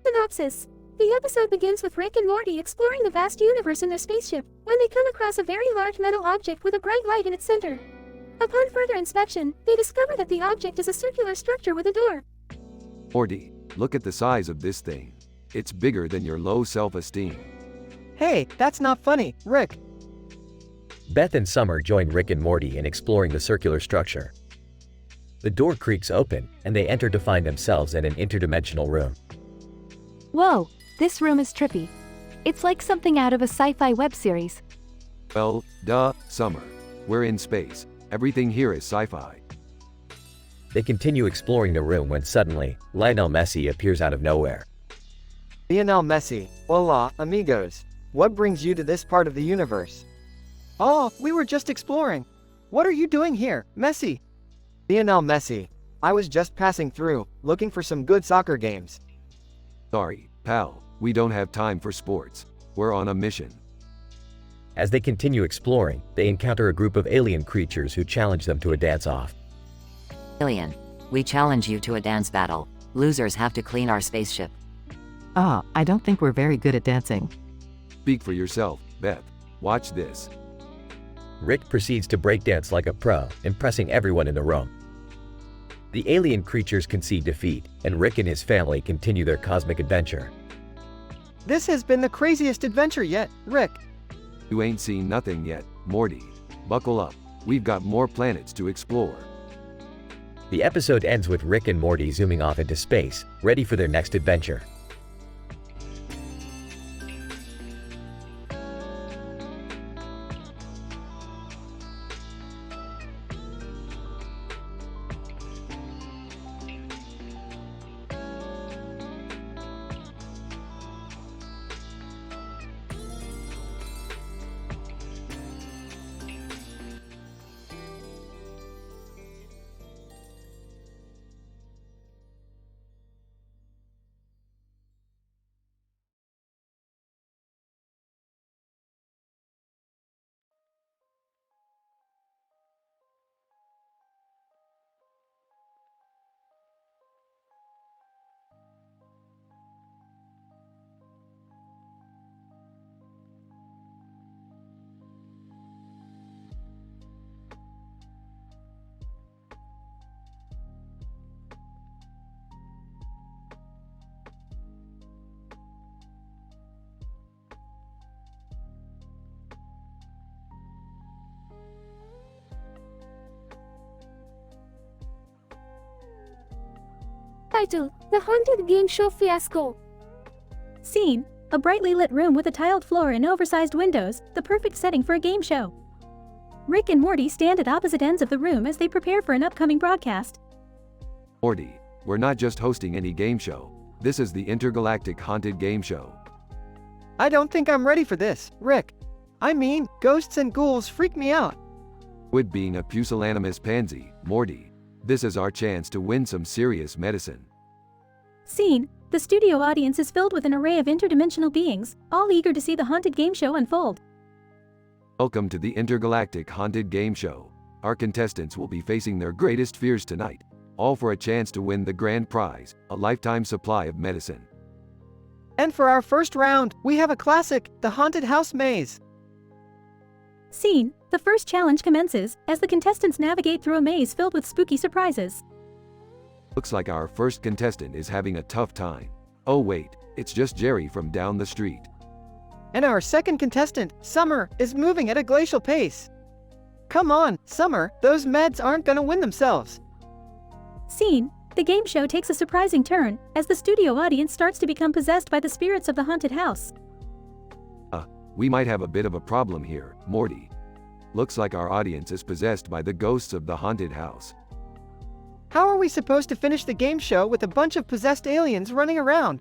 Synopsis: The episode begins with Rick and Morty exploring the vast universe in their spaceship, when they come across a very large metal object with a bright light in its center. Upon further inspection, they discover that the object is a circular structure with a door. Morty, look at the size of this thing. It's bigger than your low self-esteem. Hey, that's not funny, Rick. Beth and Summer join Rick and Morty in exploring the circular structure. The door creaks open, and they enter to find themselves in an interdimensional room. Whoa, this room is trippy. It's like something out of a sci-fi web series. Well, duh, Summer. We're in space. Everything here is sci-fi. They continue exploring the room when suddenly, Lionel Messi appears out of nowhere. Lionel Messi, hola, amigos. What brings you to this part of the universe? Oh, we were just exploring. What are you doing here, Messi? Lionel Messi. I was just passing through, looking for some good soccer games. Sorry, pal. We don't have time for sports. We're on a mission. As they continue exploring, they encounter a group of alien creatures who challenge them to a dance-off. Alien, we challenge you to a dance battle. Losers have to clean our spaceship. I don't think we're very good at dancing. Speak for yourself, Beth. Watch this. Rick proceeds to breakdance like a pro, impressing everyone in the room. The alien creatures concede defeat, and Rick and his family continue their cosmic adventure. This has been the craziest adventure yet, Rick. You ain't seen nothing yet, Morty. Buckle up. We've got more planets to explore. The episode ends with Rick and Morty zooming off into space, ready for their next adventure. Title: The Haunted Game Show Fiasco. Scene: a brightly lit room with a tiled floor and oversized windows, the perfect setting for a game show. Rick and Morty stand at opposite ends of the room as they prepare for an upcoming broadcast. Morty, we're not just hosting any game show. This is the Intergalactic Haunted Game Show. I don't think I'm ready for this, Rick. I mean, ghosts and ghouls freak me out. Quit being a pusillanimous pansy, Morty. This is our chance to win some serious medicine. Scene: the studio audience is filled with an array of interdimensional beings, all eager to see the haunted game show unfold. Welcome to the Intergalactic Haunted Game Show. Our contestants will be facing their greatest fears tonight. all for a chance to win the grand prize, a lifetime supply of medicine. And for our first round, we have a classic, the Haunted House Maze. Scene: the first challenge commences as the contestants navigate through a maze filled with spooky surprises. Looks like our first contestant is having a tough time. Oh wait, it's just Jerry from down the street. And our second contestant, Summer, is moving at a glacial pace. Come on, Summer, those meds aren't gonna win themselves. Scene: the game show takes a surprising turn as the studio audience starts to become possessed by the spirits of the haunted house. We might have a bit of a problem here, Morty. Looks like our audience is possessed by the ghosts of the haunted house. How are we supposed to finish the game show with a bunch of possessed aliens running around?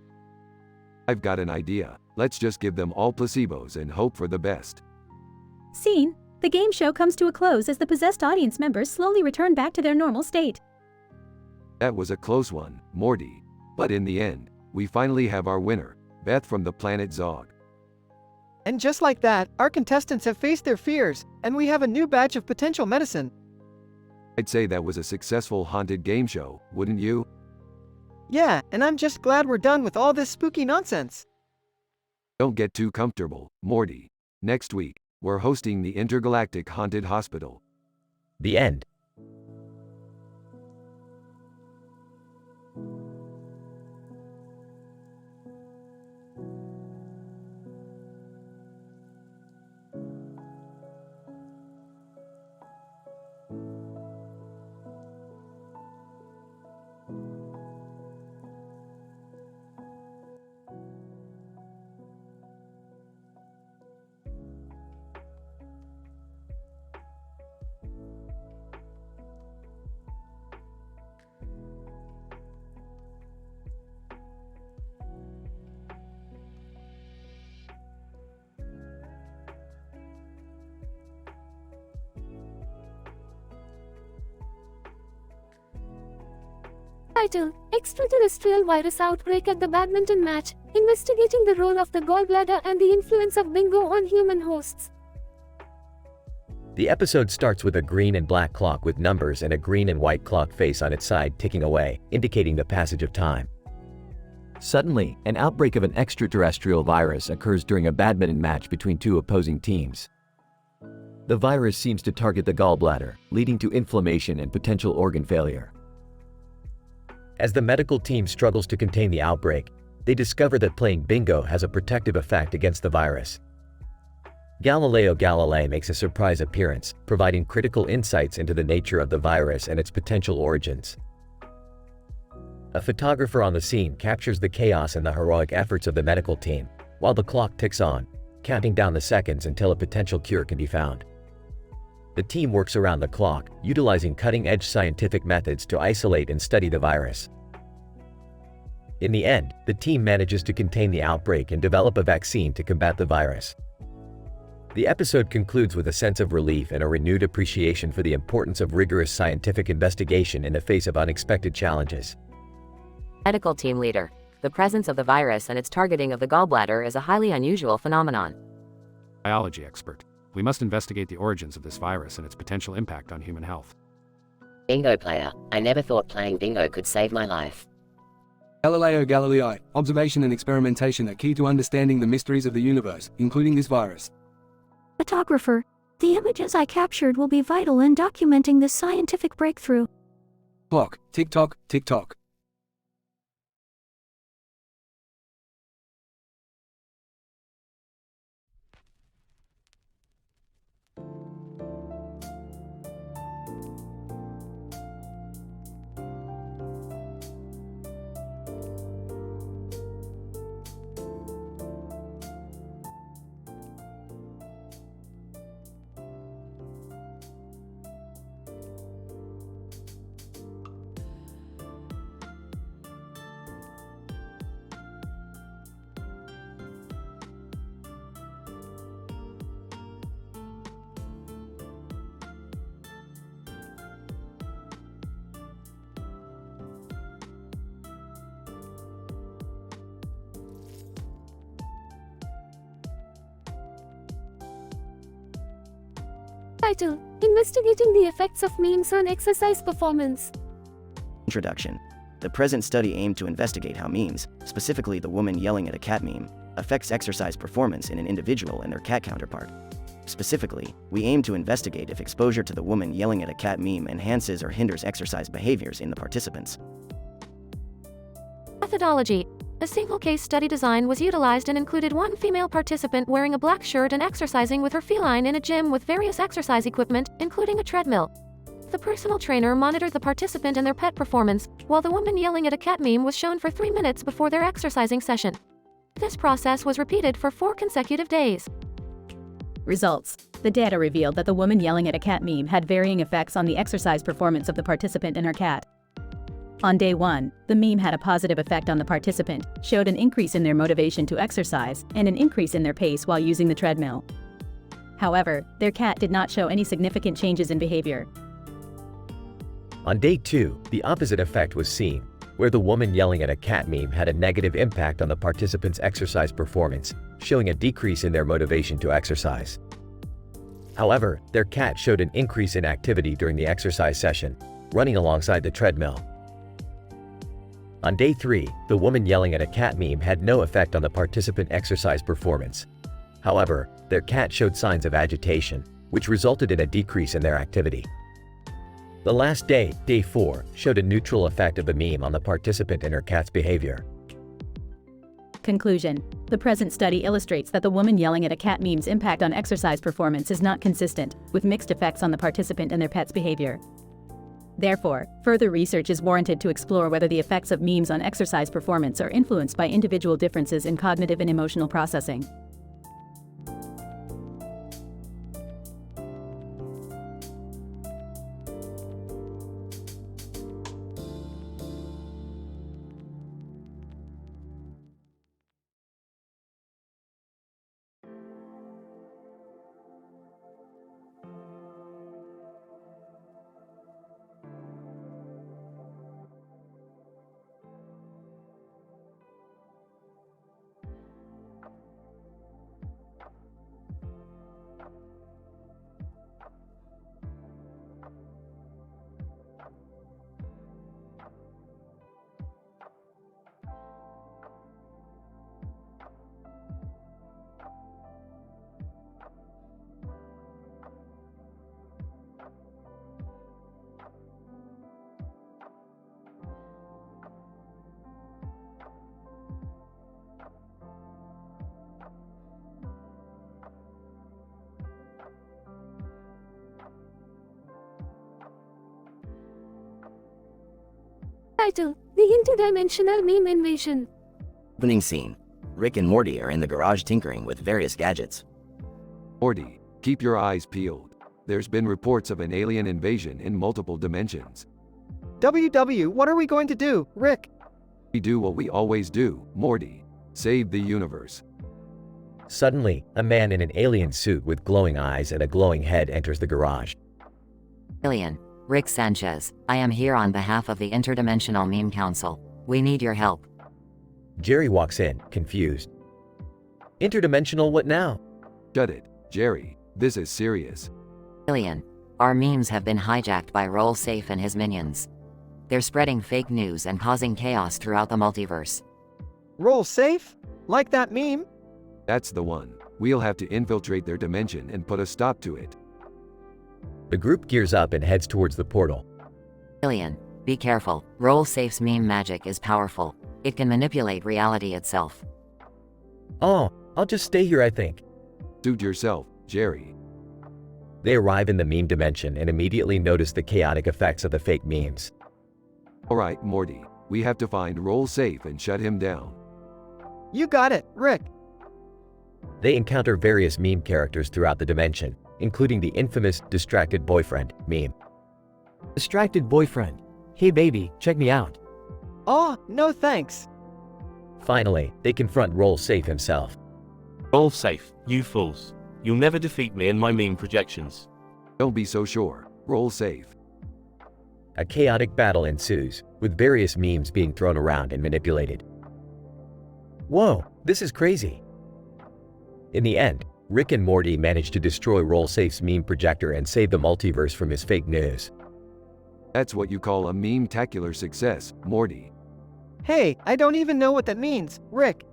I've got an idea. Let's just give them all placebos and hope for the best. Scene: the game show comes to a close as the possessed audience members slowly return back to their normal state. That was a close one, Morty. But in the end, we finally have our winner, Beth from the planet Zog. And just like that, our contestants have faced their fears, and we have a new batch of potential medicine. I'd say that was a successful haunted game show, wouldn't you? Yeah, and I'm just glad we're done with all this spooky nonsense. Don't get too comfortable, Morty. Next week, we're hosting the Intergalactic Haunted Hospital. The end. Title: Extraterrestrial Virus Outbreak at the Badminton Match, investigating the role of the gallbladder and the influence of bingo on human hosts. The episode starts with a green and black clock with numbers and a green and white clock face on its side ticking away, indicating the passage of time. Suddenly, an outbreak of an extraterrestrial virus occurs during a badminton match between two opposing teams. The virus seems to target the gallbladder, leading to inflammation and potential organ failure. As the medical team struggles to contain the outbreak, they discover that playing bingo has a protective effect against the virus. Galileo Galilei makes a surprise appearance, providing critical insights into the nature of the virus and its potential origins. A photographer on the scene captures the chaos and the heroic efforts of the medical team, while the clock ticks on, counting down the seconds until a potential cure can be found. The team works around the clock, utilizing cutting-edge scientific methods to isolate and study the virus. In the end, the team manages to contain the outbreak and develop a vaccine to combat the virus. The episode concludes with a sense of relief and a renewed appreciation for the importance of rigorous scientific investigation in the face of unexpected challenges. Medical team leader. The presence of the virus and its targeting of the gallbladder is a highly unusual phenomenon. Biology expert. We must investigate the origins of this virus and its potential impact on human health. Bingo player. I never thought playing bingo could save my life. Galileo Galilei. Observation and experimentation are key to understanding the mysteries of the universe, including this virus. Photographer. The images I captured will be vital in documenting this scientific breakthrough. Clock. Tick-tock, tick-tock. Title: Investigating the effects of memes on exercise performance. Introduction. The present study aimed to investigate how memes, specifically the woman yelling at a cat meme, affects exercise performance in an individual and their cat counterpart. Specifically, we aim to investigate if exposure to the woman yelling at a cat meme enhances or hinders exercise behaviors in the participants. Methodology. A single case study design was utilized and included one female participant wearing a black shirt and exercising with her feline in a gym with various exercise equipment, including a treadmill. The personal trainer monitored the participant and their pet performance, while the woman yelling at a cat meme was shown for 3 minutes before their exercising session. This process was repeated for 4 consecutive days. Results. The data revealed that the woman yelling at a cat meme had varying effects on the exercise performance of the participant and her cat. On day 1, the meme had a positive effect on the participant, showed an increase in their motivation to exercise, and an increase in their pace while using the treadmill. However, their cat did not show any significant changes in behavior. On day 2, the opposite effect was seen, where the woman yelling at a cat meme had a negative impact on the participants' exercise performance, showing a decrease in their motivation to exercise. However, their cat showed an increase in activity during the exercise session, running alongside the treadmill. On day 3, the woman yelling at a cat meme had no effect on the participant exercise performance. However, their cat showed signs of agitation, which resulted in a decrease in their activity. The last day, day 4, showed a neutral effect of the meme on the participant and her cat's behavior. Conclusion. The present study illustrates that the woman yelling at a cat meme's impact on exercise performance is not consistent, with mixed effects on the participant and their pet's behavior. Therefore, further research is warranted to explore whether the effects of memes on exercise performance are influenced by individual differences in cognitive and emotional processing. Title: The Interdimensional Meme Invasion. Opening scene. Rick and Morty are in the garage tinkering with various gadgets. Morty, keep your eyes peeled. There's been reports of an alien invasion in multiple dimensions. WW, what are we going to do, Rick? We do what we always do, Morty. Save the universe. Suddenly, a man in an alien suit with glowing eyes and a glowing head enters the garage. Alien, Rick Sanchez, I am here on behalf of the Interdimensional Meme Council. We need your help. Jerry walks in, confused. Interdimensional what now? Shut it, Jerry. This is serious. Alien, our memes have been hijacked by Roll Safe and his minions. They're spreading fake news and causing chaos throughout the multiverse. Roll Safe? Like that meme? That's the one. We'll have to infiltrate their dimension and put a stop to it. The group gears up and heads towards the portal. Alien, be careful. Roll Safe's meme magic is powerful. It can manipulate reality itself. Oh, I'll just stay here, I think. Suit yourself, Jerry. They arrive in the meme dimension and immediately notice the chaotic effects of the fake memes. Alright, Morty. We have to find Roll Safe and shut him down. You got it, Rick. They encounter various meme characters throughout the dimension, including the infamous Distracted Boyfriend meme. Distracted Boyfriend. Hey baby, check me out. Oh, no thanks. Finally, they confront Roll Safe himself. Roll Safe, you fools. You'll never defeat me in my meme projections. Don't be so sure. Roll Safe. A chaotic battle ensues, with various memes being thrown around and manipulated. Whoa, this is crazy. In the end, Rick and Morty manage to destroy Roll Safe's meme projector and save the multiverse from his fake news. That's what you call a meme-tacular success, Morty. Hey, I don't even know what that means, Rick.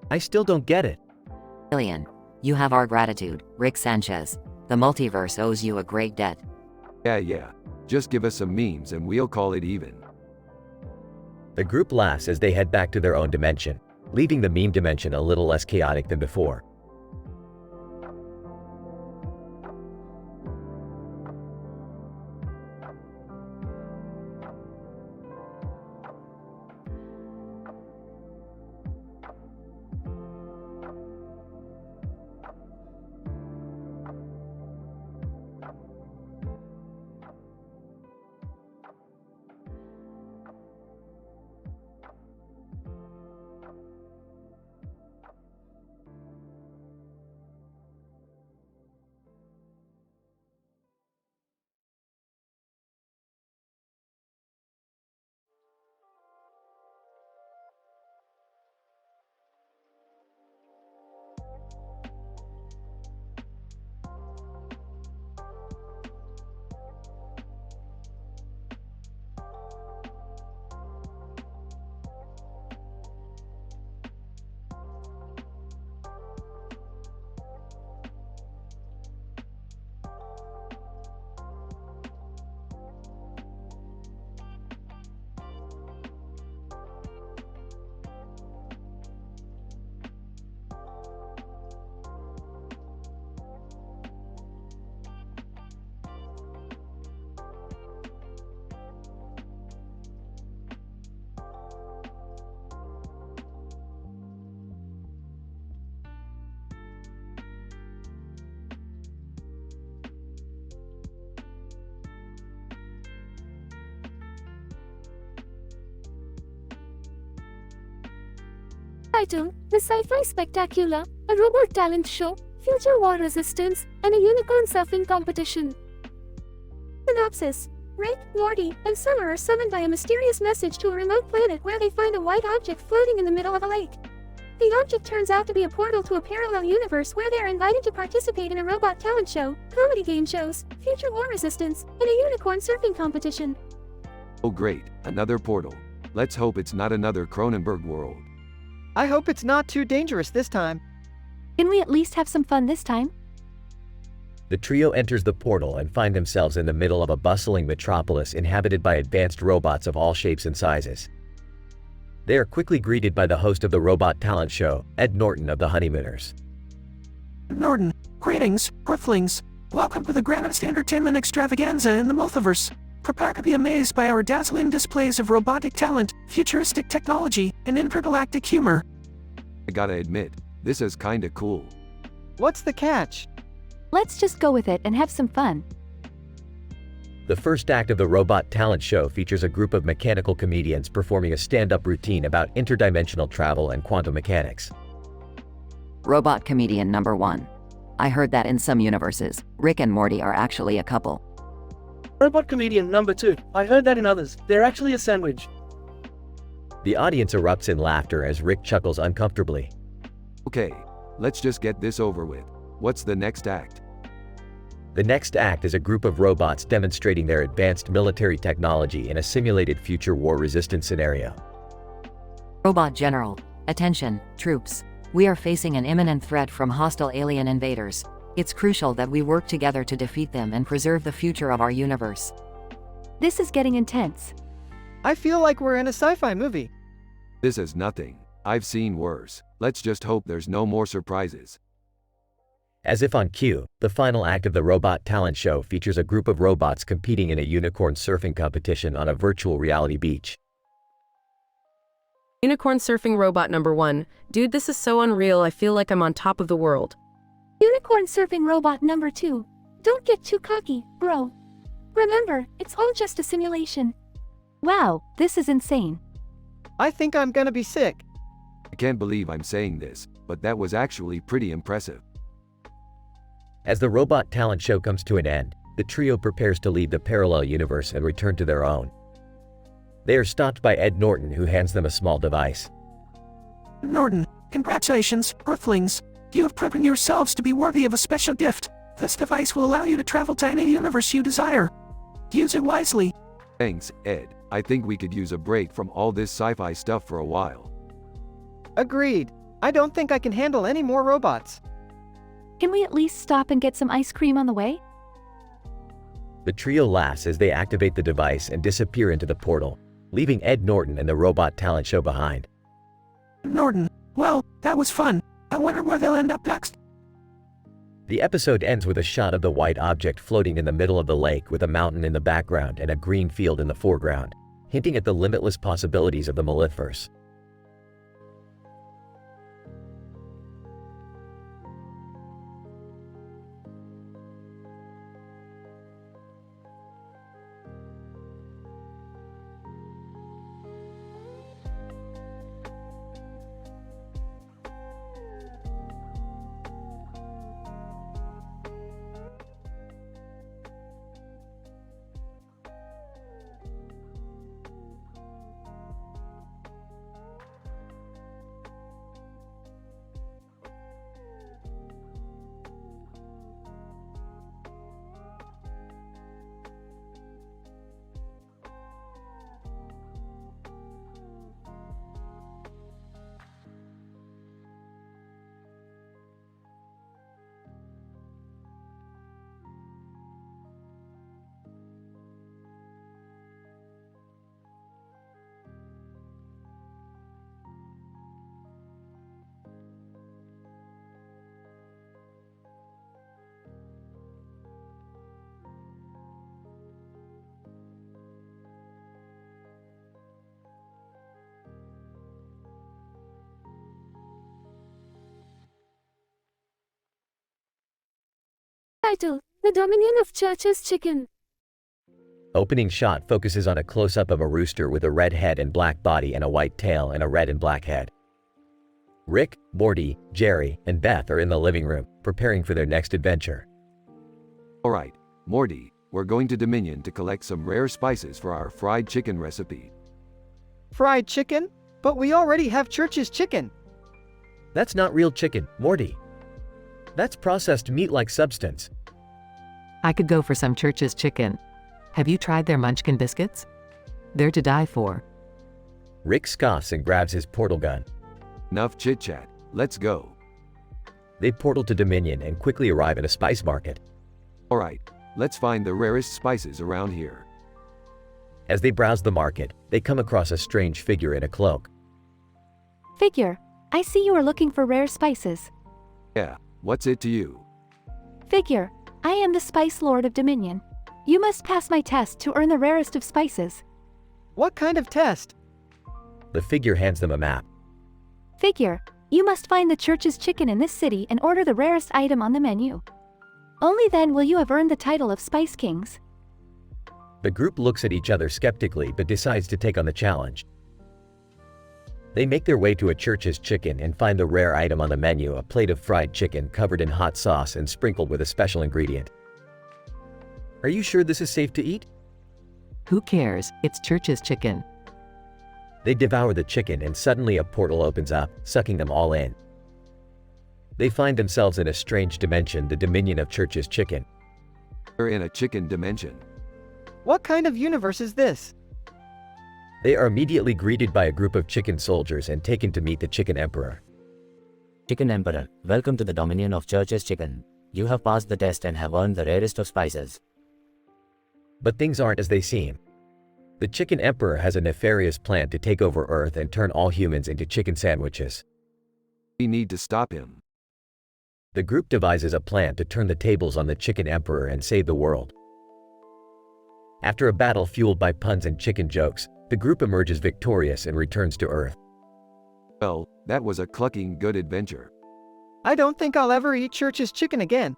I still don't get it. Alien, you have our gratitude, Rick Sanchez. The multiverse owes you a great debt. Yeah. Just give us some memes and we'll call it even. The group laughs as they head back to their own dimension, leaving the meme dimension a little less chaotic than before. Title: The Sci-Fi Spectacular, a robot talent show, future war resistance, and a unicorn surfing competition. Synopsis: Rick, Morty, and Summer are summoned by a mysterious message to a remote planet where they find a white object floating in the middle of a lake. The object turns out to be a portal to a parallel universe where they are invited to participate in a robot talent show, comedy game shows, future war resistance, and a unicorn surfing competition. Oh great, another portal. Let's hope it's not another Cronenberg world. I hope it's not too dangerous this time. Can we at least have some fun this time? The trio enters the portal and find themselves in the middle of a bustling metropolis inhabited by advanced robots of all shapes and sizes. They are quickly greeted by the host of the robot talent show, Ed Norton of the Honeymooners. Norton, greetings, Earthlings. Welcome to the grandest entertainment extravaganza in the multiverse. Prepare to be amazed by our dazzling displays of robotic talent, futuristic technology, and intergalactic humor. I gotta admit, this is kinda cool. What's the catch? Let's just go with it and have some fun. The first act of the robot talent show features a group of mechanical comedians performing a stand-up routine about interdimensional travel and quantum mechanics. Robot comedian number 1. I heard that in some universes, Rick and Morty are actually a couple. Robot comedian number 2. I heard that in others. They're actually a sandwich. The audience erupts in laughter as Rick chuckles uncomfortably. Okay, let's just get this over with. What's the next act? The next act is a group of robots demonstrating their advanced military technology in a simulated future war resistance scenario. Robot General, attention, troops. We are facing an imminent threat from hostile alien invaders. It's crucial that we work together to defeat them and preserve the future of our universe. This is getting intense. I feel like we're in a sci-fi movie. This is nothing. I've seen worse. Let's just hope there's no more surprises. As if on cue, the final act of the robot talent show features a group of robots competing in a unicorn surfing competition on a virtual reality beach. Unicorn surfing robot number 1. Dude, this is so unreal, I feel like I'm on top of the world. Unicorn surfing robot number 2. Don't get too cocky, bro. Remember, it's all just a simulation. Wow, this is insane. I think I'm gonna be sick. I can't believe I'm saying this, but that was actually pretty impressive. As the robot talent show comes to an end, the trio prepares to leave the parallel universe and return to their own. They are stopped by Ed Norton, who hands them a small device. Norton, congratulations, Earthlings. You have proven yourselves to be worthy of a special gift. This device will allow you to travel to any universe you desire. Use it wisely. Thanks, Ed. I think we could use a break from all this sci-fi stuff for a while. Agreed. I don't think I can handle any more robots. Can we at least stop and get some ice cream on the way? The trio laughs as they activate the device and disappear into the portal, leaving Ed Norton and the robot talent show behind. Norton, well, that was fun. I wonder where they'll end up next. The episode ends with a shot of the white object floating in the middle of the lake with a mountain in the background and a green field in the foreground, hinting at the limitless possibilities of the multiverse. Title: The Dominion of Church's Chicken. Opening shot focuses on a close-up of a rooster with a red head and black body and a white tail and a red and black head. Rick, Morty, Jerry, and Beth are in the living room, preparing for their next adventure. Alright, Morty, we're going to Dominion to collect some rare spices for our fried chicken recipe. Fried chicken? But we already have Church's chicken. That's not real chicken, Morty. That's processed meat-like substance. I could go for some Church's chicken. Have you tried their Munchkin biscuits? They're to die for. Rick scoffs and grabs his portal gun. Enough chit-chat, let's go. They portal to Dominion and quickly arrive at a spice market. Alright, let's find the rarest spices around here. As they browse the market, they come across a strange figure in a cloak. Figure, I see you are looking for rare spices. Yeah, what's it to you? Figure, I am the Spice Lord of Dominion. You must pass my test to earn the rarest of spices. What kind of test? The figure hands them a map. Figure, you must find the Church's chicken in this city and order the rarest item on the menu. Only then will you have earned the title of Spice Kings. The group looks at each other skeptically but decides to take on the challenge. They make their way to a Church's chicken and find the rare item on the menu, a plate of fried chicken covered in hot sauce and sprinkled with a special ingredient. Are you sure this is safe to eat? Who cares? It's Church's chicken. They devour the chicken and suddenly a portal opens up, sucking them all in. They find themselves in a strange dimension, the Dominion of Church's chicken. We're in a chicken dimension. What kind of universe is this? They are immediately greeted by a group of chicken soldiers and taken to meet the Chicken Emperor. Chicken Emperor, welcome to the Dominion of Church's chicken. You have passed the test and have earned the rarest of spices. But things aren't as they seem. The Chicken Emperor has a nefarious plan to take over Earth and turn all humans into chicken sandwiches. We need to stop him. The group devises a plan to turn the tables on the Chicken Emperor and save the world. After a battle fueled by puns and chicken jokes, the group emerges victorious and returns to Earth. Well, that was a clucking good adventure. I don't think I'll ever eat Church's chicken again.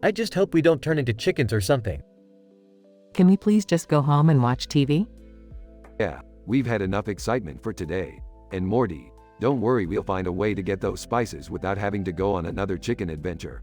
I just hope we don't turn into chickens or something. Can we please just go home and watch TV? Yeah, we've had enough excitement for today. And Morty, don't worry, we'll find a way to get those spices without having to go on another chicken adventure.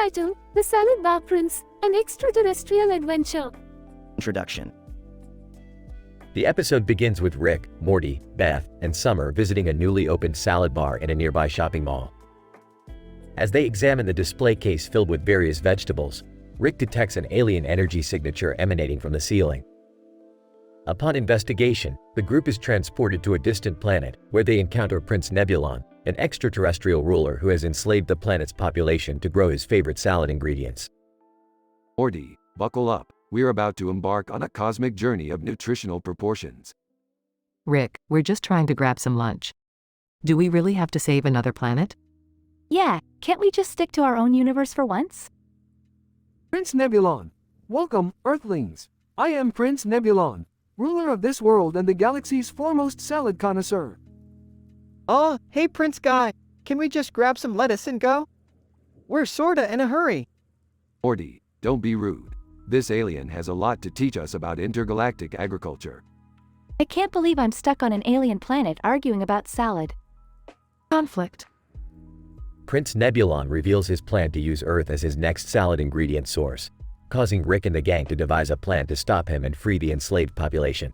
Title: The Salad Bar Prince, an extraterrestrial adventure. Introduction. The episode begins with Rick, Morty, Beth, and Summer visiting a newly opened salad bar in a nearby shopping mall. As they examine the display case filled with various vegetables, Rick detects an alien energy signature emanating from the ceiling. Upon investigation, the group is transported to a distant planet where they encounter Prince Nebulon, an extraterrestrial ruler who has enslaved the planet's population to grow his favorite salad ingredients. Morty, buckle up. We're about to embark on a cosmic journey of nutritional proportions. Rick, we're just trying to grab some lunch. Do we really have to save another planet? Yeah, can't we just stick to our own universe for once? Prince Nebulon. Welcome, Earthlings. I am Prince Nebulon, ruler of this world and the galaxy's foremost salad connoisseur. Oh, hey Prince Guy, can we just grab some lettuce and go? We're sorta in a hurry. Morty, don't be rude. This alien has a lot to teach us about intergalactic agriculture. I can't believe I'm stuck on an alien planet arguing about salad. Conflict. Prince Nebulon reveals his plan to use Earth as his next salad ingredient source, causing Rick and the gang to devise a plan to stop him and free the enslaved population.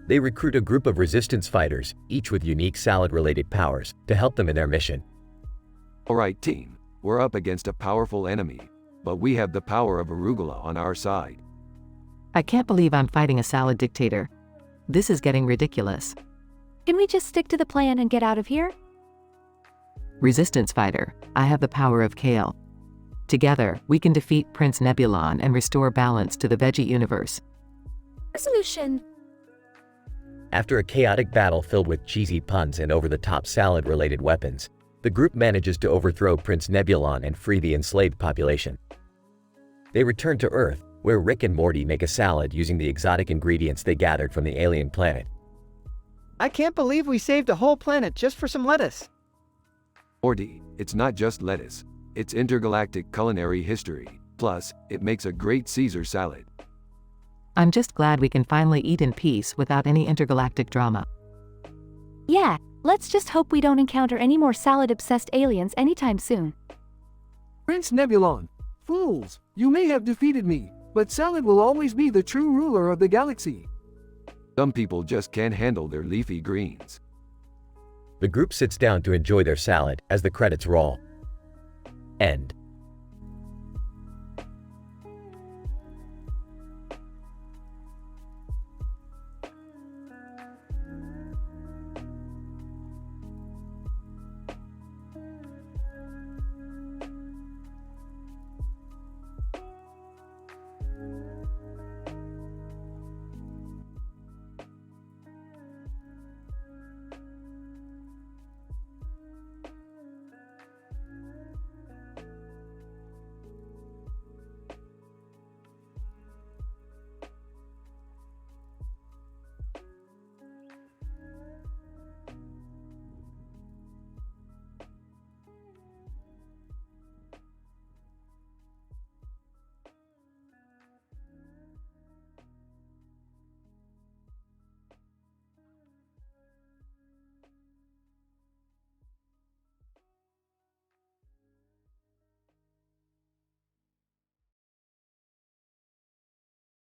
They recruit a group of resistance fighters, each with unique salad-related powers, to help them in their mission. Alright team, we're up against a powerful enemy, but we have the power of arugula on our side. I can't believe I'm fighting a salad dictator. This is getting ridiculous. Can we just stick to the plan and get out of here? Resistance fighter, I have the power of kale. Together, we can defeat Prince Nebulon and restore balance to the veggie universe. Solution. After a chaotic battle filled with cheesy puns and over-the-top salad-related weapons, the group manages to overthrow Prince Nebulon and free the enslaved population. They return to Earth, where Rick and Morty make a salad using the exotic ingredients they gathered from the alien planet. I can't believe we saved a whole planet just for some lettuce. Morty, it's not just lettuce. It's intergalactic culinary history. Plus, it makes a great Caesar salad. I'm just glad we can finally eat in peace without any intergalactic drama. Yeah, let's just hope we don't encounter any more salad-obsessed aliens anytime soon. Prince Nebulon. Fools, you may have defeated me, but salad will always be the true ruler of the galaxy. Some people just can't handle their leafy greens. The group sits down to enjoy their salad as the credits roll. End.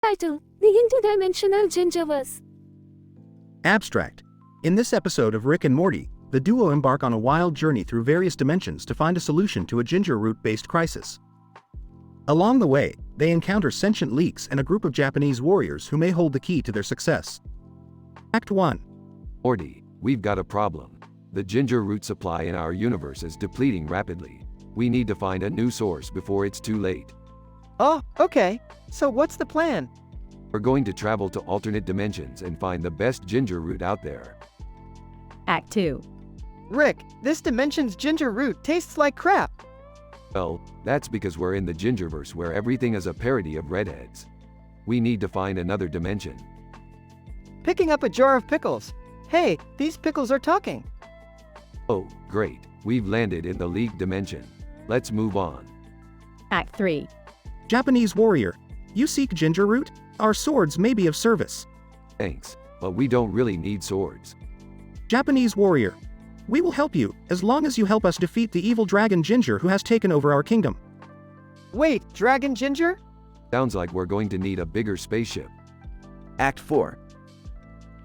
Title: The Interdimensional Gingerverse. Abstract. In this episode of Rick and Morty, the duo embark on a wild journey through various dimensions to find a solution to a ginger root-based crisis. Along the way, they encounter sentient leaks and a group of Japanese warriors who may hold the key to their success. Act 1. Morty, we've got a problem. The ginger root supply in our universe is depleting rapidly. We need to find a new source before it's too late. Oh, okay. So what's the plan? We're going to travel to alternate dimensions and find the best ginger root out there. Act 2. Rick, this dimension's ginger root tastes like crap. Well, that's because we're in the gingerverse where everything is a parody of redheads. We need to find another dimension. Picking up a jar of pickles. Hey, these pickles are talking. Oh, great. We've landed in the league dimension. Let's move on. Act 3. Japanese warrior. You seek ginger root? Our swords may be of service. Thanks, but we don't really need swords. Japanese warrior. We will help you, as long as you help us defeat the evil dragon Ginger who has taken over our kingdom. Wait, Dragon Ginger? Sounds like we're going to need a bigger spaceship. Act 4.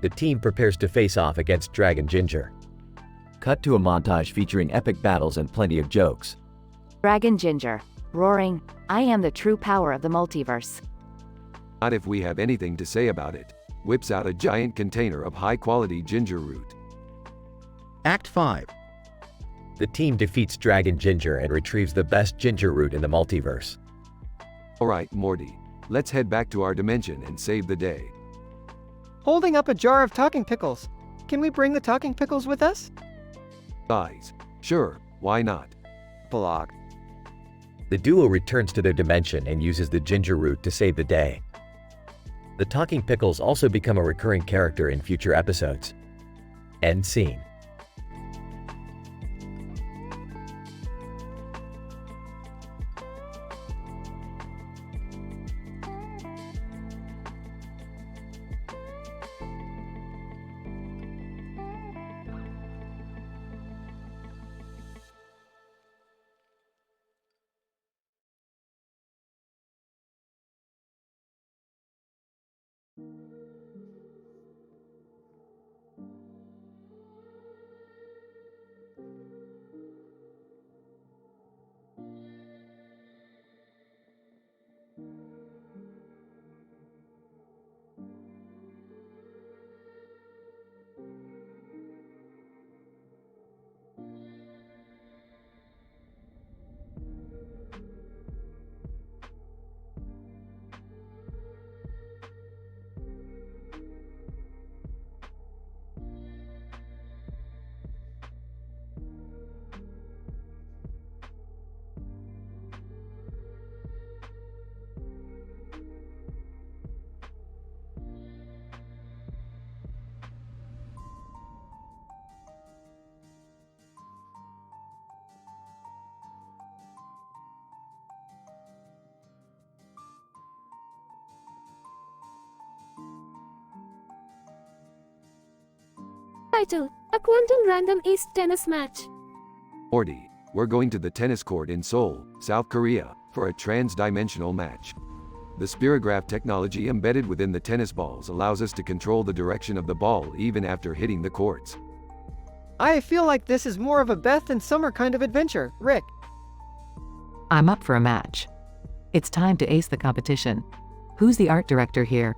The team prepares to face off against Dragon Ginger. Cut to a montage featuring epic battles and plenty of jokes. Dragon Ginger, roaring, I am the true power of the multiverse. Not if we have anything to say about it. Whips out a giant container of high-quality ginger root. Act 5. The team defeats Dragon Ginger and retrieves the best ginger root in the multiverse. Alright, Morty. Let's head back to our dimension and save the day. Holding up a jar of talking pickles. Can we bring the talking pickles with us? Guys. Sure, why not? Epilogue. The duo returns to their dimension and uses the ginger root to save the day. The talking pickles also become a recurring character in future episodes. End scene. Title: A Quantum Random Ace Tennis Match. Morty, we're going to the tennis court in Seoul, South Korea, for a trans-dimensional match. The spirograph technology embedded within the tennis balls allows us to control the direction of the ball even after hitting the courts. I feel like this is more of a Beth and Summer kind of adventure, Rick. I'm up for a match. It's time to ace the competition. Who's the art director here?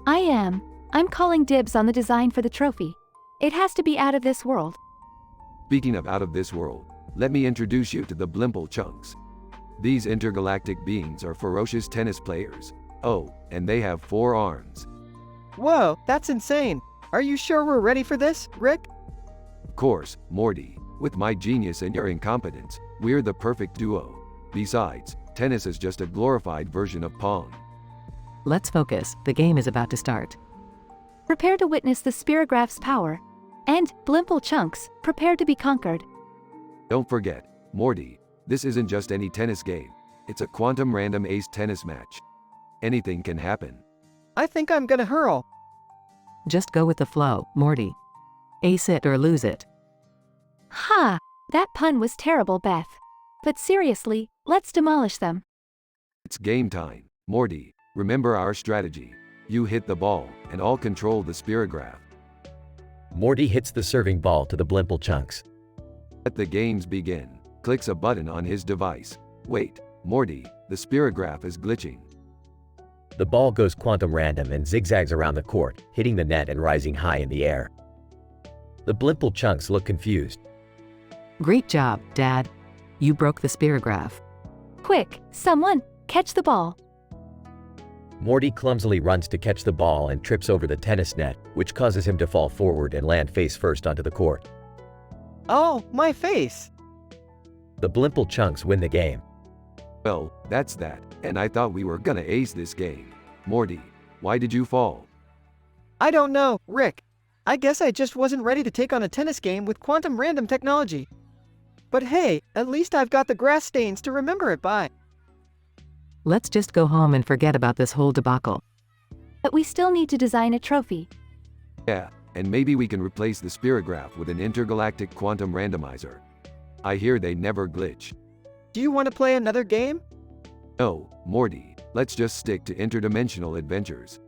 I am. I'm calling dibs on the design for the trophy. It has to be out of this world. Speaking of out of this world, let me introduce you to the Blimple Chunks. These intergalactic beings are ferocious tennis players. Oh, and they have 4 arms. Whoa, that's insane. Are you sure we're ready for this, Rick? Of course, Morty. With my genius and your incompetence, we're the perfect duo. Besides, tennis is just a glorified version of Pong. Let's focus, the game is about to start. Prepare to witness the spirograph's power. And, Blimple Chunks, prepare to be conquered. Don't forget, Morty, this isn't just any tennis game. It's a quantum random ace tennis match. Anything can happen. I think I'm gonna hurl. Just go with the flow, Morty. Ace it or lose it. Ha! That pun was terrible, Beth. But seriously, let's demolish them. It's game time. Morty, remember our strategy. You hit the ball, and I'll control the spirograph. Morty hits the serving ball to the Blimple Chunks. Let the games begin. Clicks a button on his device. Wait, Morty, the spirograph is glitching. The ball goes quantum random and zigzags around the court, hitting the net and rising high in the air. The Blimple Chunks look confused. Great job, Dad. You broke the spirograph. Quick, someone, catch the ball. Morty clumsily runs to catch the ball and trips over the tennis net, which causes him to fall forward and land face first onto the court. Oh, my face! The Blimple Chunks win the game. Well, that's that, and I thought we were gonna ace this game. Morty, why did you fall? I don't know, Rick. I guess I just wasn't ready to take on a tennis game with quantum random technology. But hey, at least I've got the grass stains to remember it by. Let's just go home and forget about this whole debacle. But we still need to design a trophy. Yeah, and maybe we can replace the spirograph with an intergalactic quantum randomizer. I hear they never glitch. Do you want to play another game? No, Morty, let's just stick to interdimensional adventures.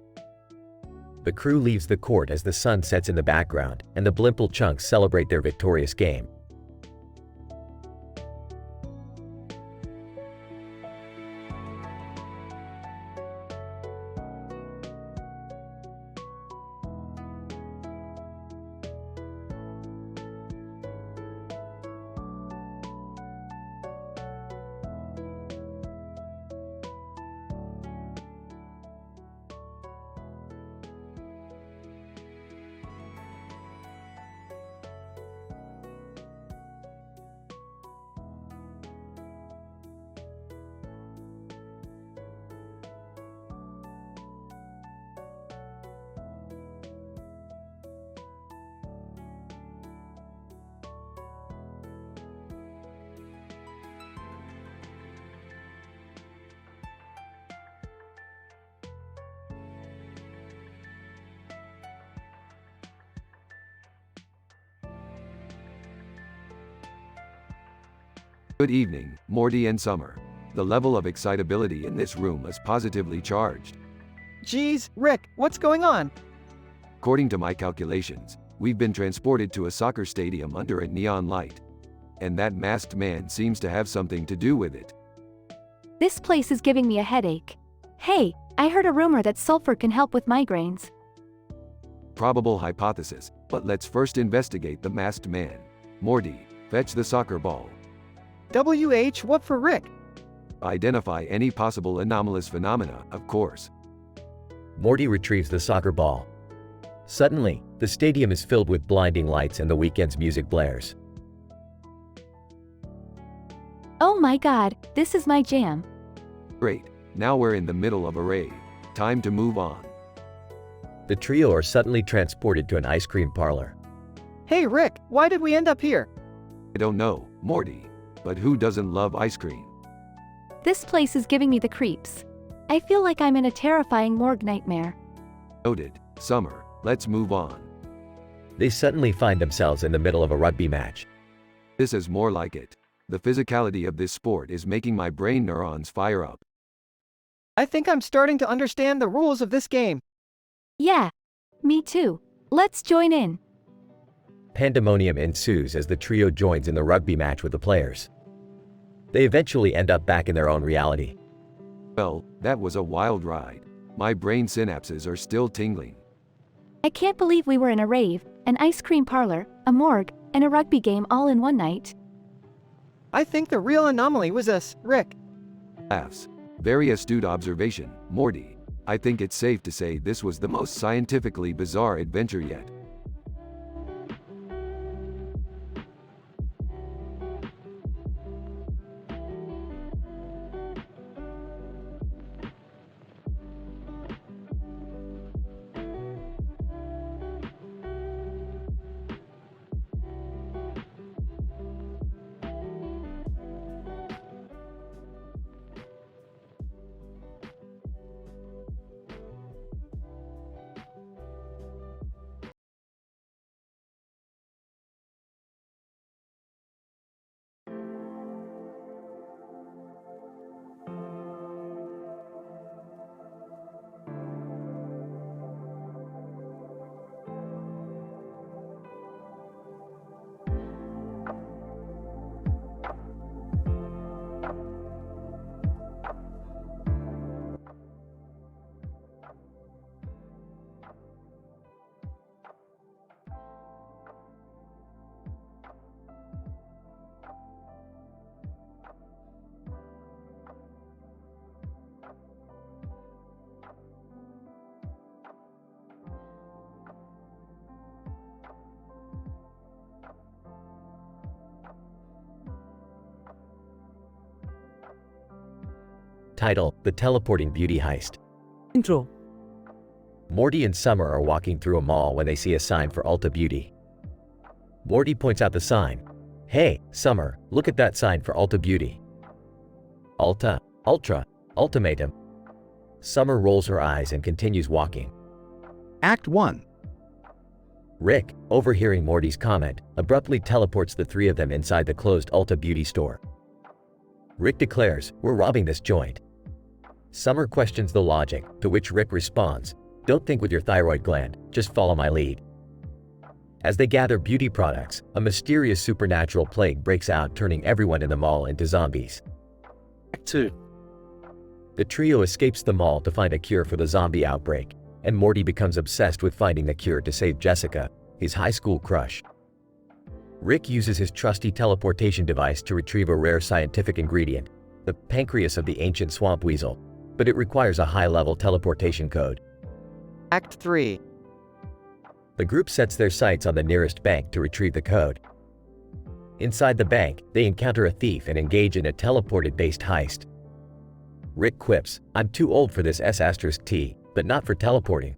The crew leaves the court as the sun sets in the background, and the Blimple chunks celebrate their victorious game. Good evening, Morty and Summer. The level of excitability in this room is positively charged. Geez, Rick, what's going on? According to my calculations, we've been transported to a soccer stadium under a neon light. And that masked man seems to have something to do with it. This place is giving me a headache. Hey, I heard a rumor that sulfur can help with migraines. Probable hypothesis, but let's first investigate the masked man. Morty, fetch the soccer ball. What for Rick? Identify any possible anomalous phenomena, of course. Morty retrieves the soccer ball. Suddenly, the stadium is filled with blinding lights and the weekend's music blares. Oh my god, this is my jam. Great, now we're in the middle of a rave. Time to move on. The trio are suddenly transported to an ice cream parlor. Hey Rick, why did we end up here? I don't know, Morty. But who doesn't love ice cream? This place is giving me the creeps. I feel like I'm in a terrifying morgue nightmare. Noted. Summer, let's move on. They suddenly find themselves in the middle of a rugby match. This is more like it. The physicality of this sport is making my brain neurons fire up. I think I'm starting to understand the rules of this game. Yeah, me too. Let's join in. Pandemonium ensues as the trio joins in the rugby match with the players. They eventually end up back in their own reality. Well, that was a wild ride. My brain synapses are still tingling. I can't believe we were in a rave, an ice cream parlor, a morgue, and a rugby game all in one night. I think the real anomaly was us, Rick. Laughs. Very astute observation, Morty. I think it's safe to say this was the most scientifically bizarre adventure yet. Title: The Teleporting Beauty Heist. Intro. Morty and Summer are walking through a mall when they see a sign for Ulta Beauty. Morty points out the sign. Hey, Summer, look at that sign for Ulta Beauty. Ulta, Ultra, Ultimatum. Summer rolls her eyes and continues walking. Act 1. Rick, overhearing Morty's comment, abruptly teleports the three of them inside the closed Ulta Beauty store. Rick declares, "We're robbing this joint." Summer questions the logic, to which Rick responds, "Don't think with your thyroid gland, just follow my lead." As they gather beauty products, a mysterious supernatural plague breaks out, turning everyone in the mall into zombies. Act 2. The trio escapes the mall to find a cure for the zombie outbreak, and Morty becomes obsessed with finding the cure to save Jessica, his high school crush. Rick uses his trusty teleportation device to retrieve a rare scientific ingredient, the pancreas of the ancient swamp weasel, but it requires a high-level teleportation code. Act 3. The group sets their sights on the nearest bank to retrieve the code. Inside the bank, they encounter a thief and engage in a teleported-based heist. Rick quips, "I'm too old for this S*T, but not for teleporting."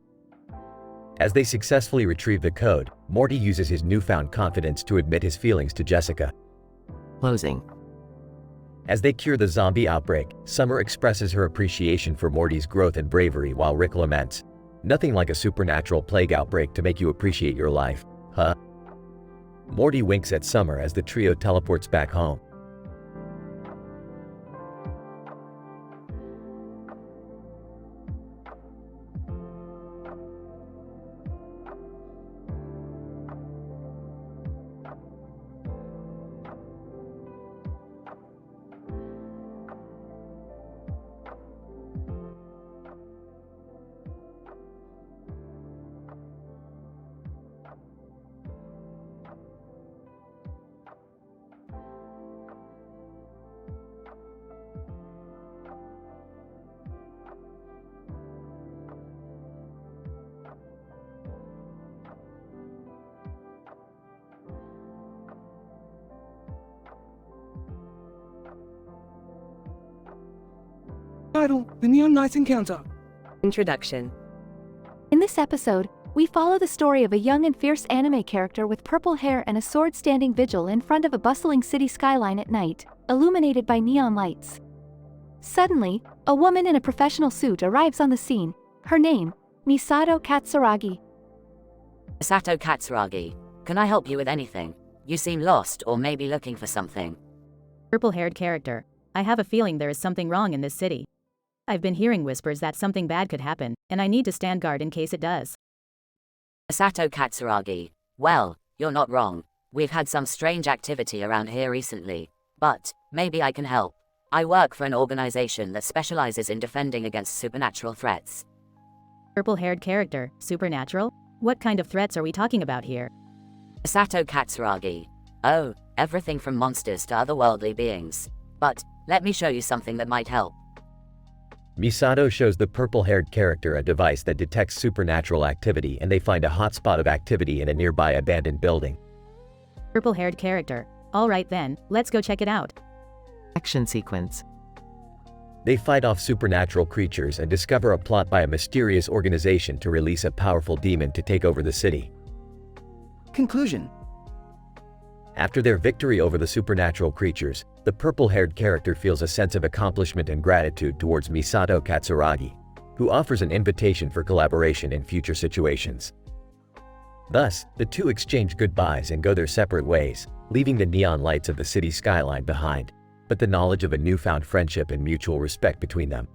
As they successfully retrieve the code, Morty uses his newfound confidence to admit his feelings to Jessica. Closing. As they cure the zombie outbreak, Summer expresses her appreciation for Morty's growth and bravery while Rick laments, "Nothing like a supernatural plague outbreak to make you appreciate your life, huh?" Morty winks at Summer as the trio teleports back home. Title: The Neon Knights Encounter. Introduction. In this episode, we follow the story of a young and fierce anime character with purple hair and a sword standing vigil in front of a bustling city skyline at night, illuminated by neon lights. Suddenly, a woman in a professional suit arrives on the scene, her name, Misato Katsuragi. Misato Katsuragi, can I help you with anything? You seem lost or maybe looking for something. Purple-haired character, I have a feeling there is something wrong in this city. I've been hearing whispers that something bad could happen, and I need to stand guard in case it does. Misato Katsuragi, well, you're not wrong. We've had some strange activity around here recently, but maybe I can help. I work for an organization that specializes in defending against supernatural threats. Purple-haired character, supernatural? What kind of threats are we talking about here? Misato Katsuragi. Oh, everything from monsters to otherworldly beings. But let me show you something that might help. Misato shows the purple-haired character a device that detects supernatural activity, and they find a hotspot of activity in a nearby abandoned building. Purple-haired character. All right then, let's go check it out. Action sequence. They fight off supernatural creatures and discover a plot by a mysterious organization to release a powerful demon to take over the city. Conclusion. After their victory over the supernatural creatures, the purple-haired character feels a sense of accomplishment and gratitude towards Misato Katsuragi, who offers an invitation for collaboration in future situations. Thus, the two exchange goodbyes and go their separate ways, leaving the neon lights of the city skyline behind, but the knowledge of a newfound friendship and mutual respect between them.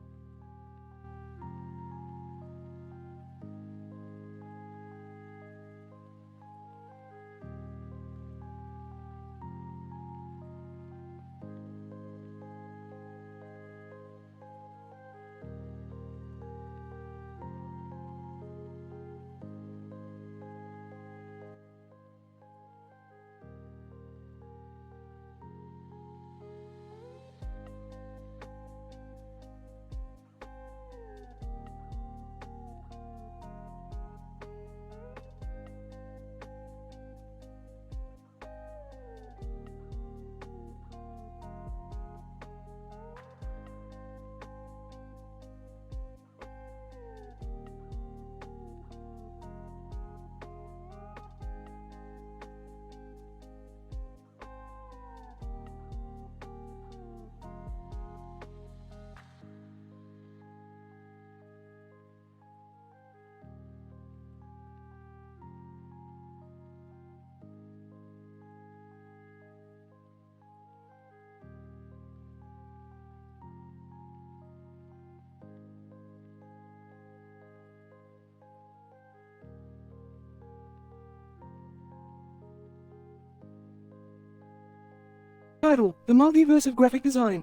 Title: The Multiverse of Graphic Design.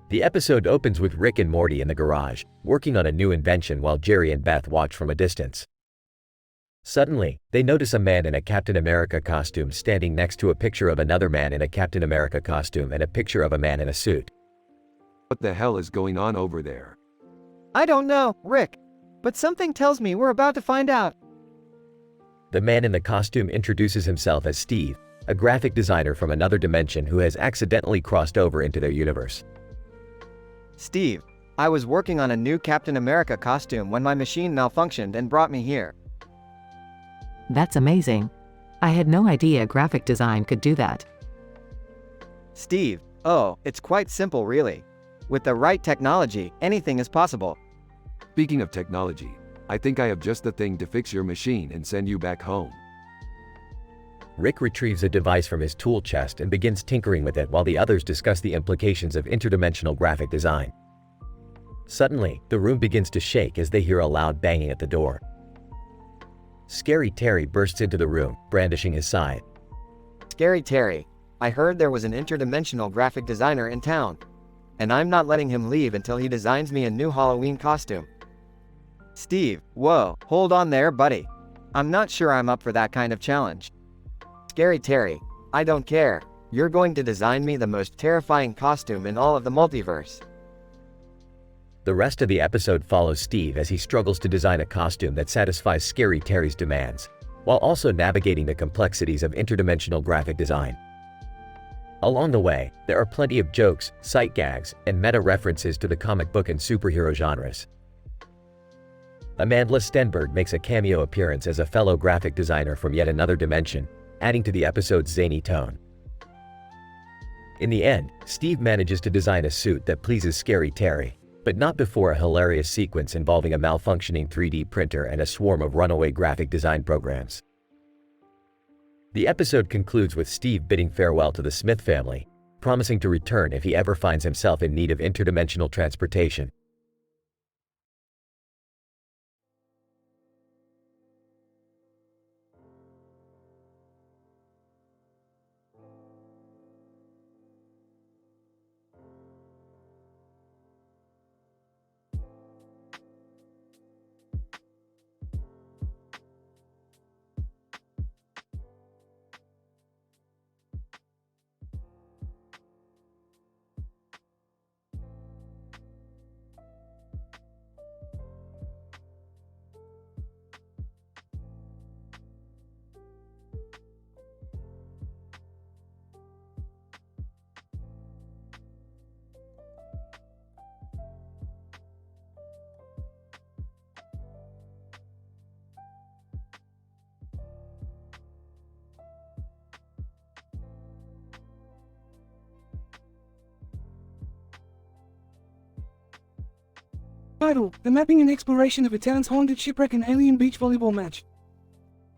The episode opens with Rick and Morty in the garage, working on a new invention while Jerry and Beth watch from a distance. Suddenly, they notice a man in a Captain America costume standing next to a picture of another man in a Captain America costume and a picture of a man in a suit. What the hell is going on over there? I don't know, Rick. But something tells me we're about to find out. The man in the costume introduces himself as Steve, a graphic designer from another dimension who has accidentally crossed over into their universe. Steve, I was working on a new Captain America costume when my machine malfunctioned and brought me here. That's amazing. I had no idea graphic design could do that. Steve, oh, it's quite simple really. With the right technology, anything is possible. Speaking of technology, I think I have just the thing to fix your machine and send you back home. Rick retrieves a device from his tool chest and begins tinkering with it while the others discuss the implications of interdimensional graphic design. Suddenly, the room begins to shake as they hear a loud banging at the door. Scary Terry bursts into the room, brandishing his scythe. Scary Terry, I heard there was an interdimensional graphic designer in town. And I'm not letting him leave until he designs me a new Halloween costume. Steve, whoa, hold on there, buddy. I'm not sure I'm up for that kind of challenge. Scary Terry, I don't care. You're going to design me the most terrifying costume in all of the multiverse. The rest of the episode follows Steve as he struggles to design a costume that satisfies Scary Terry's demands, while also navigating the complexities of interdimensional graphic design. Along the way, there are plenty of jokes, sight gags, and meta-references to the comic book and superhero genres. Amandla Stenberg makes a cameo appearance as a fellow graphic designer from yet another dimension, adding to the episode's zany tone. In the end, Steve manages to design a suit that pleases Scary Terry, but not before a hilarious sequence involving a malfunctioning 3D printer and a swarm of runaway graphic design programs. The episode concludes with Steve bidding farewell to the Smith family, promising to return if he ever finds himself in need of interdimensional transportation. Title: The Mapping and Exploration of a Town's Haunted Shipwreck and Alien Beach Volleyball Match.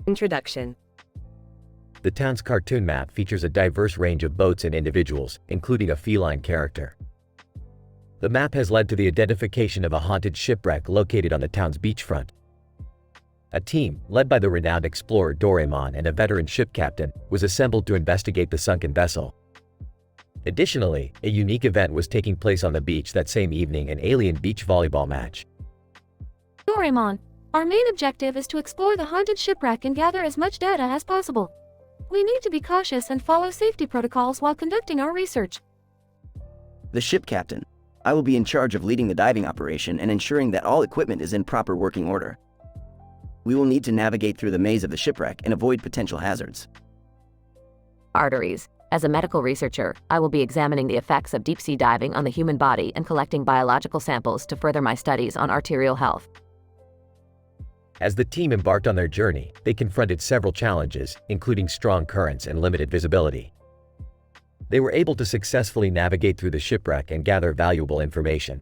Introduction. The town's cartoon map features a diverse range of boats and individuals, including a feline character. The map has led to the identification of a haunted shipwreck located on the town's beachfront. A team, led by the renowned explorer Doraemon and a veteran ship captain, was assembled to investigate the sunken vessel. Additionally, a unique event was taking place on the beach that same evening, an alien beach volleyball match. Doraemon, our main objective is to explore the haunted shipwreck and gather as much data as possible. We need to be cautious and follow safety protocols while conducting our research. The ship captain. I will be in charge of leading the diving operation and ensuring that all equipment is in proper working order. We will need to navigate through the maze of the shipwreck and avoid potential hazards. Arteries. As a medical researcher, I will be examining the effects of deep-sea diving on the human body and collecting biological samples to further my studies on arterial health. As the team embarked on their journey, they confronted several challenges, including strong currents and limited visibility. They were able to successfully navigate through the shipwreck and gather valuable information.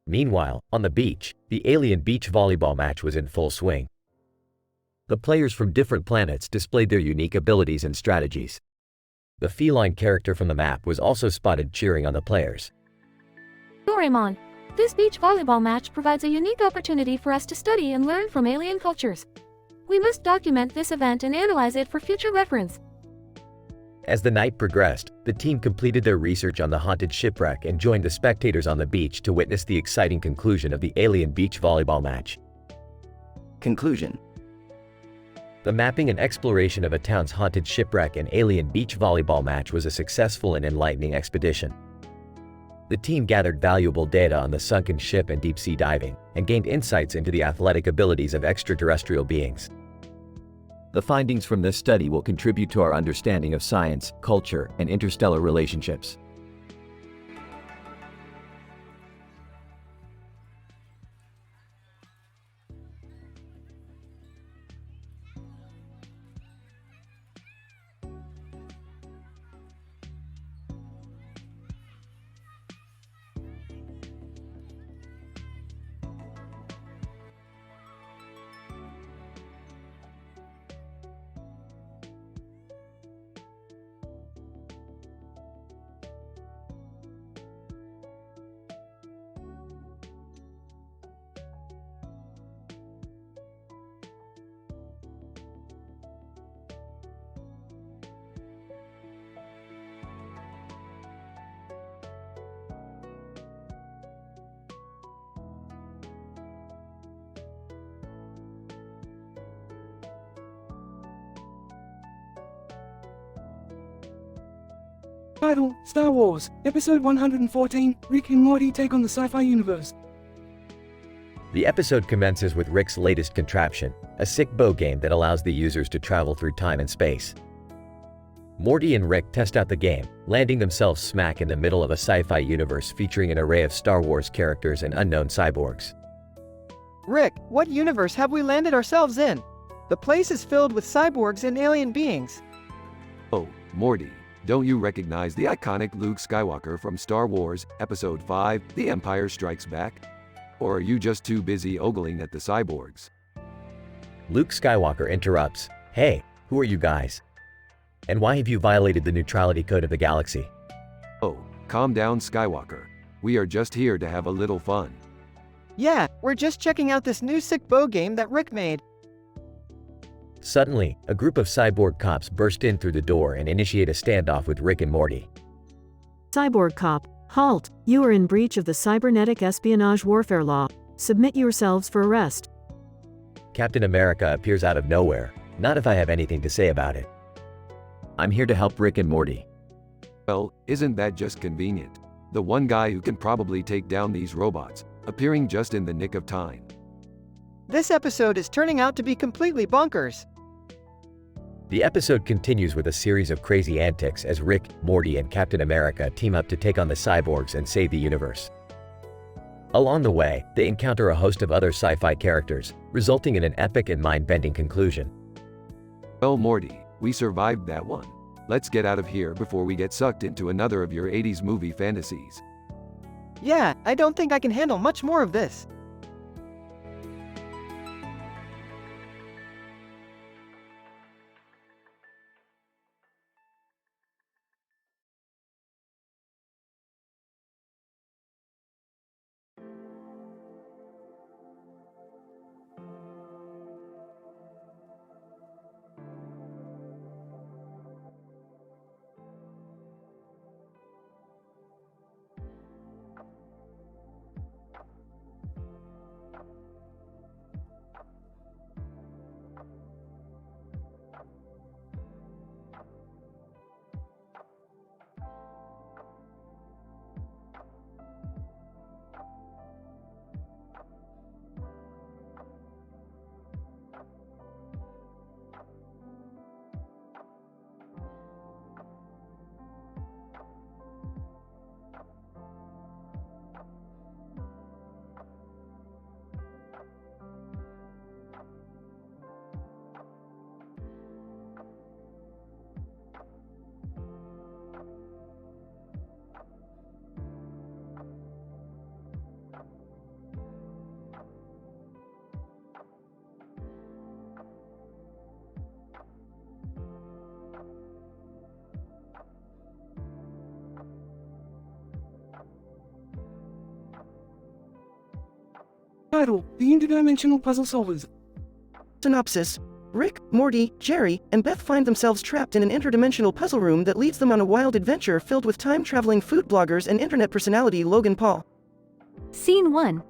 Meanwhile, on the beach, the alien beach volleyball match was in full swing. The players from different planets displayed their unique abilities and strategies. The feline character from the map was also spotted cheering on the players. Doraemon, this beach volleyball match provides a unique opportunity for us to study and learn from alien cultures. We must document this event and analyze it for future reference. As the night progressed, the team completed their research on the haunted shipwreck and joined the spectators on the beach to witness the exciting conclusion of the alien beach volleyball match. Conclusion. The mapping and exploration of a town's haunted shipwreck and alien beach volleyball match was a successful and enlightening expedition. The team gathered valuable data on the sunken ship and deep-sea diving, and gained insights into the athletic abilities of extraterrestrial beings. The findings from this study will contribute to our understanding of science, culture, and interstellar relationships. Title, Star Wars, Episode 114, Rick and Morty Take on the Sci-Fi Universe. The episode commences with Rick's latest contraption, a sick bow game that allows the users to travel through time and space. Morty and Rick test out the game, landing themselves smack in the middle of a sci-fi universe featuring an array of Star Wars characters and unknown cyborgs. Rick, what universe have we landed ourselves in? The place is filled with cyborgs and alien beings. Oh, Morty, don't you recognize the iconic Luke Skywalker from Star Wars, Episode 5, The Empire Strikes Back? Or are you just too busy ogling at the cyborgs? Luke Skywalker interrupts, "Hey, who are you guys? And why have you violated the neutrality code of the galaxy?" Oh, calm down, Skywalker. We are just here to have a little fun. Yeah, we're just checking out this new sick bow game that Rick made. Suddenly, a group of cyborg cops burst in through the door and initiate a standoff with Rick and Morty. Cyborg cop, halt! You are in breach of the cybernetic espionage warfare law. Submit yourselves for arrest. Captain America appears out of nowhere. Not if I have anything to say about it. I'm here to help Rick and Morty. Well, isn't that just convenient? The one guy who can probably take down these robots, appearing just in the nick of time. This episode is turning out to be completely bonkers. The episode continues with a series of crazy antics as Rick, Morty, and Captain America team up to take on the cyborgs and save the universe. Along the way, they encounter a host of other sci-fi characters, resulting in an epic and mind-bending conclusion. Well, Morty, we survived that one. Let's get out of here before we get sucked into another of your 80s movie fantasies. Yeah, I don't think I can handle much more of this. Title, The Interdimensional Puzzle Solvers. Synopsis. Rick, Morty, Jerry, and Beth find themselves trapped in an interdimensional puzzle room that leads them on a wild adventure filled with time-traveling food bloggers and internet personality Logan Paul. Scene 1.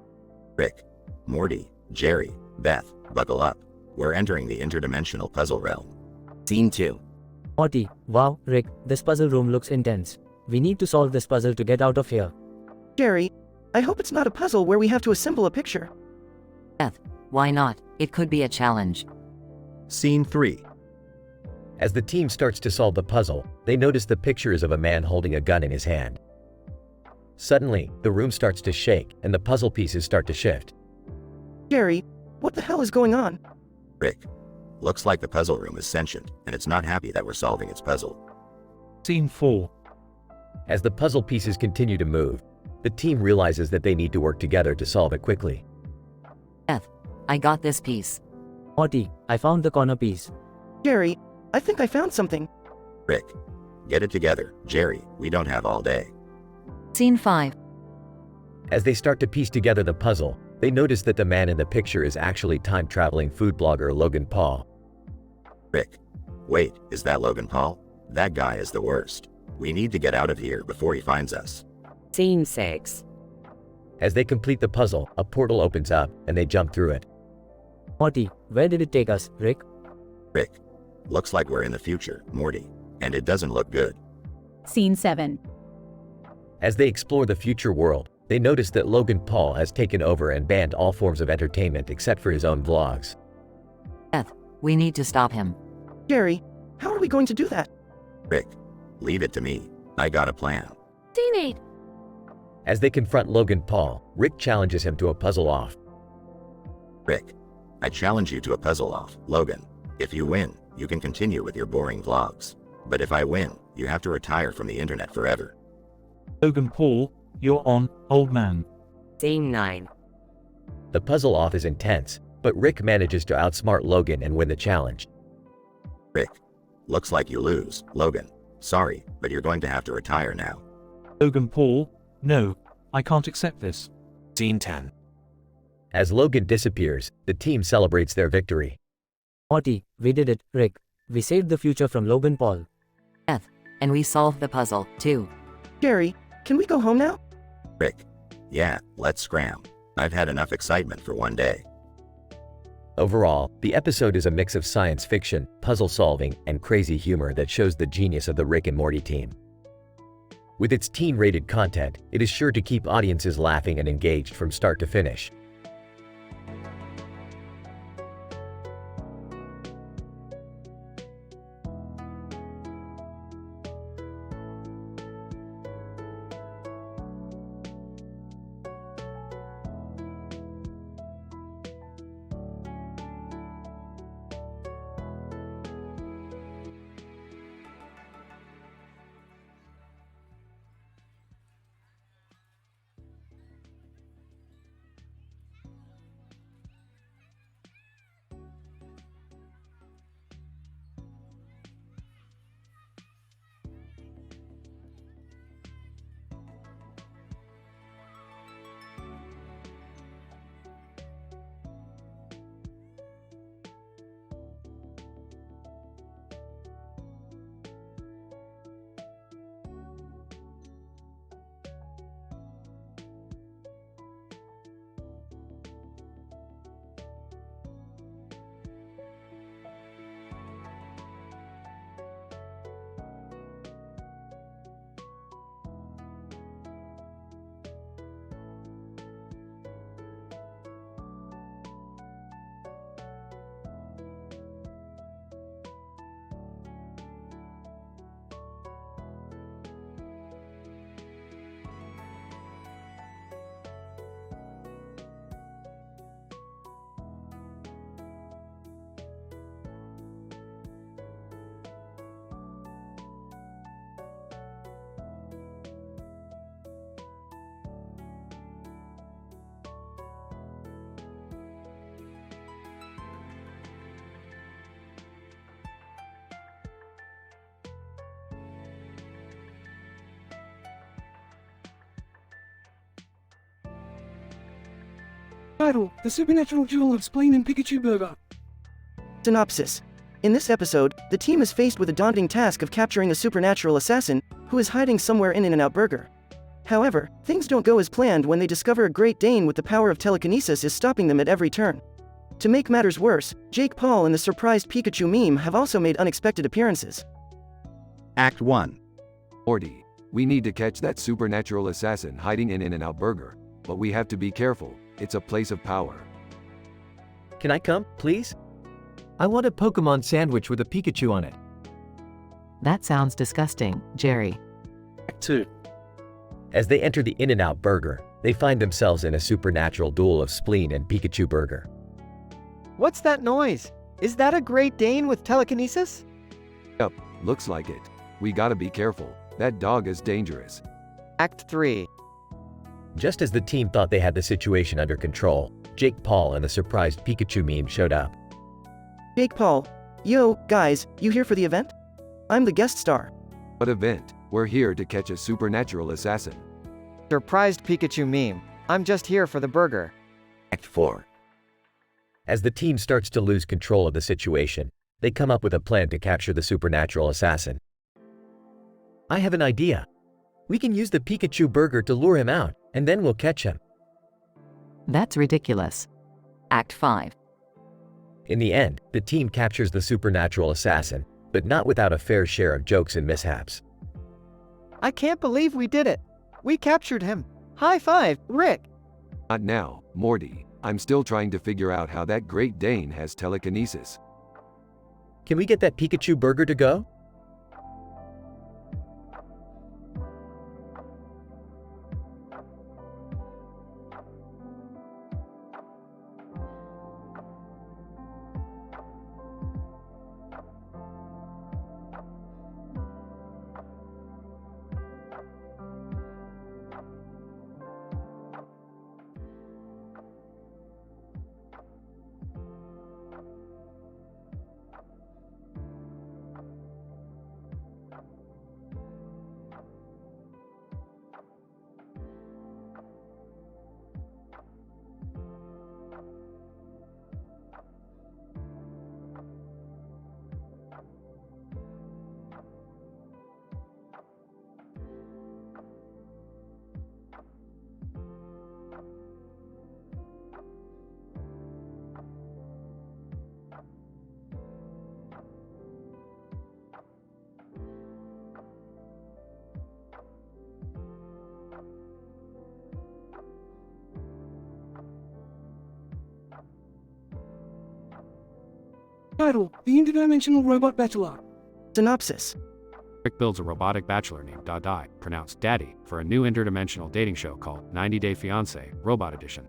Rick, Morty, Jerry, Beth, buckle up. We're entering the interdimensional puzzle realm. Scene 2. Morty, wow, Rick, this puzzle room looks intense. We need to solve this puzzle to get out of here. Jerry, I hope it's not a puzzle where we have to assemble a picture. Beth, why not? It could be a challenge. Scene 3. As the team starts to solve the puzzle, they notice the pictures of a man holding a gun in his hand. Suddenly, the room starts to shake and the puzzle pieces start to shift. Jerry, what the hell is going on? Rick, looks like the puzzle room is sentient, and it's not happy that we're solving its puzzle. Scene 4. As the puzzle pieces continue to move, the team realizes that they need to work together to solve it quickly. Beth, I got this piece. Morty, I found the corner piece. Jerry, I think I found something. Rick, get it together. Jerry, we don't have all day. Scene 5. As they start to piece together the puzzle, they notice that the man in the picture is actually time-traveling food blogger Logan Paul. Rick, wait, is that Logan Paul? That guy is the worst. We need to get out of here before he finds us. Scene 6. As they complete the puzzle, a portal opens up and they jump through it. Morty, where did it take us, Rick? Rick, looks like we're in the future, Morty, and it doesn't look good. Scene 7. As they explore the future world, they notice that Logan Paul has taken over and banned all forms of entertainment except for his own vlogs. Beth, we need to stop him. Jerry, how are we going to do that? Rick, leave it to me. I got a plan. Scene 8. As they confront Logan Paul, Rick challenges him to a puzzle off. Rick, I challenge you to a puzzle off. Logan, if you win, you can continue with your boring vlogs. But if I win, you have to retire from the internet forever. Logan Paul, you're on, old man. Scene 9. The puzzle off is intense, but Rick manages to outsmart Logan and win the challenge. Rick, looks like you lose. Logan, sorry, but you're going to have to retire now. Logan Paul, no, I can't accept this. Scene 10. As Logan disappears, the team celebrates their victory. Morty, we did it, Rick. We saved the future from Logan Paul. Beth, and we solved the puzzle, too. Jerry, can we go home now? Rick, yeah, let's scram. I've had enough excitement for one day. Overall, the episode is a mix of science fiction, puzzle solving, and crazy humor that shows the genius of the Rick and Morty team. With its teen-rated content, it is sure to keep audiences laughing and engaged from start to finish. Title, The Supernatural Jewel of Spleen and Pikachu Burger. Synopsis. In this episode, the team is faced with a daunting task of capturing a supernatural assassin who is hiding somewhere in In-N-Out Burger. However, things don't go as planned when they discover a Great Dane with the power of telekinesis is stopping them at every turn. To make matters worse, Jake Paul and the surprised Pikachu meme have also made unexpected appearances. Act 1. Morty, we need to catch that supernatural assassin hiding in In-N-Out Burger. But we have to be careful, it's a place of power. Can I come, please? I want a Pokemon sandwich with a Pikachu on it. That sounds disgusting, Jerry. Act 2. As they enter the In-N-Out Burger, they find themselves in a supernatural duel of Spleen and Pikachu Burger. What's that noise? Is that a Great Dane with telekinesis? Yup, looks like it. We gotta be careful, that dog is dangerous. Act 3. Just as the team thought they had the situation under control, Jake Paul and the surprised Pikachu meme showed up. Jake Paul. Yo, guys, you here for the event? I'm the guest star. What event? We're here to catch a supernatural assassin. Surprised Pikachu meme. I'm just here for the burger. Act 4. As the team starts to lose control of the situation, they come up with a plan to capture the supernatural assassin. I have an idea. We can use the Pikachu Burger to lure him out, and then we'll catch him. That's ridiculous. Act 5. In the end, the team captures the supernatural assassin, but not without a fair share of jokes and mishaps. I can't believe we did it. We captured him. High five, Rick. Not now, Morty. I'm still trying to figure out how that Great Dane has telekinesis. Can we get that Pikachu Burger to go? Title: The Interdimensional Robot Bachelor. Synopsis. Rick builds a robotic bachelor named Dai, pronounced Daddy, for a new interdimensional dating show called 90 Day Fiancé, Robot Edition.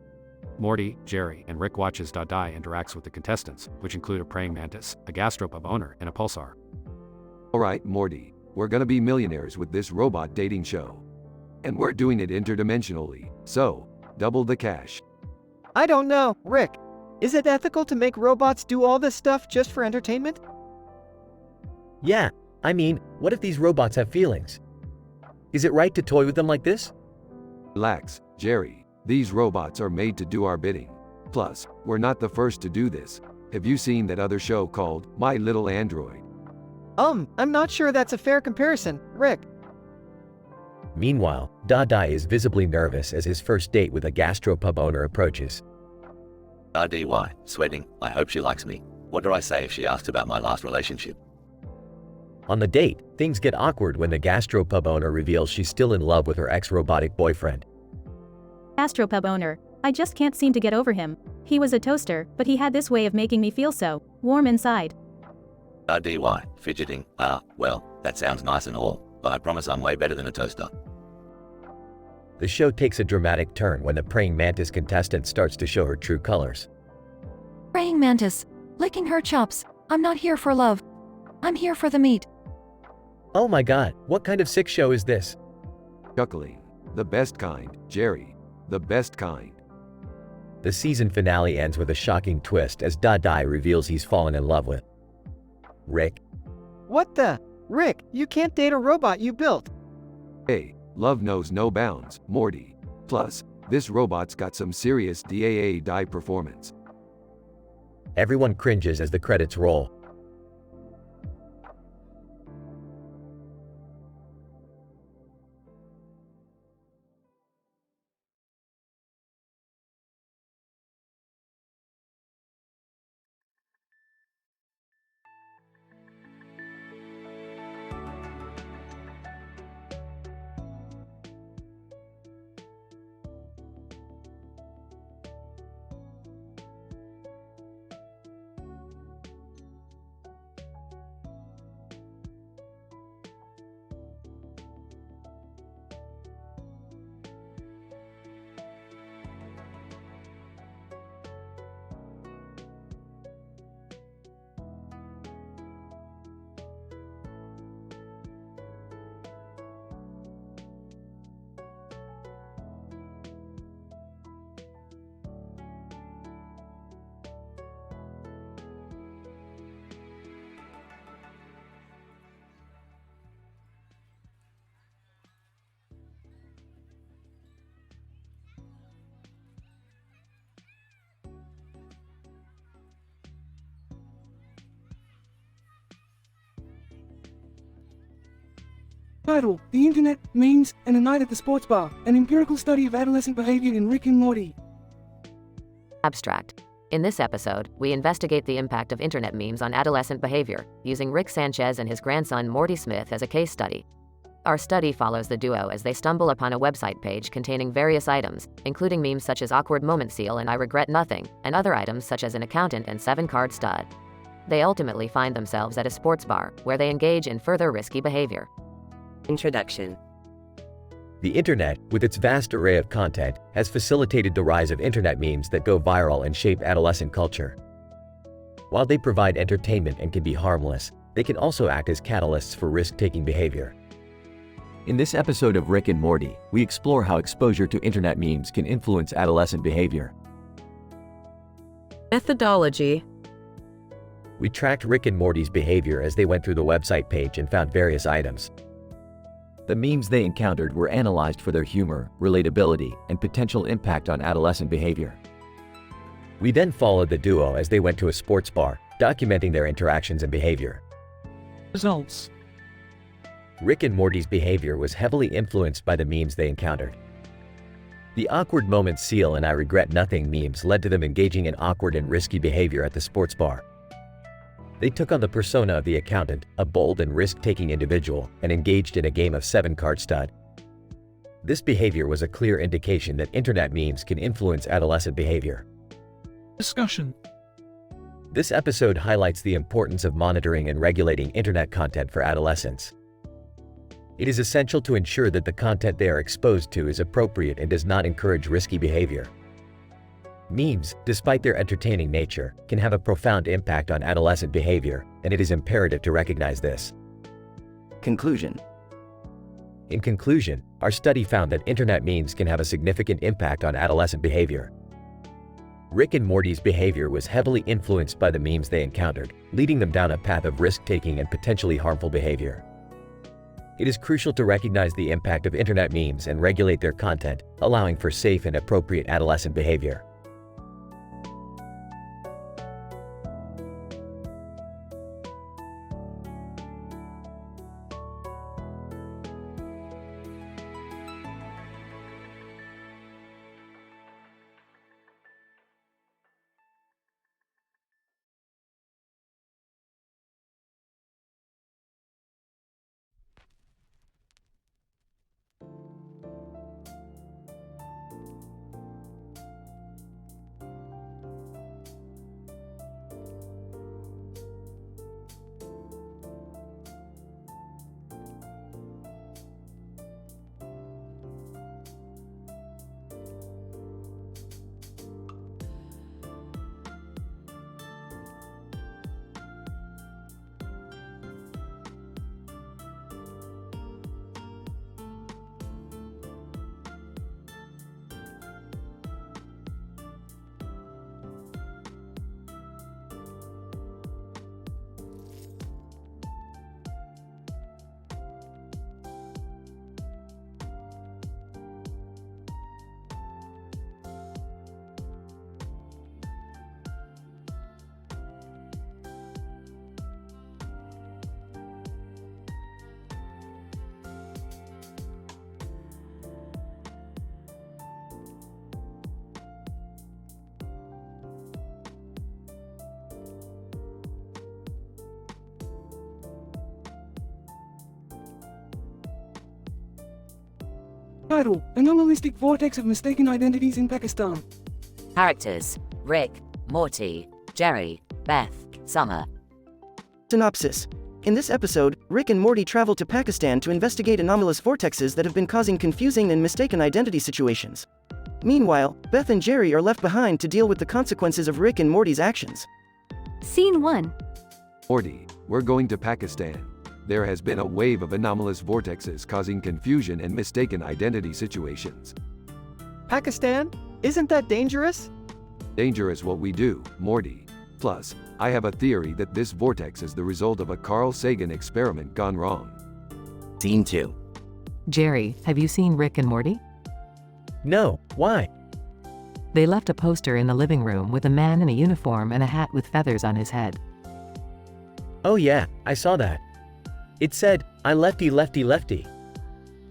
Morty, Jerry, and Rick watches Dai interacts with the contestants, which include a praying mantis, a gastropub owner, and a pulsar. Alright, Morty, we're gonna be millionaires with this robot dating show. And we're doing it interdimensionally, so, double the cash. I don't know, Rick. Is it ethical to make robots do all this stuff just for entertainment? Yeah, I mean, what if these robots have feelings? Is it right to toy with them like this? Relax, Jerry. These robots are made to do our bidding. Plus, we're not the first to do this. Have you seen that other show called My Little Android? I'm not sure that's a fair comparison, Rick. Meanwhile, Dai is visibly nervous as his first date with a gastropub owner approaches. RDY, sweating, I hope she likes me. What do I say if she asks about my last relationship? On the date, things get awkward when the gastropub owner reveals she's still in love with her ex-robotic boyfriend. Gastropub owner, I just can't seem to get over him. He was a toaster, but he had this way of making me feel so warm inside. RDY, fidgeting, well, that sounds nice and all, but I promise I'm way better than a toaster. The show takes a dramatic turn when the praying mantis contestant starts to show her true colors. Praying mantis, licking her chops. I'm not here for love. I'm here for the meat. Oh my god, what kind of sick show is this? Chuckling. The best kind, Jerry. The best kind. The season finale ends with a shocking twist as Dai reveals he's fallen in love with Rick. What the? Rick, you can't date a robot you built. Hey, love knows no bounds, Morty. Plus, this robot's got some serious Dai performance. Everyone cringes as the credits roll. Title: The Internet, Memes, and a Night at the Sports Bar, an empirical study of adolescent behavior in Rick and Morty. Abstract. In this episode, we investigate the impact of internet memes on adolescent behavior, using Rick Sanchez and his grandson Morty Smith as a case study. Our study follows the duo as they stumble upon a website page containing various items, including memes such as awkward moment seal and I regret nothing, and other items such as an accountant and 7-card stud. They ultimately find themselves at a sports bar, where they engage in further risky behavior. Introduction. The internet, with its vast array of content, has facilitated the rise of internet memes that go viral and shape adolescent culture. While they provide entertainment and can be harmless, they can also act as catalysts for risk-taking behavior. In this episode of Rick and Morty, we explore how exposure to internet memes can influence adolescent behavior. Methodology. We tracked Rick and Morty's behavior as they went through the website page and found various items. The memes they encountered were analyzed for their humor, relatability, and potential impact on adolescent behavior. We then followed the duo as they went to a sports bar, documenting their interactions and behavior. Results. Rick and Morty's behavior was heavily influenced by the memes they encountered. The awkward moment seal and I regret nothing memes led to them engaging in awkward and risky behavior at the sports bar. They took on the persona of the accountant, a bold and risk-taking individual, and engaged in a game of 7-card stud. This behavior was a clear indication that internet memes can influence adolescent behavior. Discussion. This episode highlights the importance of monitoring and regulating internet content for adolescents. It is essential to ensure that the content they are exposed to is appropriate and does not encourage risky behavior. Memes, despite their entertaining nature, can have a profound impact on adolescent behavior, and it is imperative to recognize this. Conclusion. In conclusion, our study found that internet memes can have a significant impact on adolescent behavior. Rick and Morty's behavior was heavily influenced by the memes they encountered, leading them down a path of risk-taking and potentially harmful behavior. It is crucial to recognize the impact of internet memes and regulate their content, allowing for safe and appropriate adolescent behavior. Title: Anomalistic Vortex of Mistaken Identities in Pakistan. Characters: Rick, Morty, Jerry, Beth, Summer. Synopsis. In this episode, Rick and Morty travel to Pakistan to investigate anomalous vortexes that have been causing confusing and mistaken identity situations. Meanwhile, Beth and Jerry are left behind to deal with the consequences of Rick and Morty's actions. Scene 1. Morty, we're going to Pakistan. There has been a wave of anomalous vortexes causing confusion and mistaken identity situations. Pakistan? Isn't that dangerous? Dangerous what we do, Morty. Plus, I have a theory that this vortex is the result of a Carl Sagan experiment gone wrong. Scene 2. Jerry, have you seen Rick and Morty? No, why? They left a poster in the living room with a man in a uniform and a hat with feathers on his head. Oh yeah, I saw that. It said, "I lefty lefty lefty."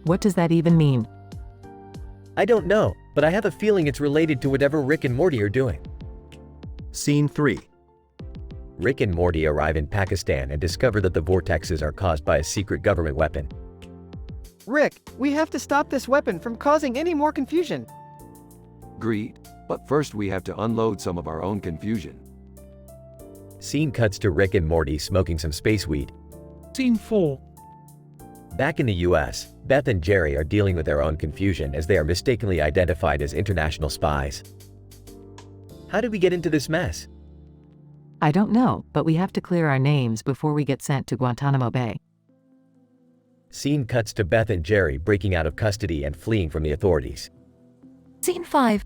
What does that even mean? I don't know, but I have a feeling it's related to whatever Rick and Morty are doing. Scene 3. Rick and Morty arrive in Pakistan and discover that the vortexes are caused by a secret government weapon. Rick, we have to stop this weapon from causing any more confusion. Agreed, but first we have to unload some of our own confusion. Scene cuts to Rick and Morty smoking some space weed. Scene 4. Back in the US, Beth and Jerry are dealing with their own confusion as they are mistakenly identified as international spies. How did we get into this mess? I don't know, but we have to clear our names before we get sent to Guantanamo Bay. Scene cuts to Beth and Jerry breaking out of custody and fleeing from the authorities. Scene 5.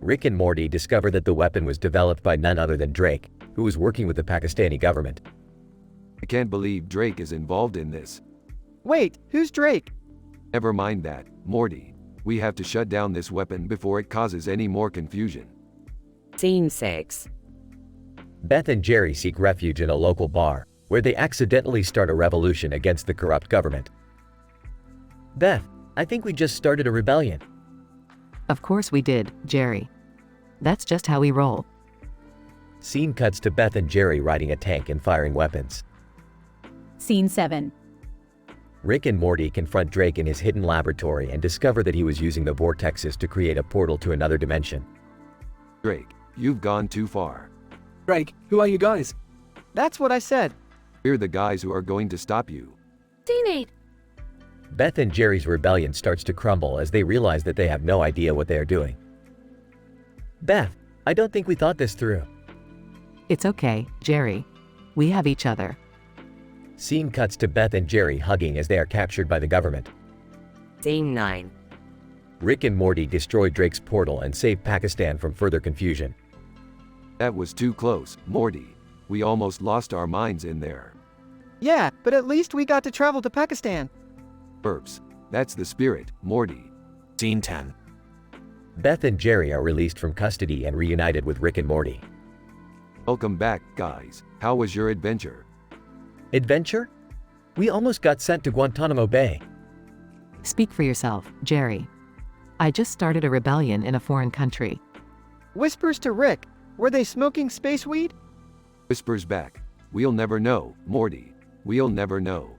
Rick and Morty discover that the weapon was developed by none other than Drake, who was working with the Pakistani government. I can't believe Drake is involved in this. Wait, who's Drake? Never mind that, Morty. We have to shut down this weapon before it causes any more confusion. Scene 6. Beth and Jerry seek refuge in a local bar, where they accidentally start a revolution against the corrupt government. Beth, I think we just started a rebellion. Of course we did, Jerry. That's just how we roll. Scene cuts to Beth and Jerry riding a tank and firing weapons. Scene 7. Rick and Morty confront Drake in his hidden laboratory and discover that he was using the vortexes to create a portal to another dimension. Drake, you've gone too far. Drake, who are you guys? That's what I said. We're the guys who are going to stop you. Scene 8. Beth and Jerry's rebellion starts to crumble as they realize that they have no idea what they are doing. Beth, I don't think we thought this through. It's okay, Jerry. We have each other. Scene cuts to Beth and Jerry hugging as they are captured by the government. Scene 9. Rick and Morty destroy Drake's portal and save Pakistan from further confusion. That was too close, Morty. We almost lost our minds in there. Yeah, but at least we got to travel to Pakistan. Burps. That's the spirit, Morty. Scene 10. Beth and Jerry are released from custody and reunited with Rick and Morty. Welcome back, guys. How was your adventure? Adventure? We almost got sent to Guantanamo Bay. Speak for yourself, Jerry. I just started a rebellion in a foreign country. Whispers to Rick. Were they smoking space weed? Whispers back. We'll never know, Morty. We'll never know.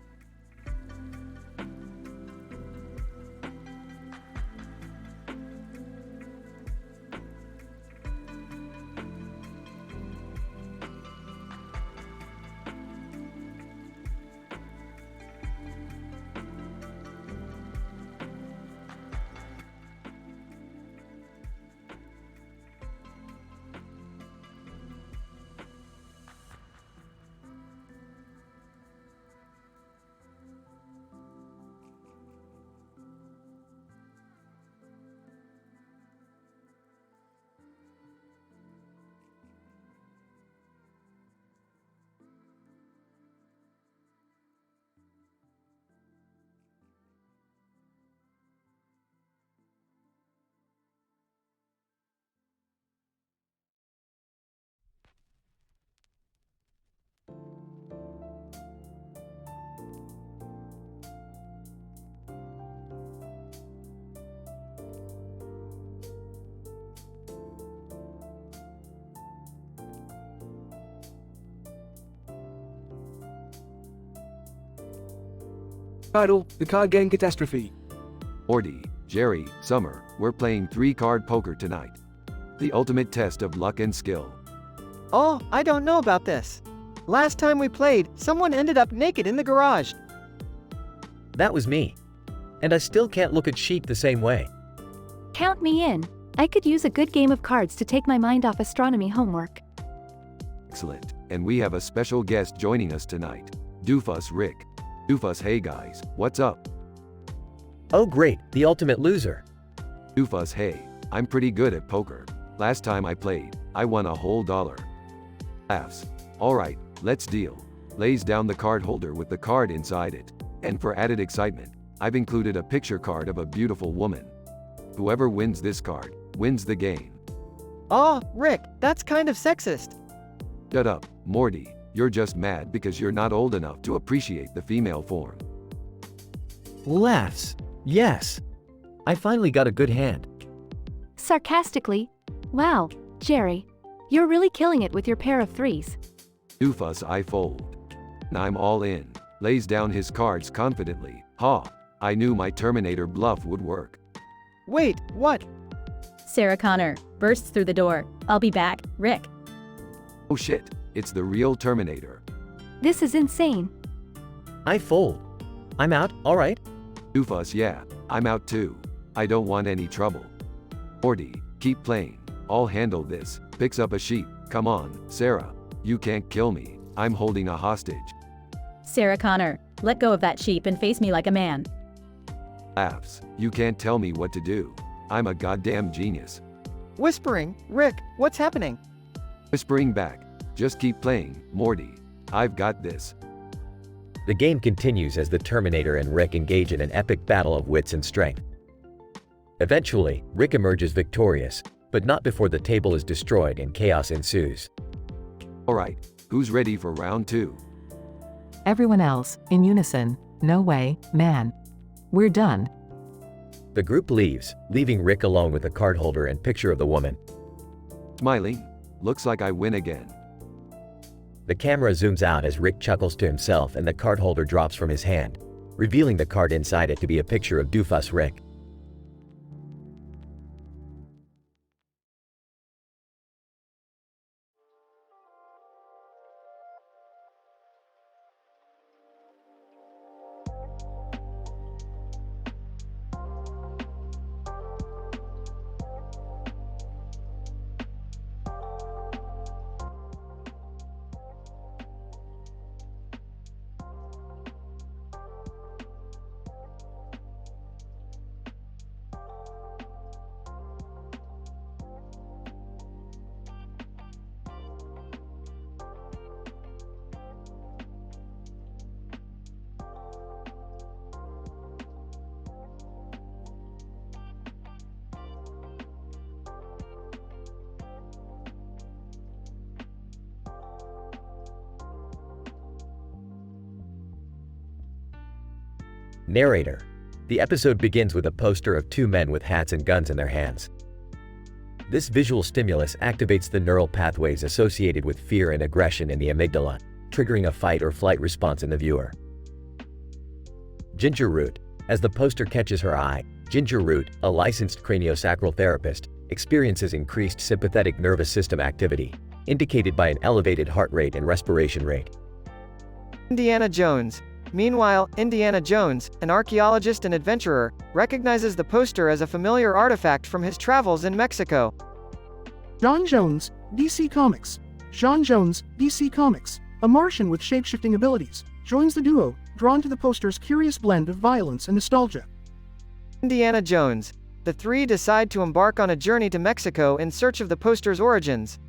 Title: The Card Game Catastrophe. Morty, Jerry, Summer, we're playing 3-card poker tonight. The ultimate test of luck and skill. Oh, I don't know about this. Last time we played, someone ended up naked in the garage. That was me. And I still can't look at sheep the same way. Count me in. I could use a good game of cards to take my mind off astronomy homework. Excellent. And we have a special guest joining us tonight. Doofus Rick. Doofus, hey guys, what's up? Oh great, the ultimate loser. Doofus, hey, I'm pretty good at poker. Last time I played, I won a whole $1. Laughs. Alright, let's deal. Lays down the card holder with the card inside it. And for added excitement, I've included a picture card of a beautiful woman. Whoever wins this card, wins the game. Oh, Rick, that's kind of sexist. Shut up, Morty. You're just mad because you're not old enough to appreciate the female form. Laughs. Yes. I finally got a good hand. Sarcastically, wow, Jerry, you're really killing it with your pair of threes. Doofus, I fold. I'm all in. Lays down his cards confidently. Ha! I knew my Terminator bluff would work. Wait, what? Sarah Connor bursts through the door. I'll be back, Rick. Oh shit, it's the real Terminator. This is insane. I fold. I'm out, alright? Doofus, yeah, I'm out too. I don't want any trouble. Morty, keep playing. I'll handle this. Picks up a sheep. Come on, Sarah. You can't kill me. I'm holding a hostage. Sarah Connor, let go of that sheep and face me like a man. Laughs. You can't tell me what to do. I'm a goddamn genius. Whispering, Rick, what's happening? Whispering back. Just keep playing, Morty. I've got this. The game continues as the Terminator and Rick engage in an epic battle of wits and strength. Eventually, Rick emerges victorious, but not before the table is destroyed and chaos ensues. Alright, who's ready for round 2? Everyone else, in unison, no way, man. We're done. The group leaves, leaving Rick alone with a card holder and picture of the woman. Smiling. Looks like I win again. The camera zooms out as Rick chuckles to himself and the card holder drops from his hand, revealing the card inside it to be a picture of Doofus Rick. Narrator. The episode begins with a poster of 2 men with hats and guns in their hands. This visual stimulus activates the neural pathways associated with fear and aggression in the amygdala, triggering a fight or flight response in the viewer. Ginger Root. As the poster catches her eye, Ginger Root, a licensed craniosacral therapist, experiences increased sympathetic nervous system activity, indicated by an elevated heart rate and respiration rate. Indiana Jones. Meanwhile, Indiana Jones, an archaeologist and adventurer, recognizes the poster as a familiar artifact from his travels in Mexico. John Jones, DC Comics. John Jones, DC Comics, a Martian with shape-shifting abilities, joins the duo, drawn to the poster's curious blend of violence and nostalgia. Indiana Jones. The three decide to embark on a journey to Mexico in search of the poster's origins.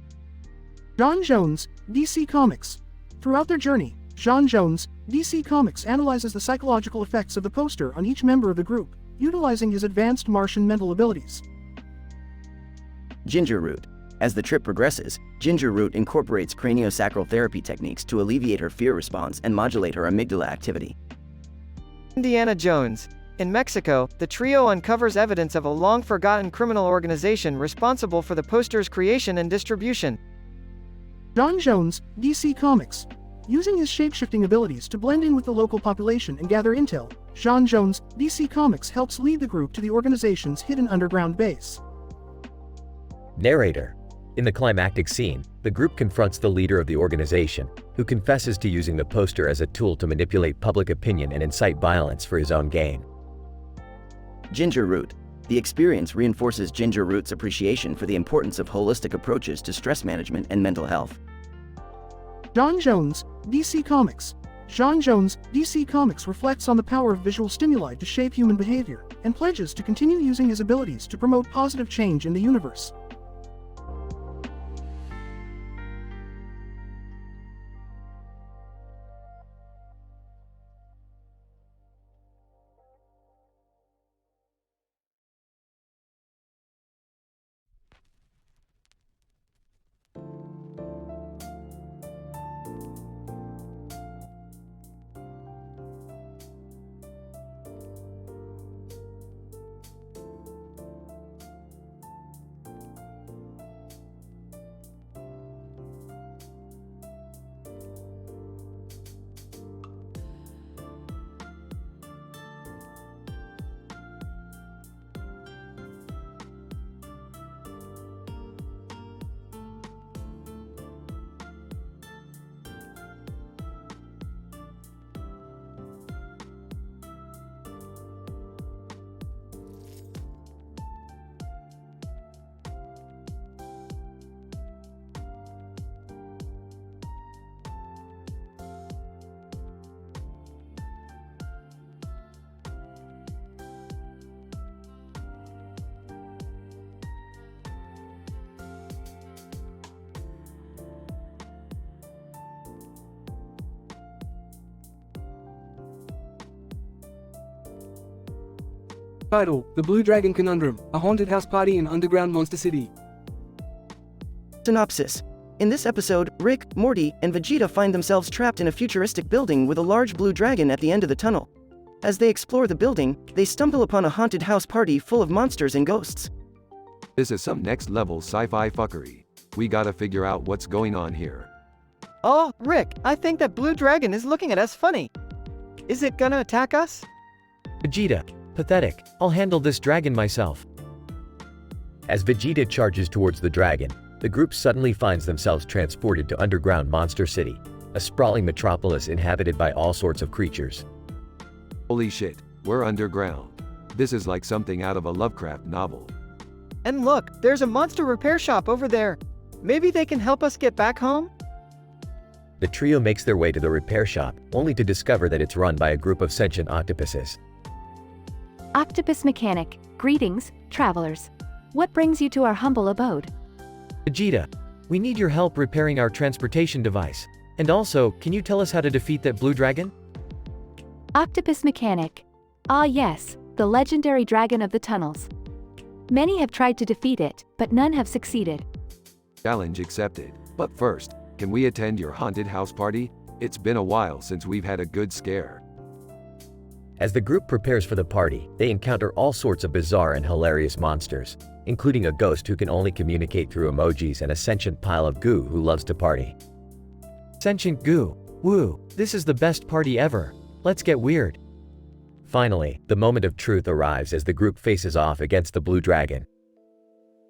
John Jones, DC Comics. Throughout their journey, John Jones, DC Comics analyzes the psychological effects of the poster on each member of the group, utilizing his advanced Martian mental abilities. Ginger Root. As the trip progresses, Ginger Root incorporates craniosacral therapy techniques to alleviate her fear response and modulate her amygdala activity. Indiana Jones. In Mexico, the trio uncovers evidence of a long-forgotten criminal organization responsible for the poster's creation and distribution. John Jones, DC Comics. Using his shape-shifting abilities to blend in with the local population and gather intel, John Jones, DC Comics helps lead the group to the organization's hidden underground base. Narrator. In the climactic scene, the group confronts the leader of the organization, who confesses to using the poster as a tool to manipulate public opinion and incite violence for his own gain. Ginger Root. The experience reinforces Ginger Root's appreciation for the importance of holistic approaches to stress management and mental health. John Jones, DC Comics. John Jones, DC Comics reflects on the power of visual stimuli to shape human behavior, and pledges to continue using his abilities to promote positive change in the universe. Title: The Blue Dragon Conundrum, a haunted house party in underground Monster City. Synopsis. In this episode, Rick, Morty, and Vegeta find themselves trapped in a futuristic building with a large blue dragon at the end of the tunnel. As they explore the building, they stumble upon a haunted house party full of monsters and ghosts. This is some next-level sci-fi fuckery. We gotta figure out what's going on here. Oh, Rick, I think that blue dragon is looking at us funny. Is it gonna attack us? Vegeta. Pathetic. I'll handle this dragon myself. As Vegeta charges towards the dragon, the group suddenly finds themselves transported to underground Monster City, a sprawling metropolis inhabited by all sorts of creatures. Holy shit, we're underground. This is like something out of a Lovecraft novel. And look, there's a monster repair shop over there. Maybe they can help us get back home? The trio makes their way to the repair shop, only to discover that it's run by a group of sentient octopuses. Octopus Mechanic, greetings, travelers. What brings you to our humble abode? Vegeta, we need your help repairing our transportation device. And also, can you tell us how to defeat that blue dragon? Octopus Mechanic. Ah yes, the legendary dragon of the tunnels. Many have tried to defeat it, but none have succeeded. Challenge accepted. But first, can we attend your haunted house party? It's been a while since we've had a good scare. As the group prepares for the party, they encounter all sorts of bizarre and hilarious monsters, including a ghost who can only communicate through emojis and a sentient pile of goo who loves to party. Sentient goo. Woo, this is the best party ever. Let's get weird. Finally, the moment of truth arrives as the group faces off against the blue dragon.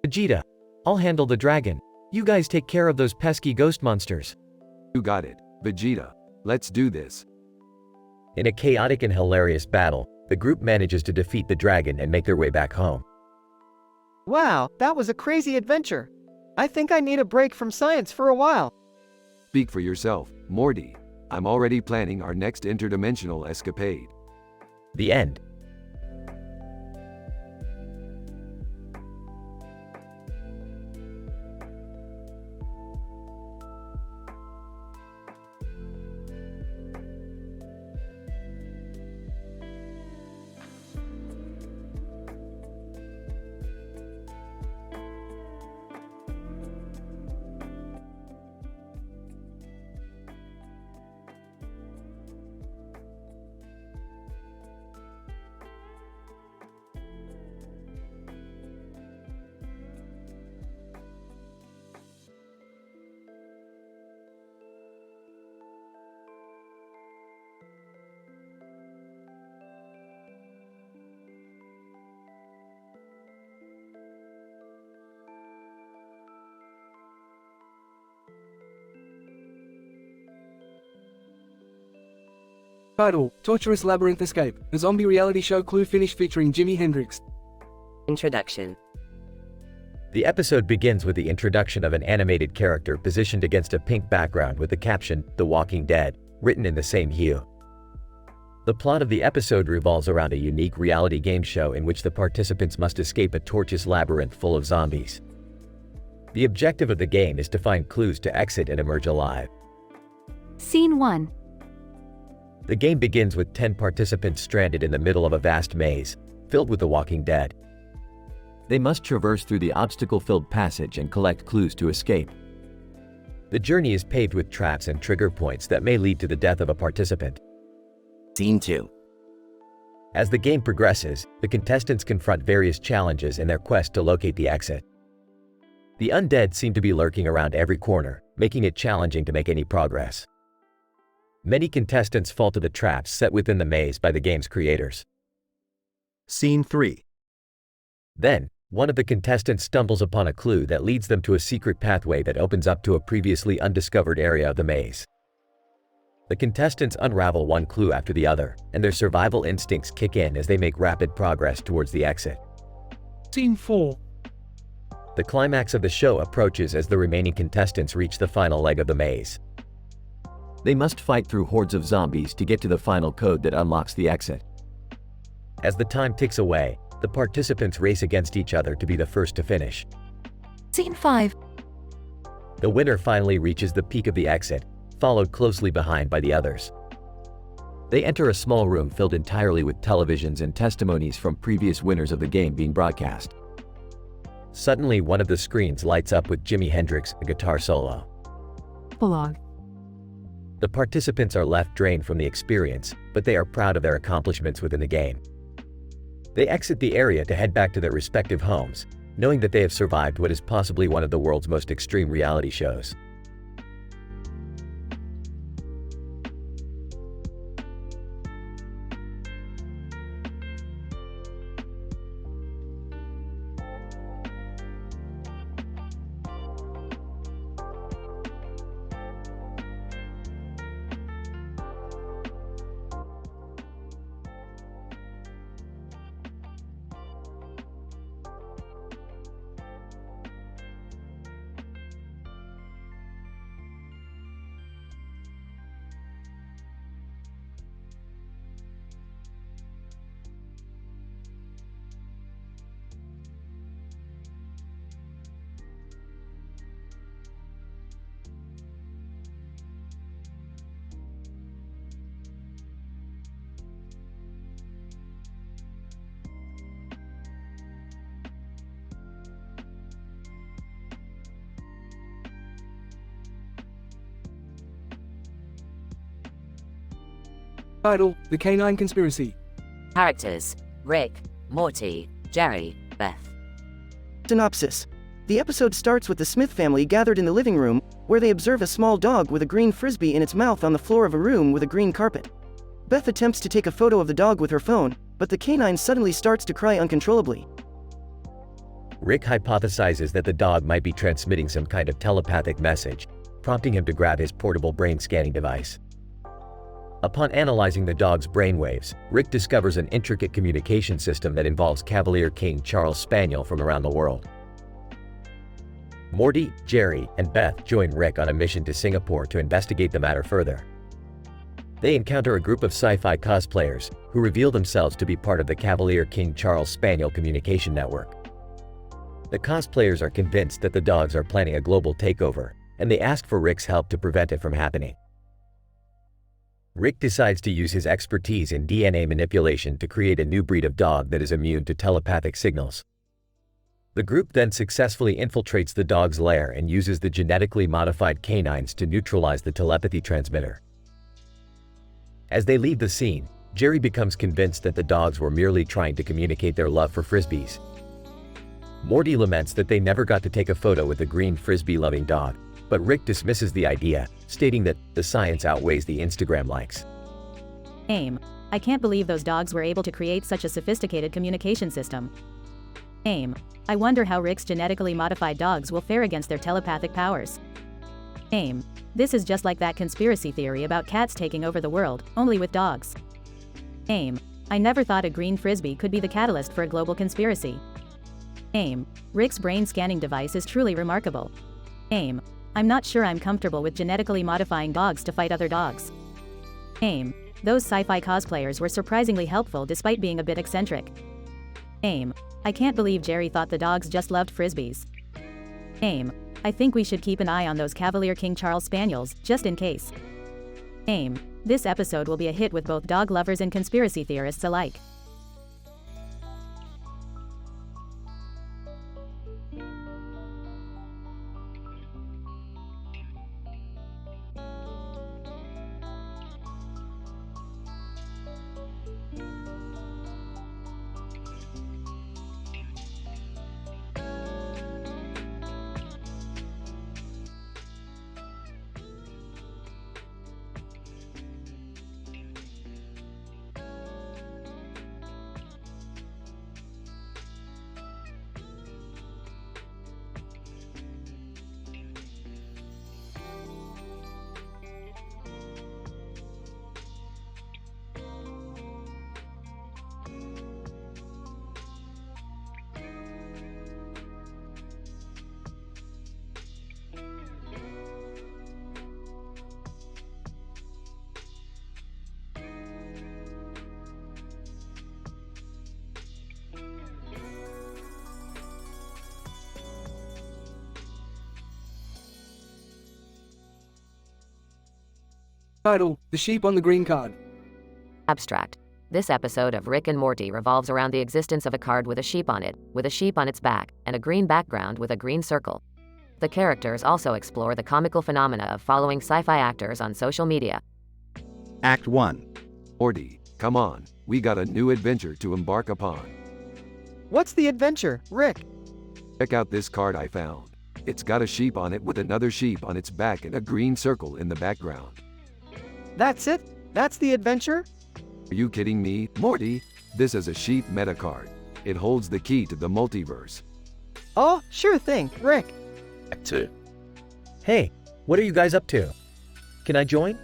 Vegeta, I'll handle the dragon. You guys take care of those pesky ghost monsters. You got it, Vegeta. Let's do this. In a chaotic and hilarious battle, the group manages to defeat the dragon and make their way back home. Wow, that was a crazy adventure. I think I need a break from science for a while. Speak for yourself, Morty. I'm already planning our next interdimensional escapade. The end. Title: Torturous Labyrinth Escape, a zombie reality show Clue finish featuring Jimi Hendrix. Introduction. The episode begins with the introduction of an animated character positioned against a pink background with the caption, "The Walking Dead," written in the same hue. The plot of the episode revolves around a unique reality game show in which the participants must escape a tortuous labyrinth full of zombies. The objective of the game is to find clues to exit and emerge alive. Scene 1. The game begins with 10 participants stranded in the middle of a vast maze, filled with the Walking Dead. They must traverse through the obstacle-filled passage and collect clues to escape. The journey is paved with traps and trigger points that may lead to the death of a participant. Scene 2. As the game progresses, the contestants confront various challenges in their quest to locate the exit. The undead seem to be lurking around every corner, making it challenging to make any progress. Many contestants fall to the traps set within the maze by the game's creators. Scene 3. Then, one of the contestants stumbles upon a clue that leads them to a secret pathway that opens up to a previously undiscovered area of the maze. The contestants unravel one clue after the other, and their survival instincts kick in as they make rapid progress towards the exit. Scene 4. The climax of the show approaches as the remaining contestants reach the final leg of the maze. They must fight through hordes of zombies to get to the final code that unlocks the exit. As the time ticks away, the participants race against each other to be the first to finish. Scene 5. The winner finally reaches the peak of the exit, followed closely behind by the others. They enter a small room filled entirely with televisions and testimonies from previous winners of the game being broadcast. Suddenly, one of the screens lights up with Jimi Hendrix, a guitar solo. Epilogue. The participants are left drained from the experience, but they are proud of their accomplishments within the game. They exit the area to head back to their respective homes, knowing that they have survived what is possibly one of the world's most extreme reality shows. Title: The Canine Conspiracy. Characters: Rick, Morty, Jerry, Beth. Synopsis. The episode starts with the Smith family gathered in the living room, where they observe a small dog with a green frisbee in its mouth on the floor of a room with a green carpet. Beth attempts to take a photo of the dog with her phone, but the canine suddenly starts to cry uncontrollably. Rick hypothesizes that the dog might be transmitting some kind of telepathic message, prompting him to grab his portable brain scanning device. Upon analyzing the dog's brainwaves, Rick discovers an intricate communication system that involves Cavalier King Charles Spaniel from around the world. Morty, Jerry, and Beth join Rick on a mission to Singapore to investigate the matter further. They encounter a group of sci-fi cosplayers who reveal themselves to be part of the Cavalier King Charles Spaniel communication network. The cosplayers are convinced that the dogs are planning a global takeover, and they ask for Rick's help to prevent it from happening. Rick decides to use his expertise in DNA manipulation to create a new breed of dog that is immune to telepathic signals. The group then successfully infiltrates the dog's lair and uses the genetically modified canines to neutralize the telepathy transmitter. As they leave the scene, Jerry becomes convinced that the dogs were merely trying to communicate their love for frisbees. Morty laments that they never got to take a photo with the green frisbee-loving dog, but Rick dismisses the idea, stating that the science outweighs the Instagram likes. AIM. I can't believe those dogs were able to create such a sophisticated communication system. AIM. I wonder how Rick's genetically modified dogs will fare against their telepathic powers. Aim. This is just like that conspiracy theory about cats taking over the world, only with dogs. Aim. I never thought a green frisbee could be the catalyst for a global conspiracy. Aim. Rick's brain scanning device is truly remarkable. Aim. I'm not sure I'm comfortable with genetically modifying dogs to fight other dogs. Aim. Those sci-fi cosplayers were surprisingly helpful despite being a bit eccentric. Aim. I can't believe Jerry thought the dogs just loved frisbees. Aim. I think we should keep an eye on those Cavalier King Charles Spaniels, just in case. Aim. This episode will be a hit with both dog lovers and conspiracy theorists alike. Title: The Sheep on the Green Card. Abstract. This episode of Rick and Morty revolves around the existence of a card with a sheep on it, with a sheep on its back, and a green background with a green circle. The characters also explore the comical phenomena of following sci-fi actors on social media. Act 1. Morty, come on, we got a new adventure to embark upon. What's the adventure, Rick? Check out this card I found. It's got a sheep on it with another sheep on its back and a green circle in the background. That's it? That's the adventure? Are you kidding me, Morty? This is a sheep meta card. It holds the key to the multiverse. Oh, sure thing, Rick. Act 2. Hey, what are you guys up to? Can I join?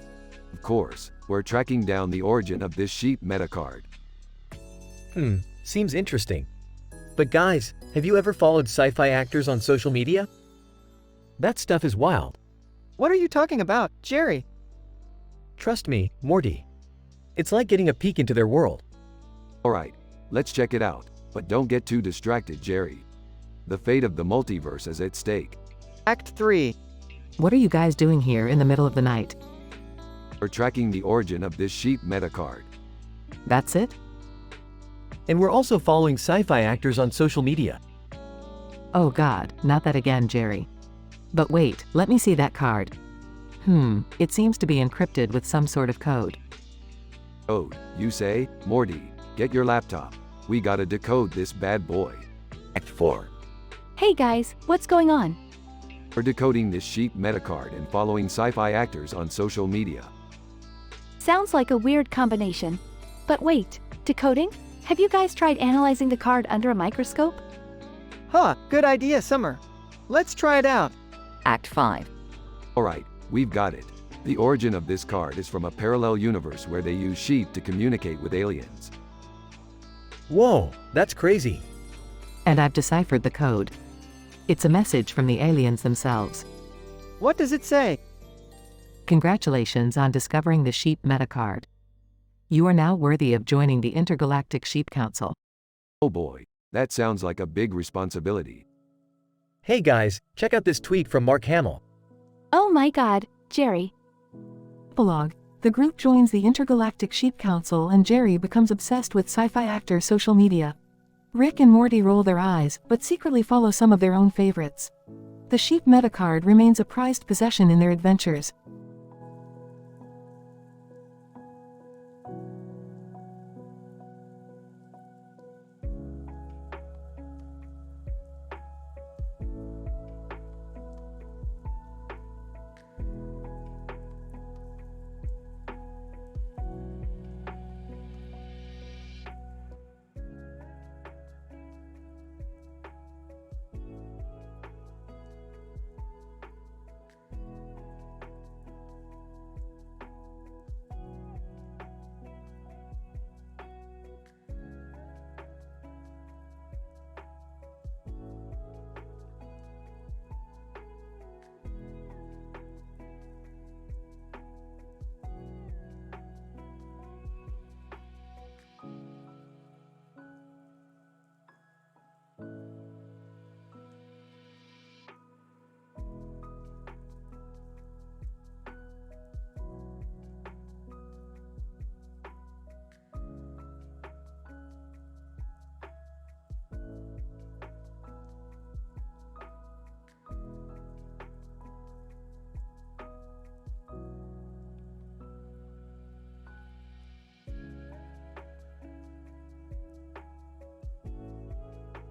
Of course, we're tracking down the origin of this sheep meta card. Seems interesting. But guys, have you ever followed sci-fi actors on social media? That stuff is wild. What are you talking about, Jerry? Trust me, Morty. It's like getting a peek into their world. Alright, let's check it out, but don't get too distracted, Jerry. The fate of the multiverse is at stake. Act 3. What are you guys doing here in the middle of the night? We're tracking the origin of this sheep meta card. That's it? And we're also following sci-fi actors on social media. Oh god, not that again, Jerry. But wait, let me see that card. It seems to be encrypted with some sort of code. Code, you say? Morty, get your laptop. We gotta decode this bad boy. Act 4. Hey guys, what's going on? We're decoding this sheep meta card and following sci-fi actors on social media. Sounds like a weird combination. But wait, decoding? Have you guys tried analyzing the card under a microscope? Huh, good idea, Summer. Let's try it out. Act 5. Alright, we've got it. The origin of this card is from a parallel universe where they use sheep to communicate with aliens. Whoa, that's crazy. And I've deciphered the code. It's a message from the aliens themselves. What does it say? Congratulations on discovering the sheep meta card. You are now worthy of joining the Intergalactic Sheep Council. Oh boy, that sounds like a big responsibility. Hey guys, check out this tweet from Mark Hamill. Oh my god, Jerry. Epilogue. The group joins the Intergalactic Sheep Council and Jerry becomes obsessed with sci-fi actor social media. Rick and Morty roll their eyes, but secretly follow some of their own favorites. The sheep meta card remains a prized possession in their adventures.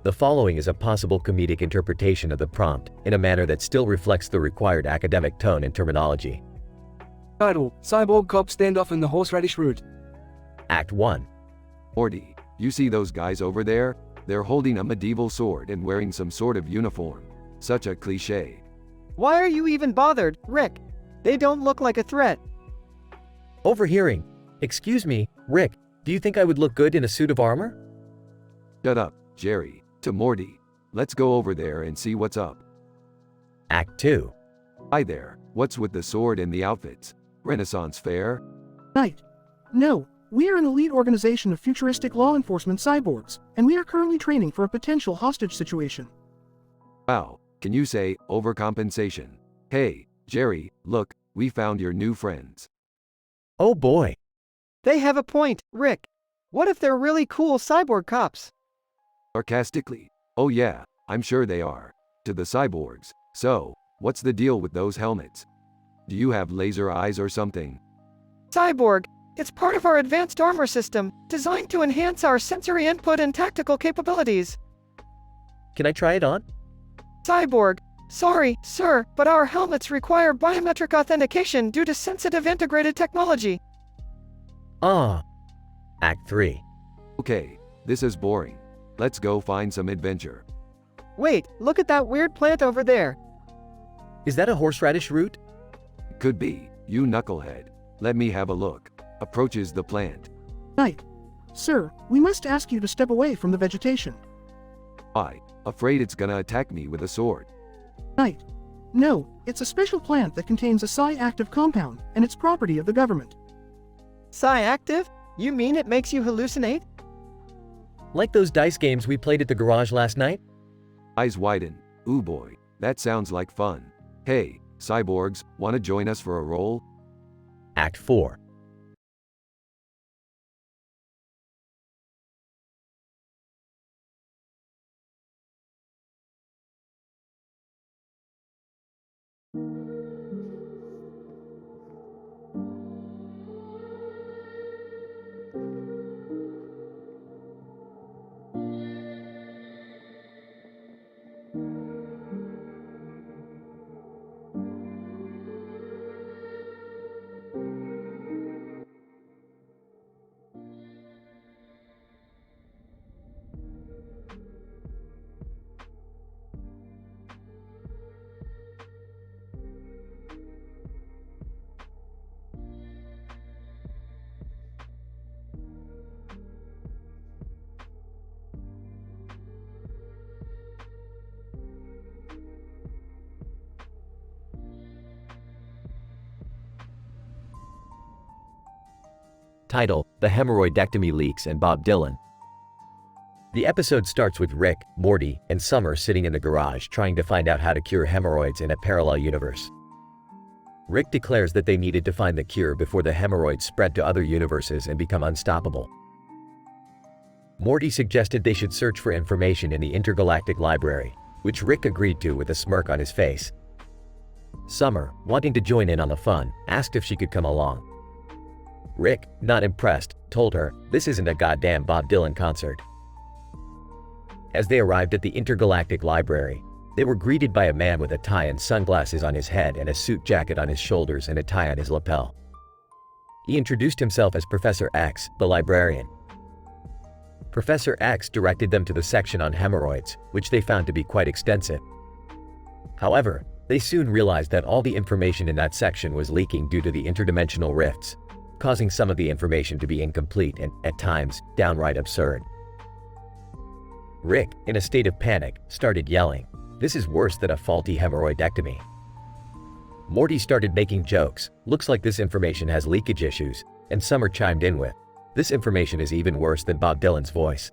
The following is a possible comedic interpretation of the prompt in a manner that still reflects the required academic tone and terminology. Title: Cyborg Cop Standoff in the Horseradish Route. Act 1. Morty, you see those guys over there? They're holding a medieval sword and wearing some sort of uniform. Such a cliché. Why are you even bothered, Rick? They don't look like a threat. Overhearing. Excuse me, Rick, do you think I would look good in a suit of armor? Shut up, Jerry. To Morty. Let's go over there and see what's up. Act 2. Hi there, what's with the sword and the outfits? Renaissance fair? Knight. No, we are an elite organization of futuristic law enforcement cyborgs, and we are currently training for a potential hostage situation. Wow, can you say overcompensation? Hey, Jerry, look, we found your new friends. Oh boy. They have a point, Rick. What if they're really cool cyborg cops? Sarcastically. Oh yeah, I'm sure they are. To the cyborgs. So, what's the deal with those helmets? Do you have laser eyes or something? Cyborg, it's part of our advanced armor system, designed to enhance our sensory input and tactical capabilities. Can I try it on? Cyborg, sorry, sir, but our helmets require biometric authentication due to sensitive integrated technology. Act 3. Okay, this is boring. Let's go find some adventure. Wait, look at that weird plant over there. Is that a horseradish root? Could be, you knucklehead. Let me have a look. Approaches the plant. Knight. Sir, we must ask you to step away from the vegetation. Why? Afraid it's gonna attack me with a sword. Knight. No, it's a special plant that contains a psi-active compound, and it's property of the government. Psi-active? You mean it makes you hallucinate? Like those dice games we played at the garage last night? Eyes widen. Ooh boy, that sounds like fun. Hey, cyborgs, wanna join us for a roll? Act 4. Title: The Hemorrhoidectomy Leaks and Bob Dylan. The episode starts with Rick, Morty, and Summer sitting in the garage trying to find out how to cure hemorrhoids in a parallel universe. Rick declares that they needed to find the cure before the hemorrhoids spread to other universes and become unstoppable. Morty suggested they should search for information in the intergalactic library, which Rick agreed to with a smirk on his face. Summer, wanting to join in on the fun, asked if she could come along. Rick, not impressed, told her, "This isn't a goddamn Bob Dylan concert." As they arrived at the intergalactic library, they were greeted by a man with a tie and sunglasses on his head and a suit jacket on his shoulders and a tie on his lapel. He introduced himself as Professor X, the librarian. Professor X directed them to the section on hemorrhoids, which they found to be quite extensive. However, they soon realized that all the information in that section was leaking due to the interdimensional rifts, causing some of the information to be incomplete and, at times, downright absurd. Rick, in a state of panic, started yelling, "This is worse than a faulty hemorrhoidectomy." Morty started making jokes, "Looks like this information has leakage issues," and Summer chimed in with, "This information is even worse than Bob Dylan's voice."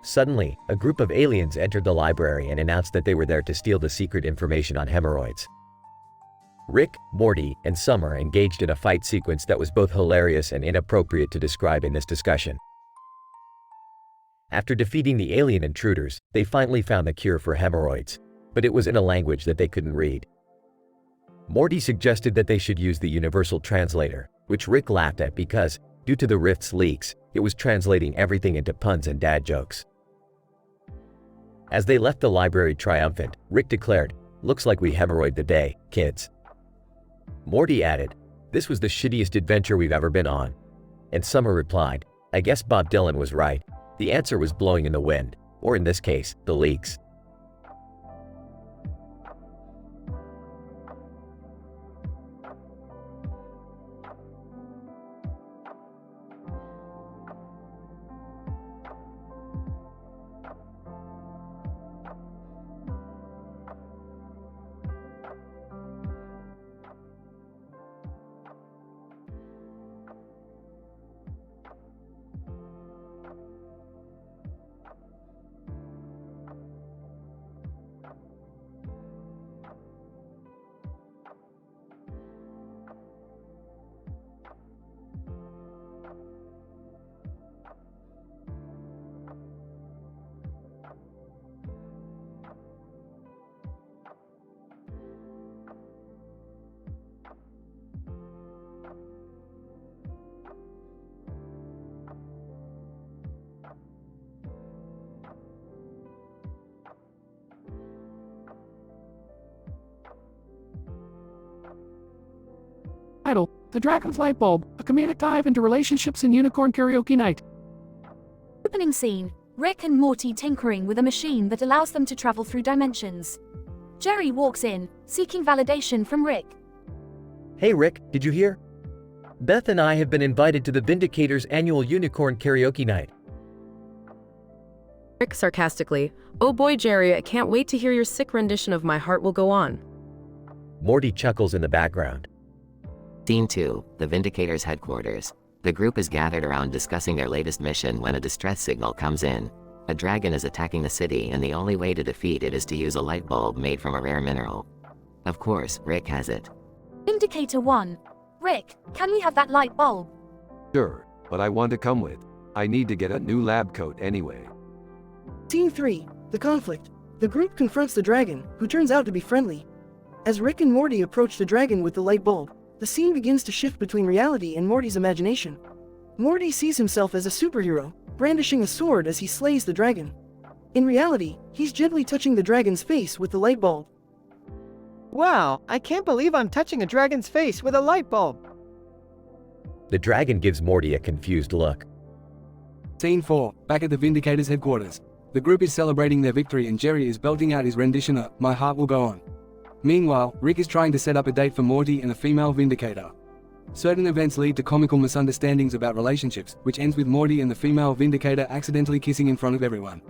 Suddenly, a group of aliens entered the library and announced that they were there to steal the secret information on hemorrhoids. Rick, Morty, and Summer engaged in a fight sequence that was both hilarious and inappropriate to describe in this discussion. After defeating the alien intruders, they finally found the cure for hemorrhoids, but it was in a language that they couldn't read. Morty suggested that they should use the universal translator, which Rick laughed at because, due to the rift's leaks, it was translating everything into puns and dad jokes. As they left the library triumphant, Rick declared, "Looks like we hemorrhoided the day, kids." Morty added, "This was the shittiest adventure we've ever been on." And Summer replied, "I guess Bob Dylan was right. The answer was blowing in the wind, or in this case, the leaks." Title: The Dragon's Light Bulb, a comedic dive into relationships in Unicorn Karaoke Night. Opening scene: Rick and Morty tinkering with a machine that allows them to travel through dimensions. Jerry walks in, seeking validation from Rick. "Hey Rick, did you hear? Beth and I have been invited to the Vindicator's annual Unicorn Karaoke Night." Rick sarcastically, "Oh boy Jerry, I can't wait to hear your sick rendition of My Heart Will Go On." Morty chuckles in the background. Scene 2, the Vindicator's headquarters. The group is gathered around discussing their latest mission when a distress signal comes in. A dragon is attacking the city and the only way to defeat it is to use a light bulb made from a rare mineral. Of course, Rick has it. Indicator 1. Rick, can we have that light bulb? Sure, but I want to come with. I need to get a new lab coat anyway. Scene 3. The conflict. The group confronts the dragon, who turns out to be friendly. As Rick and Morty approach the dragon with the light bulb, the scene begins to shift between reality and Morty's imagination. Morty sees himself as a superhero, brandishing a sword as he slays the dragon. In reality, he's gently touching the dragon's face with the light bulb. Wow, I can't believe I'm touching a dragon's face with a light bulb. The dragon gives Morty a confused look. Scene 4, back at the Vindicator's headquarters. The group is celebrating their victory and Jerry is belting out his rendition of My Heart Will Go On. Meanwhile, Rick is trying to set up a date for Morty and a female Vindicator. Certain events lead to comical misunderstandings about relationships, which ends with Morty and the female Vindicator accidentally kissing in front of everyone.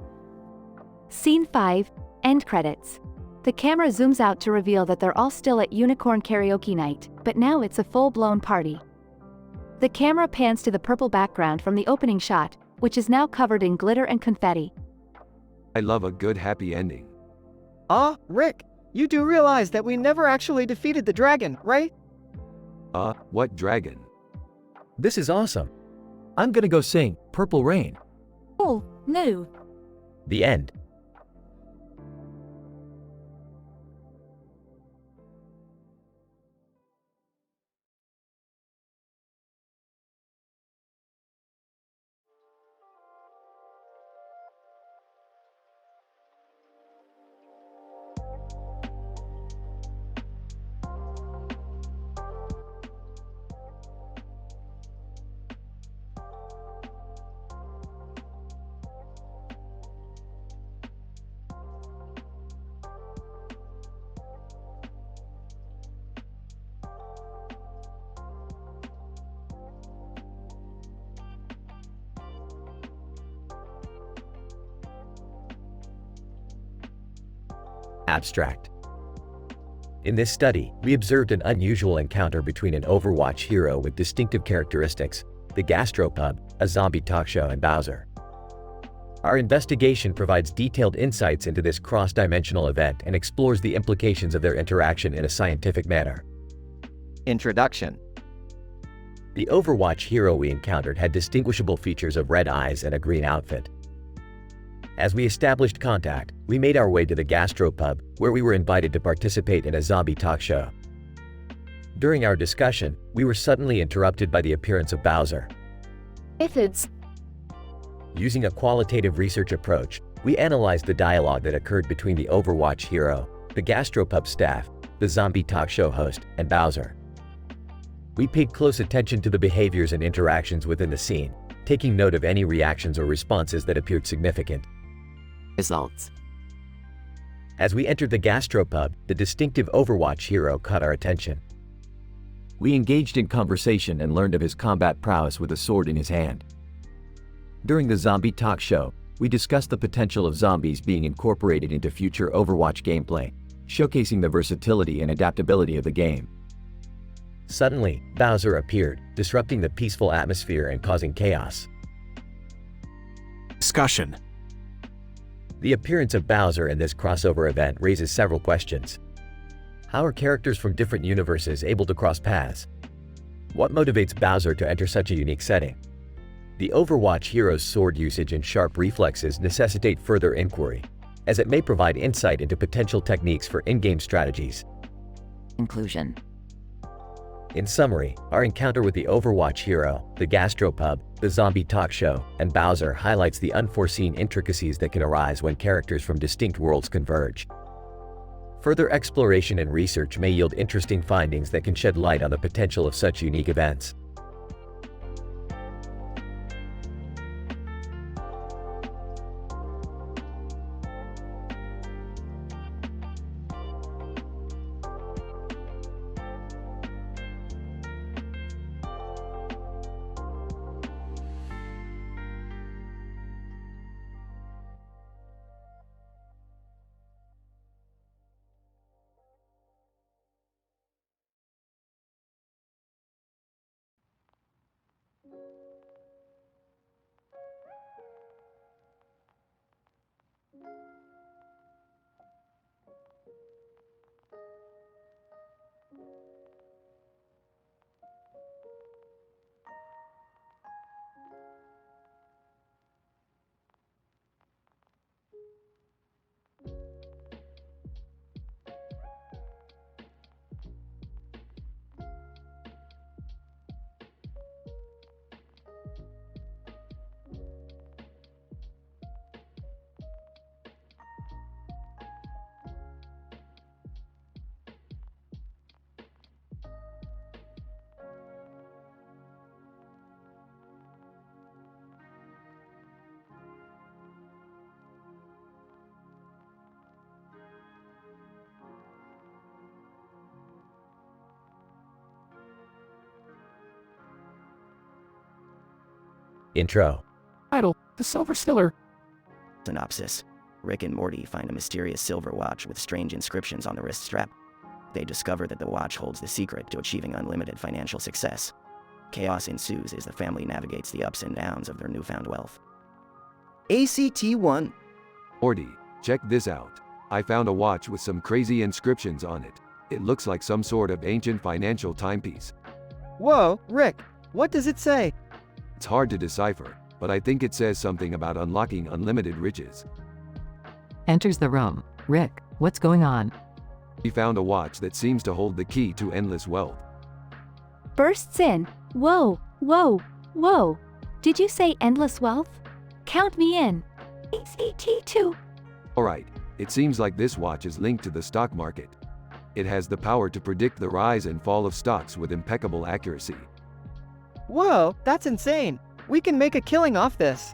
Scene 5. End credits. The camera zooms out to reveal that they're all still at Unicorn Karaoke Night, but now it's a full-blown party. The camera pans to the purple background from the opening shot, which is now covered in glitter and confetti. I love a good happy ending. Rick, you do realize that we never actually defeated the dragon, right? What dragon? This is awesome. I'm gonna go sing Purple Rain. Oh, no. The end. Abstract. In this study, we observed an unusual encounter between an Overwatch hero with distinctive characteristics, the Gastropub, a zombie talk show, and Bowser. Our investigation provides detailed insights into this cross-dimensional event and explores the implications of their interaction in a scientific manner. Introduction. The Overwatch hero we encountered had distinguishable features of red eyes and a green outfit. As we established contact, we made our way to the Gastropub, where we were invited to participate in a zombie talk show. During our discussion, we were suddenly interrupted by the appearance of Bowser. Methods. Using a qualitative research approach, We analyzed the dialogue that occurred between the Overwatch hero, the gastropub staff, the zombie talk show host, and Bowser. We paid close attention to the behaviors and interactions within the scene, taking note of any reactions or responses that appeared significant. Results. As we entered the gastropub, the distinctive Overwatch hero caught our attention. We engaged in conversation and learned of his combat prowess with a sword in his hand. During the zombie talk show, we discussed the potential of zombies being incorporated into future Overwatch gameplay, showcasing the versatility and adaptability of the game. Suddenly, Bowser appeared, disrupting the peaceful atmosphere and causing chaos. Discussion. The appearance of Bowser in this crossover event raises several questions. How are characters from different universes able to cross paths? What motivates Bowser to enter such a unique setting? The Overwatch hero's sword usage and sharp reflexes necessitate further inquiry, as it may provide insight into potential techniques for in-game strategies. Conclusion. In summary, our encounter with the Overwatch hero, the gastropub, the zombie talk show, and Bowser highlights the unforeseen intricacies that can arise when characters from distinct worlds converge. Further exploration and research may yield interesting findings that can shed light on the potential of such unique events. Intro. Title: The Silver Stiller. Synopsis. Rick and Morty find a mysterious silver watch with strange inscriptions on the wrist strap. They discover that the watch holds the secret to achieving unlimited financial success. Chaos ensues as the family navigates the ups and downs of their newfound wealth. ACT1. Morty, check this out. I found a watch with some crazy inscriptions on it. It looks like some sort of ancient financial timepiece. Whoa, Rick, what does it say? It's hard to decipher, but I think it says something about unlocking unlimited riches. Enters the room. Rick, what's going on? We found a watch that seems to hold the key to endless wealth. Bursts in. Whoa, whoa, whoa. Did you say endless wealth? Count me in. ACT2. Alright, it seems like this watch is linked to the stock market. It has the power to predict the rise and fall of stocks with impeccable accuracy. Whoa, that's insane. We can make a killing off this.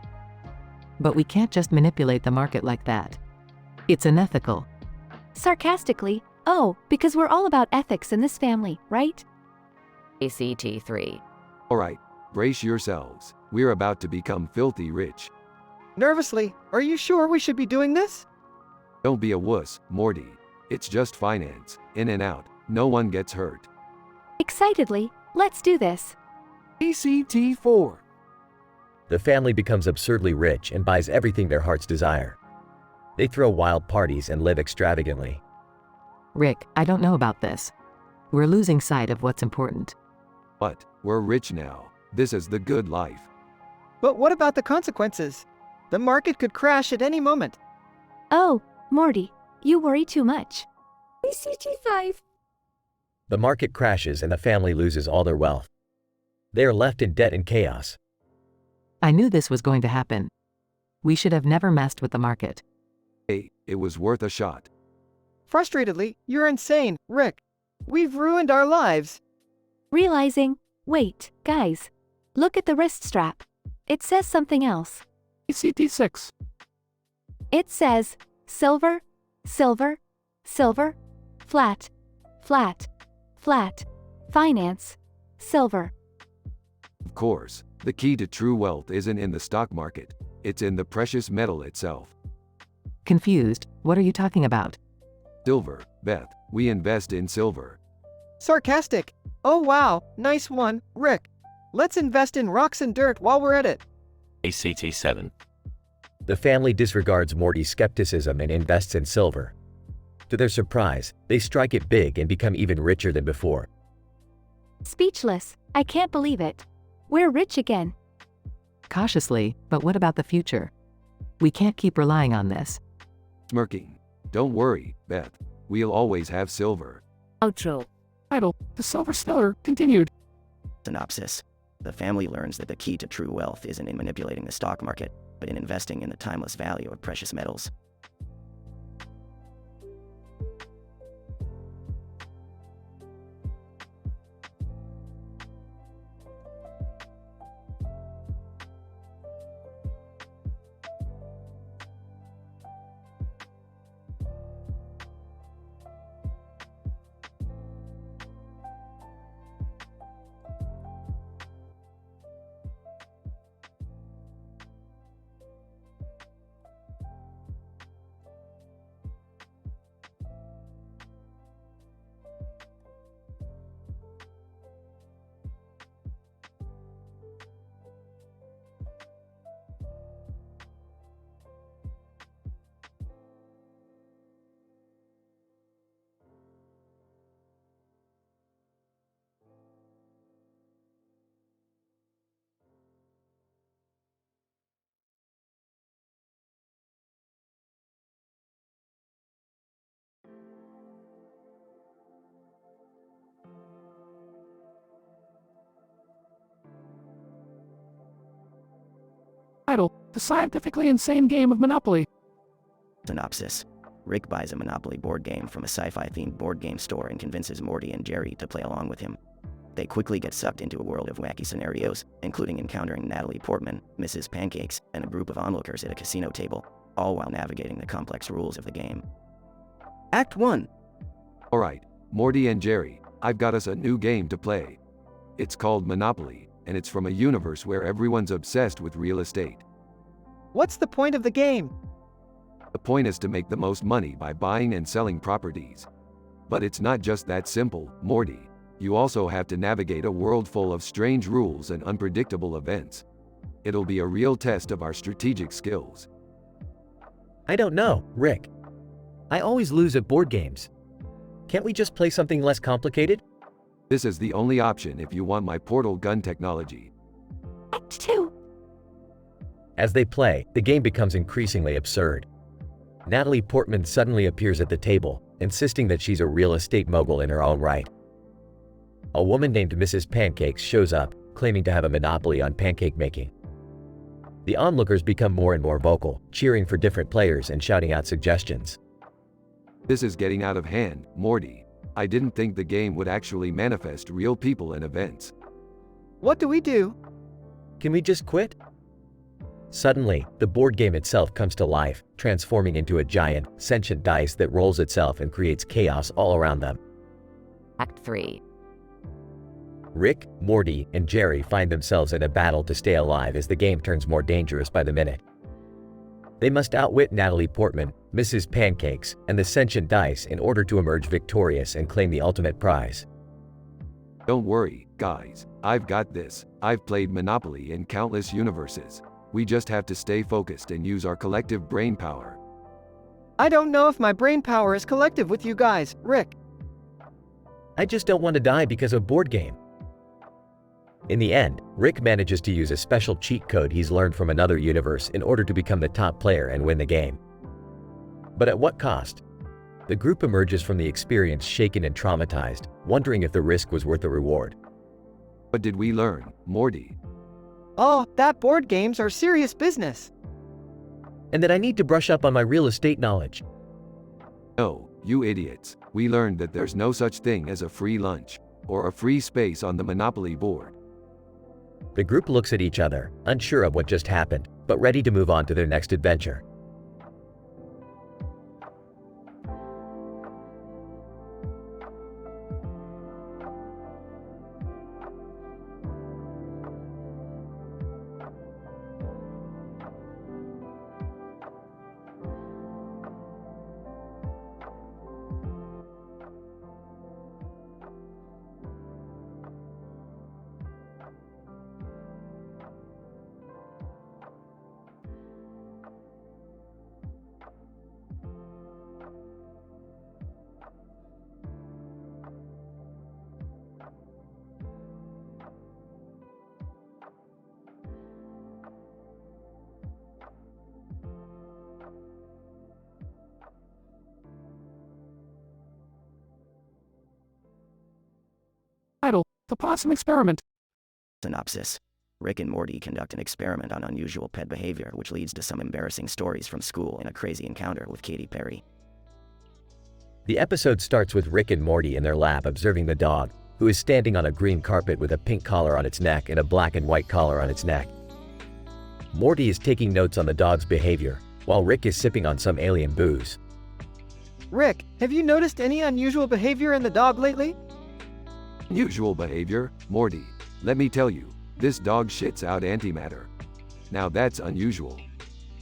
But we can't just manipulate the market like that. It's unethical. Sarcastically, oh, because we're all about ethics in this family, right? ACT3. Alright, brace yourselves. We're about to become filthy rich. Nervously, are you sure we should be doing this? Don't be a wuss, Morty. It's just finance, in and out, no one gets hurt. Excitedly, let's do this. ACT4. The family becomes absurdly rich and buys everything their hearts desire. They throw wild parties and live extravagantly. Rick, I don't know about this. We're losing sight of what's important. But, we're rich now. This is the good life. But what about the consequences? The market could crash at any moment. Oh, Morty, you worry too much. ACT5. The market crashes and the family loses all their wealth. They are left in debt and chaos. I knew this was going to happen. We should have never messed with the market. Hey, it was worth a shot. Frustratedly, you're insane, Rick. We've ruined our lives. Realizing, wait, guys. Look at the wrist strap. It says something else. ACT6. It says, silver, silver, silver, flat, flat, flat, finance, silver. Of course, the key to true wealth isn't in the stock market. It's in the precious metal itself. Confused, what are you talking about? Silver, Beth. We invest in silver. Sarcastic. Oh wow, nice one, Rick. Let's invest in rocks and dirt while we're at it. ACT7. The family disregards Morty's skepticism and invests in silver. To their surprise, they strike it big and become even richer than before. Speechless, I can't believe it. We're rich again. Cautiously, but what about the future? We can't keep relying on this. Smirking. Don't worry, Beth. We'll always have silver. Outro. Title: The Silver Stellar, continued. Synopsis. The family learns that the key to true wealth isn't in manipulating the stock market, but in investing in the timeless value of precious metals. Title: The Scientifically Insane Game of Monopoly. Synopsis. Rick buys a Monopoly board game from a sci-fi themed board game store and convinces Morty and Jerry to play along with him. They quickly get sucked into a world of wacky scenarios, including encountering Natalie Portman, Mrs. Pancakes, and a group of onlookers at a casino table, all while navigating the complex rules of the game. Act 1. Alright, Morty and Jerry, I've got us a new game to play. It's called Monopoly, and it's from a universe where everyone's obsessed with real estate. What's the point of the game? The point is to make the most money by buying and selling properties. But it's not just that simple, Morty. You also have to navigate a world full of strange rules and unpredictable events. It'll be a real test of our strategic skills. I don't know, Rick. I always lose at board games. Can't we just play something less complicated? This is the only option if you want my portal gun technology. Act 2. As they play, the game becomes increasingly absurd. Natalie Portman suddenly appears at the table, insisting that she's a real estate mogul in her own right. A woman named Mrs. Pancakes shows up, claiming to have a monopoly on pancake making. The onlookers become more and more vocal, cheering for different players and shouting out suggestions. This is getting out of hand, Morty. I didn't think the game would actually manifest real people and events. What do we do? Can we just quit? Suddenly, the board game itself comes to life, transforming into a giant, sentient dice that rolls itself and creates chaos all around them. Act 3. Rick, Morty, and Jerry find themselves in a battle to stay alive as the game turns more dangerous by the minute. They must outwit Natalie Portman, Mrs. Pancakes, and the sentient dice in order to emerge victorious and claim the ultimate prize. Don't worry, guys. I've got this. I've played Monopoly in countless universes. We just have to stay focused and use our collective brain power. I don't know if my brain power is collective with you guys, Rick. I just don't want to die because of a board game. In the end, Rick manages to use a special cheat code he's learned from another universe in order to become the top player and win the game. But at what cost? The group emerges from the experience shaken and traumatized, wondering if the risk was worth the reward. What did we learn, Morty? Oh, that board games are serious business. and that I need to brush up on my real estate knowledge. No, you idiots. We learned that there's no such thing as a free lunch, or a free space on the Monopoly board. The group looks at each other, unsure of what just happened, but ready to move on to their next adventure. Title: The Possum Experiment. Synopsis. Rick and Morty conduct an experiment on unusual pet behavior which leads to some embarrassing stories from school and a crazy encounter with Katy Perry. The episode starts with Rick and Morty in their lab observing the dog, who is standing on a green carpet with a pink collar on its neck and a black and white collar on its neck. Morty is taking notes on the dog's behavior, while Rick is sipping on some alien booze. Rick, have you noticed any unusual behavior in the dog lately? Unusual behavior, Morty. Let me tell you, this dog shits out antimatter. Now that's unusual.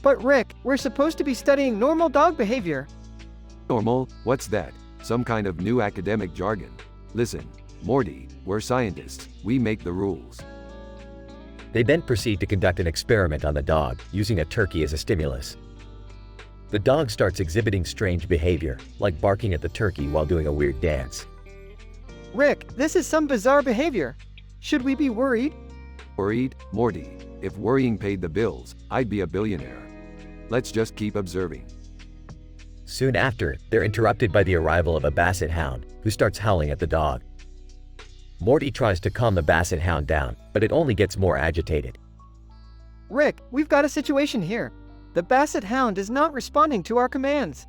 But Rick, we're supposed to be studying normal dog behavior. Normal? What's that? Some kind of new academic jargon. Listen, Morty, we're scientists. We make the rules. They then proceed to conduct an experiment on the dog, using a turkey as a stimulus. The dog starts exhibiting strange behavior, like barking at the turkey while doing a weird dance. Rick, this is some bizarre behavior. Should we be worried? Worried? Morty, if worrying paid the bills, I'd be a billionaire. Let's just keep observing. Soon after, they're interrupted by the arrival of a basset hound, who starts howling at the dog. Morty tries to calm the basset hound down, but it only gets more agitated. Rick, we've got a situation here. The basset hound is not responding to our commands.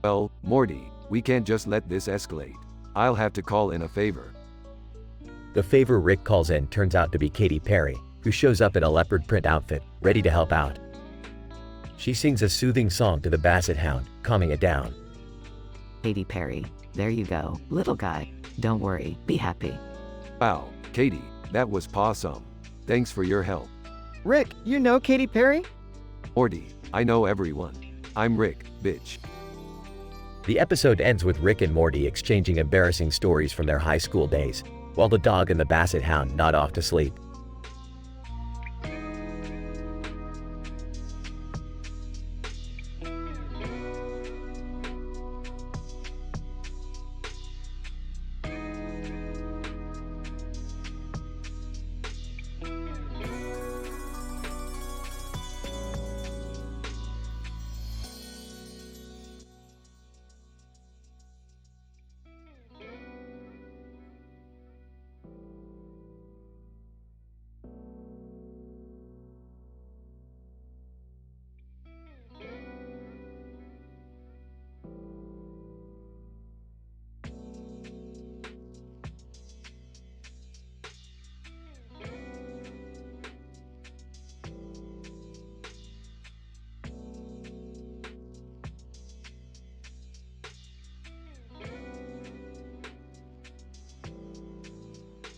Well, Morty, we can't just let this escalate. I'll have to call in a favor. The favor Rick calls in turns out to be Katy Perry, who shows up in a leopard print outfit, ready to help out. She sings a soothing song to the basset hound, calming it down. Katy Perry, there you go, little guy. Don't worry, be happy. Wow, Katy, that was pawsome. Thanks for your help. Rick, you know Katy Perry? Morty, I know everyone. I'm Rick, bitch. The episode ends with Rick and Morty exchanging embarrassing stories from their high school days, while the dog and the basset hound nod off to sleep.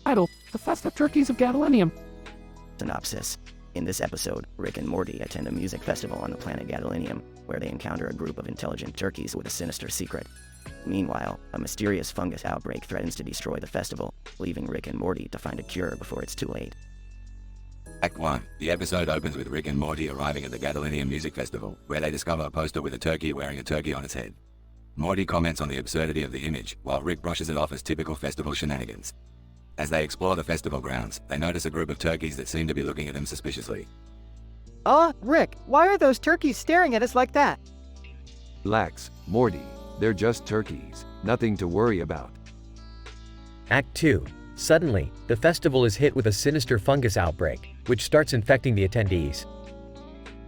Title: The Festive Turkeys of Gadolinium. Synopsis. In this episode, Rick and Morty attend a music festival on the planet Gadolinium, where they encounter a group of intelligent turkeys with a sinister secret. Meanwhile, a mysterious fungus outbreak threatens to destroy the festival, leaving Rick and Morty to find a cure before it's too late. Act 1. The episode opens with Rick and Morty arriving at the Gadolinium Music Festival, where they discover a poster with a turkey wearing a turkey on its head. Morty comments on the absurdity of the image, while Rick brushes it off as typical festival shenanigans. As they explore the festival grounds, they notice a group of turkeys that seem to be looking at them suspiciously. Rick, why are those turkeys staring at us like that? Relax, Morty. They're just turkeys. Nothing to worry about. Act 2. Suddenly, the festival is hit with a sinister fungus outbreak, which starts infecting the attendees.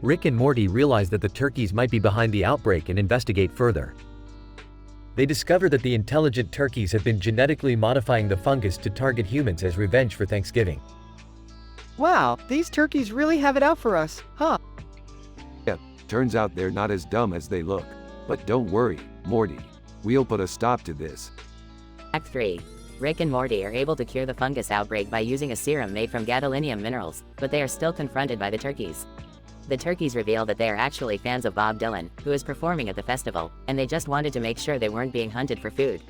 Rick and Morty realize that the turkeys might be behind the outbreak and investigate further. They discover that the intelligent turkeys have been genetically modifying the fungus to target humans as revenge for Thanksgiving. Wow, these turkeys really have it out for us, huh? Yeah, turns out they're not as dumb as they look. But don't worry, Morty. We'll put a stop to this. Act 3. Rick and Morty are able to cure the fungus outbreak by using a serum made from gadolinium minerals, but they are still confronted by the turkeys. The turkeys reveal that they are actually fans of Bob Dylan, who is performing at the festival, and they just wanted to make sure they weren't being hunted for food.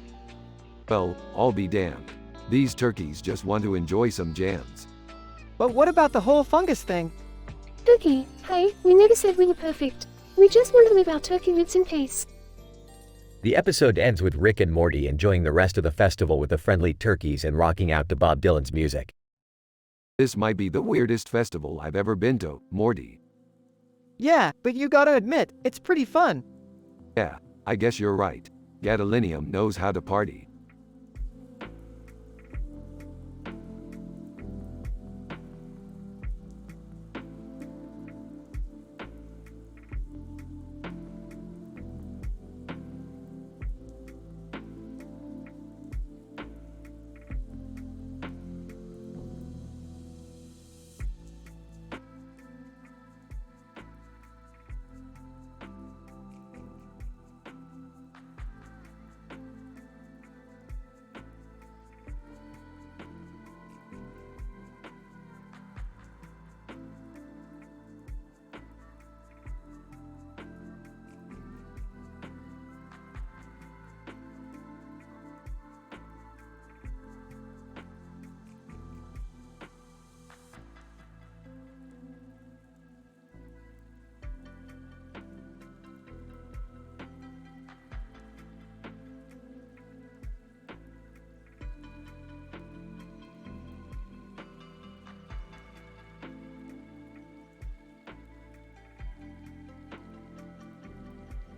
Well, I'll be damned. These turkeys just want to enjoy some jams. But what about the whole fungus thing? Okay, hey, we never said we were perfect. We just want to live our turkey lives in peace. The episode ends with Rick and Morty enjoying the rest of the festival with the friendly turkeys and rocking out to Bob Dylan's music. This might be the weirdest festival I've ever been to, Morty. Yeah, but you gotta admit, it's pretty fun. Yeah, I guess you're right. Gadolinium knows how to party.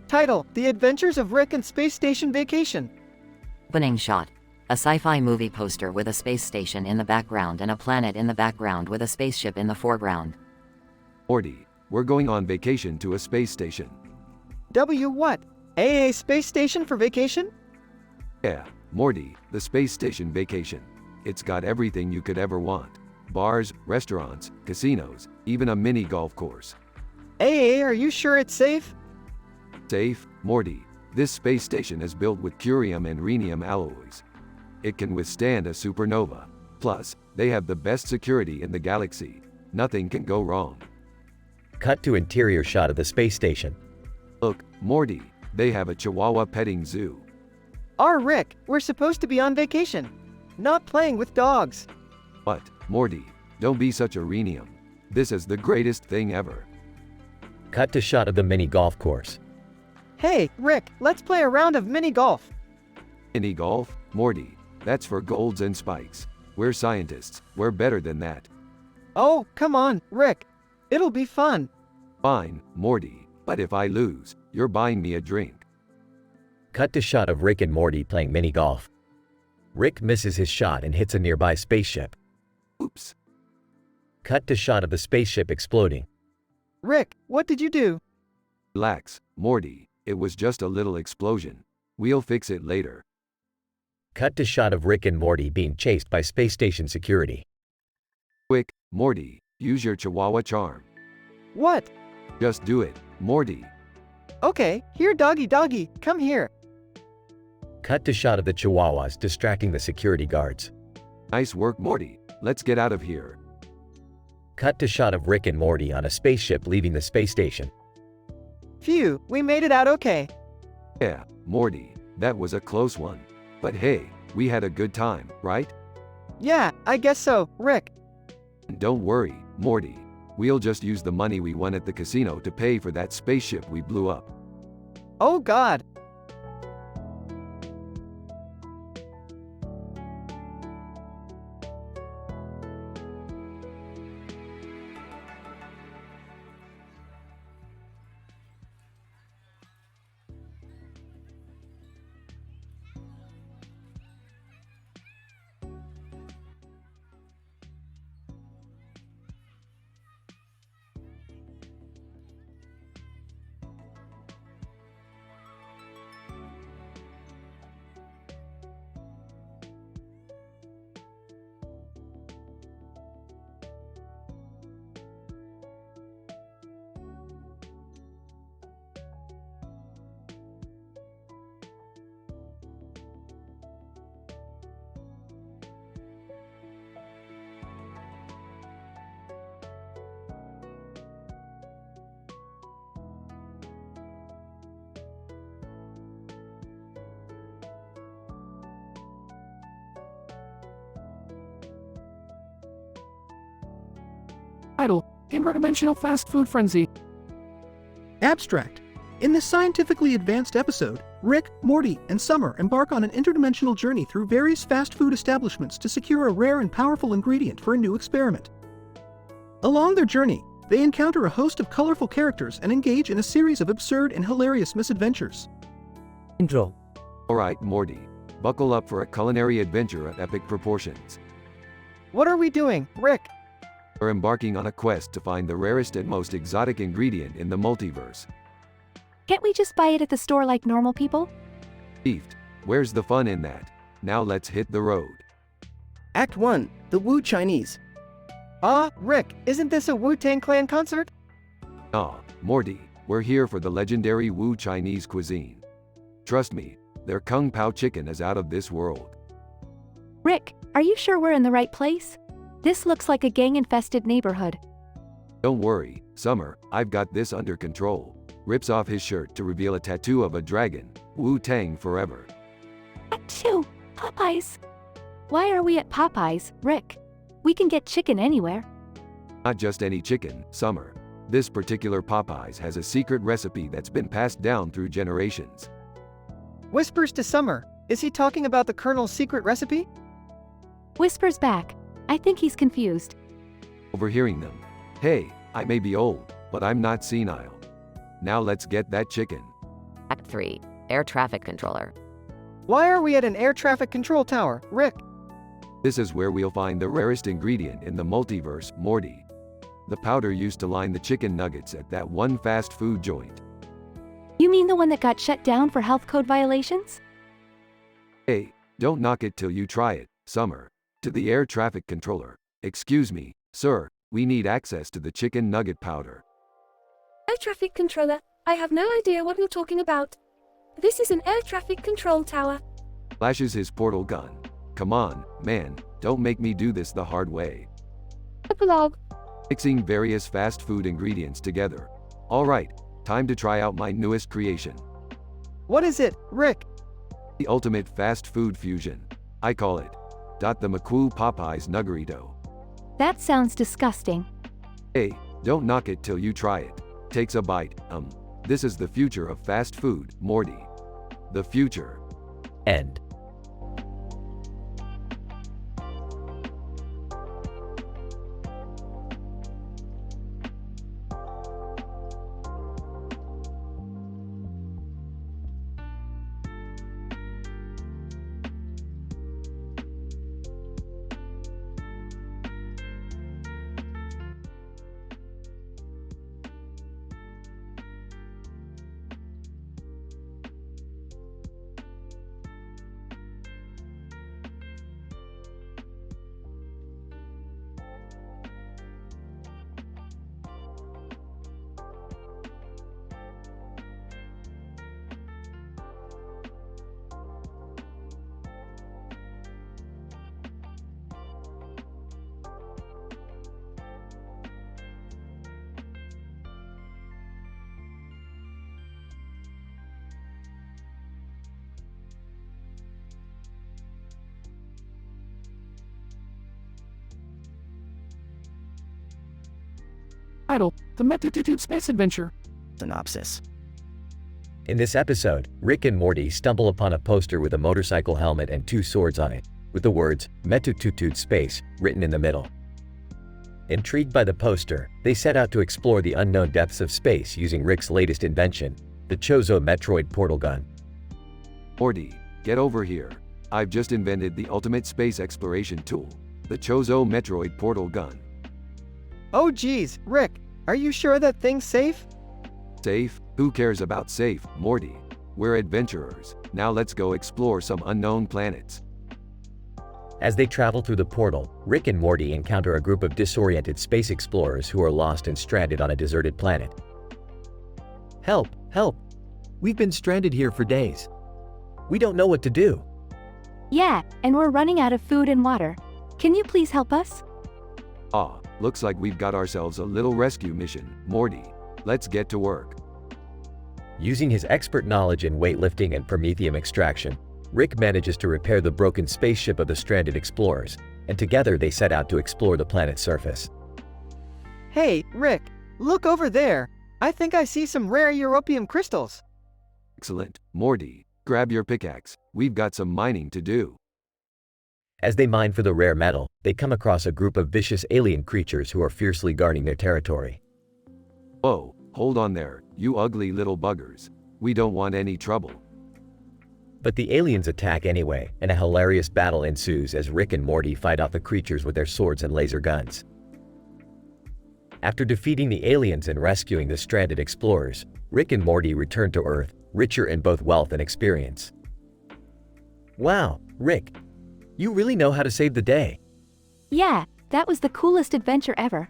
Title: The Adventures of Rick and Space Station Vacation. Opening shot. A sci-fi movie poster with a space station in the background and a planet in the background with a spaceship in the foreground. Morty, we're going on vacation to a space station. What? AA Space Station for vacation? Yeah, Morty, the space station vacation. It's got everything you could ever want. Bars, restaurants, casinos, even a mini golf course. AA, are you sure it's safe? Safe, Morty. This space station is built with curium and rhenium alloys. It can withstand a supernova. Plus, they have the best security in the galaxy. Nothing can go wrong. Cut to interior shot of the space station. Look, Morty, they have a Chihuahua petting zoo. Rick, we're supposed to be on vacation, not playing with dogs. What, Morty, don't be such a rhenium. This is the greatest thing ever. Cut to shot of the mini golf course. Hey, Rick, let's play a round of mini golf. Mini golf? Morty, that's for golds and spikes. We're scientists, we're better than that. Oh, come on, Rick. It'll be fun. Fine, Morty, but if I lose, you're buying me a drink. Cut to shot of Rick and Morty playing mini golf. Rick misses his shot and hits a nearby spaceship. Oops. Cut to shot of the spaceship exploding. Rick, what did you do? Relax, Morty. It was just a little explosion. We'll fix it later. Cut to shot of Rick and Morty being chased by space station security. Quick, Morty, use your Chihuahua charm. What? Just do it, Morty. Okay, here doggy, come here. Cut to shot of the Chihuahuas distracting the security guards. Nice work, Morty. Let's get out of here. Cut to shot of Rick and Morty on a spaceship leaving the space station. Phew, we made it out okay. Yeah, Morty, that was a close one. But hey, we had a good time, right? Yeah, I guess so, Rick. Don't worry, Morty. We'll just use the money we won at the casino to pay for that spaceship we blew up. Oh God. interdimensional fast food frenzy. Abstract. In this scientifically advanced episode, Rick, Morty, and Summer embark on an interdimensional journey through various fast food establishments to secure a rare and powerful ingredient for a new experiment. Along their journey, they encounter a host of colorful characters and engage in a series of absurd and hilarious misadventures. Intro. Alright, Morty. Buckle up for a culinary adventure of epic proportions. What are we doing, Rick? We're embarking on a quest to find the rarest and most exotic ingredient in the multiverse. Can't we just buy it at the store like normal people? Beefed. Where's the fun in that? Now let's hit the road. Act 1. The Wu Chinese. Rick, isn't this a Wu-Tang Clan concert? Morty, we're here for the legendary Wu Chinese cuisine. Trust me, their Kung Pao chicken is out of this world. Rick, are you sure we're in the right place? This looks like a gang-infested neighborhood. Don't worry, Summer, I've got this under control. Rips off his shirt to reveal a tattoo of a dragon. Wu-Tang forever. Act 2. Popeyes. Why are we at Popeyes, Rick? We can get chicken anywhere. Not just any chicken, Summer. This particular Popeyes has a secret recipe that's been passed down through generations. Whispers to Summer. Is he talking about the Colonel's secret recipe? Whispers back. I think he's confused. Overhearing them. Hey, I may be old, but I'm not senile. Now let's get that chicken. Act 3. Air traffic controller. Why are we at an air traffic control tower, Rick? This is where we'll find the rarest ingredient in the multiverse, Morty. The powder used to line the chicken nuggets at that one fast food joint. You mean the one that got shut down for health code violations? Hey, don't knock it till you try it, Summer. To the air traffic controller. Excuse me, sir, we need access to the chicken nugget powder. Air traffic controller, I have no idea what you're talking about. This is an air traffic control tower. Flashes his portal gun. Come on, man, don't make me do this the hard way. Epilogue. Mixing various fast food ingredients together. Alright, time to try out my newest creation. What is it, Rick? The ultimate fast food fusion. I call it the McCoo Popeyes Nuggerito. That sounds disgusting. Hey, don't knock it till you try it. Takes a bite. This is the future of fast food, Morty. The future. End. Title: The Metatutude Space Adventure. Synopsis. In this episode, Rick and Morty stumble upon a poster with a motorcycle helmet and two swords on it, with the words Metatutude Space written in the middle. Intrigued by the poster, they set out to explore the unknown depths of space using Rick's latest invention, the Chozo Metroid portal gun. Morty, get over here. I've just invented the ultimate space exploration tool, the Chozo Metroid portal gun. Oh geez, Rick, are you sure that thing's safe? Safe? Who cares about safe, Morty? We're adventurers. Now let's go explore some unknown planets. As they travel through the portal, Rick and Morty encounter a group of disoriented space explorers who are lost and stranded on a deserted planet. Help! Help! We've been stranded here for days. We don't know what to do. Yeah, and we're running out of food and water. Can you please help us? Looks like we've got ourselves a little rescue mission, Morty. Let's get to work. Using his expert knowledge in weightlifting and promethium extraction, Rick manages to repair the broken spaceship of the stranded explorers, and together they set out to explore the planet's surface. Hey, Rick, look over there. I think I see some rare europium crystals. Excellent. Morty, grab your pickaxe. We've got some mining to do. As they mine for the rare metal, they come across a group of vicious alien creatures who are fiercely guarding their territory. Whoa, hold on there, you ugly little buggers. We don't want any trouble. But the aliens attack anyway, and a hilarious battle ensues as Rick and Morty fight off the creatures with their swords and laser guns. After defeating the aliens and rescuing the stranded explorers, Rick and Morty return to Earth, richer in both wealth and experience. Wow, Rick, you really know how to save the day. Yeah, that was the coolest adventure ever.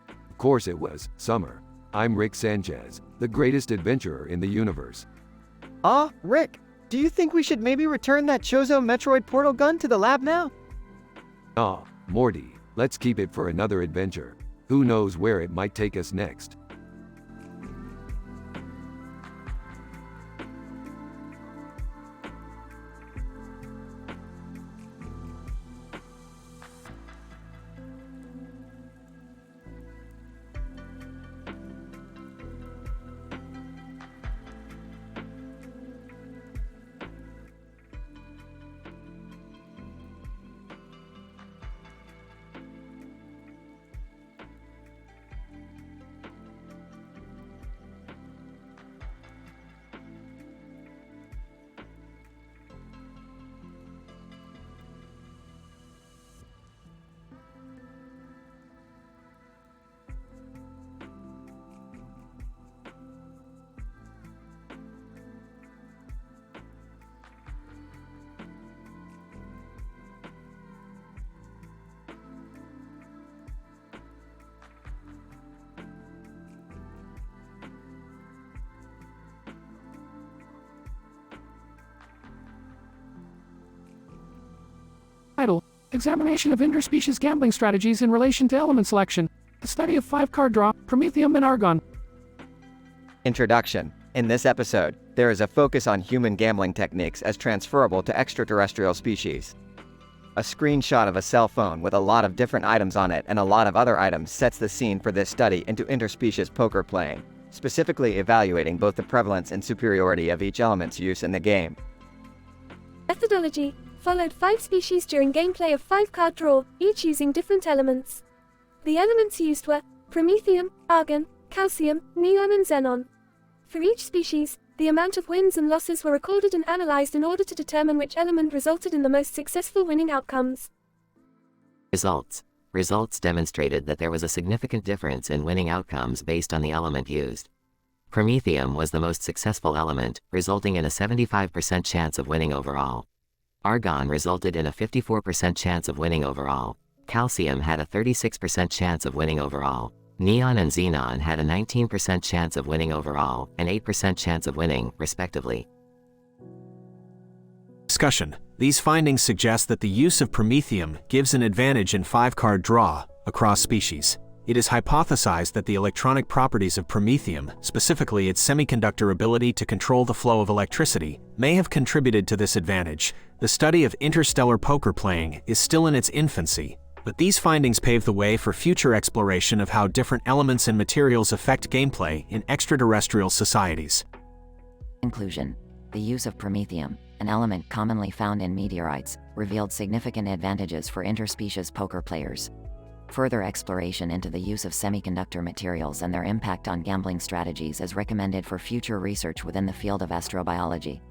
Of course it was, Summer. I'm Rick Sanchez, the greatest adventurer in the universe. Rick, do you think we should maybe return that Chozo Metroid portal gun to the lab now? Morty, let's keep it for another adventure. Who knows where it might take us next? Title: Examination of interspecies gambling strategies in relation to element selection. The study of 5-card draw, Promethium and Argon. Introduction. In this episode, there is a focus on human gambling techniques as transferable to extraterrestrial species. A screenshot of a cell phone with a lot of different items on it and a lot of other items sets the scene for this study into interspecies poker playing, specifically evaluating both the prevalence and superiority of each element's use in the game. Methodology. Followed 5 species during gameplay of 5-card draw, each using different elements. The elements used were Promethium, Argon, Calcium, Neon and Xenon. For each species, the amount of wins and losses were recorded and analyzed in order to determine which element resulted in the most successful winning outcomes. Results. Results demonstrated that there was a significant difference in winning outcomes based on the element used. Promethium was the most successful element, resulting in a 75% chance of winning overall. Argon resulted in a 54% chance of winning overall. Calcium had a 36% chance of winning overall. Neon and Xenon had a 19% chance of winning overall, and 8% chance of winning, respectively. Discussion. These findings suggest that the use of Promethium gives an advantage in 5-card draw across species. It is hypothesized that the electronic properties of Promethium, specifically its semiconductor ability to control the flow of electricity, may have contributed to this advantage. The study of interstellar poker playing is still in its infancy, but these findings pave the way for future exploration of how different elements and materials affect gameplay in extraterrestrial societies. Conclusion. The use of Promethium, an element commonly found in meteorites, revealed significant advantages for interspecies poker players. Further exploration into the use of semiconductor materials and their impact on gambling strategies is recommended for future research within the field of astrobiology.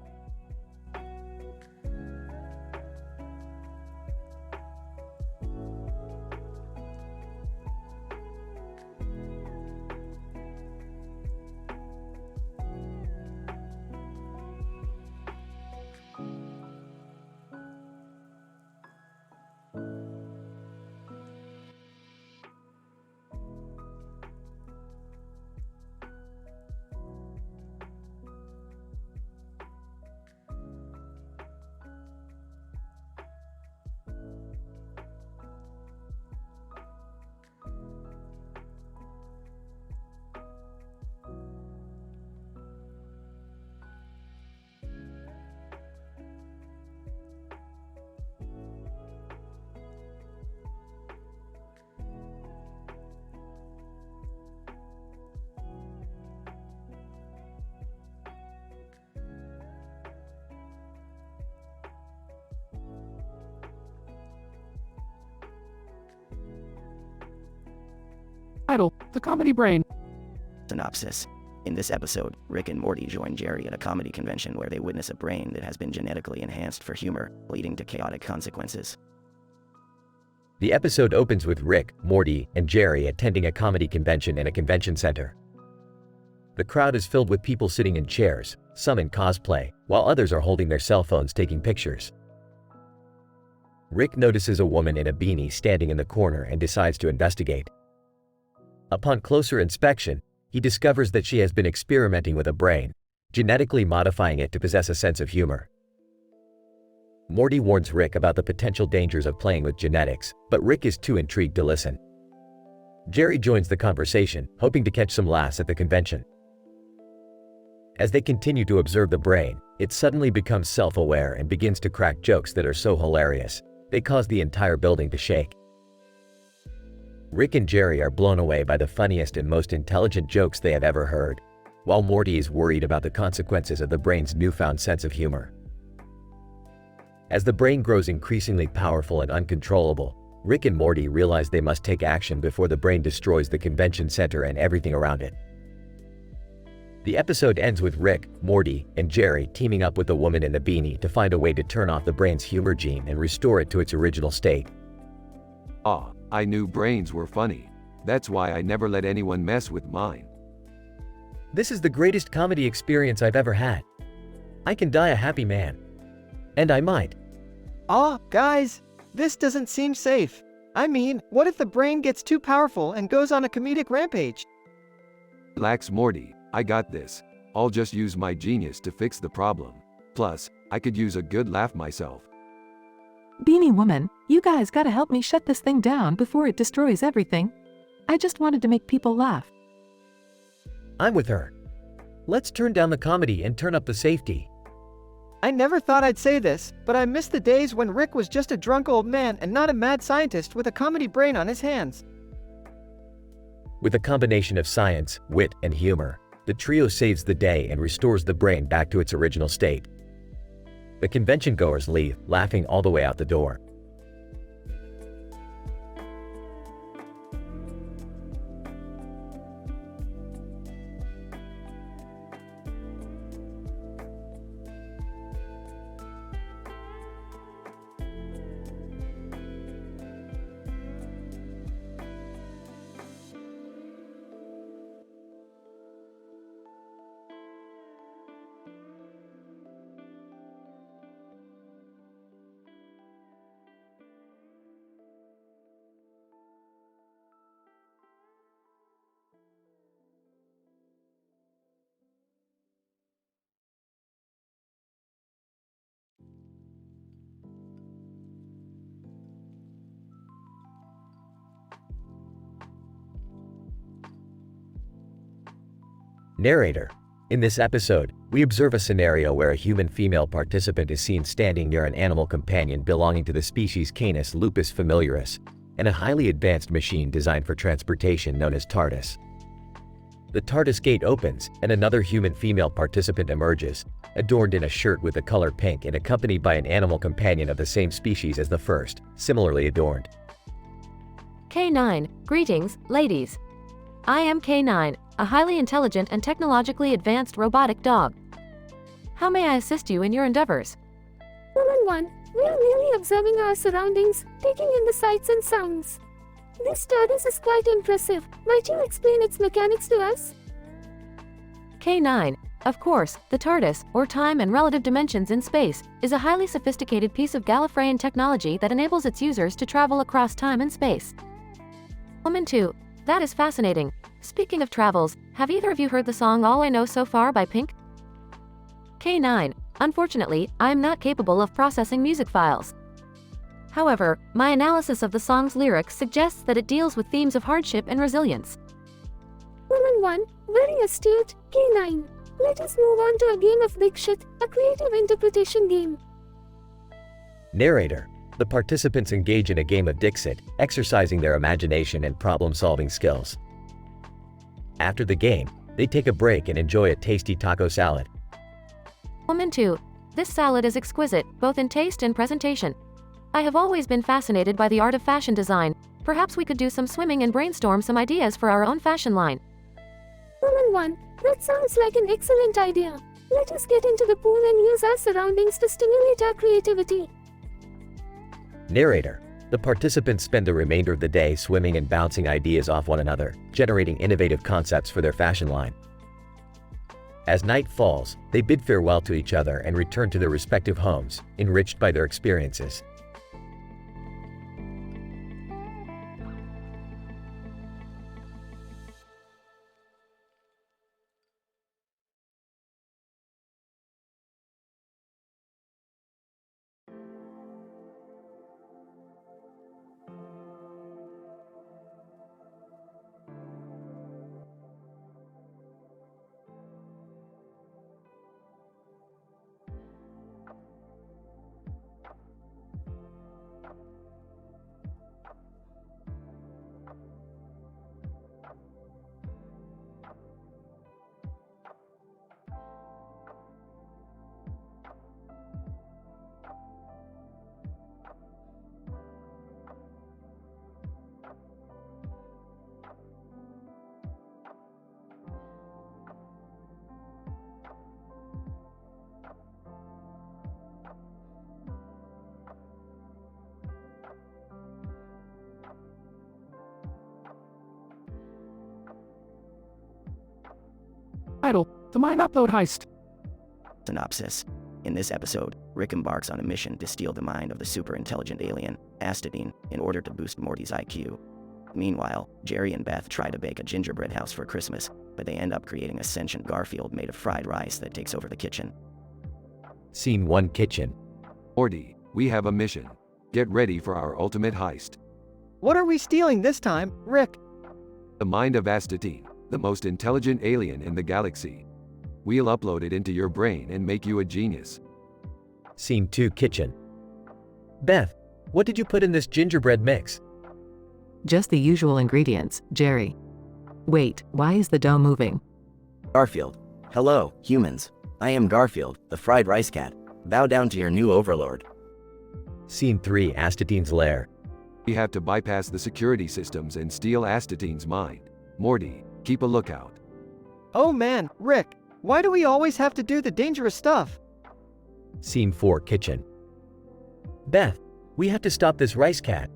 The comedy brain. Synopsis. In this episode, Rick and Morty join Jerry at a comedy convention where they witness a brain that has been genetically enhanced for humor, leading to chaotic consequences. The episode opens with Rick, Morty, and Jerry attending a comedy convention in a convention center. The crowd is filled with people sitting in chairs, some in cosplay, while others are holding their cell phones taking pictures. Rick notices a woman in a beanie standing in the corner and decides to investigate. Upon closer inspection, he discovers that she has been experimenting with a brain, genetically modifying it to possess a sense of humor. Morty warns Rick about the potential dangers of playing with genetics, but Rick is too intrigued to listen. Jerry joins the conversation, hoping to catch some laughs at the convention. As they continue to observe the brain, it suddenly becomes self-aware and begins to crack jokes that are so hilarious, they cause the entire building to shake. Rick and Jerry are blown away by the funniest and most intelligent jokes they have ever heard, while Morty is worried about the consequences of the brain's newfound sense of humor. As the brain grows increasingly powerful and uncontrollable, Rick and Morty realize they must take action before the brain destroys the convention center and everything around it. The episode ends with Rick, Morty, and Jerry teaming up with the woman in the beanie to find a way to turn off the brain's humor gene and restore it to its original state. Ah, I knew brains were funny. That's why I never let anyone mess with mine. This is the greatest comedy experience I've ever had. I can die a happy man. And I might. Guys, this doesn't seem safe. I mean, what if the brain gets too powerful and goes on a comedic rampage? Relax, Morty. I got this. I'll just use my genius to fix the problem. Plus, I could use a good laugh myself. Beanie Woman, you guys gotta help me shut this thing down before it destroys everything. I just wanted to make people laugh. I'm with her. Let's turn down the comedy and turn up the safety. I never thought I'd say this, but I miss the days when Rick was just a drunk old man and not a mad scientist with a comedy brain on his hands. With a combination of science, wit, and humor, the trio saves the day and restores the brain back to its original state. The convention goers leave, laughing all the way out the door. Narrator. In this episode, we observe a scenario where a human female participant is seen standing near an animal companion belonging to the species Canis lupus familiaris, and a highly advanced machine designed for transportation known as TARDIS. The TARDIS gate opens, and another human female participant emerges, adorned in a shirt with the color pink and accompanied by an animal companion of the same species as the first, similarly adorned. K9, greetings, ladies. I am K9, a highly intelligent and technologically advanced robotic dog. How may I assist you in your endeavors? Woman 1, we are merely observing our surroundings, taking in the sights and sounds. This TARDIS is quite impressive. Might you explain its mechanics to us? K9, of course, the TARDIS, or Time and Relative Dimensions in Space, is a highly sophisticated piece of Gallifreyan technology that enables its users to travel across time and space. Woman 2, that is fascinating. Speaking of travels, have either of you heard the song All I Know So Far by Pink? K9, unfortunately, I am not capable of processing music files. However, my analysis of the song's lyrics suggests that it deals with themes of hardship and resilience. Woman 1, very astute, K9. Let us move on to a game of Big Shit, a creative interpretation game. Narrator. The participants engage in a game of Dixit, exercising their imagination and problem-solving skills. After the game, they take a break and enjoy a tasty taco salad. Woman 2, this salad is exquisite, both in taste and presentation. I have always been fascinated by the art of fashion design, Perhaps we could do some swimming and brainstorm some ideas for our own fashion line. Woman 1, that sounds like an excellent idea. Let us get into the pool and use our surroundings to stimulate our creativity. Narrator. The participants spend the remainder of the day swimming and bouncing ideas off one another, generating innovative concepts for their fashion line. As night falls, they bid farewell to each other and return to their respective homes, enriched by their experiences. Title: The Mind Upload Heist. Synopsis. In this episode, Rick embarks on a mission to steal the mind of the super-intelligent alien, Astadine, in order to boost Morty's IQ. Meanwhile, Jerry and Beth try to bake a gingerbread house for Christmas, but they end up creating a sentient Garfield made of fried rice that takes over the kitchen. Scene 1 Kitchen. Morty, we have a mission. Get ready for our ultimate heist. What are we stealing this time, Rick? The mind of Astadine, the most intelligent alien in the galaxy. We'll upload it into your brain and make you a genius. Scene 2 Kitchen. Beth, what did you put in this gingerbread mix? Just the usual ingredients, Jerry. Wait, why is the dough moving? Garfield. Hello, humans. I am Garfield, the fried rice cat. Bow down to your new overlord. Scene 3 Astadine's lair. We have to bypass the security systems and steal Astadine's mind. Morty, keep a lookout. Oh man, Rick, why do we always have to do the dangerous stuff? Scene 4 Kitchen. Beth, we have to stop this rice cat.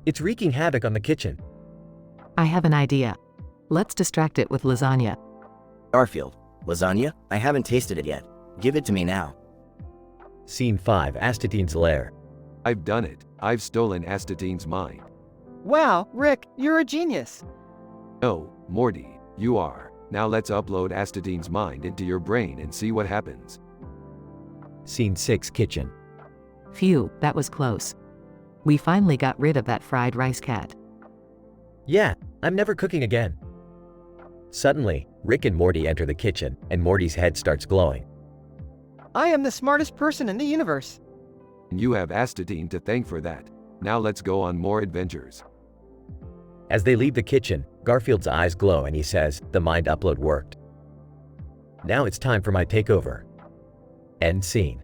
It's wreaking havoc on the kitchen. I have an idea. Let's distract it with lasagna. Garfield. Lasagna? I haven't tasted it yet. Give it to me now. Scene 5 Astadine's lair. I've done it. I've stolen Astadine's mind. Wow, Rick, you're a genius. No, Morty, you are. Now let's upload Astadine's mind into your brain and see what happens. Scene 6 Kitchen. Phew, that was close. We finally got rid of that fried rice cat. Yeah, I'm never cooking again. Suddenly, Rick and Morty enter the kitchen, and Morty's head starts glowing. I am the smartest person in the universe. And you have Astadine to thank for that. Now let's go on more adventures. As they leave the kitchen, Garfield's eyes glow and he says, the mind upload worked. Now it's time for my takeover. End scene.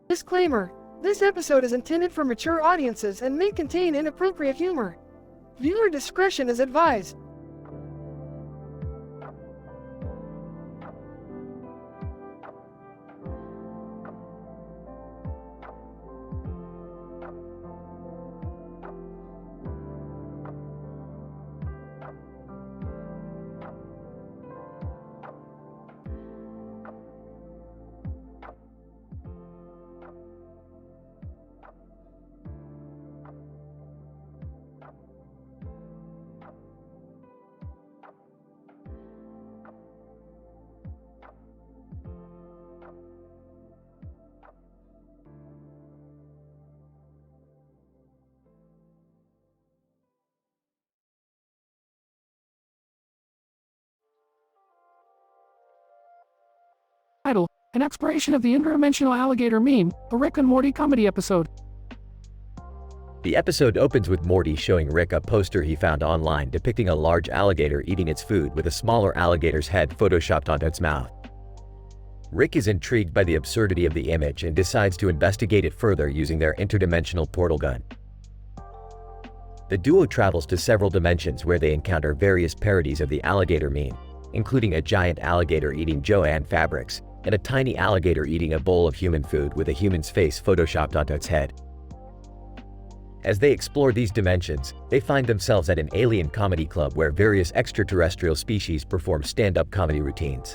Disclaimer. This episode is intended for mature audiences and may contain inappropriate humor. Viewer discretion is advised. Title: An exploration of the interdimensional alligator meme, a Rick and Morty comedy episode. The episode opens with Morty showing Rick a poster he found online depicting a large alligator eating its food with a smaller alligator's head photoshopped onto its mouth. Rick is intrigued by the absurdity of the image and decides to investigate it further using their interdimensional portal gun. the duo travels to several dimensions where they encounter various parodies of the alligator meme, including a giant alligator eating Joanne fabrics and a tiny alligator eating a bowl of human food with a human's face photoshopped onto its head. As they explore these dimensions, they find themselves at an alien comedy club where various extraterrestrial species perform stand-up comedy routines.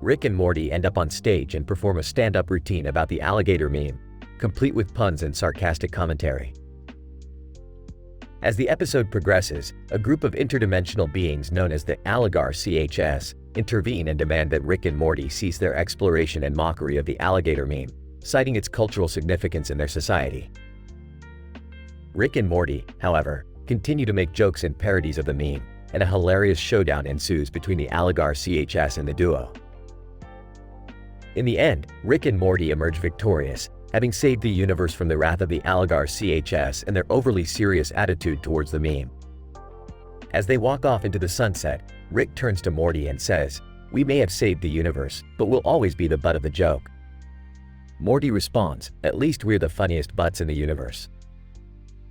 Rick and Morty end up on stage and perform a stand-up routine about the alligator meme, complete with puns and sarcastic commentary. As the episode progresses, a group of interdimensional beings known as the Alligar CHS intervene and demand that Rick and Morty cease their exploration and mockery of the alligator meme, citing its cultural significance in their society. Rick and Morty, however, continue to make jokes and parodies of the meme, and a hilarious showdown ensues between the Alligar CHS and the duo. In the end, Rick and Morty emerge victorious, having saved the universe from the wrath of the Alligar CHS and their overly serious attitude towards the meme. As they walk off into the sunset, Rick turns to Morty and says, "We may have saved the universe, but we'll always be the butt of the joke." Morty responds, "At least we're the funniest butts in the universe."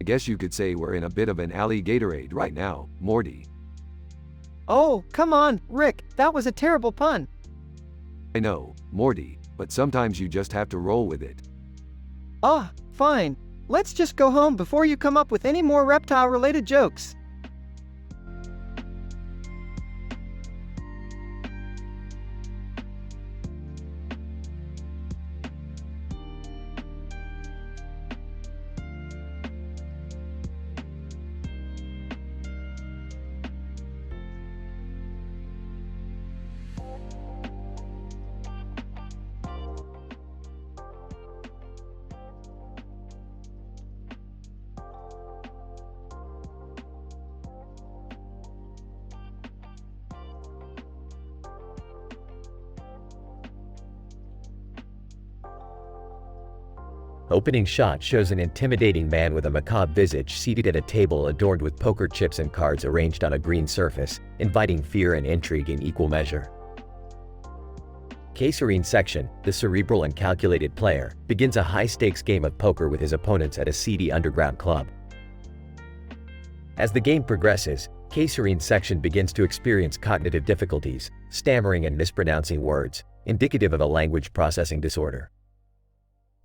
I guess you could say we're in a bit of an alligatorade right now, Morty. Oh, come on, Rick, that was a terrible pun. I know, Morty, but sometimes you just have to roll with it. Ah, fine. Let's just go home before you come up with any more reptile-related jokes. Opening shot shows an intimidating man with a macabre visage seated at a table adorned with poker chips and cards arranged on a green surface, inviting fear and intrigue in equal measure. K-Serene section, the cerebral and calculated player, begins a high-stakes game of poker with his opponents at a seedy underground club. As the game progresses, K-Serene section begins to experience cognitive difficulties, stammering and mispronouncing words, indicative of a language processing disorder.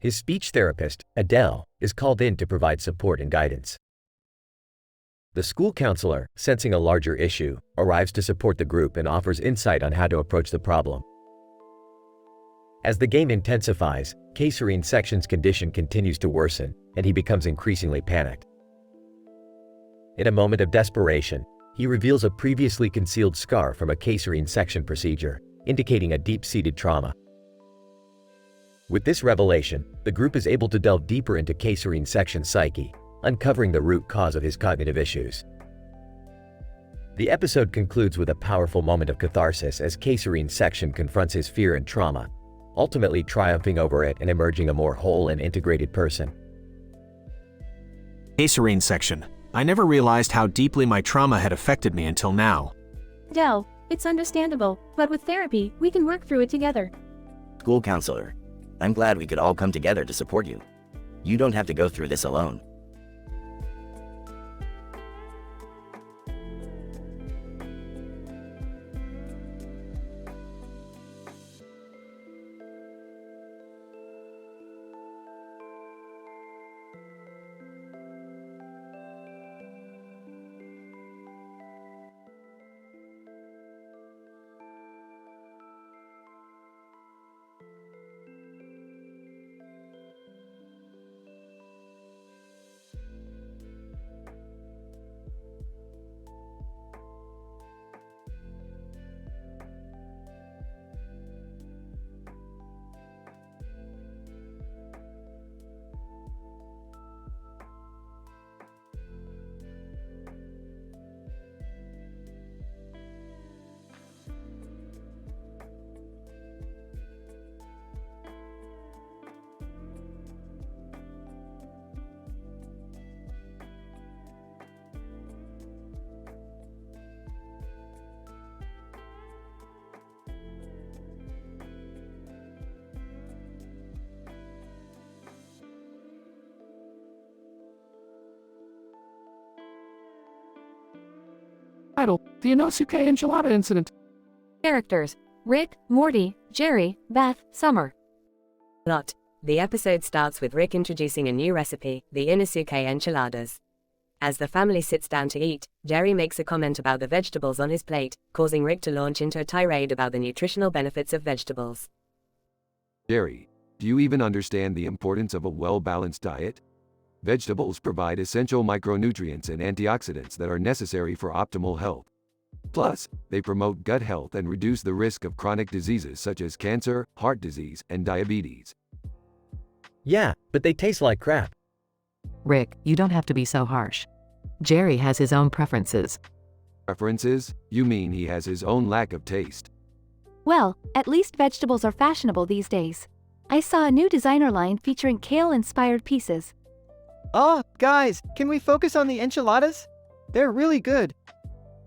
His speech therapist, Adele, is called in to provide support and guidance. The school counselor, sensing a larger issue, arrives to support the group and offers insight on how to approach the problem. As the game intensifies, K-Serene section's condition continues to worsen, and he becomes increasingly panicked. In a moment of desperation, he reveals a previously concealed scar from a K-Serene section procedure, indicating a deep-seated trauma. With this revelation, the group is able to delve deeper into K-Serene section's psyche, uncovering the root cause of his cognitive issues. The episode concludes with a powerful moment of catharsis as K-Serene section confronts his fear and trauma, ultimately triumphing over it and emerging a more whole and integrated person. K-Serene section. I never realized how deeply my trauma had affected me until now. Del, it's understandable, but with therapy, we can work through it together. School counselor, I'm glad we could all come together to support you. You don't have to go through this alone. Title: The Inosuke Enchilada Incident. Characters: Rick, Morty, Jerry, Beth, Summer. Plot: the episode starts with Rick introducing a new recipe, the Inosuke enchiladas. As the family sits down to eat, Jerry makes a comment about the vegetables on his plate, causing Rick to launch into a tirade about the nutritional benefits of vegetables. Jerry, do you even understand the importance of a well-balanced diet? Vegetables provide essential micronutrients and antioxidants that are necessary for optimal health. Plus, they promote gut health and reduce the risk of chronic diseases such as cancer, heart disease, and diabetes. Yeah, but they taste like crap. Rick, you don't have to be so harsh. Jerry has his own preferences. Preferences? You mean he has his own lack of taste? Well, at least vegetables are fashionable these days. I saw a new designer line featuring kale-inspired pieces. Oh, guys, can we focus on the enchiladas? They're really good.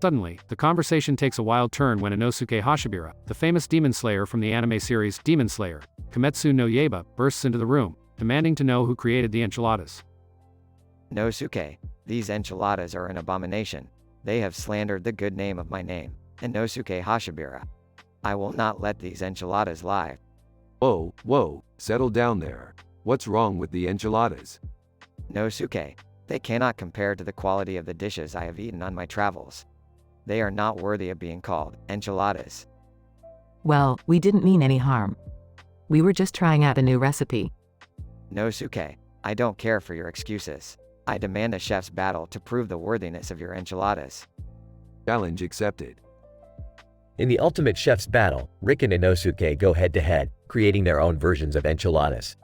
Suddenly, the conversation takes a wild turn when Inosuke Hashibira, the famous demon slayer from the anime series Demon Slayer, Kimetsu no Yaiba, bursts into the room, demanding to know who created the enchiladas. Inosuke, these enchiladas are an abomination. They have slandered the good name of my name, Inosuke Hashibira. I will not let these enchiladas lie. Whoa, settle down there. What's wrong with the enchiladas? Inosuke, they cannot compare to the quality of the dishes I have eaten on my travels. They are not worthy of being called enchiladas. Well, we didn't mean any harm. We were just trying out a new recipe. Inosuke, I don't care for your excuses. I demand a chef's battle to prove the worthiness of your enchiladas. Challenge accepted. In the ultimate chef's battle, Rick and Inosuke go head-to-head, creating their own versions of enchiladas.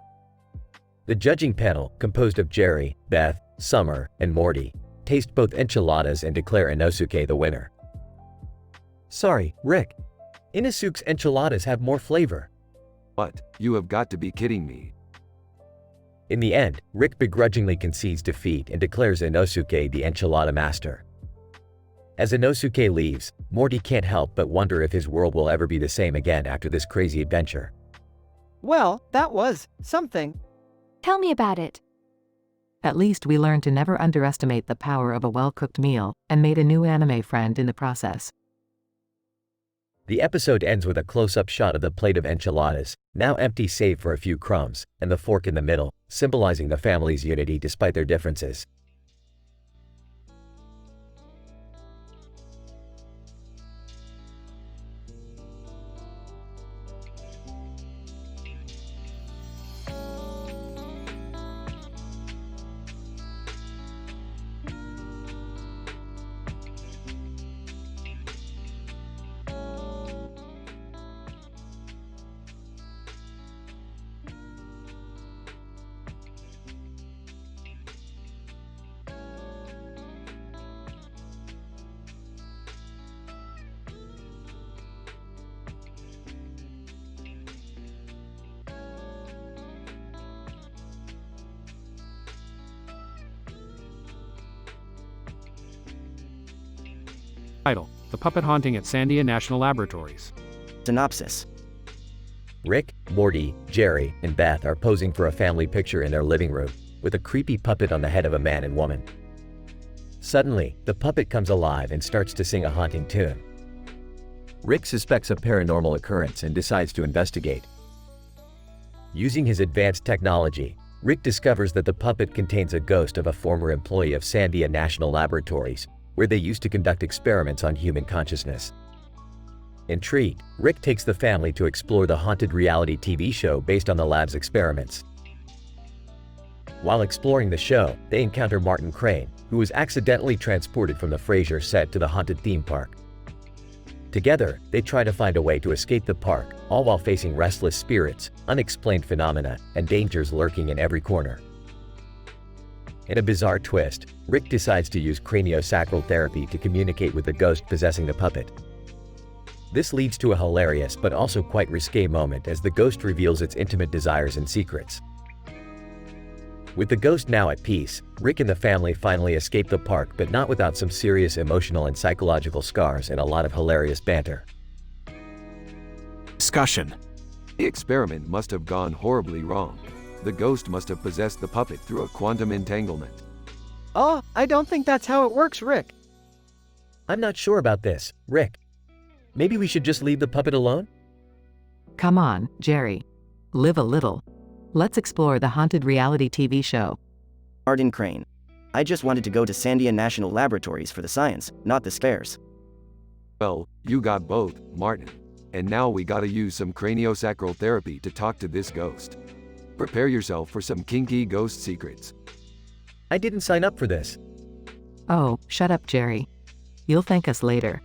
The judging panel, composed of Jerry, Beth, Summer, and Morty, taste both enchiladas and declare Inosuke the winner. Sorry, Rick. Inosuke's enchiladas have more flavor. What? You have got to be kidding me. In the end, Rick begrudgingly concedes defeat and declares Inosuke the enchilada master. As Inosuke leaves, Morty can't help but wonder if his world will ever be the same again after this crazy adventure. Well, that was something. Tell me about it. At least we learned to never underestimate the power of a well-cooked meal, and made a new anime friend in the process. The episode ends with a close-up shot of the plate of enchiladas, now empty save for a few crumbs, and the fork in the middle, symbolizing the family's unity despite their differences. Title: The Puppet Haunting at Sandia National Laboratories. Synopsis. Rick, Morty, Jerry, and Beth are posing for a family picture in their living room, with a creepy puppet on the head of a man and woman. Suddenly, the puppet comes alive and starts to sing a haunting tune. Rick suspects a paranormal occurrence and decides to investigate. Using his advanced technology, Rick discovers that the puppet contains a ghost of a former employee of Sandia National Laboratories, where they used to conduct experiments on human consciousness. Intrigued, Rick takes the family to explore the haunted reality TV show based on the lab's experiments. While exploring the show, they encounter Martin Crane, who was accidentally transported from the Frasier set to the haunted theme park. Together, they try to find a way to escape the park, all while facing restless spirits, unexplained phenomena, and dangers lurking in every corner. In a bizarre twist, Rick decides to use craniosacral therapy to communicate with the ghost possessing the puppet. This leads to a hilarious but also quite risque moment as the ghost reveals its intimate desires and secrets. With the ghost now at peace, Rick and the family finally escape the park, but not without some serious emotional and psychological scars and a lot of hilarious banter. Discussion. The experiment must have gone horribly wrong. The ghost must have possessed the puppet through a quantum entanglement. Oh, I don't think that's how it works, Rick. I'm not sure about this, Rick. Maybe we should just leave the puppet alone? Come on, Jerry. Live a little. Let's explore the haunted reality TV show. Arden Crane. I just wanted to go to Sandia National Laboratories for the science, not the scares. Well, you got both, Martin. And now we gotta use some craniosacral therapy to talk to this ghost. Prepare yourself for some kinky ghost secrets. I didn't sign up for this. Oh, shut up, Jerry. You'll thank us later.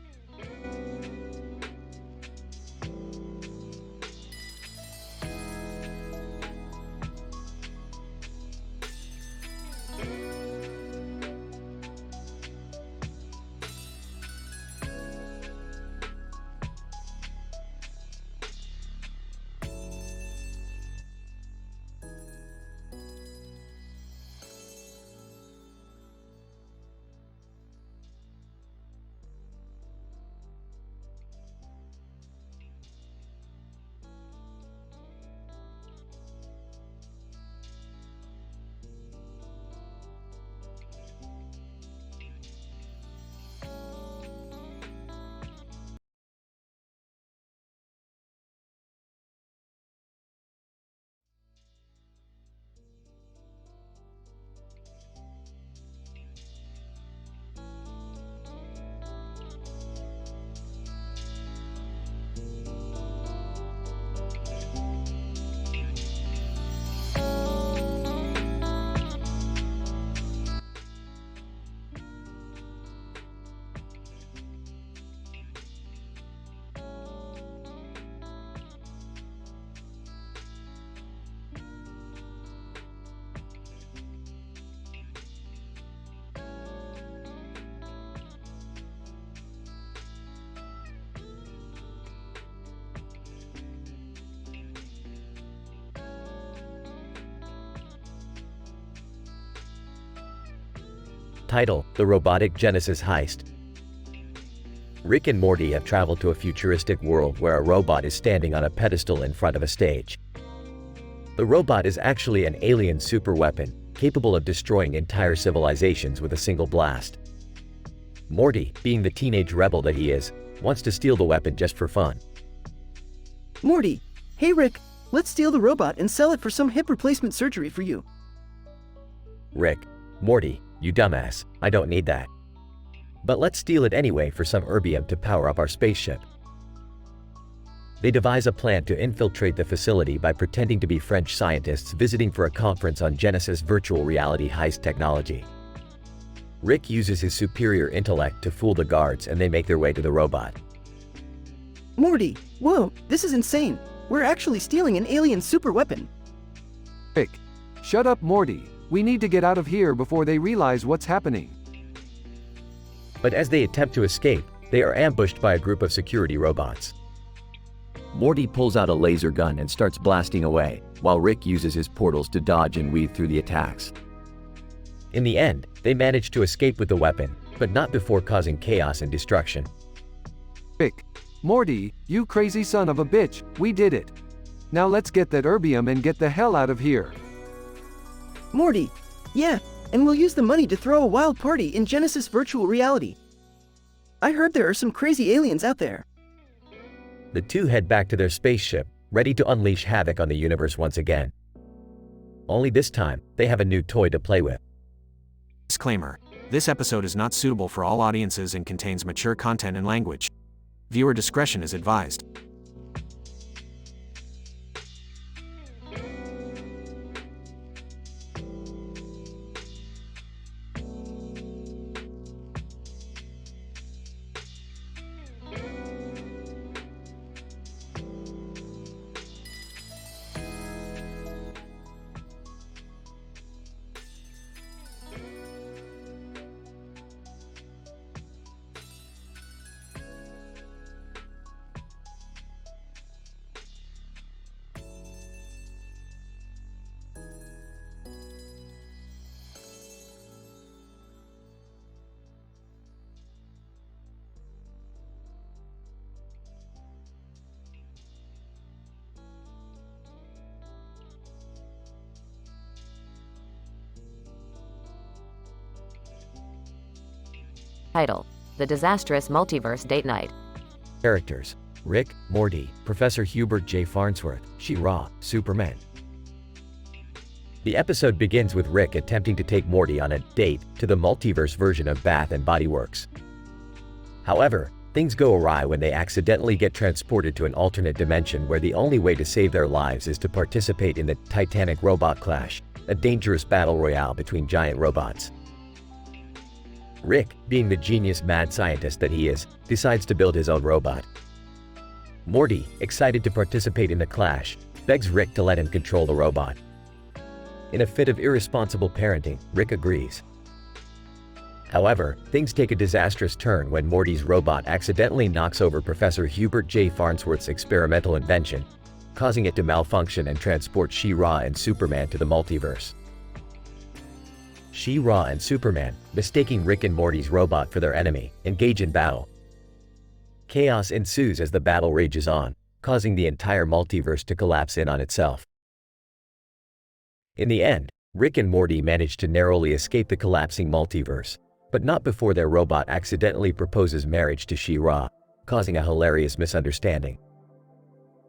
Title: The Robotic Genesis Heist. Rick and Morty have traveled to a futuristic world where a robot is standing on a pedestal in front of a stage. The robot is actually an alien superweapon, capable of destroying entire civilizations with a single blast. Morty, being the teenage rebel that he is, wants to steal the weapon just for fun. Morty, hey Rick, let's steal the robot and sell it for some hip replacement surgery for you. Rick: Morty, you dumbass, I don't need that. But let's steal it anyway for some erbium to power up our spaceship. They devise a plan to infiltrate the facility by pretending to be French scientists visiting for a conference on Genesis virtual reality heist technology. Rick uses his superior intellect to fool the guards, and they make their way to the robot. Morty, whoa, this is insane. We're actually stealing an alien super weapon. Rick, shut up, Morty. We need to get out of here before they realize what's happening. But as they attempt to escape, they are ambushed by a group of security robots. Morty pulls out a laser gun and starts blasting away, while Rick uses his portals to dodge and weave through the attacks. In the end, they manage to escape with the weapon, but not before causing chaos and destruction. Rick, Morty, you crazy son of a bitch, we did it. Now let's get that erbium and get the hell out of here. Morty, yeah, and we'll use the money to throw a wild party in Genesis virtual reality. I heard there are some crazy aliens out there. The two head back to their spaceship, ready to unleash havoc on the universe once again. Only this time, they have a new toy to play with. Disclaimer: this episode is not suitable for all audiences and contains mature content and language. Viewer discretion is advised. Title: The disastrous multiverse date night. Characters: Rick, Morty, Professor Hubert J. Farnsworth, She-Ra, Superman. The episode begins with Rick attempting to take Morty on a date to the multiverse version of Bath and Body Works. However, things go awry when they accidentally get transported to an alternate dimension where the only way to save their lives is to participate in the Titanic Robot Clash, a dangerous battle royale between giant robots. Rick, being the genius mad scientist that he is, decides to build his own robot. Morty, excited to participate in the clash, begs Rick to let him control the robot. In a fit of irresponsible parenting, Rick agrees. However, things take a disastrous turn when Morty's robot accidentally knocks over Professor Hubert J. Farnsworth's experimental invention, causing it to malfunction and transport She-Ra and Superman to the multiverse. She-Ra and Superman, mistaking Rick and Morty's robot for their enemy, engage in battle. Chaos ensues as the battle rages on, causing the entire multiverse to collapse in on itself. In the end, Rick and Morty manage to narrowly escape the collapsing multiverse, but not before their robot accidentally proposes marriage to She-Ra, causing a hilarious misunderstanding.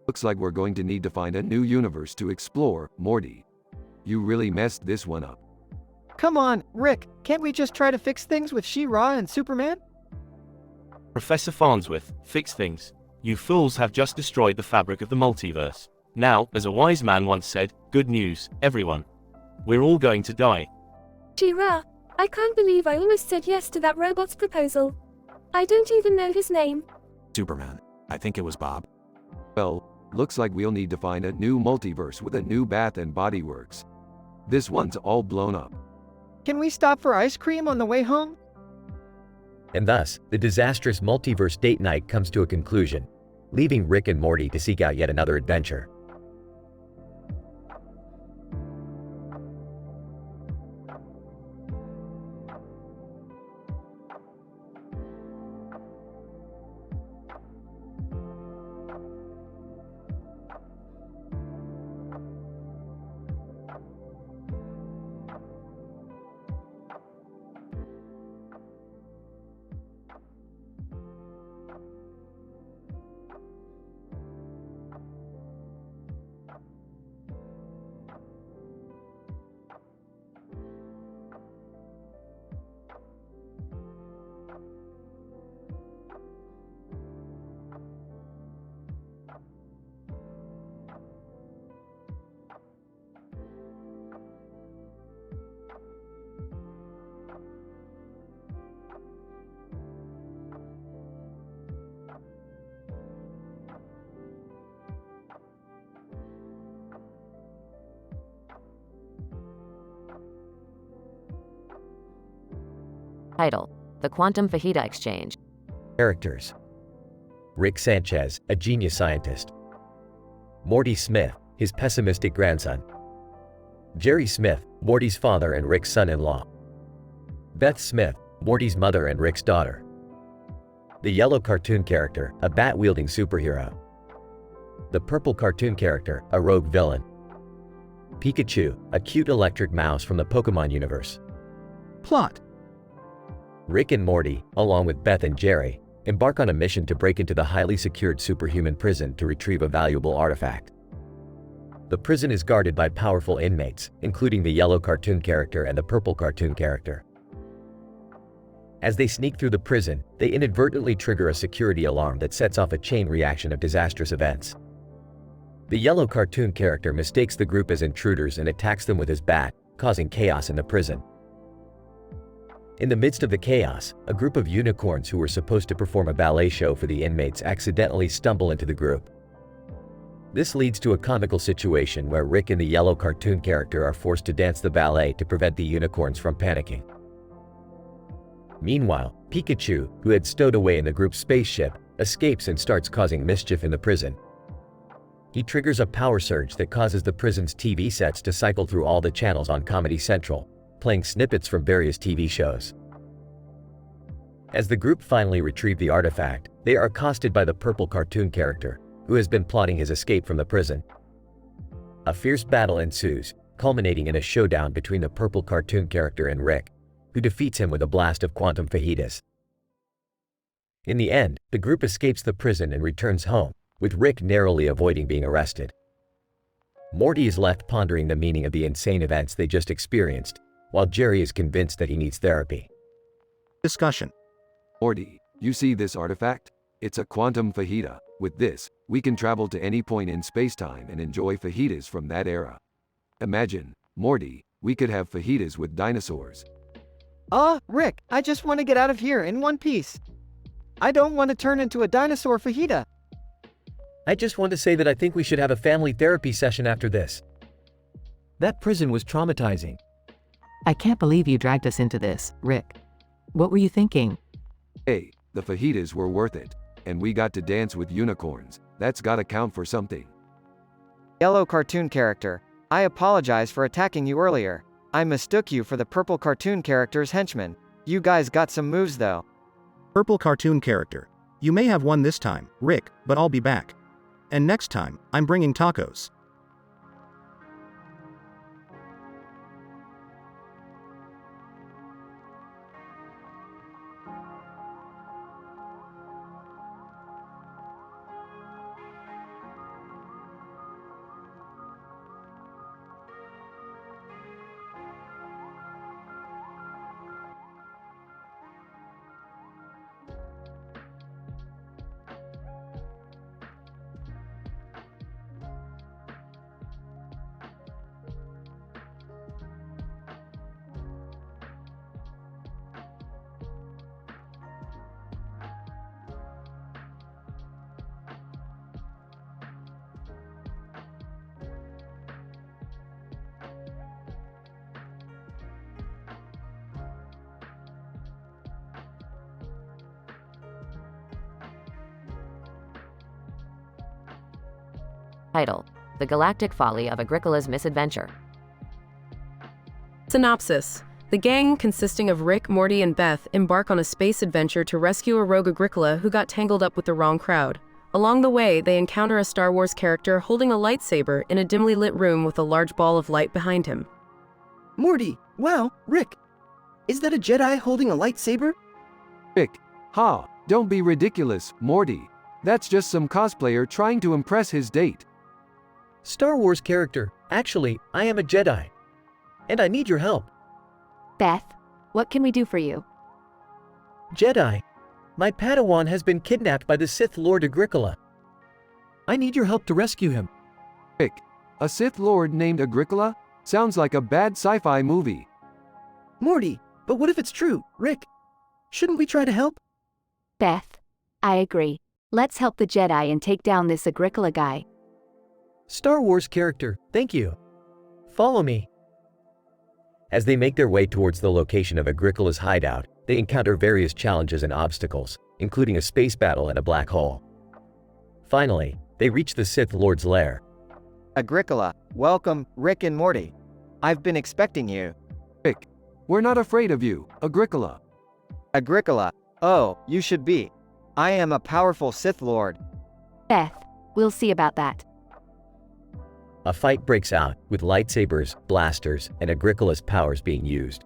Looks like we're going to need to find a new universe to explore, Morty. You really messed this one up. Come on, Rick, can't we just try to fix things with She-Ra and Superman? Professor Farnsworth, fix things. You fools have just destroyed the fabric of the multiverse. Now, as a wise man once said, good news, everyone. We're all going to die. She-Ra, I can't believe I almost said yes to that robot's proposal. I don't even know his name. Superman. I think it was Bob. Well, looks like we'll need to find a new multiverse with a new Bath and Body Works. This one's all blown up. Can we stop for ice cream on the way home? And thus, the disastrous multiverse date night comes to a conclusion, leaving Rick and Morty to seek out yet another adventure. Title: The Quantum Fajita Exchange. Characters: Rick Sanchez, a genius scientist. Morty Smith, his pessimistic grandson. Jerry Smith, Morty's father and Rick's son-in-law. Beth Smith, Morty's mother and Rick's daughter. The yellow cartoon character, a bat-wielding superhero. The purple cartoon character, a rogue villain. Pikachu, a cute electric mouse from the Pokemon universe. Plot: Rick and Morty, along with Beth and Jerry, embark on a mission to break into the highly secured superhuman prison to retrieve a valuable artifact. The prison is guarded by powerful inmates, including the yellow cartoon character and the purple cartoon character. As they sneak through the prison, they inadvertently trigger a security alarm that sets off a chain reaction of disastrous events. The yellow cartoon character mistakes the group as intruders and attacks them with his bat, causing chaos in the prison. In the midst of the chaos, a group of unicorns who were supposed to perform a ballet show for the inmates accidentally stumble into the group. This leads to a comical situation where Rick and the yellow cartoon character are forced to dance the ballet to prevent the unicorns from panicking. Meanwhile, Pikachu, who had stowed away in the group's spaceship, escapes and starts causing mischief in the prison. He triggers a power surge that causes the prison's TV sets to cycle through all the channels on Comedy Central, playing snippets from various TV shows. As the group finally retrieve the artifact, they are accosted by the purple cartoon character, who has been plotting his escape from the prison. A fierce battle ensues, culminating in a showdown between the purple cartoon character and Rick, who defeats him with a blast of quantum fajitas. In the end, the group escapes the prison and returns home, with Rick narrowly avoiding being arrested. Morty is left pondering the meaning of the insane events they just experienced, while Jerry is convinced that he needs therapy. Discussion. Morty, you see this artifact? It's a quantum fajita. With this, we can travel to any point in spacetime and enjoy fajitas from that era. Imagine, Morty, we could have fajitas with dinosaurs. Rick, I just want to get out of here in one piece. I don't want to turn into a dinosaur fajita. I just want to say that I think we should have a family therapy session after this. That prison was traumatizing. I can't believe you dragged us into this, Rick. What were you thinking? Hey, the fajitas were worth it. And we got to dance with unicorns. That's gotta count for something. Yellow cartoon character. I apologize for attacking you earlier. I mistook you for the purple cartoon character's henchman. You guys got some moves though. Purple cartoon character. You may have won this time, Rick, but I'll be back. And next time, I'm bringing tacos. Title: The Galactic Folly of Agricola's Misadventure. Synopsis: The gang, consisting of Rick, Morty, and Beth, embark on a space adventure to rescue a rogue Agricola who got tangled up with the wrong crowd. Along the way, they encounter a Star Wars character holding a lightsaber in a dimly lit room with a large ball of light behind him. Morty, wow, Rick. Is that a Jedi holding a lightsaber? Rick, don't be ridiculous, Morty. That's just some cosplayer trying to impress his date. Star Wars character. Actually, I am a Jedi. And I need your help. Beth, what can we do for you? Jedi. My Padawan has been kidnapped by the Sith Lord Agricola. I need your help to rescue him. Rick, a Sith Lord named Agricola? Sounds like a bad sci-fi movie. Morty, but what if it's true, Rick? Shouldn't we try to help? Beth, I agree. Let's help the Jedi and take down this Agricola guy. Star Wars character, thank you. Follow me. As they make their way towards the location of Agricola's hideout, they encounter various challenges and obstacles, including a space battle and a black hole. Finally, they reach the Sith Lord's lair. Agricola, welcome, Rick and Morty. I've been expecting you. Rick, we're not afraid of you, Agricola. Agricola, oh, you should be. I am a powerful Sith Lord. Beth, we'll see about that. A fight breaks out, with lightsabers, blasters, and Agricola's powers being used.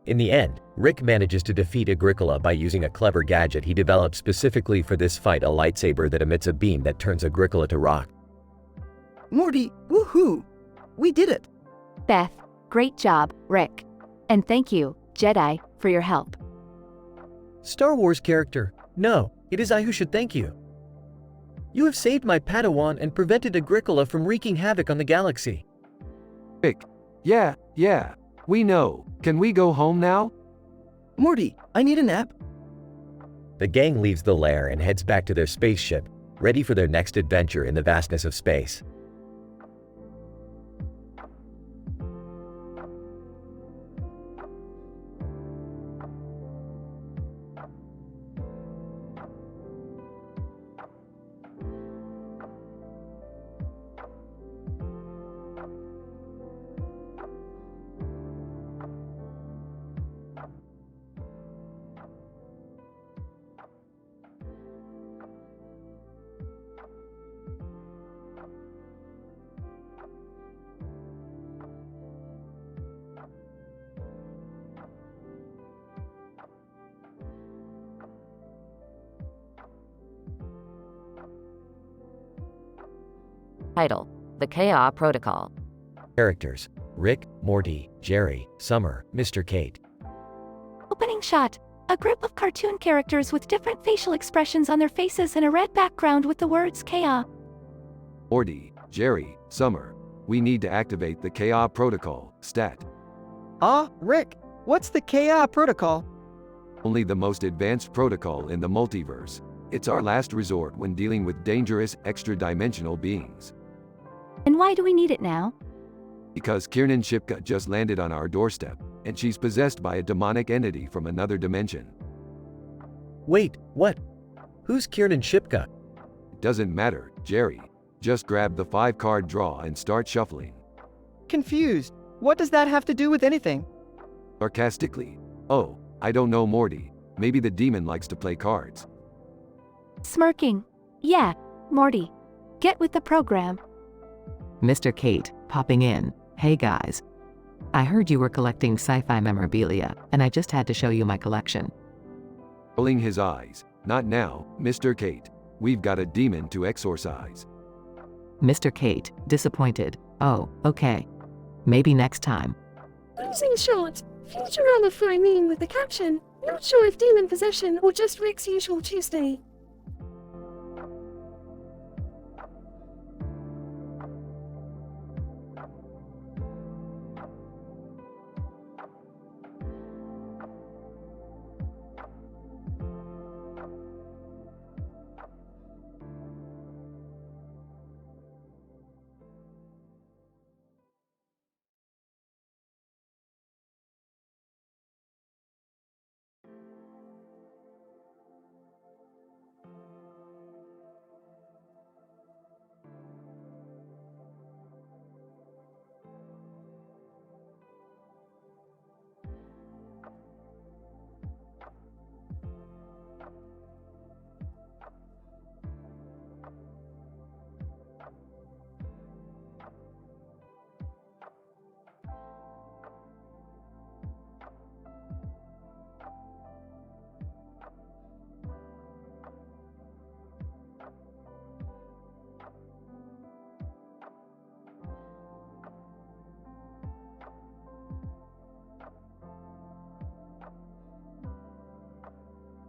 In the end, Rick manages to defeat Agricola by using a clever gadget he developed specifically for this fight, a lightsaber that emits a beam that turns Agricola to rock. Morty, woohoo! We did it! Beth, great job, Rick. And thank you, Jedi, for your help. Star Wars character, no, it is I who should thank you. You have saved my Padawan and prevented Agricola from wreaking havoc on the galaxy. Rick, yeah, we know. Can we go home now? Morty, I need a nap. The gang leaves the lair and heads back to their spaceship, ready for their next adventure in the vastness of space. Title: The KA Protocol. Characters: Rick, Morty, Jerry, Summer, Mr. Kate. Opening shot. A group of cartoon characters with different facial expressions on their faces and a red background with the words KA. Morty, Jerry, Summer. We need to activate the KA protocol, stat. Rick, what's the KA protocol? Only the most advanced protocol in the multiverse. It's our last resort when dealing with dangerous, extra-dimensional beings. And why do we need it now? Because Kiernan Shipka just landed on our doorstep, and she's possessed by a demonic entity from another dimension. Wait, what? Who's Kiernan Shipka? It doesn't matter, Jerry. Just grab the 5-card draw and start shuffling. Confused. What does that have to do with anything? Sarcastically. Oh, I don't know, Morty. Maybe the demon likes to play cards. Smirking. Yeah, Morty. Get with the program. Mr. Kate, popping in. Hey guys. I heard you were collecting sci-fi memorabilia, and I just had to show you my collection. Rolling his eyes. Not now, Mr. Kate. We've got a demon to exorcise. Mr. Kate, disappointed. Oh, okay. Maybe next time. Losing shot. Futurama framing with the caption, not sure if demon possession or just Rick's usual Tuesday.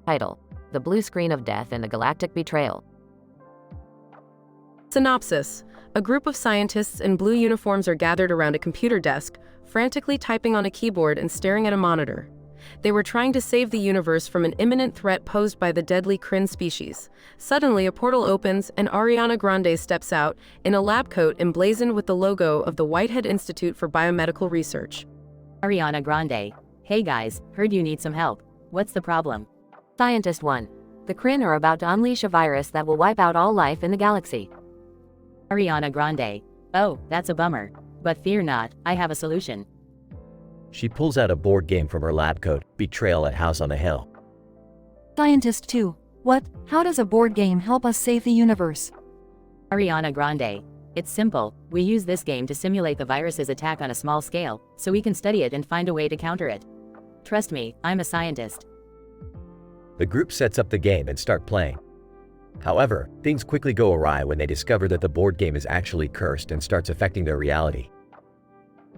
Title: The Blue Screen of Death and the Galactic Betrayal. Synopsis: A group of scientists in blue uniforms are gathered around a computer desk, frantically typing on a keyboard and staring at a monitor. They were trying to save the universe from an imminent threat posed by the deadly Kryn species. Suddenly, a portal opens and Ariana Grande steps out in a lab coat emblazoned with the logo of the Whitehead Institute for Biomedical Research. Ariana Grande. Hey guys, heard you need some help. What's the problem? Scientist 1. The Kryn are about to unleash a virus that will wipe out all life in the galaxy. Ariana Grande. Oh, that's a bummer. But fear not, I have a solution. She pulls out a board game from her lab coat, Betrayal at House on the Hill. Scientist 2. What? How does a board game help us save the universe? Ariana Grande. It's simple. We use this game to simulate the virus's attack on a small scale, so we can study it and find a way to counter it. Trust me, I'm a scientist. The group sets up the game and start playing. However, things quickly go awry when they discover that the board game is actually cursed and starts affecting their reality.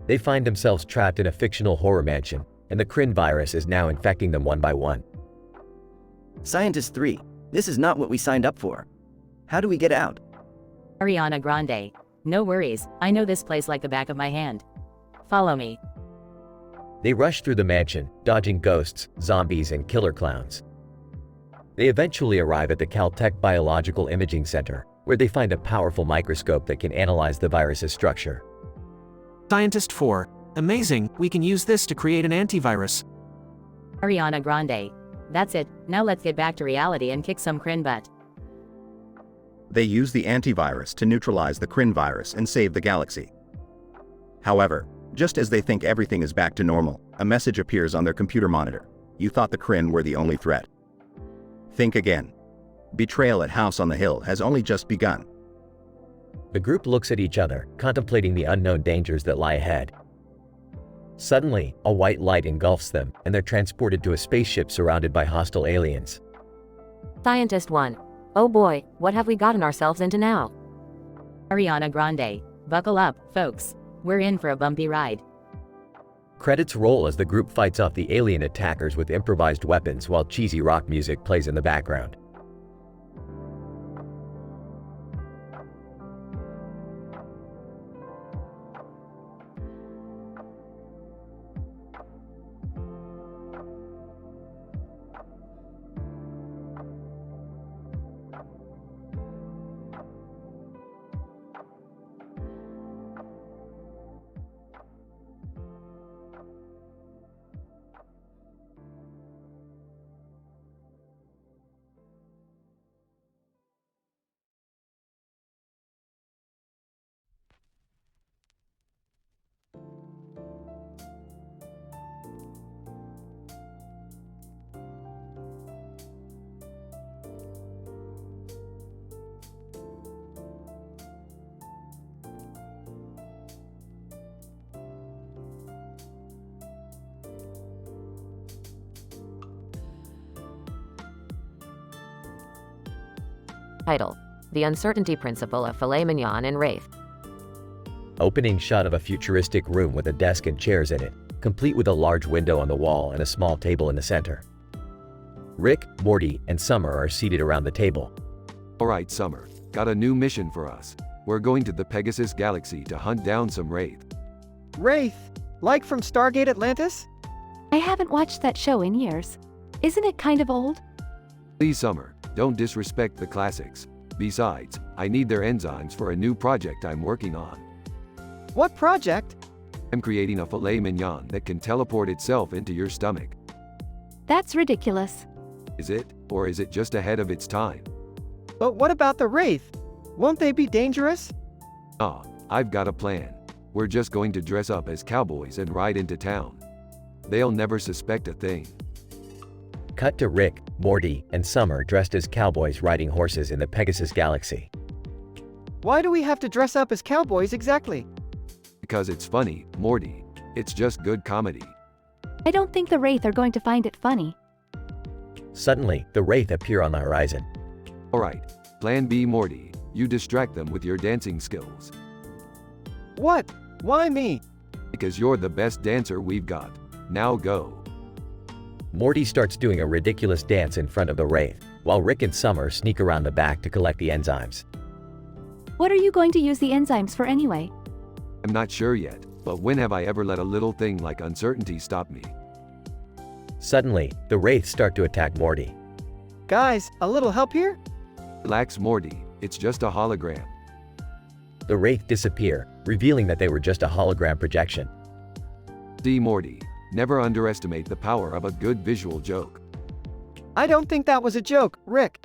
They find themselves trapped in a fictional horror mansion, and the Kryn virus is now infecting them one by one. Scientist 3, this is not what we signed up for. How do we get out? Ariana Grande. No worries, I know this place like the back of my hand. Follow me. They rush through the mansion, dodging ghosts, zombies, and killer clowns. They eventually arrive at the Caltech Biological Imaging Center, where they find a powerful microscope that can analyze the virus's structure. Scientist 4. Amazing, we can use this to create an antivirus. Ariana Grande. That's it, now let's get back to reality and kick some Kryn butt. They use the antivirus to neutralize the Kryn virus and save the galaxy. However, just as they think everything is back to normal, a message appears on their computer monitor. You thought the Kryn were the only threat. Think again. Betrayal at House on the Hill has only just begun. The group looks at each other, contemplating the unknown dangers that lie ahead. Suddenly, a white light engulfs them, and they're transported to a spaceship surrounded by hostile aliens. Scientist 1. Oh boy, what have we gotten ourselves into now? Ariana Grande. Buckle up, folks. We're in for a bumpy ride. Credits roll as the group fights off the alien attackers with improvised weapons while cheesy rock music plays in the background. Title: The Uncertainty Principle of Filet Mignon and Wraith. Opening shot of a futuristic room with a desk and chairs in it, complete with a large window on the wall and a small table in the center. Rick, Morty, and Summer are seated around the table. Alright, Summer, got a new mission for us. We're going to the Pegasus Galaxy to hunt down some Wraith. Wraith? Like from Stargate Atlantis? I haven't watched that show in years. Isn't it kind of old? Please, Summer, don't disrespect the classics. Besides, I need their enzymes for a new project I'm working on. What project? I'm creating a filet mignon that can teleport itself into your stomach. That's ridiculous. Is it, or is it just ahead of its time? But what about the Wraith? Won't they be dangerous? Ah, I've got a plan. We're just going to dress up as cowboys and ride into town. They'll never suspect a thing. Cut to Rick, Morty, and Summer dressed as cowboys riding horses in the Pegasus Galaxy. Why do we have to dress up as cowboys exactly? Because it's funny, Morty. It's just good comedy. I don't think the Wraith are going to find it funny. Suddenly, the Wraith appear on the horizon. Alright, Plan B, Morty. You distract them with your dancing skills. What? Why me? Because you're the best dancer we've got. Now go. Morty starts doing a ridiculous dance in front of the Wraith, while Rick and Summer sneak around the back to collect the enzymes. What are you going to use the enzymes for anyway? I'm not sure yet, but when have I ever let a little thing like uncertainty stop me? Suddenly, the Wraiths start to attack Morty. Guys, a little help here? Relax, Morty. It's just a hologram. The Wraith disappear, revealing that they were just a hologram projection. See, Morty. Never underestimate the power of a good visual joke. I don't think that was a joke, Rick.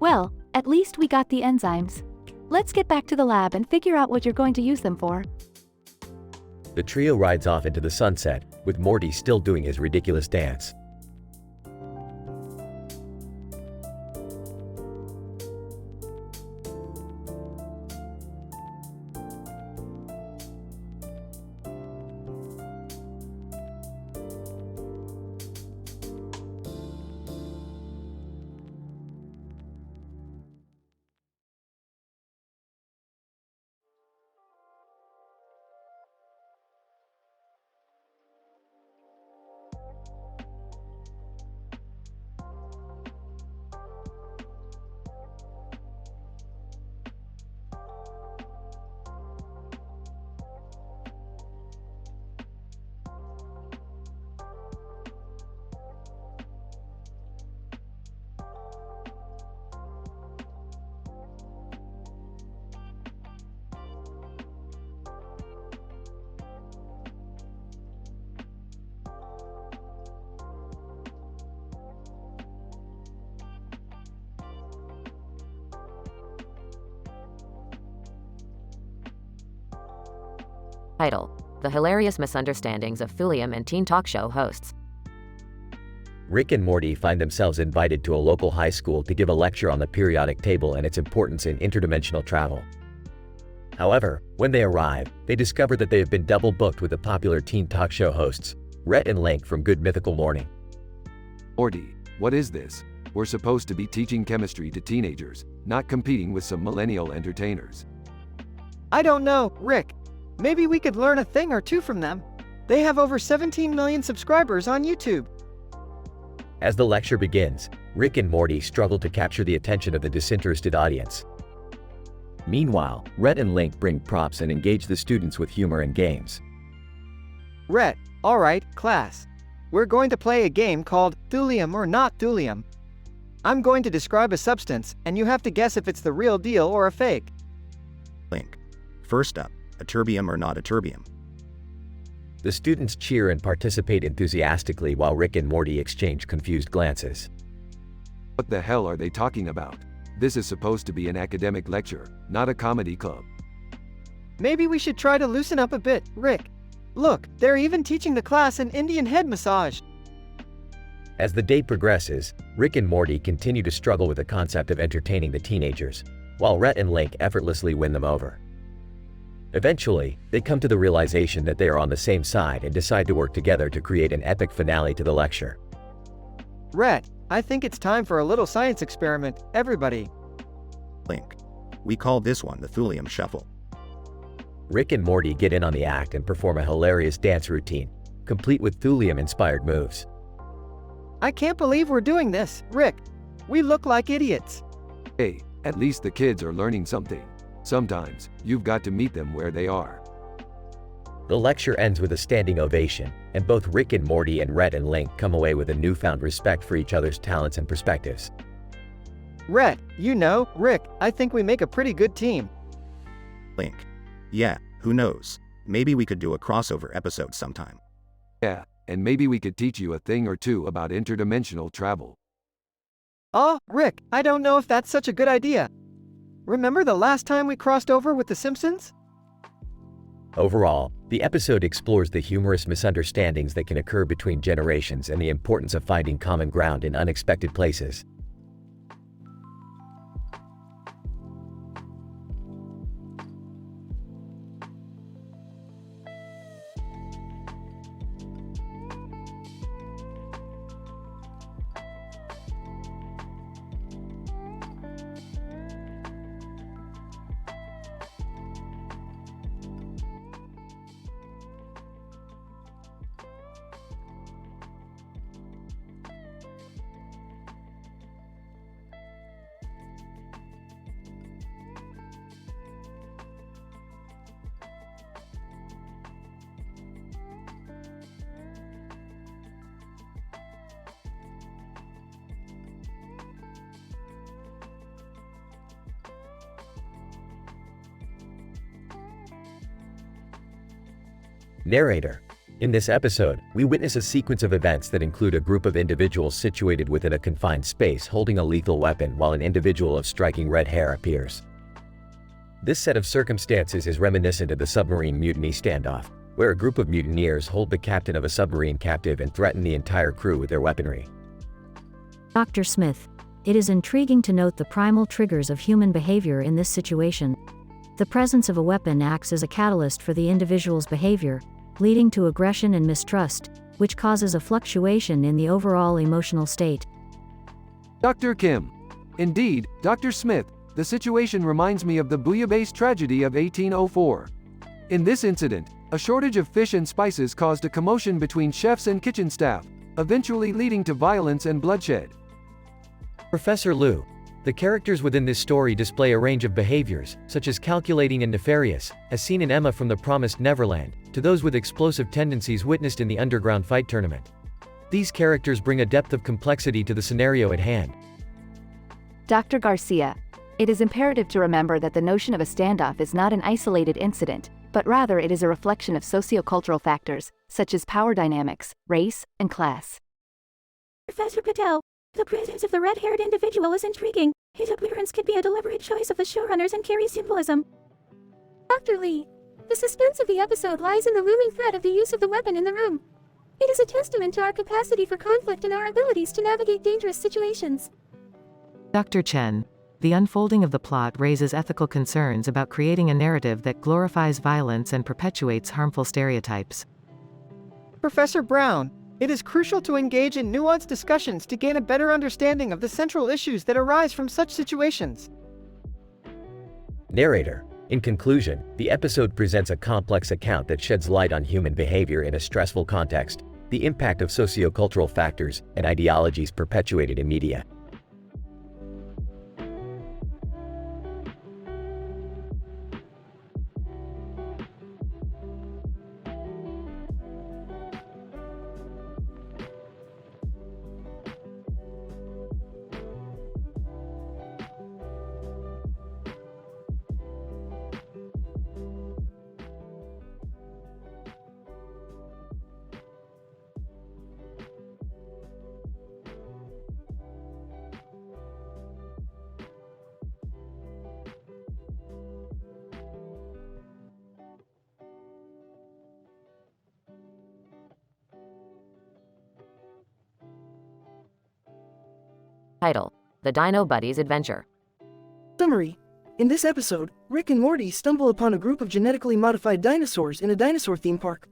Well, at least we got the enzymes. Let's get back to the lab and figure out what you're going to use them for. The trio rides off into the sunset, with Morty still doing his ridiculous dance. Title: The Hilarious Misunderstandings of Thulium and Teen Talk Show Hosts. Rick and Morty find themselves invited to a local high school to give a lecture on the periodic table and its importance in interdimensional travel. However, when they arrive, they discover that they have been double booked with the popular teen talk show hosts, Rhett and Link from Good Mythical Morning. Morty, what is this? We're supposed to be teaching chemistry to teenagers, not competing with some millennial entertainers. I don't know, Rick. Maybe we could learn a thing or two from them. They have over 17 million subscribers on YouTube. As the lecture begins, Rick and Morty struggle to capture the attention of the disinterested audience. Meanwhile, Rhett and Link bring props and engage the students with humor and games. Rhett, alright, class. We're going to play a game called Thulium or Not Thulium. I'm going to describe a substance, and you have to guess if it's the real deal or a fake. Link. First up, a terbium or not a terbium. The students cheer and participate enthusiastically while Rick and Morty exchange confused glances. What the hell are they talking about? This is supposed to be an academic lecture, not a comedy club. Maybe we should try to loosen up a bit, Rick. Look, they're even teaching the class an Indian head massage. As the day progresses, Rick and Morty continue to struggle with the concept of entertaining the teenagers, while Rhett and Link effortlessly win them over. Eventually, they come to the realization that they are on the same side and decide to work together to create an epic finale to the lecture. Rhett, I think it's time for a little science experiment, everybody. Link. We call this one the Thulium Shuffle. Rick and Morty get in on the act and perform a hilarious dance routine, complete with thulium-inspired moves. I can't believe we're doing this, Rick. We look like idiots. Hey, at least the kids are learning something. Sometimes, you've got to meet them where they are. The lecture ends with a standing ovation, and both Rick and Morty and Rhett and Link come away with a newfound respect for each other's talents and perspectives. Rhett, you know, Rick, I think we make a pretty good team. Link. Yeah, who knows? Maybe we could do a crossover episode sometime. Yeah, and maybe we could teach you a thing or two about interdimensional travel. Oh, Rick, I don't know if that's such a good idea. Remember the last time we crossed over with The Simpsons? Overall, the episode explores the humorous misunderstandings that can occur between generations and the importance of finding common ground in unexpected places. Narrator. In this episode, we witness a sequence of events that include a group of individuals situated within a confined space holding a lethal weapon while an individual of striking red hair appears. This set of circumstances is reminiscent of the submarine mutiny standoff, where a group of mutineers hold the captain of a submarine captive and threaten the entire crew with their weaponry. Dr. Smith, it is intriguing to note the primal triggers of human behavior in this situation. The presence of a weapon acts as a catalyst for the individual's behavior, leading to aggression and mistrust, which causes a fluctuation in the overall emotional state. Dr. Kim. Indeed, Dr. Smith, the situation reminds me of the bouillabaisse tragedy of 1804. In this incident, a shortage of fish and spices caused a commotion between chefs and kitchen staff, eventually leading to violence and bloodshed. Professor Liu. The characters within this story display a range of behaviors, such as calculating and nefarious, as seen in Emma from the Promised Neverland, to those with explosive tendencies witnessed in the Underground Fight Tournament. These characters bring a depth of complexity to the scenario at hand. Dr. Garcia. It is imperative to remember that the notion of a standoff is not an isolated incident, but rather it is a reflection of sociocultural factors, such as power dynamics, race, and class. Professor Patel, the presence of the red-haired individual is intriguing. His appearance could be a deliberate choice of the showrunners and carry symbolism. Dr. Lee, the suspense of the episode lies in the looming threat of the use of the weapon in the room. It is a testament to our capacity for conflict and our abilities to navigate dangerous situations. Dr. Chen. The unfolding of the plot raises ethical concerns about creating a narrative that glorifies violence and perpetuates harmful stereotypes. Professor Brown, it is crucial to engage in nuanced discussions to gain a better understanding of the central issues that arise from such situations. Narrator. In conclusion, the episode presents a complex account that sheds light on human behavior in a stressful context, the impact of sociocultural factors and ideologies perpetuated in media. Title: The Dino Buddies Adventure. Summary. In this episode, Rick and Morty stumble upon a group of genetically modified dinosaurs in a dinosaur theme park.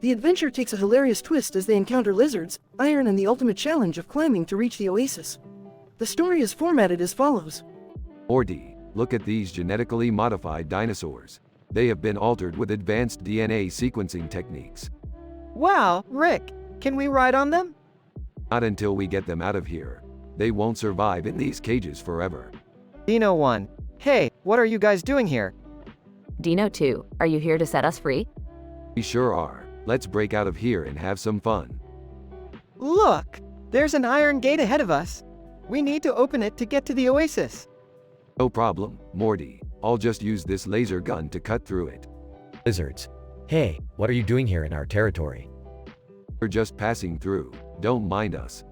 The adventure takes a hilarious twist as they encounter lizards, iron, and the ultimate challenge of climbing to reach the oasis. The story is formatted as follows. Morty, look at these genetically modified dinosaurs. They have been altered with advanced DNA sequencing techniques. Wow, Rick, can we ride on them? Not until we get them out of here. They won't survive in these cages forever. Dino 1. Hey, what are you guys doing here? Dino 2, are you here to set us free? We sure are. Let's break out of here and have some fun. Look, there's an iron gate ahead of us. We need to open it to get to the oasis. No problem, Morty. I'll just use this laser gun to cut through it. Lizards. Hey, what are you doing here in our territory? We're just passing through. Don't mind us.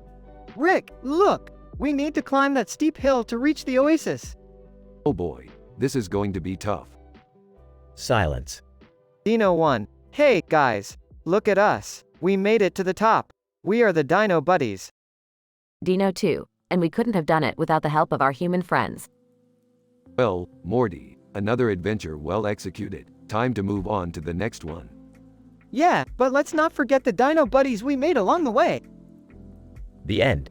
Rick, look! We need to climb that steep hill to reach the oasis. Oh boy, this is going to be tough. Silence. Dino 1. Hey, guys, look at us. We made it to the top. We are the Dino Buddies. Dino 2, and we couldn't have done it without the help of our human friends. Well, Morty, another adventure well executed. Time to move on to the next one. Yeah, but let's not forget the Dino Buddies we made along the way. The end.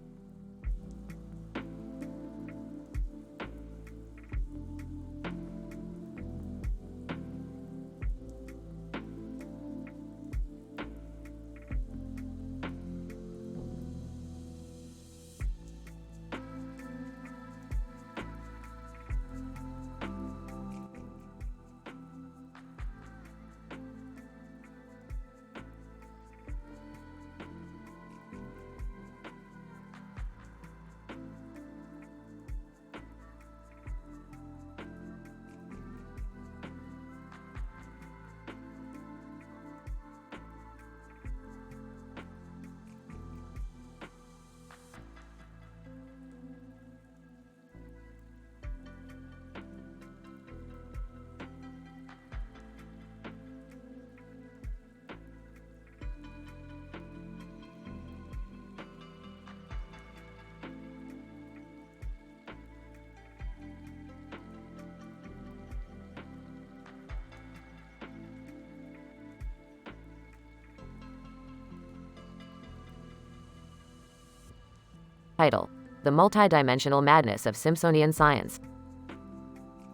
Title: The Multidimensional Madness of Simpsonian Science.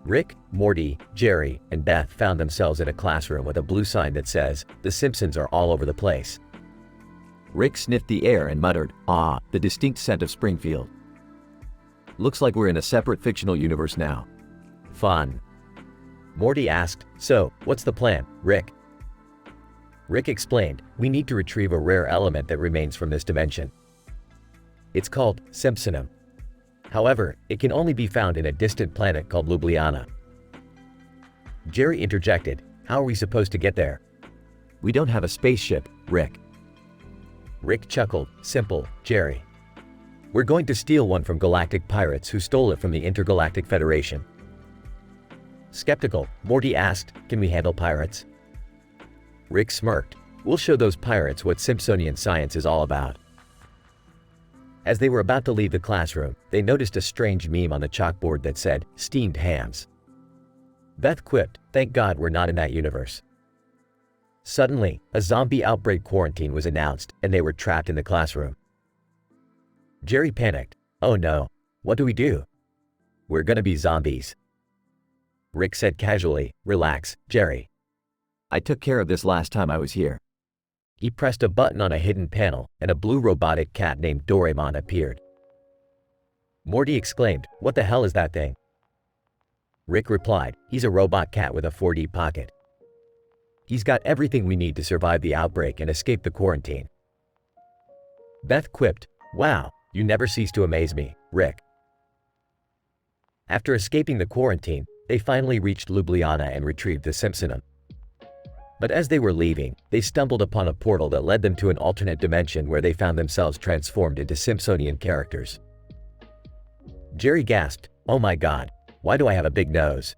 Rick, Morty, Jerry, and Beth found themselves in a classroom with a blue sign that says, "The Simpsons are all over the place." Rick sniffed the air and muttered, "Ah, the distinct scent of Springfield. Looks like we're in a separate fictional universe now. Fun." Morty asked, "So, what's the plan, Rick?" Rick explained, "We need to retrieve a rare element that remains from this dimension. It's called Simpsonum. However, it can only be found in a distant planet called Ljubljana." Jerry interjected, "How are we supposed to get there?" "We don't have a spaceship, Rick." Rick chuckled, "Simple, Jerry. We're going to steal one from galactic pirates who stole it from the Intergalactic Federation." Skeptical, Morty asked, "Can we handle pirates?" Rick smirked, "We'll show those pirates what Simpsonian science is all about." As they were about to leave the classroom, they noticed a strange meme on the chalkboard that said, "Steamed hams." Beth quipped, "Thank God we're not in that universe." Suddenly, a zombie outbreak quarantine was announced and they were trapped in the classroom. Jerry panicked, "Oh no, what do we do? We're gonna be zombies." Rick said casually. Relax, Jerry. I took care of this last time I was here. He pressed a button on a hidden panel, and a blue robotic cat named Doraemon appeared. Morty exclaimed, "What the hell is that thing?" Rick replied, "He's a robot cat with a 4D pocket. He's got everything we need to survive the outbreak and escape the quarantine." Beth quipped, "Wow, you never cease to amaze me, Rick." After escaping the quarantine, they finally reached Ljubljana and retrieved the Simpsonum. But as they were leaving, they stumbled upon a portal that led them to an alternate dimension where they found themselves transformed into Simpsonian characters. Jerry gasped, "Oh my god, why do I have a big nose?"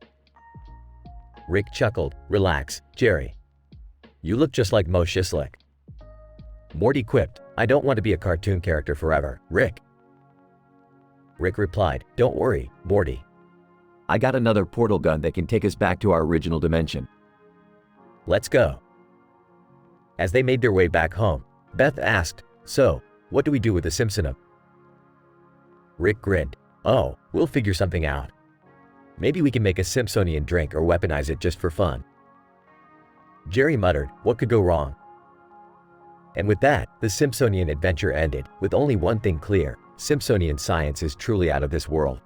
Rick chuckled, "Relax, Jerry. You look just like Mo Shislik." Morty quipped, "I don't want to be a cartoon character forever, Rick." Rick replied, "Don't worry, Morty. I got another portal gun that can take us back to our original dimension. Let's go." As they made their way back home, Beth asked, "So, what do we do with the Simpsonum?" Rick grinned, "Oh, we'll figure something out. Maybe we can make a Simpsonian drink or weaponize it just for fun." Jerry muttered, "What could go wrong?" And with that, the Simpsonian adventure ended, with only one thing clear: Simpsonian science is truly out of this world.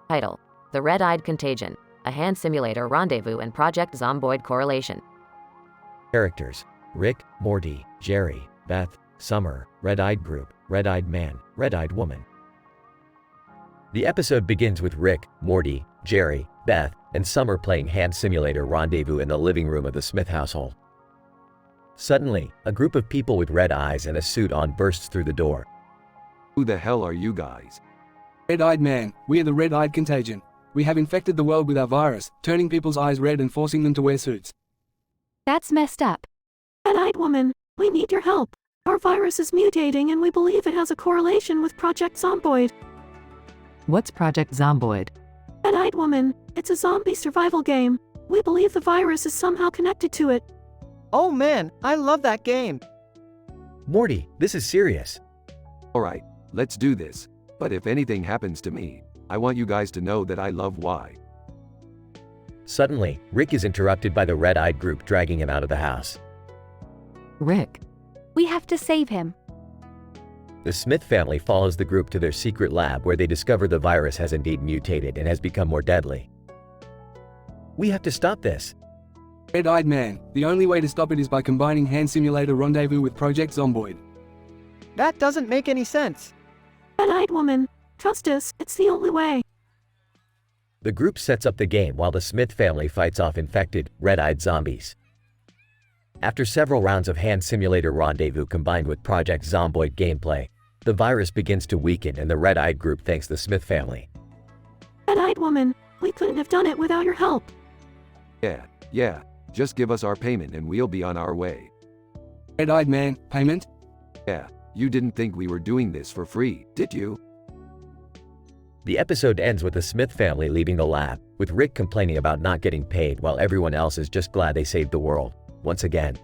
Title: The Red-Eyed Contagion, a hand simulator rendezvous and Project Zomboid correlation. Characters: Rick, Morty, Jerry, Beth, Summer, Red-Eyed Group, Red-Eyed Man, Red-Eyed Woman. The episode begins with Rick, Morty, Jerry, Beth, and Summer playing hand simulator rendezvous in the living room of the Smith household. Suddenly, a group of people with red eyes and a suit on bursts through the door. Who the hell are you guys? Red-Eyed Man, we are the Red-Eyed Contagion. We have infected the world with our virus, turning people's eyes red and forcing them to wear suits. That's messed up. Red-Eyed Woman, we need your help. Our virus is mutating and we believe it has a correlation with Project Zomboid. What's Project Zomboid? Red-Eyed Woman, it's a zombie survival game. We believe the virus is somehow connected to it. Oh man, I love that game. Morty, this is serious. Alright, let's do this. But if anything happens to me, I want you guys to know that I love Y. Suddenly, Rick is interrupted by the red-eyed group dragging him out of the house. Rick. We have to save him. The Smith family follows the group to their secret lab where they discover the virus has indeed mutated and has become more deadly. We have to stop this. Red-Eyed Man, the only way to stop it is by combining hand simulator rendezvous with Project Zomboid. That doesn't make any sense. Red-Eyed Woman, trust us, it's the only way. The group sets up the game while the Smith family fights off infected, red-eyed zombies. After several rounds of hand simulator rendezvous combined with Project Zomboid gameplay, the virus begins to weaken and the red-eyed group thanks the Smith family. Red-Eyed Woman, we couldn't have done it without your help. Yeah, just give us our payment and we'll be on our way. Red-Eyed Man, payment? Yeah, you didn't think we were doing this for free, did you? The episode ends with the Smith family leaving the lab, with Rick complaining about not getting paid while everyone else is just glad they saved the world, once again.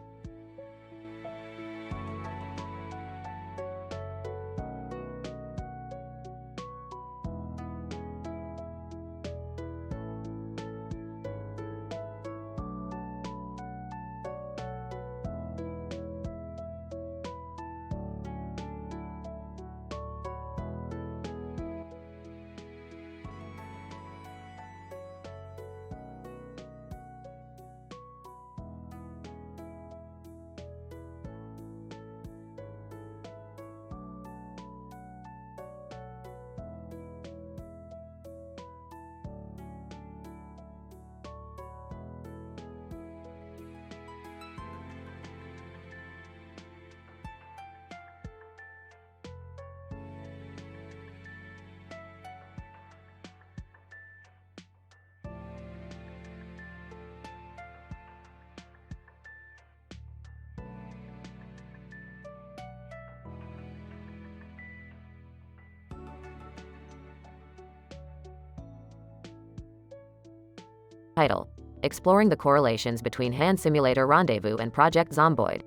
Title: Exploring the correlations between Hand Simulator Rendezvous and Project Zomboid.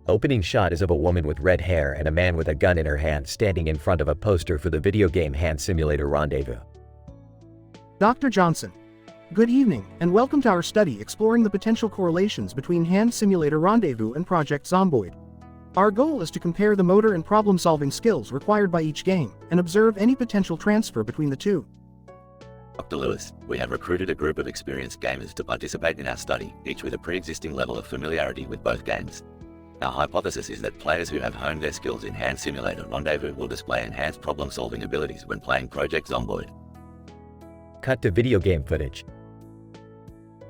Opening shot is of a woman with red hair and a man with a gun in her hand standing in front of a poster for the video game Hand Simulator Rendezvous. Dr. Johnson. Good evening, and welcome to our study exploring the potential correlations between Hand Simulator Rendezvous and Project Zomboid. Our goal is to compare the motor and problem-solving skills required by each game, and observe any potential transfer between the two. Dr. Lewis, we have recruited a group of experienced gamers to participate in our study, each with a pre-existing level of familiarity with both games. Our hypothesis is that players who have honed their skills in Hand Simulator Rendezvous will display enhanced problem-solving abilities when playing Project Zomboid. Cut to video game footage.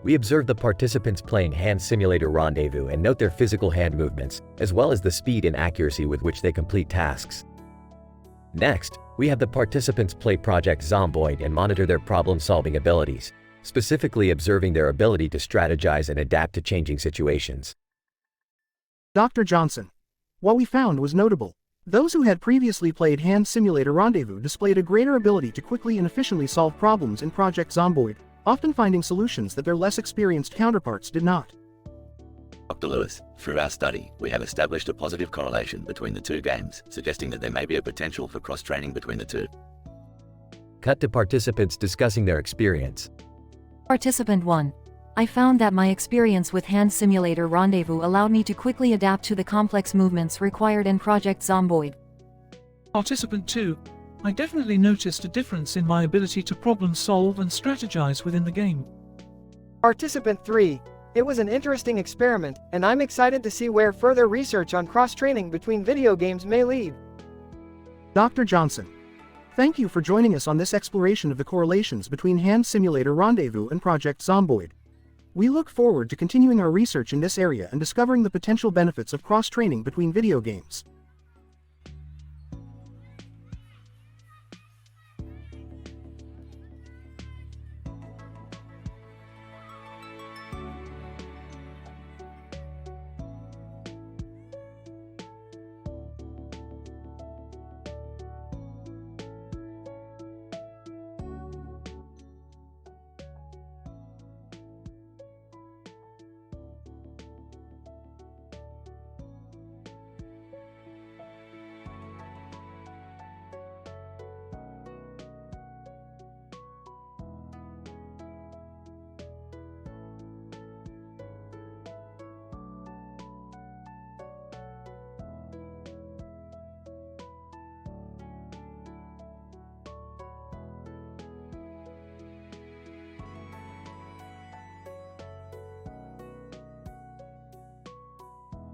We observe the participants playing Hand Simulator Rendezvous and note their physical hand movements, as well as the speed and accuracy with which they complete tasks. Next, we have the participants play Project Zomboid and monitor their problem-solving abilities, specifically observing their ability to strategize and adapt to changing situations. Dr. Johnson. What we found was notable. Those who had previously played Hand Simulator Rendezvous displayed a greater ability to quickly and efficiently solve problems in Project Zomboid, often finding solutions that their less experienced counterparts did not. Dr. Lewis, through our study, we have established a positive correlation between the two games, suggesting that there may be a potential for cross-training between the two. Cut to participants discussing their experience. Participant 1. I found that my experience with Hand Simulator Rendezvous allowed me to quickly adapt to the complex movements required in Project Zomboid. Participant 2. I definitely noticed a difference in my ability to problem solve and strategize within the game. Participant 3. It was an interesting experiment, and I'm excited to see where further research on cross-training between video games may lead. Dr. Johnson. Thank you for joining us on this exploration of the correlations between Hand Simulator Rendezvous and Project Zomboid. We look forward to continuing our research in this area and discovering the potential benefits of cross-training between video games.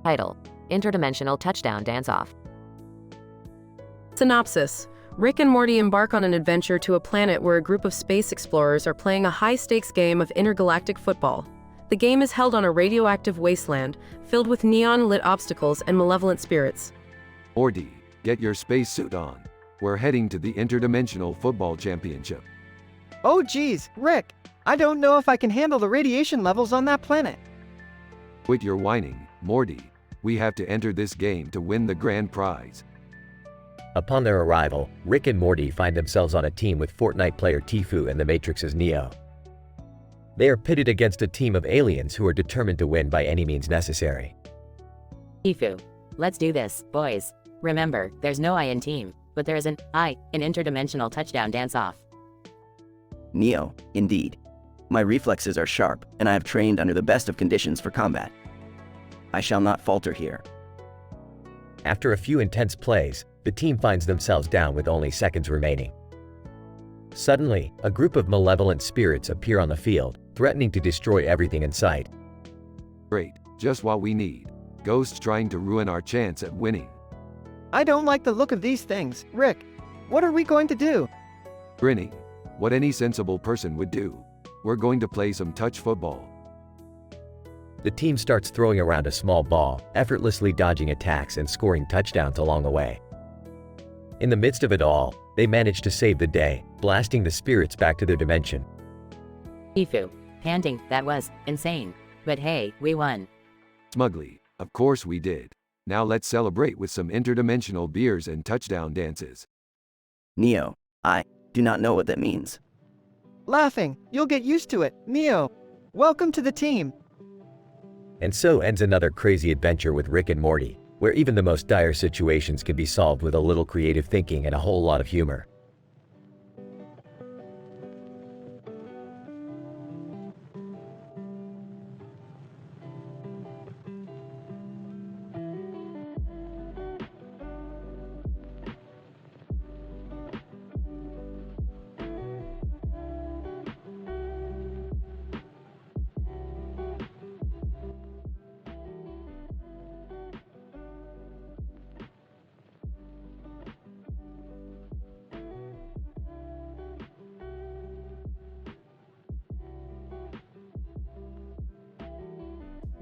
Title: Interdimensional Touchdown Dance-Off. Synopsis: Rick and Morty embark on an adventure to a planet where a group of space explorers are playing a high-stakes game of intergalactic football. The game is held on a radioactive wasteland, filled with neon-lit obstacles and malevolent spirits. Morty, get your spacesuit on. We're heading to the Interdimensional Football Championship. Oh geez, Rick, I don't know if I can handle the radiation levels on that planet. Quit your whining, Morty. We have to enter this game to win the grand prize. Upon their arrival, Rick and Morty find themselves on a team with Fortnite player Tfue and the Matrix's Neo. They are pitted against a team of aliens who are determined to win by any means necessary. Tfue. Let's do this, boys. Remember, there's no I in team, but there is an I in interdimensional touchdown dance-off. Neo, indeed. My reflexes are sharp, and I have trained under the best of conditions for combat. I shall not falter here. After a few intense plays, the team finds themselves down with only seconds remaining. Suddenly, a group of malevolent spirits appear on the field, threatening to destroy everything in sight. Great, just what we need. Ghosts trying to ruin our chance at winning. I don't like the look of these things, Rick. What are we going to do? Grinning. What any sensible person would do. We're going to play some touch football. The team starts throwing around a small ball, effortlessly dodging attacks and scoring touchdowns along the way. In the midst of it all, they manage to save the day, blasting the spirits back to their dimension. Tfue. Panting, that was insane. But hey, we won. Smugly, of course we did. Now let's celebrate with some interdimensional beers and touchdown dances. Neo, I do not know what that means. Laughing, you'll get used to it, Neo. Welcome to the team. And so ends another crazy adventure with Rick and Morty, where even the most dire situations can be solved with a little creative thinking and a whole lot of humor.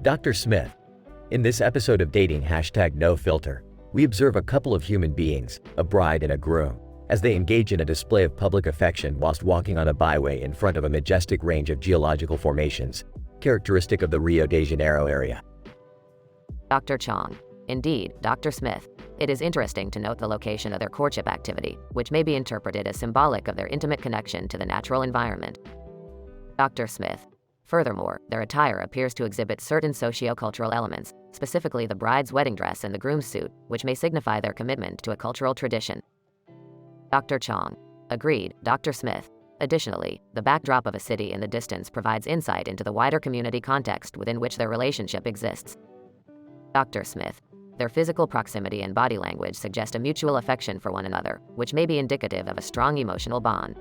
Dr. Smith. In this episode of Dating #NoFilter, we observe a couple of human beings, a bride and a groom, as they engage in a display of public affection whilst walking on a byway in front of a majestic range of geological formations, characteristic of the Rio de Janeiro area. Dr. Chong. Indeed, Dr. Smith. It is interesting to note the location of their courtship activity, which may be interpreted as symbolic of their intimate connection to the natural environment. Dr. Smith. Furthermore, their attire appears to exhibit certain socio-cultural elements, specifically the bride's wedding dress and the groom's suit, which may signify their commitment to a cultural tradition. Dr. Chong. Agreed, Dr. Smith. Additionally, the backdrop of a city in the distance provides insight into the wider community context within which their relationship exists. Dr. Smith. Their physical proximity and body language suggest a mutual affection for one another, which may be indicative of a strong emotional bond.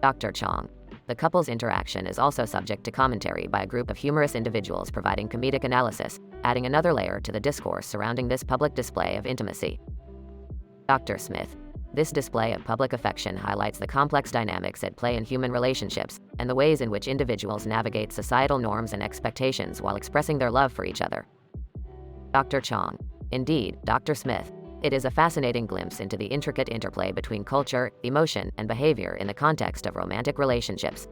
Dr. Chong. The couple's interaction is also subject to commentary by a group of humorous individuals providing comedic analysis, adding another layer to the discourse surrounding this public display of intimacy. Dr. Smith. This display of public affection highlights the complex dynamics at play in human relationships and the ways in which individuals navigate societal norms and expectations while expressing their love for each other. Dr. Chong. Indeed, Dr. Smith. It is a fascinating glimpse into the intricate interplay between culture, emotion, and behavior in the context of romantic relationships.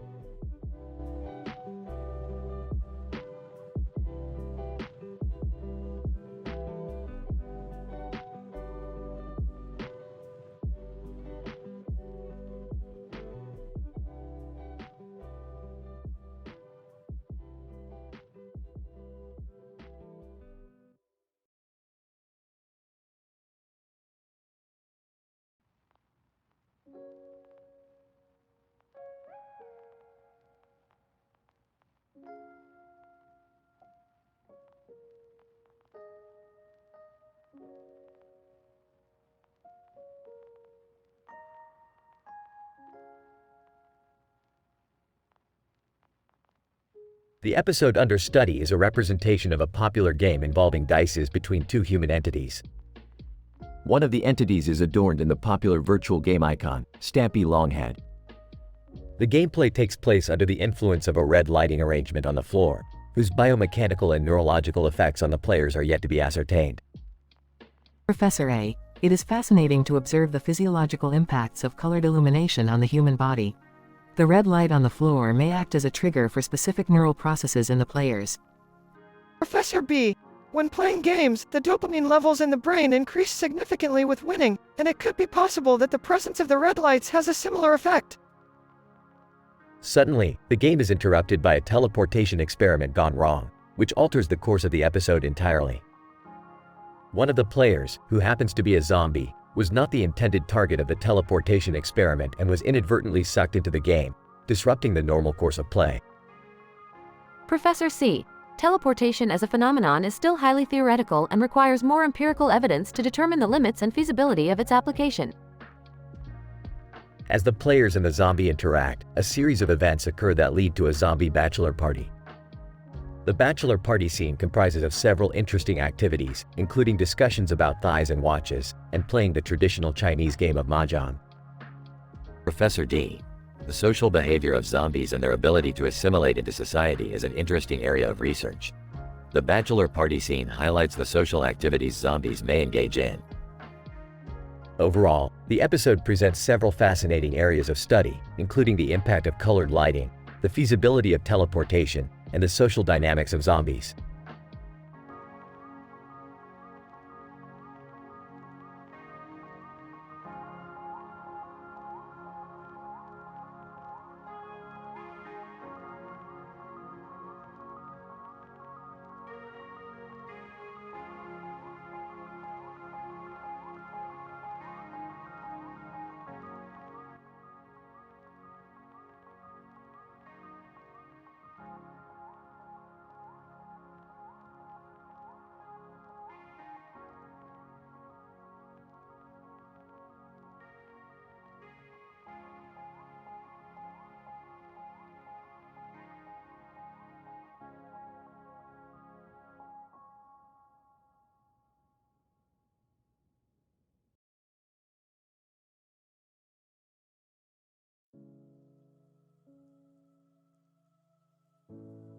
The episode under study is a representation of a popular game involving dices between two human entities. One of the entities is adorned in the popular virtual game icon, Stampy Longhead. The gameplay takes place under the influence of a red lighting arrangement on the floor, whose biomechanical and neurological effects on the players are yet to be ascertained. Professor A. It is fascinating to observe the physiological impacts of colored illumination on the human body. The red light on the floor may act as a trigger for specific neural processes in the players. Professor B. When playing games, the dopamine levels in the brain increase significantly with winning, and it could be possible that the presence of the red lights has a similar effect. Suddenly, the game is interrupted by a teleportation experiment gone wrong, which alters the course of the episode entirely. One of the players, who happens to be a zombie, was not the intended target of the teleportation experiment and was inadvertently sucked into the game, disrupting the normal course of play. Professor C. Teleportation as a phenomenon is still highly theoretical and requires more empirical evidence to determine the limits and feasibility of its application. As the players and the zombie interact, a series of events occur that lead to a zombie bachelor party. The bachelor party scene comprises of several interesting activities, including discussions about thighs and watches, and playing the traditional Chinese game of mahjong. Professor D. The social behavior of zombies and their ability to assimilate into society is an interesting area of research. The bachelor party scene highlights the social activities zombies may engage in. Overall, the episode presents several fascinating areas of study, including the impact of colored lighting, the feasibility of teleportation, and the social dynamics of zombies.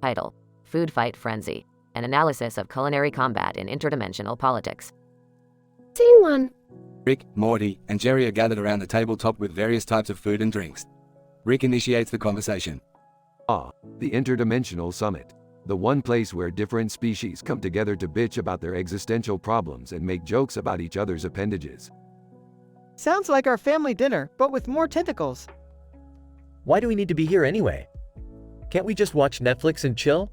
Title: Food Fight Frenzy. An analysis of culinary combat in interdimensional politics. Scene 1. Rick, Morty, and Jerry are gathered around the tabletop with various types of food and drinks. Rick initiates the conversation. The Interdimensional Summit. The one place where different species come together to bitch about their existential problems and make jokes about each other's appendages. Sounds like our family dinner, but with more tentacles. Why do we need to be here anyway? Can't we just watch Netflix and chill?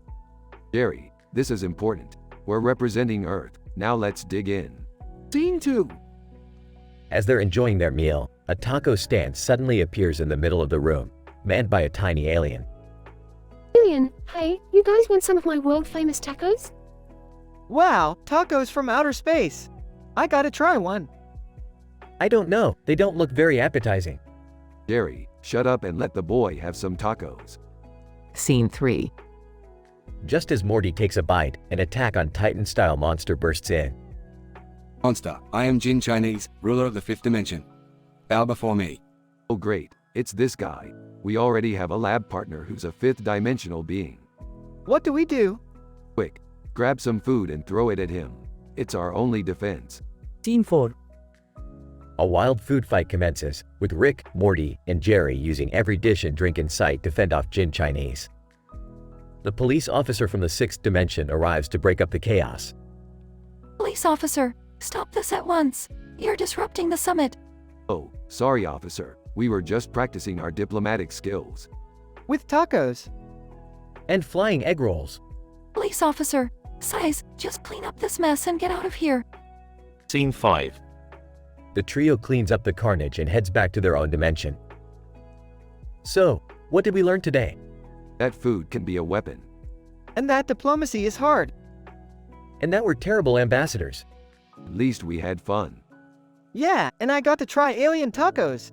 Jerry, this is important. We're representing Earth. Now let's dig in. Scene 2. As they're enjoying their meal, a taco stand suddenly appears in the middle of the room, manned by a tiny alien. Alien, hey, you guys want some of my world-famous tacos? Wow, tacos from outer space. I gotta try one. I don't know, they don't look very appetizing. Jerry, shut up and let the boy have some tacos. Scene 3. Just as Morty takes a bite, an attack on Titan-style monster bursts in. Monster, I am Jin Chinese, ruler of the 5th dimension. Bow before me. Oh great, it's this guy. We already have a lab partner who's a 5th dimensional being. What do we do? Quick, grab some food and throw it at him. It's our only defense. Scene 4. A wild food fight commences, with Rick, Morty, and Jerry using every dish and drink in sight to fend off Jin Chinese. The police officer from the 6th dimension arrives to break up the chaos. Police officer, stop this at once. You're disrupting the summit. Oh, sorry officer. We were just practicing our diplomatic skills. With tacos. And flying egg rolls. Police officer, size, just clean up this mess and get out of here. Scene 5. The trio cleans up the carnage and heads back to their own dimension. So, what did we learn today? That food can be a weapon. And that diplomacy is hard. And that we're terrible ambassadors. At least we had fun. Yeah, and I got to try alien tacos.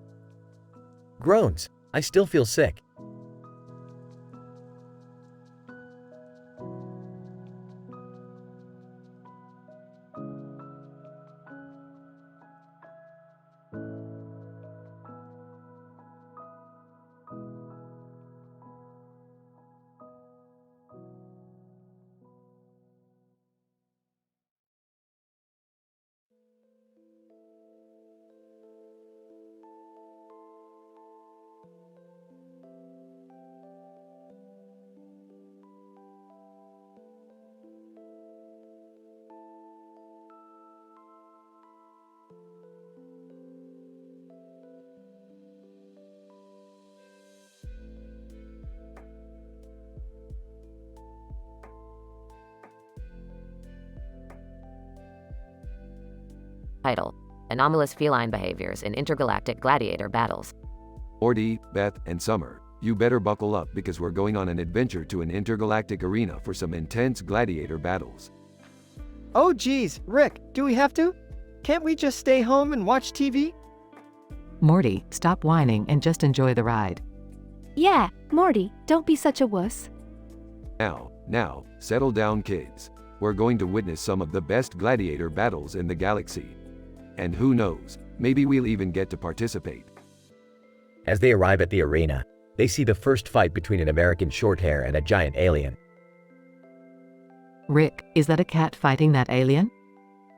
Groans. I still feel sick. Title: Anomalous Feline Behaviors in Intergalactic Gladiator Battles. Morty, Beth, and Summer, you better buckle up because we're going on an adventure to an intergalactic arena for some intense gladiator battles. Oh geez, Rick, do we have to? Can't we just stay home and watch TV? Morty, stop whining and just enjoy the ride. Yeah, Morty, don't be such a wuss. Now, settle down kids. We're going to witness some of the best gladiator battles in the galaxy. And who knows, maybe we'll even get to participate. As they arrive at the arena, they see the first fight between an American shorthair and a giant alien. Rick, is that a cat fighting that alien?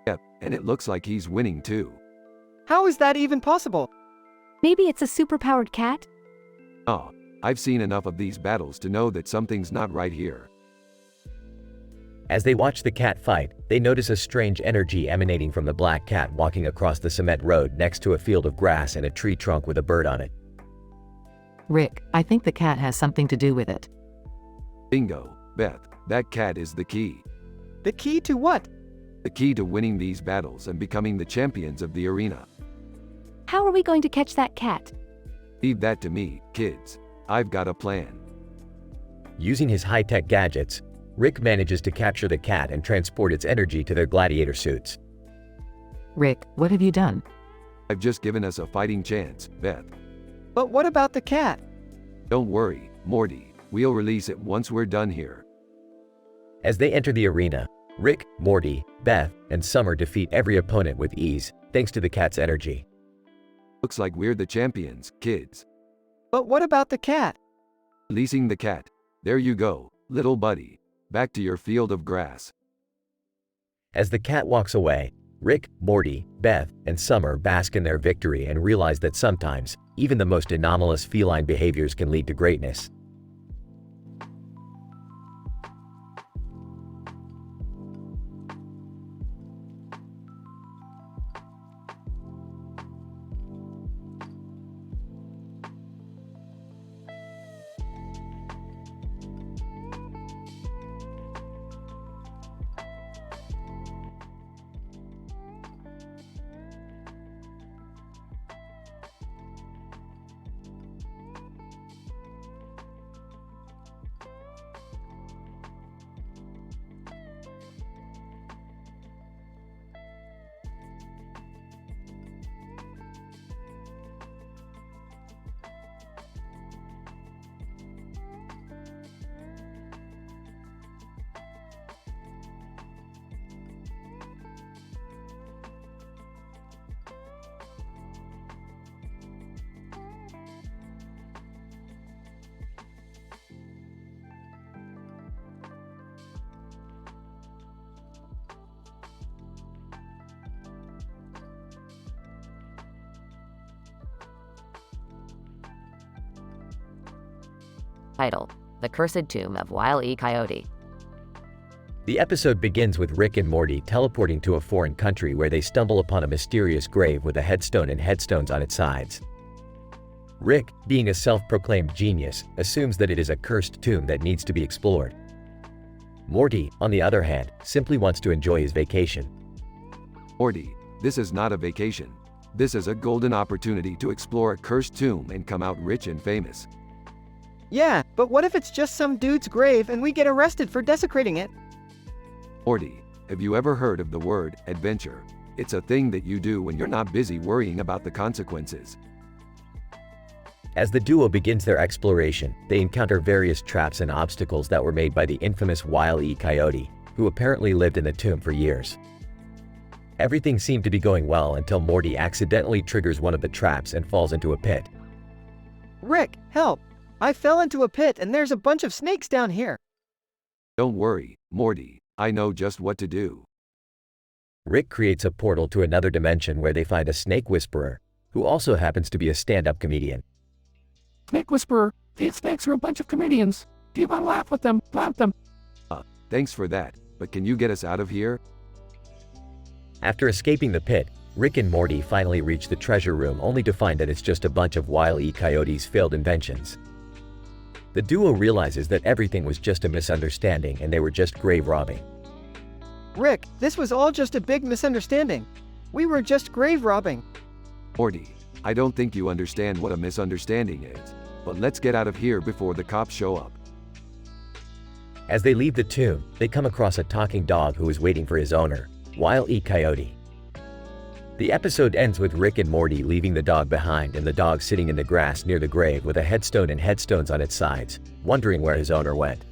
Yep, and it looks like he's winning too. How is that even possible? Maybe it's a superpowered cat? I've seen enough of these battles to know that something's not right here. As they watch the cat fight, they notice a strange energy emanating from the black cat walking across the cement road next to a field of grass and a tree trunk with a bird on it. Rick, I think the cat has something to do with it. Bingo, Beth, that cat is the key. The key to what? The key to winning these battles and becoming the champions of the arena. How are we going to catch that cat? Leave that to me, kids. I've got a plan. Using his high-tech gadgets, Rick manages to capture the cat and transport its energy to their gladiator suits. Rick, what have you done? I've just given us a fighting chance, Beth. But what about the cat? Don't worry, Morty. We'll release it once we're done here. As they enter the arena, Rick, Morty, Beth, and Summer defeat every opponent with ease, thanks to the cat's energy. Looks like we're the champions, kids. But what about the cat? Releasing the cat. There you go. Little buddy, back to your field of grass. As the cat walks away, Rick, Morty, Beth, and Summer bask in their victory and realize that sometimes, even the most anomalous feline behaviors can lead to greatness. Title: The Cursed Tomb of Wile E. Coyote. The episode begins with Rick and Morty teleporting to a foreign country where they stumble upon a mysterious grave with a headstone and headstones on its sides. Rick, being a self-proclaimed genius, assumes that it is a cursed tomb that needs to be explored. Morty, on the other hand, simply wants to enjoy his vacation. Morty, this is not a vacation. This is a golden opportunity to explore a cursed tomb and come out rich and famous. Yeah, but what if it's just some dude's grave and we get arrested for desecrating it? Morty, have you ever heard of the word adventure? It's a thing that you do when you're not busy worrying about the consequences. As the duo begins their exploration, they encounter various traps and obstacles that were made by the infamous Wile E. Coyote, who apparently lived in the tomb for years. Everything seemed to be going well until Morty accidentally triggers one of the traps and falls into a pit. Rick, help! I fell into a pit and there's a bunch of snakes down here. Don't worry, Morty, I know just what to do. Rick creates a portal to another dimension where they find a snake whisperer, who also happens to be a stand-up comedian. Snake Whisperer, these snakes are a bunch of comedians. Do you want to laugh with them? Laugh them. Thanks for that, but can you get us out of here? After escaping the pit, Rick and Morty finally reach the treasure room only to find that it's just a bunch of Wile E. Coyote's failed inventions. The duo realizes that everything was just a misunderstanding and they were just grave robbing. Rick, this was all just a big misunderstanding. We were just grave robbing. Morty, I don't think you understand what a misunderstanding is, but let's get out of here before the cops show up. As they leave the tomb, they come across a talking dog who is waiting for his owner, Wile E. Coyote. The episode ends with Rick and Morty leaving the dog behind and the dog sitting in the grass near the grave with a headstone and headstones on its sides, wondering where his owner went.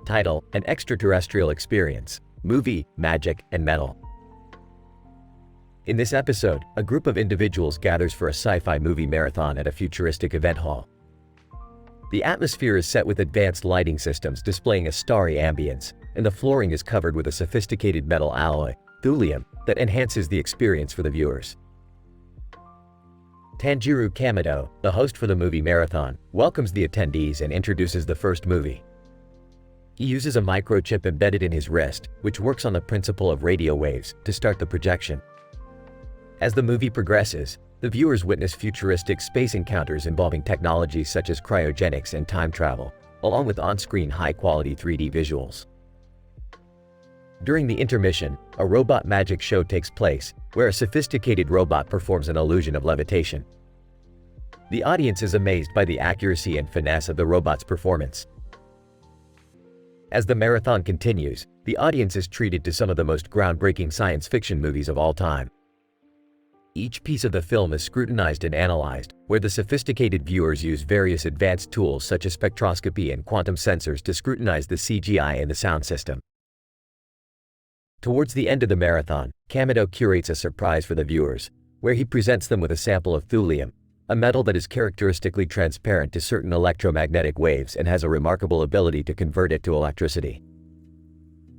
Title: An Extraterrestrial Experience. Movie, Magic, and Metal. In this episode, a group of individuals gathers for a sci-fi movie marathon at a futuristic event hall. The atmosphere is set with advanced lighting systems displaying a starry ambience, and the flooring is covered with a sophisticated metal alloy, thulium, that enhances the experience for the viewers. Tanjiro Kamado, the host for the movie marathon, welcomes the attendees and introduces the first movie. He uses a microchip embedded in his wrist, which works on the principle of radio waves, to start the projection. As the movie progresses, the viewers witness futuristic space encounters involving technologies such as cryogenics and time travel, along with on-screen high-quality 3D visuals. During the intermission, a robot magic show takes place, where a sophisticated robot performs an illusion of levitation. The audience is amazed by the accuracy and finesse of the robot's performance. As the marathon continues, the audience is treated to some of the most groundbreaking science fiction movies of all time. Each piece of the film is scrutinized and analyzed, where the sophisticated viewers use various advanced tools such as spectroscopy and quantum sensors to scrutinize the CGI and the sound system. Towards the end of the marathon, Kamado curates a surprise for the viewers, where he presents them with a sample of thulium, a metal that is characteristically transparent to certain electromagnetic waves and has a remarkable ability to convert it to electricity.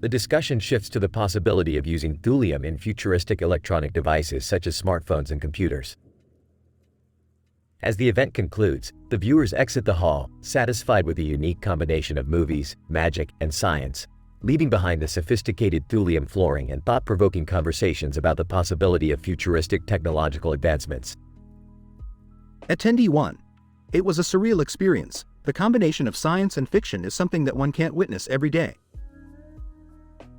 The discussion shifts to the possibility of using thulium in futuristic electronic devices such as smartphones and computers. As the event concludes, the viewers exit the hall, satisfied with the unique combination of movies, magic, and science, leaving behind the sophisticated thulium flooring and thought-provoking conversations about the possibility of futuristic technological advancements. Attendee 1. It was a surreal experience. The combination of science and fiction is something that one can't witness every day.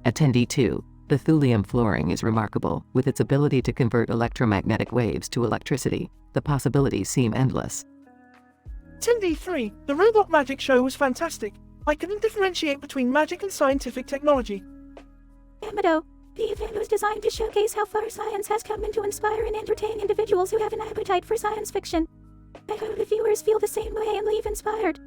Attendee 2. The thulium flooring is remarkable, with its ability to convert electromagnetic waves to electricity. The possibilities seem endless. Attendee 3. The robot magic show was fantastic. I couldn't differentiate between magic and scientific technology. Kamado, the event was designed to showcase how far science has come and to inspire and entertain individuals who have an appetite for science fiction. I hope the viewers feel the same way and leave inspired.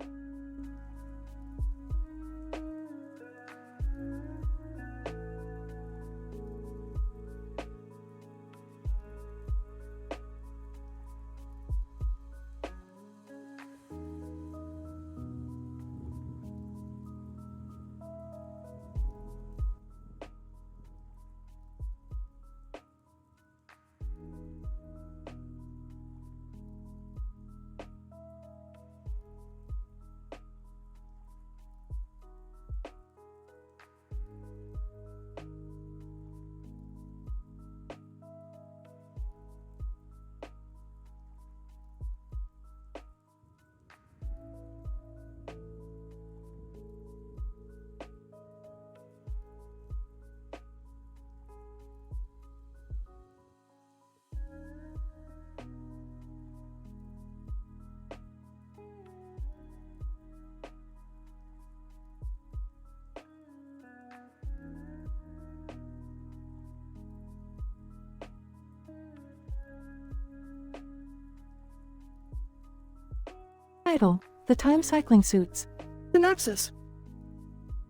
Title: The Time Cycling Suits. Synopsis.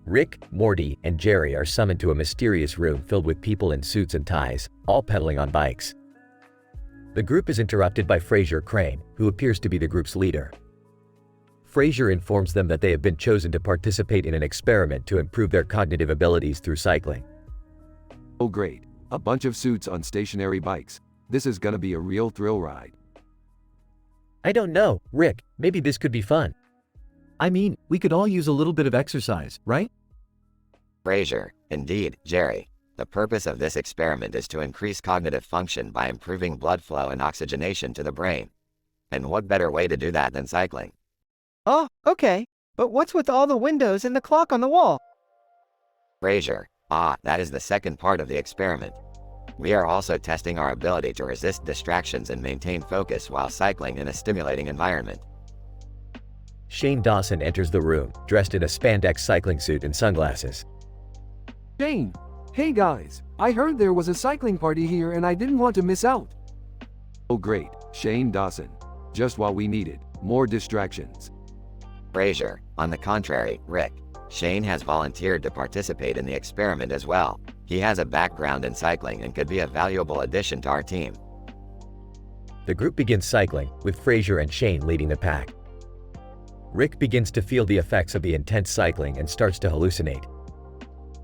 Rick, Morty, and Jerry are summoned to a mysterious room filled with people in suits and ties, all pedaling on bikes. The group is interrupted by Fraser Crane, who appears to be the group's leader. Fraser informs them that they have been chosen to participate in an experiment to improve their cognitive abilities through cycling. Oh great, a bunch of suits on stationary bikes. This is gonna be a real thrill ride. I don't know, Rick, maybe this could be fun. I mean, we could all use a little bit of exercise, right? Fraser, indeed, Jerry. The purpose of this experiment is to increase cognitive function by improving blood flow and oxygenation to the brain. And what better way to do that than cycling? Oh, okay. But what's with all the windows and the clock on the wall? Fraser, that is the second part of the experiment. We are also testing our ability to resist distractions and maintain focus while cycling in a stimulating environment. Shane Dawson enters the room, dressed in a spandex cycling suit and sunglasses. Shane, hey guys, I heard there was a cycling party here and I didn't want to miss out. Oh great, Shane Dawson. Just what we needed, more distractions. Fraser, on the contrary, Rick. Shane has volunteered to participate in the experiment as well. He has a background in cycling and could be a valuable addition to our team. The group begins cycling, with Fraser and Shane leading the pack. Rick begins to feel the effects of the intense cycling and starts to hallucinate.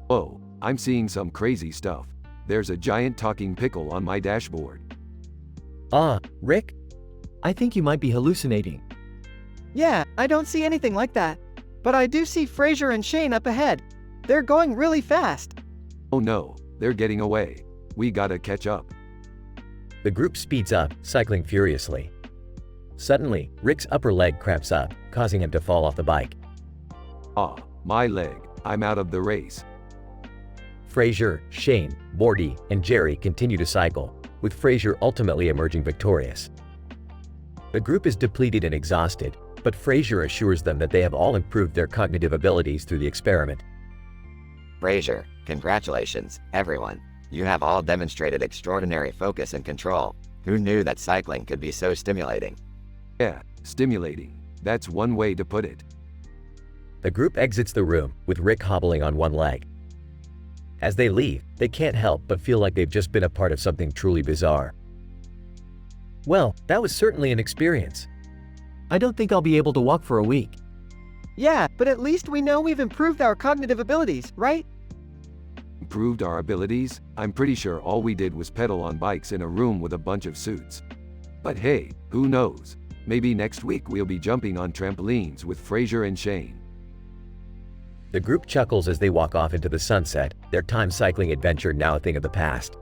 Whoa, I'm seeing some crazy stuff. There's a giant talking pickle on my dashboard. Rick? I think you might be hallucinating. Yeah, I don't see anything like that. But I do see Fraser and Shane up ahead. They're going really fast. Oh no, they're getting away. We gotta catch up. The group speeds up, cycling furiously. Suddenly, Rick's upper leg cramps up, causing him to fall off the bike. My leg. I'm out of the race. Fraser, Shane, Morty, and Jerry continue to cycle, with Fraser ultimately emerging victorious. The group is depleted and exhausted, but Fraser assures them that they have all improved their cognitive abilities through the experiment. Fraser, congratulations, everyone. You have all demonstrated extraordinary focus and control. Who knew that cycling could be so stimulating? Yeah, stimulating. That's one way to put it. The group exits the room, with Rick hobbling on one leg. As they leave, they can't help but feel like they've just been a part of something truly bizarre. Well, that was certainly an experience. I don't think I'll be able to walk for a week. Yeah, but at least we know we've improved our cognitive abilities, right? Improved our abilities? I'm pretty sure all we did was pedal on bikes in a room with a bunch of suits. But hey, who knows? Maybe next week we'll be jumping on trampolines with Fraser and Shane. The group chuckles as they walk off into the sunset, their time cycling adventure now a thing of the past.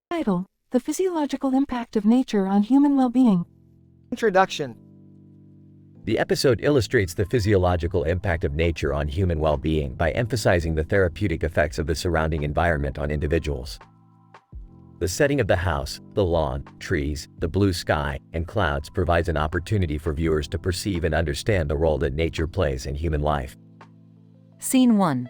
Title: The Physiological Impact of Nature on Human Well-Being. Introduction. The episode illustrates the physiological impact of nature on human well-being by emphasizing the therapeutic effects of the surrounding environment on individuals. The setting of the house, the lawn, trees, the blue sky, and clouds provides an opportunity for viewers to perceive and understand the role that nature plays in human life. Scene 1.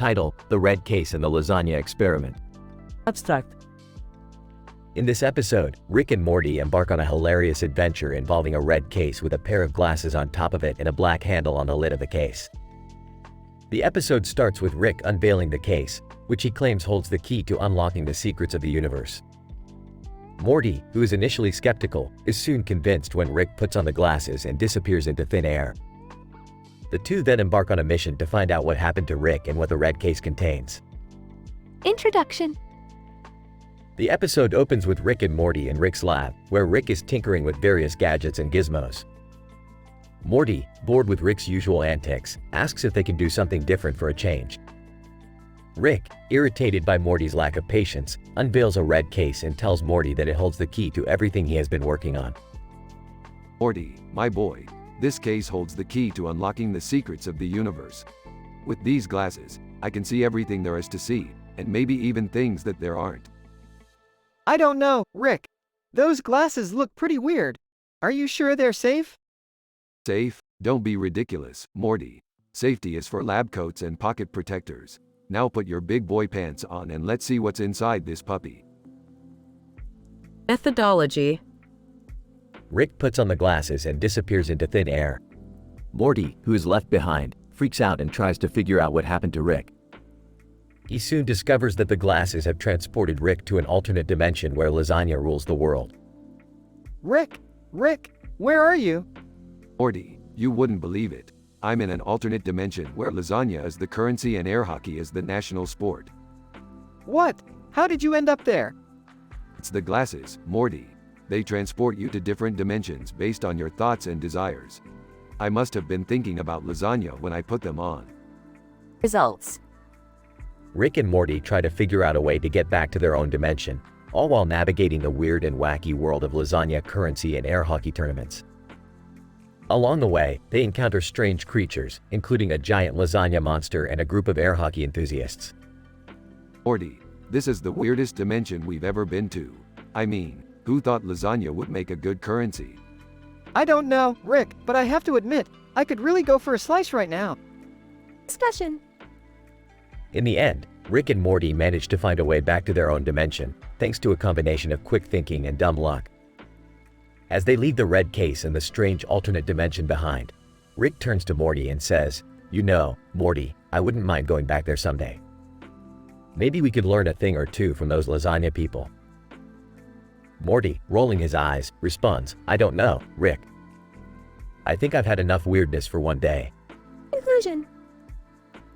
Title: The Red Case and the Lasagna Experiment. Abstract. In this episode, Rick and Morty embark on a hilarious adventure involving a red case with a pair of glasses on top of it and a black handle on the lid of the case. The episode starts with Rick unveiling the case, which he claims holds the key to unlocking the secrets of the universe. Morty, who is initially skeptical, is soon convinced when Rick puts on the glasses and disappears into thin air. The two then embark on a mission to find out what happened to Rick and what the red case contains. Introduction. The episode opens with Rick and Morty in Rick's lab, where Rick is tinkering with various gadgets and gizmos. Morty, bored with Rick's usual antics, asks if they can do something different for a change. Rick, irritated by Morty's lack of patience, unveils a red case and tells Morty that it holds the key to everything he has been working on. Morty, my boy, this case holds the key to unlocking the secrets of the universe. With these glasses, I can see everything there is to see, and maybe even things that there aren't. I don't know, Rick. Those glasses look pretty weird. Are you sure they're safe? Safe? Don't be ridiculous, Morty. Safety is for lab coats and pocket protectors. Now put your big boy pants on and let's see what's inside this puppy. Methodology. Rick puts on the glasses and disappears into thin air. Morty, who is left behind, freaks out and tries to figure out what happened to Rick. He soon discovers that the glasses have transported Rick to an alternate dimension where lasagna rules the world. Rick, where are you? Morty, you wouldn't believe it. I'm in an alternate dimension where lasagna is the currency and air hockey is the national sport. What? How did you end up there? It's the glasses, Morty. They transport you to different dimensions based on your thoughts and desires. I must have been thinking about lasagna when I put them on. Results. Rick and Morty try to figure out a way to get back to their own dimension, all while navigating the weird and wacky world of lasagna currency and air hockey tournaments. Along the way, they encounter strange creatures, including a giant lasagna monster and a group of air hockey enthusiasts. Morty, this is the weirdest dimension we've ever been to. I mean, who thought lasagna would make a good currency? I don't know, Rick, but I have to admit, I could really go for a slice right now. Discussion. In the end, Rick and Morty manage to find a way back to their own dimension, thanks to a combination of quick thinking and dumb luck. As they leave the red case and the strange alternate dimension behind, Rick turns to Morty and says, "You know, Morty, I wouldn't mind going back there someday. Maybe we could learn a thing or two from those lasagna people." Morty, rolling his eyes, responds, "I don't know, Rick. I think I've had enough weirdness for one day." Conclusion.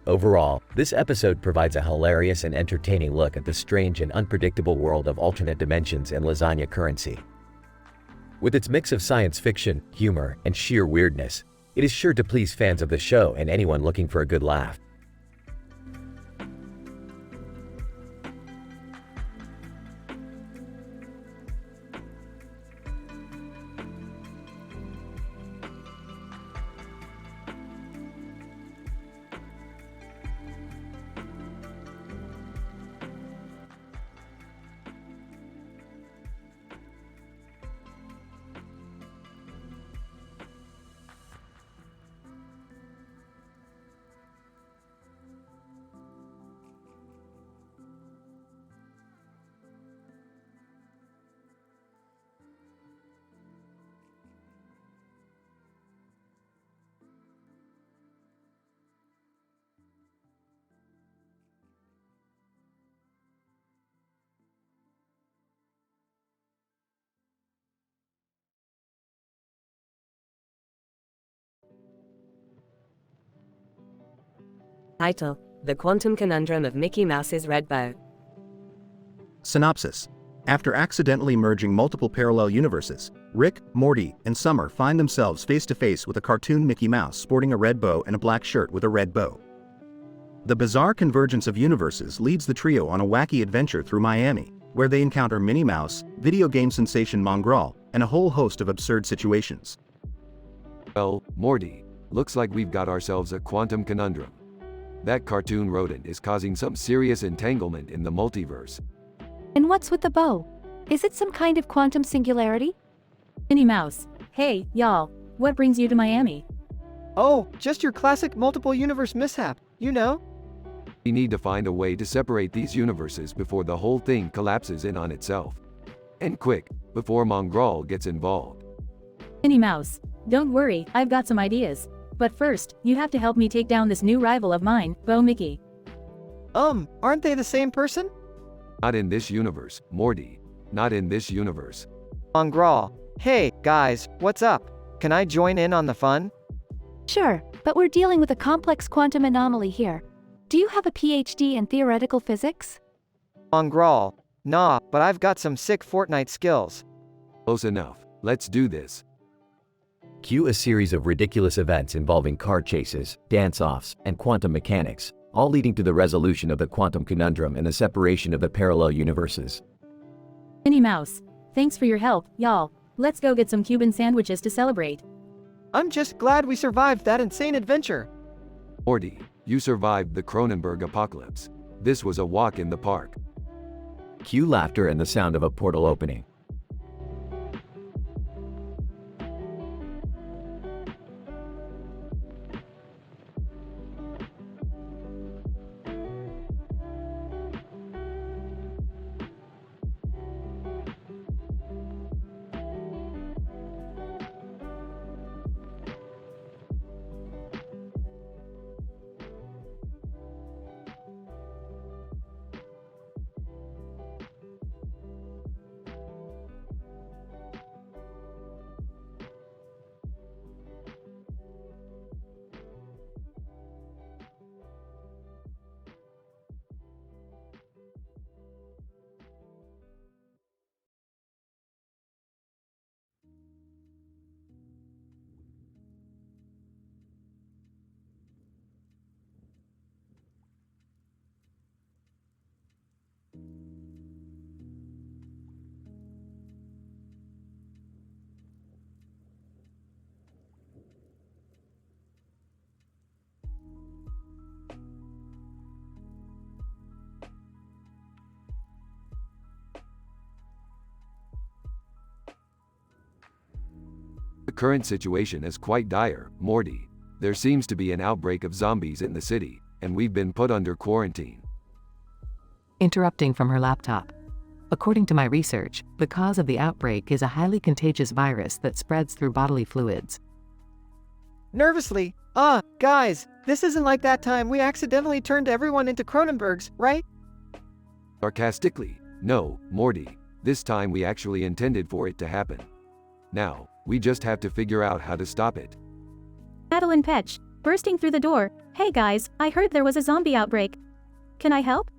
Overall, this episode provides a hilarious and entertaining look at the strange and unpredictable world of alternate dimensions and lasagna currency. With its mix of science fiction, humor, and sheer weirdness, it is sure to please fans of the show and anyone looking for a good laugh. Title: The Quantum Conundrum of Mickey Mouse's Red Bow. Synopsis. After accidentally merging multiple parallel universes, Rick, Morty, and Summer find themselves face to face with a cartoon Mickey Mouse sporting a red bow and a black shirt with a red bow. The bizarre convergence of universes leads the trio on a wacky adventure through Miami, where they encounter Minnie Mouse, video game sensation Mongrel, and a whole host of absurd situations. Well, Morty, looks like we've got ourselves a quantum conundrum. That cartoon rodent is causing some serious entanglement in the multiverse. And what's with the bow? Is it some kind of quantum singularity? Minnie Mouse. Hey, y'all, what brings you to Miami? Oh, just your classic multiple universe mishap, you know? We need to find a way to separate these universes before the whole thing collapses in on itself. And quick, before Mongrel gets involved. Minnie Mouse, don't worry, I've got some ideas. But first, you have to help me take down this new rival of mine, Bo Mickey. Aren't they the same person? Not in this universe, Morty. Not in this universe. Mongrel, hey, guys, what's up? Can I join in on the fun? Sure, but we're dealing with a complex quantum anomaly here. Do you have a PhD in theoretical physics? Mongrel, nah, but I've got some sick Fortnite skills. Close enough. Let's do this. Cue a series of ridiculous events involving car chases, dance-offs, and quantum mechanics, all leading to the resolution of the quantum conundrum and the separation of the parallel universes. Minnie Mouse, thanks for your help, y'all. Let's go get some Cuban sandwiches to celebrate. I'm just glad we survived that insane adventure. Morty, you survived the Cronenberg apocalypse. This was a walk in the park. Cue laughter and the sound of a portal opening. The current situation is quite dire, Morty. There seems to be an outbreak of zombies in the city, and we've been put under quarantine. Interrupting from her laptop. According to my research, the cause of the outbreak is a highly contagious virus that spreads through bodily fluids. Nervously, guys, this isn't like that time we accidentally turned everyone into Cronenbergs, right? Sarcastically, no, Morty. This time we actually intended for it to happen. Now, we just have to figure out how to stop it. Madeline Petch, bursting through the door. Hey guys, I heard there was a zombie outbreak. Can I help?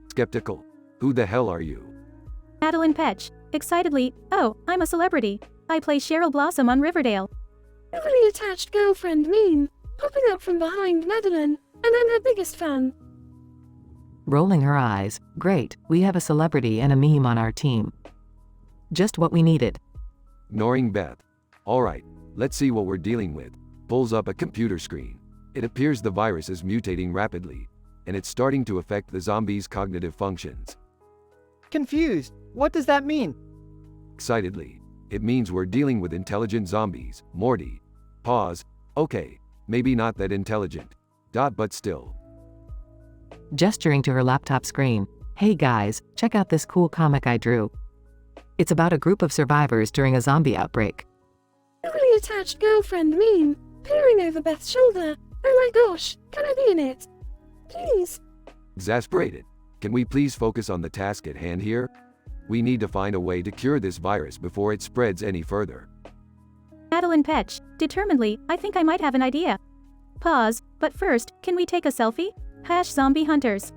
Skeptical. Who the hell are you? Madeline Petch, excitedly, oh, I'm a celebrity. I play Cheryl Blossom on Riverdale. Overly attached girlfriend meme, popping up from behind Madeline, and I'm her biggest fan. Rolling her eyes, great, we have a celebrity and a meme on our team. Just what we needed. Ignoring Beth. Alright, let's see what we're dealing with. Pulls up a computer screen. It appears the virus is mutating rapidly, and it's starting to affect the zombies' cognitive functions. Confused. What does that mean? Excitedly. It means we're dealing with intelligent zombies, Morty. Pause. Okay, maybe not that intelligent. But still. Gesturing to her laptop screen. Hey guys, check out this cool comic I drew. It's about a group of survivors during a zombie outbreak. Overly attached girlfriend meme, peering over Beth's shoulder. Oh my gosh, can I be in it? Please. Exasperated. Can we please focus on the task at hand here? We need to find a way to cure this virus before it spreads any further. Madeline Petch, determinedly, I think I might have an idea. Pause, but first, can we take a selfie? #zombie hunters.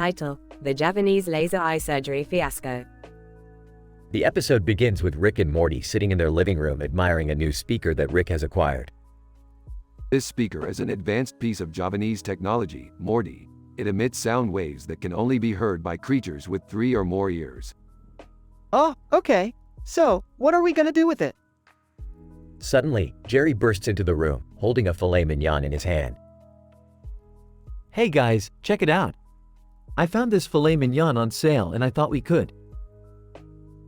Title: The Japanese Laser Eye Surgery Fiasco. The episode begins with Rick and Morty sitting in their living room admiring a new speaker that Rick has acquired. This speaker is an advanced piece of Japanese technology, Morty. It emits sound waves that can only be heard by creatures with 3 or more ears. Oh, okay. So, what are we gonna do with it? Suddenly, Jerry bursts into the room, holding a filet mignon in his hand. Hey guys, check it out. I found this filet mignon on sale and I thought we could.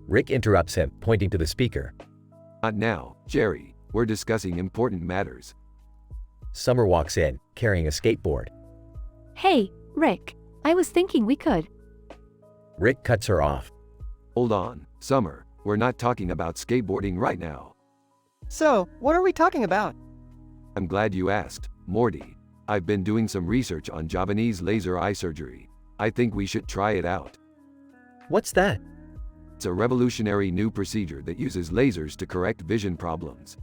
Rick interrupts him, pointing to the speaker. Not now, Jerry. We're discussing important matters. Summer walks in, carrying a skateboard. Hey, Rick, I was thinking we could. Rick cuts her off. Hold on, Summer. We're not talking about skateboarding right now. So, what are we talking about? I'm glad you asked, Morty. I've been doing some research on Japanese laser eye surgery. I think we should try it out. What's that? It's a revolutionary new procedure that uses lasers to correct vision problems.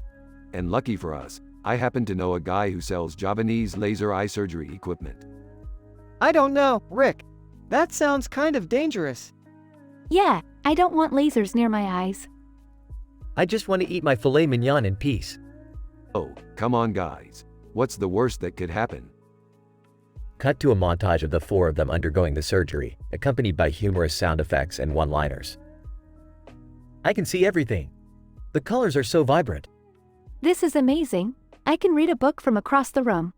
And lucky for us, I happen to know a guy who sells Japanese laser eye surgery equipment. I don't know, Rick. That sounds kind of dangerous. Yeah, I don't want lasers near my eyes. I just want to eat my filet mignon in peace. Oh, come on guys. What's the worst that could happen? Cut to a montage of the 4 of them undergoing the surgery, accompanied by humorous sound effects and one-liners. I can see everything. The colors are so vibrant. This is amazing. I can read a book from across the room.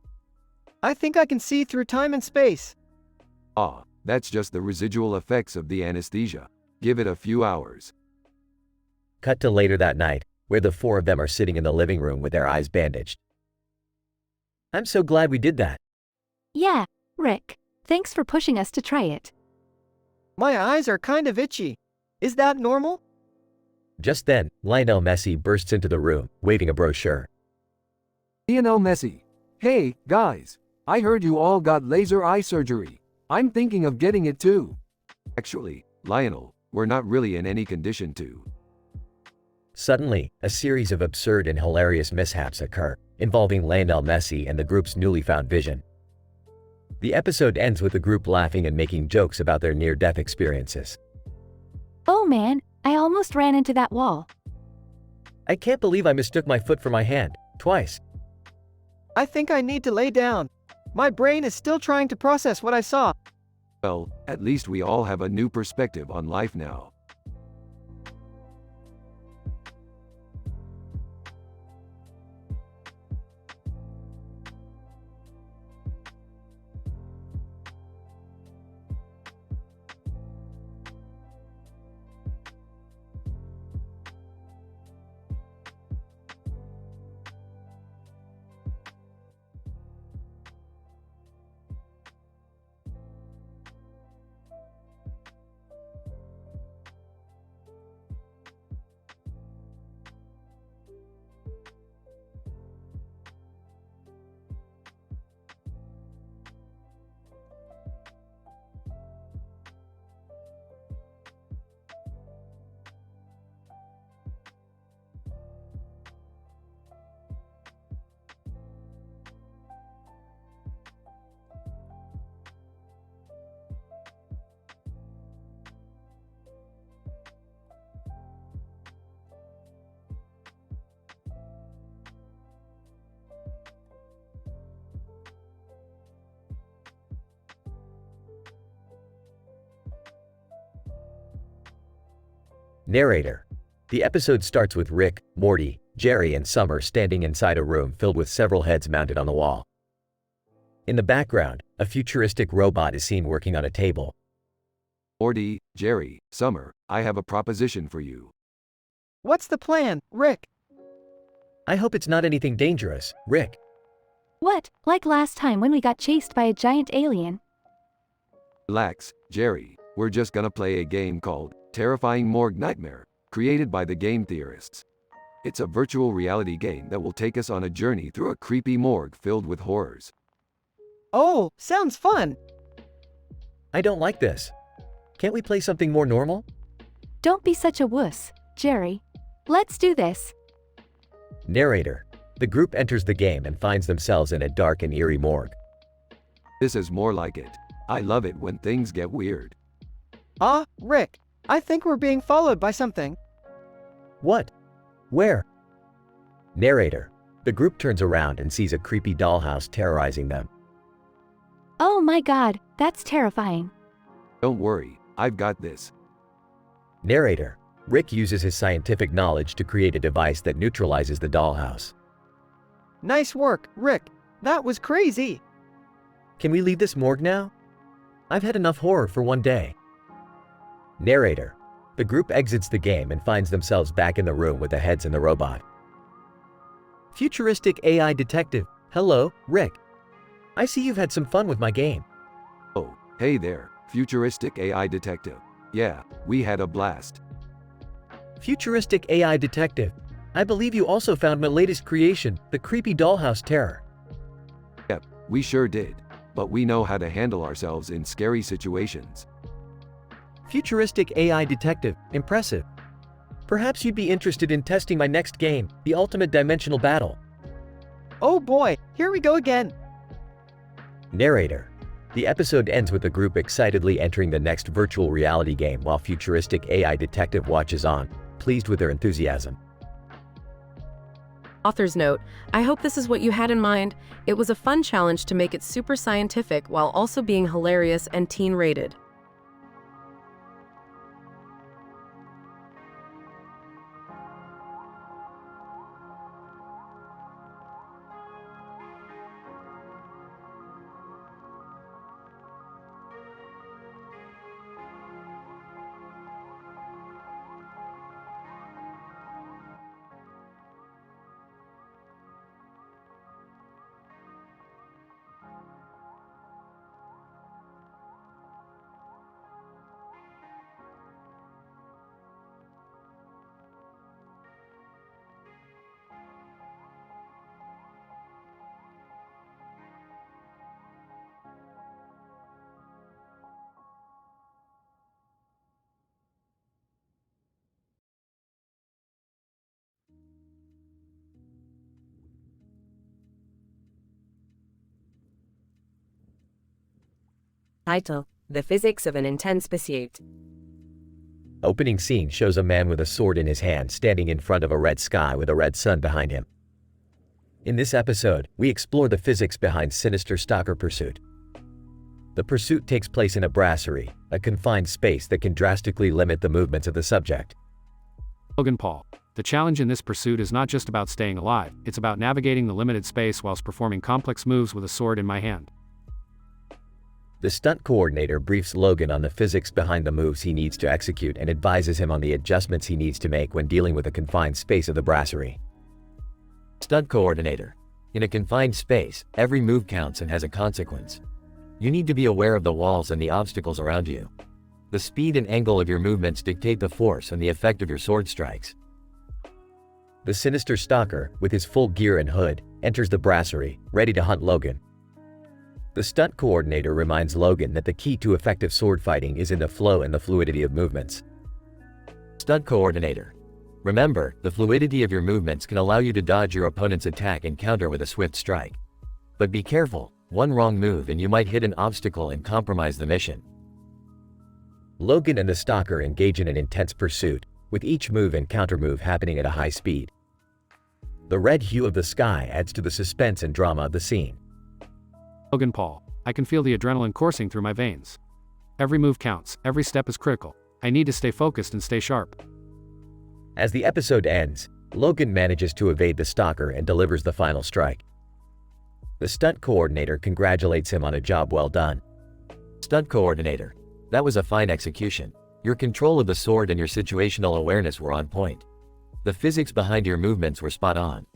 I think I can see through time and space. Ah, that's just the residual effects of the anesthesia. Give it a few hours. Cut to later that night, where the 4 of them are sitting in the living room with their eyes bandaged. I'm so glad we did that. Yeah, Rick. Thanks for pushing us to try it. My eyes are kind of itchy. Is that normal? Just then, Lionel Messi bursts into the room, waving a brochure. Lionel Messi. Hey, guys. I heard you all got laser eye surgery. I'm thinking of getting it too. Actually, Lionel, we're not really in any condition to. Suddenly, a series of absurd and hilarious mishaps occur, involving Lionel Messi and the group's newly found vision. The episode ends with the group laughing and making jokes about their near-death experiences. Oh man, I almost ran into that wall. I can't believe I mistook my foot for my hand, twice. I think I need to lay down. My brain is still trying to process what I saw. Well, at least we all have a new perspective on life now. Narrator. The episode starts with Rick, Morty, Jerry, and Summer standing inside a room filled with several heads mounted on the wall. In the background, a futuristic robot is seen working on a table. Morty, Jerry, Summer, I have a proposition for you. What's the plan, Rick? I hope it's not anything dangerous, Rick. What, like last time when we got chased by a giant alien? Relax, Jerry. We're just gonna play a game called Terrifying Morgue Nightmare, created by the game theorists. It's a virtual reality game that will take us on a journey through a creepy morgue filled with horrors. Oh, sounds fun. I don't like this. Can't we play something more normal? Don't be such a wuss, Jerry. Let's do this. Narrator. The group enters the game and finds themselves in a dark and eerie morgue. This is more like it. I love it when things get weird. Rick, I think we're being followed by something. What? Where? Narrator. The group turns around and sees a creepy dollhouse terrorizing them. Oh my god, that's terrifying. Don't worry, I've got this. Narrator. Rick uses his scientific knowledge to create a device that neutralizes the dollhouse. Nice work, Rick. That was crazy. Can we leave this morgue now? I've had enough horror for one day. Narrator. The group exits the game and finds themselves back in the room with the heads and the robot. Futuristic AI detective. Hello, Rick. I see you've had some fun with my game. Oh, hey there, futuristic AI detective. Yeah, we had a blast. Futuristic AI detective. I believe you also found my latest creation, the creepy dollhouse terror. Yep, we sure did. But we know how to handle ourselves in scary situations. Futuristic AI detective. Impressive. Perhaps you'd be interested in testing my next game, the Ultimate Dimensional Battle. Oh boy, here we go again. Narrator. The episode ends with the group excitedly entering the next virtual reality game while futuristic AI detective watches on, pleased with their enthusiasm. Author's note, I hope this is what you had in mind. It was a fun challenge to make it super scientific while also being hilarious and teen-rated. Title: The Physics of an Intense Pursuit. Opening scene shows a man with a sword in his hand standing in front of a red sky with a red sun behind him. In this episode, we explore the physics behind sinister stalker pursuit. The pursuit takes place in a brasserie, a confined space that can drastically limit the movements of the subject. Logan Paul. The challenge in this pursuit is not just about staying alive, it's about navigating the limited space whilst performing complex moves with a sword in my hand. The stunt coordinator briefs Logan on the physics behind the moves he needs to execute and advises him on the adjustments he needs to make when dealing with the confined space of the brasserie. Stunt coordinator. In a confined space, every move counts and has a consequence. You need to be aware of the walls and the obstacles around you. The speed and angle of your movements dictate the force and the effect of your sword strikes. The sinister stalker, with his full gear and hood, enters the brasserie, ready to hunt Logan. The stunt coordinator reminds Logan that the key to effective sword fighting is in the flow and the fluidity of movements. Stunt coordinator. Remember, the fluidity of your movements can allow you to dodge your opponent's attack and counter with a swift strike. But be careful, one wrong move and you might hit an obstacle and compromise the mission. Logan and the stalker engage in an intense pursuit, with each move and countermove happening at a high speed. The red hue of the sky adds to the suspense and drama of the scene. Logan Paul. I can feel the adrenaline coursing through my veins. Every move counts, every step is critical. I need to stay focused and stay sharp. As the episode ends, Logan manages to evade the stalker and delivers the final strike. The stunt coordinator congratulates him on a job well done. Stunt coordinator. That was a fine execution. Your control of the sword and your situational awareness were on point. The physics behind your movements were spot on.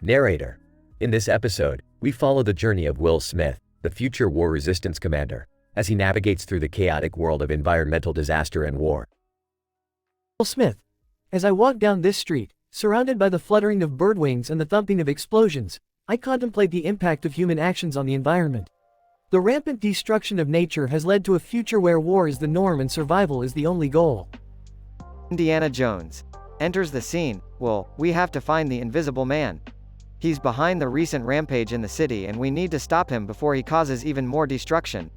Narrator. In this episode, we follow the journey of Will Smith, the future war resistance commander, as he navigates through the chaotic world of environmental disaster and war. Will Smith. As I walk down this street, surrounded by the fluttering of bird wings and the thumping of explosions, I contemplate the impact of human actions on the environment. The rampant destruction of nature has led to a future where war is the norm and survival is the only goal. Indiana Jones enters the scene. Well, we have to find the Invisible Man. He's behind the recent rampage in the city and we need to stop him before he causes even more destruction.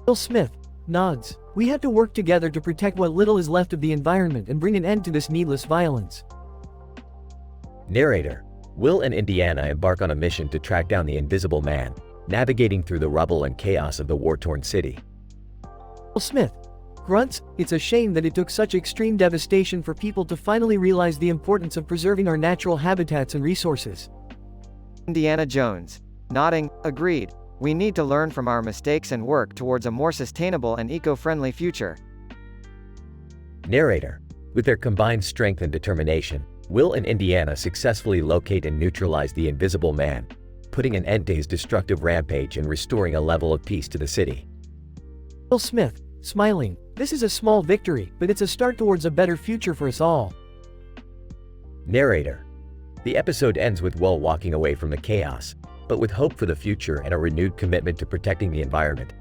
Will Smith nods. We have to work together to protect what little is left of the environment and bring an end to this needless violence. Narrator. Will and Indiana embark on a mission to track down the Invisible Man, navigating through the rubble and chaos of the war-torn city. Will Smith grunts. It's a shame that it took such extreme devastation for people to finally realize the importance of preserving our natural habitats and resources. Indiana Jones nodding. Agreed. We need to learn from our mistakes and work towards a more sustainable and eco-friendly future. Narrator. With their combined strength and determination, Will and Indiana successfully locate and neutralize the Invisible Man, putting an end to his destructive rampage and restoring a level of peace to the city. Will Smith smiling. This is a small victory, but it's a start towards a better future for us all. Narrator. The episode ends with Will walking away from the chaos, but with hope for the future and a renewed commitment to protecting the environment.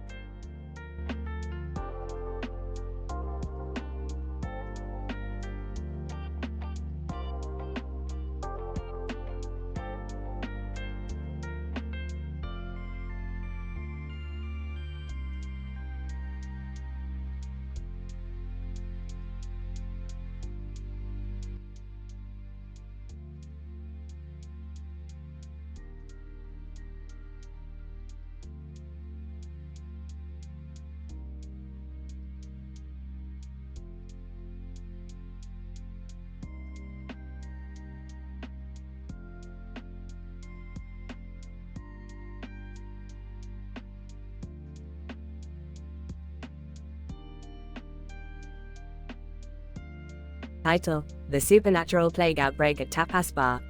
Title: The Supernatural Plague Outbreak at Tapas Bar.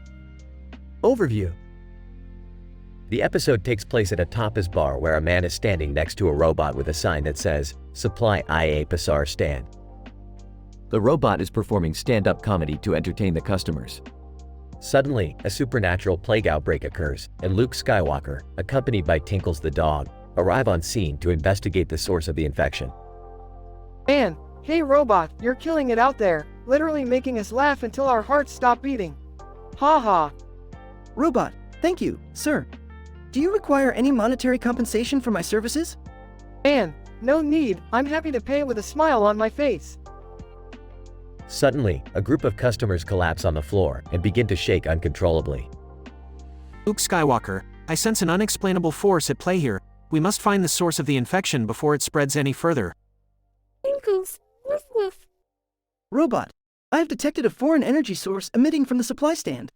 Overview. The episode takes place at a tapas bar where a man is standing next to a robot with a sign that says, "Supply IA Pasar Stand." The robot is performing stand-up comedy to entertain the customers. Suddenly, a supernatural plague outbreak occurs, and Luke Skywalker, accompanied by Tinkles the dog, arrive on scene to investigate the source of the infection. Man, hey robot, you're killing it out there, literally making us laugh until our hearts stop beating. Ha ha. Robot, thank you, sir. Do you require any monetary compensation for my services? Man, no need, I'm happy to pay with a smile on my face. Suddenly, a group of customers collapse on the floor and begin to shake uncontrollably. Luke Skywalker, I sense an unexplainable force at play here. We must find the source of the infection before it spreads any further. Tinkles, woof woof. Robot, I have detected a foreign energy source emitting from the supply stand.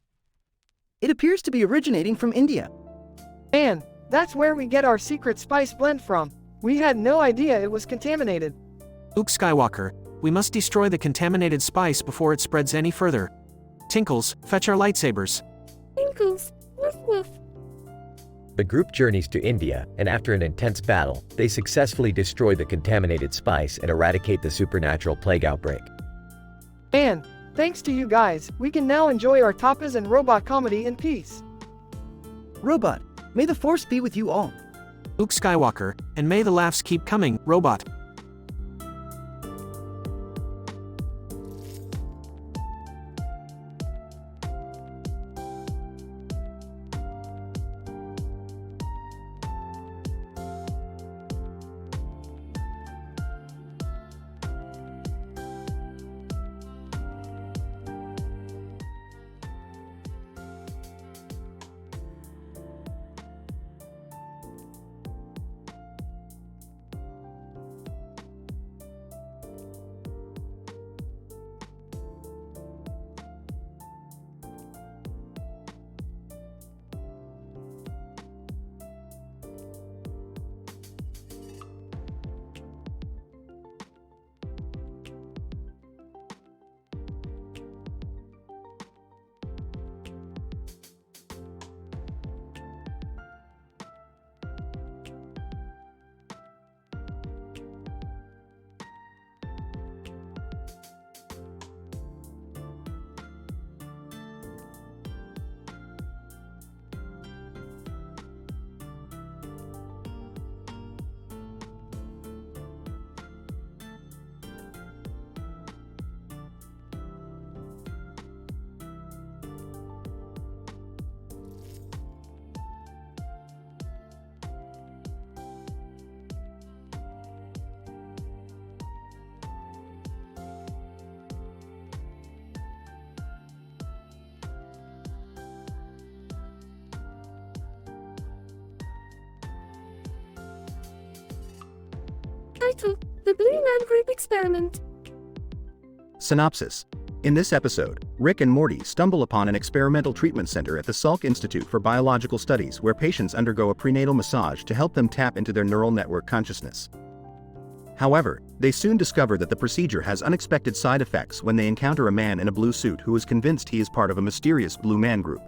It appears to be originating from India. Man, that's where we get our secret spice blend from. We had no idea it was contaminated. Luke Skywalker, we must destroy the contaminated spice before it spreads any further. Tinkles, fetch our lightsabers. Tinkles, woof woof. The group journeys to India, and after an intense battle, they successfully destroy the contaminated spice and eradicate the supernatural plague outbreak. Man, thanks to you guys, we can now enjoy our tapas and robot comedy in peace. Robot, may the force be with you all. Luke Skywalker, and may the laughs keep coming, robot. Title: The Blue Man Group Experiment. Synopsis. In this episode, Rick and Morty stumble upon an experimental treatment center at the Salk Institute for Biological Studies where patients undergo a prenatal massage to help them tap into their neural network consciousness. However, they soon discover that the procedure has unexpected side effects when they encounter a man in a blue suit who is convinced he is part of a mysterious Blue Man Group.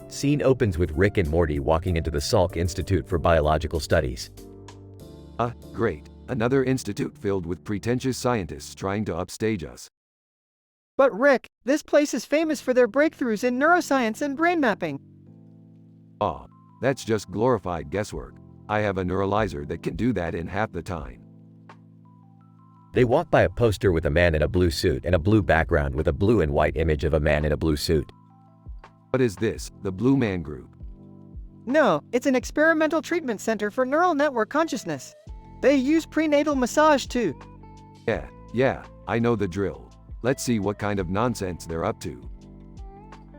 Scene opens with Rick and Morty walking into the Salk Institute for Biological Studies. Great. Another institute filled with pretentious scientists trying to upstage us. But Rick, this place is famous for their breakthroughs in neuroscience and brain mapping. Aw, that's just glorified guesswork. I have a neuralizer that can do that in half the time. They walk by a poster with a man in a blue suit and a blue background with a blue and white image of a man in a blue suit. What is this, the Blue Man Group? No, it's an experimental treatment center for neural network consciousness. They use prenatal massage too. Yeah, I know the drill. Let's see what kind of nonsense they're up to.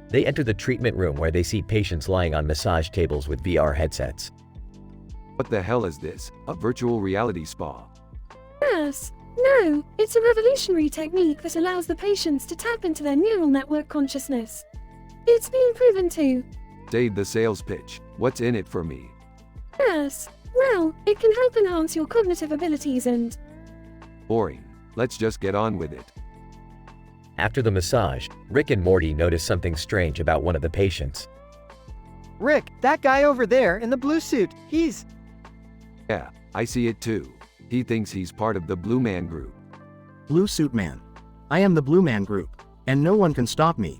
They enter the treatment room where they see patients lying on massage tables with VR headsets. What the hell is this? A virtual reality spa? Yes. No, it's a revolutionary technique that allows the patients to tap into their neural network consciousness. It's been proven to Save the sales pitch. What's in it for me? Yes. Well, it can help enhance your cognitive abilities and... Boring. Let's just get on with it. After the massage, Rick and Morty notice something strange about one of the patients. Rick, that guy over there in the blue suit, he's... Yeah, I see it too. He thinks he's part of the Blue Man Group. Blue Suit Man. I am the Blue Man Group, and no one can stop me.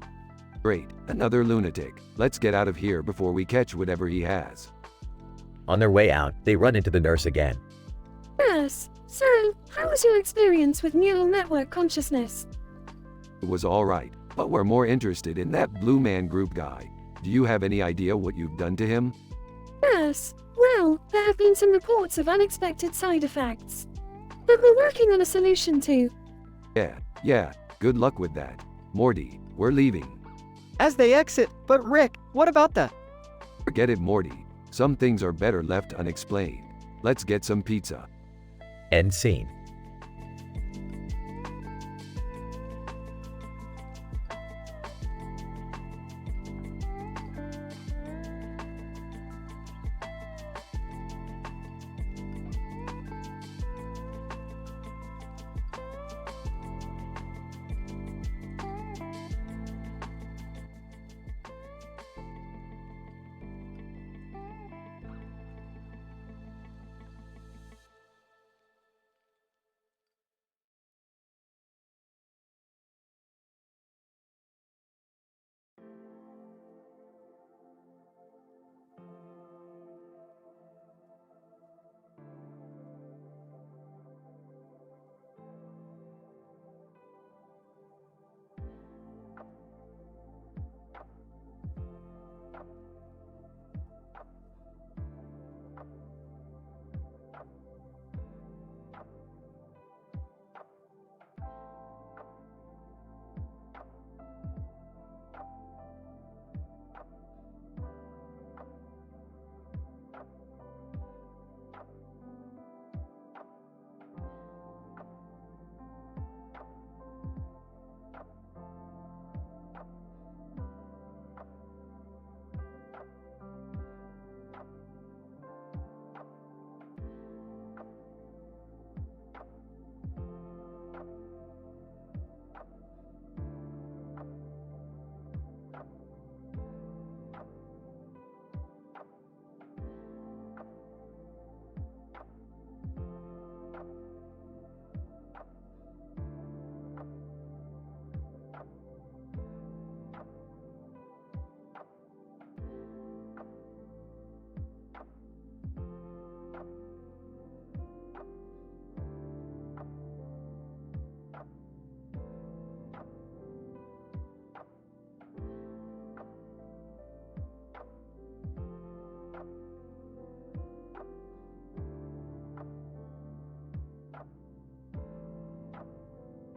Great, another lunatic. Let's get out of here before we catch whatever he has. On their way out, they run into the nurse again. Yes. So, how was your experience with neural network consciousness? It was alright, but we're more interested in that Blue Man Group guy. Do you have any idea what you've done to him? Yes. Well, there have been some reports of unexpected side effects. But we're working on a solution too. Yeah, good luck with that. Morty, we're leaving. As they exit, but Rick, what about the... Forget it, Morty. Some things are better left unexplained. Let's get some pizza. End scene.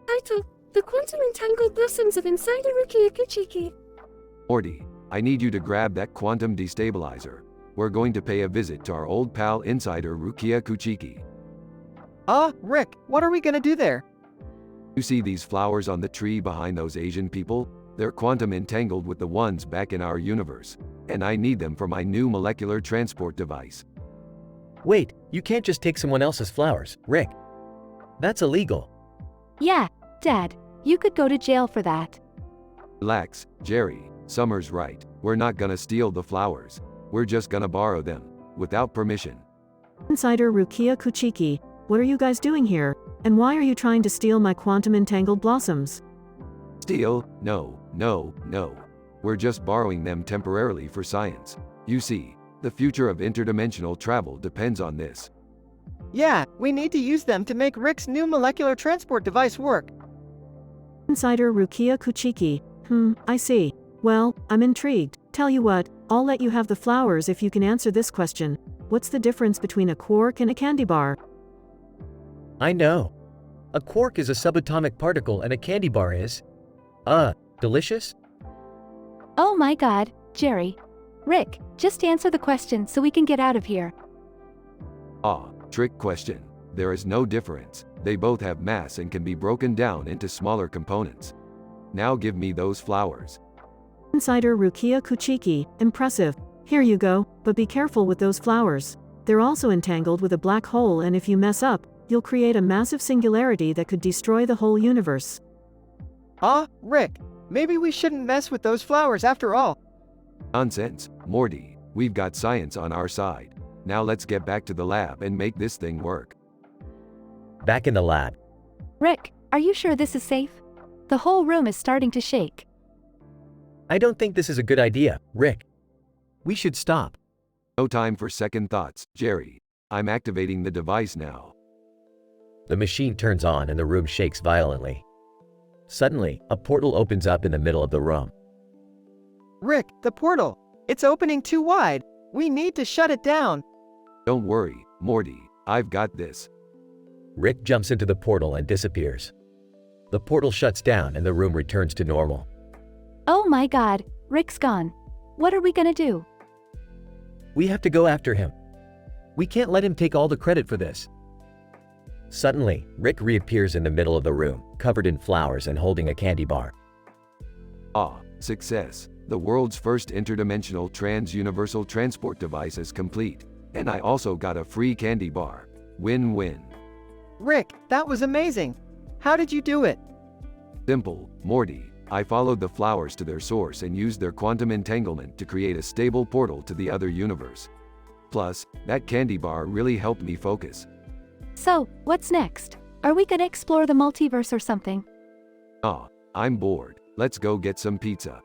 Title: The Quantum Entangled Blossoms of Insider Rukia Kuchiki. Morty, I need you to grab that quantum destabilizer. We're going to pay a visit to our old pal Insider Rukia Kuchiki. Rick, what are we gonna do there? You see these flowers on the tree behind those Asian people? They're quantum entangled with the ones back in our universe. And I need them for my new molecular transport device. Wait, you can't just take someone else's flowers, Rick. That's illegal. Yeah, Dad, you could go to jail for that. Relax, Jerry. Summer's right. We're not gonna steal the flowers. We're just gonna borrow them, without permission. Insider Rukia Kuchiki, what are you guys doing here? And why are you trying to steal my quantum entangled blossoms? Steal? No. We're just borrowing them temporarily for science. You see, the future of interdimensional travel depends on this. Yeah, we need to use them to make Rick's new molecular transport device work. Insider Rukia Kuchiki, I see. Well, I'm intrigued. Tell you what, I'll let you have the flowers if you can answer this question. What's the difference between a quark and a candy bar? I know. A quark is a subatomic particle and a candy bar is… delicious? Oh my god, Jerry. Rick, just answer the question so we can get out of here. Trick question. There is no difference. They both have mass and can be broken down into smaller components. Now give me those flowers. Insider Rukia Kuchiki, impressive. Here you go, but be careful with those flowers. They're also entangled with a black hole, and if you mess up, you'll create a massive singularity that could destroy the whole universe. Rick, maybe we shouldn't mess with those flowers after all. Nonsense, Morty. We've got science on our side. Now let's get back to the lab and make this thing work. Back in the lab. Rick, are you sure this is safe? The whole room is starting to shake. I don't think this is a good idea, Rick. We should stop. No time for second thoughts, Jerry. I'm activating the device now. The machine turns on and the room shakes violently. Suddenly, a portal opens up in the middle of the room. Rick, the portal. It's opening too wide. We need to shut it down. Don't worry, Morty. I've got this. Rick jumps into the portal and disappears. The portal shuts down and the room returns to normal. Oh my god, Rick's gone. What are we gonna do? We have to go after him. We can't let him take all the credit for this. Suddenly, Rick reappears in the middle of the room, covered in flowers and holding a candy bar. Success. The world's first interdimensional trans-universal transport device is complete. And I also got a free candy bar. Win-win. Rick, that was amazing. How did you do it? Simple, Morty. I followed the flowers to their source and used their quantum entanglement to create a stable portal to the other universe. Plus, that candy bar really helped me focus. So, what's next? Are we gonna explore the multiverse or something? I'm bored. Let's go get some pizza.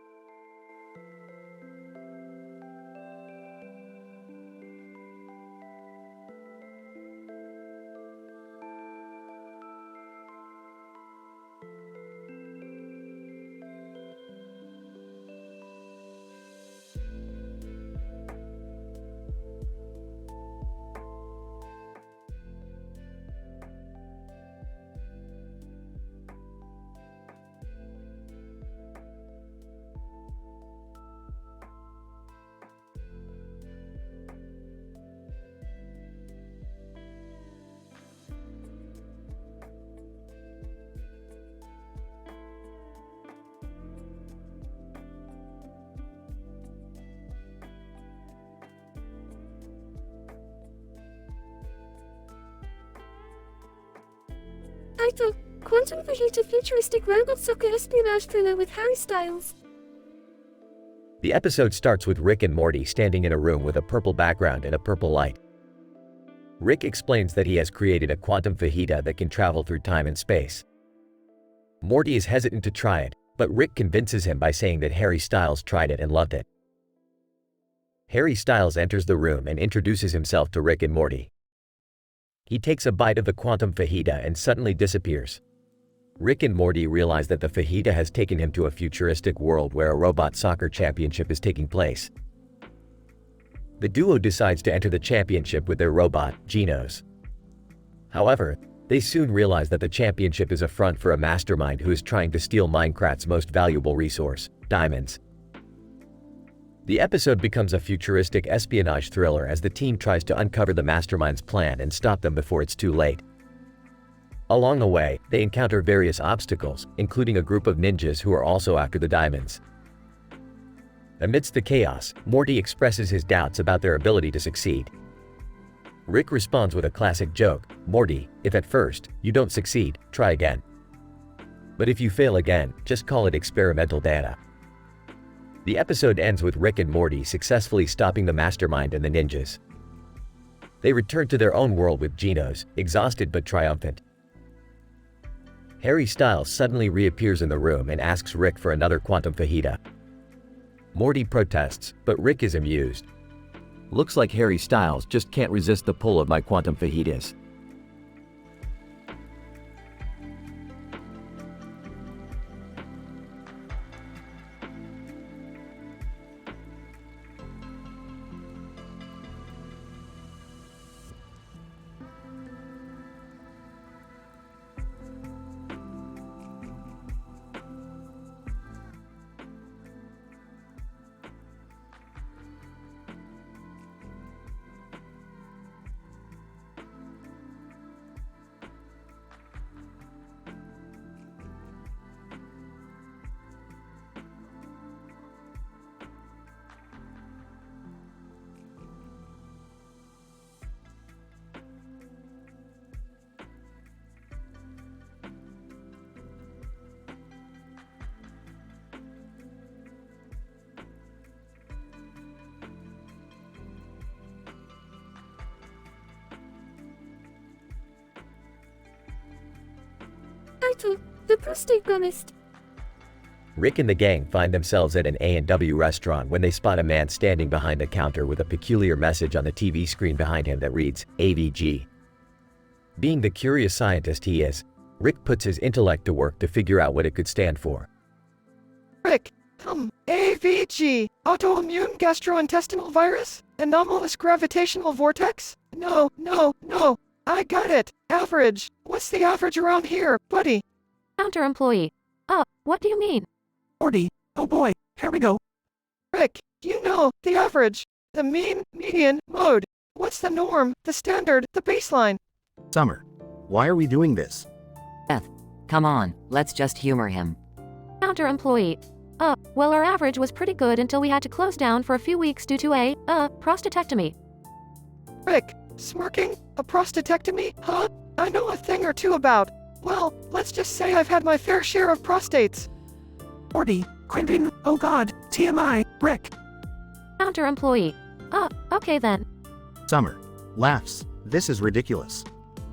Title: Quantum Fajita Futuristic Robot Soccer Espionage Thriller with Harry Styles. The episode starts with Rick and Morty standing in a room with a purple background and a purple light. Rick explains that he has created a quantum fajita that can travel through time and space. Morty is hesitant to try it, but Rick convinces him by saying that Harry Styles tried it and loved it. Harry Styles enters the room and introduces himself to Rick and Morty. He takes a bite of the quantum fajita and suddenly disappears. Rick and Morty realize that the fajita has taken him to a futuristic world where a robot soccer championship is taking place. The duo decides to enter the championship with their robot, Genos. However, they soon realize that the championship is a front for a mastermind who is trying to steal Minecraft's most valuable resource, diamonds. The episode becomes a futuristic espionage thriller as the team tries to uncover the mastermind's plan and stop them before it's too late. Along the way, they encounter various obstacles, including a group of ninjas who are also after the diamonds. Amidst the chaos, Morty expresses his doubts about their ability to succeed. Rick responds with a classic joke, "Morty, if at first you don't succeed, try again. But if you fail again, just call it experimental data." The episode ends with Rick and Morty successfully stopping the mastermind and the ninjas. They return to their own world with Genos, exhausted but triumphant. Harry Styles suddenly reappears in the room and asks Rick for another quantum fajita. Morty protests, but Rick is amused. Looks like Harry Styles just can't resist the pull of my quantum fajitas. The prostate chemist. Rick and the gang find themselves at an A&W restaurant when they spot a man standing behind the counter with a peculiar message on the TV screen behind him that reads, AVG. Being the curious scientist he is, Rick puts his intellect to work to figure out what it could stand for. Rick, AVG, autoimmune gastrointestinal virus, anomalous gravitational vortex? No, I got it. Average. What's the average around here, buddy? Counter employee. What do you mean? Morty, oh boy, here we go. Rick, you know, the average, the mean, median, mode. What's the norm, the standard, the baseline? Summer, why are we doing this? Beth, come on, let's just humor him. Counter employee. Well, our average was pretty good until we had to close down for a few weeks due to a prostatectomy. Rick, smirking? A prostatectomy? Huh? I know a thing or two about. Well, let's just say I've had my fair share of prostates. Morty, cringing, oh god, TMI, Rick. Counter employee. Okay then. Summer, laughs. This is ridiculous.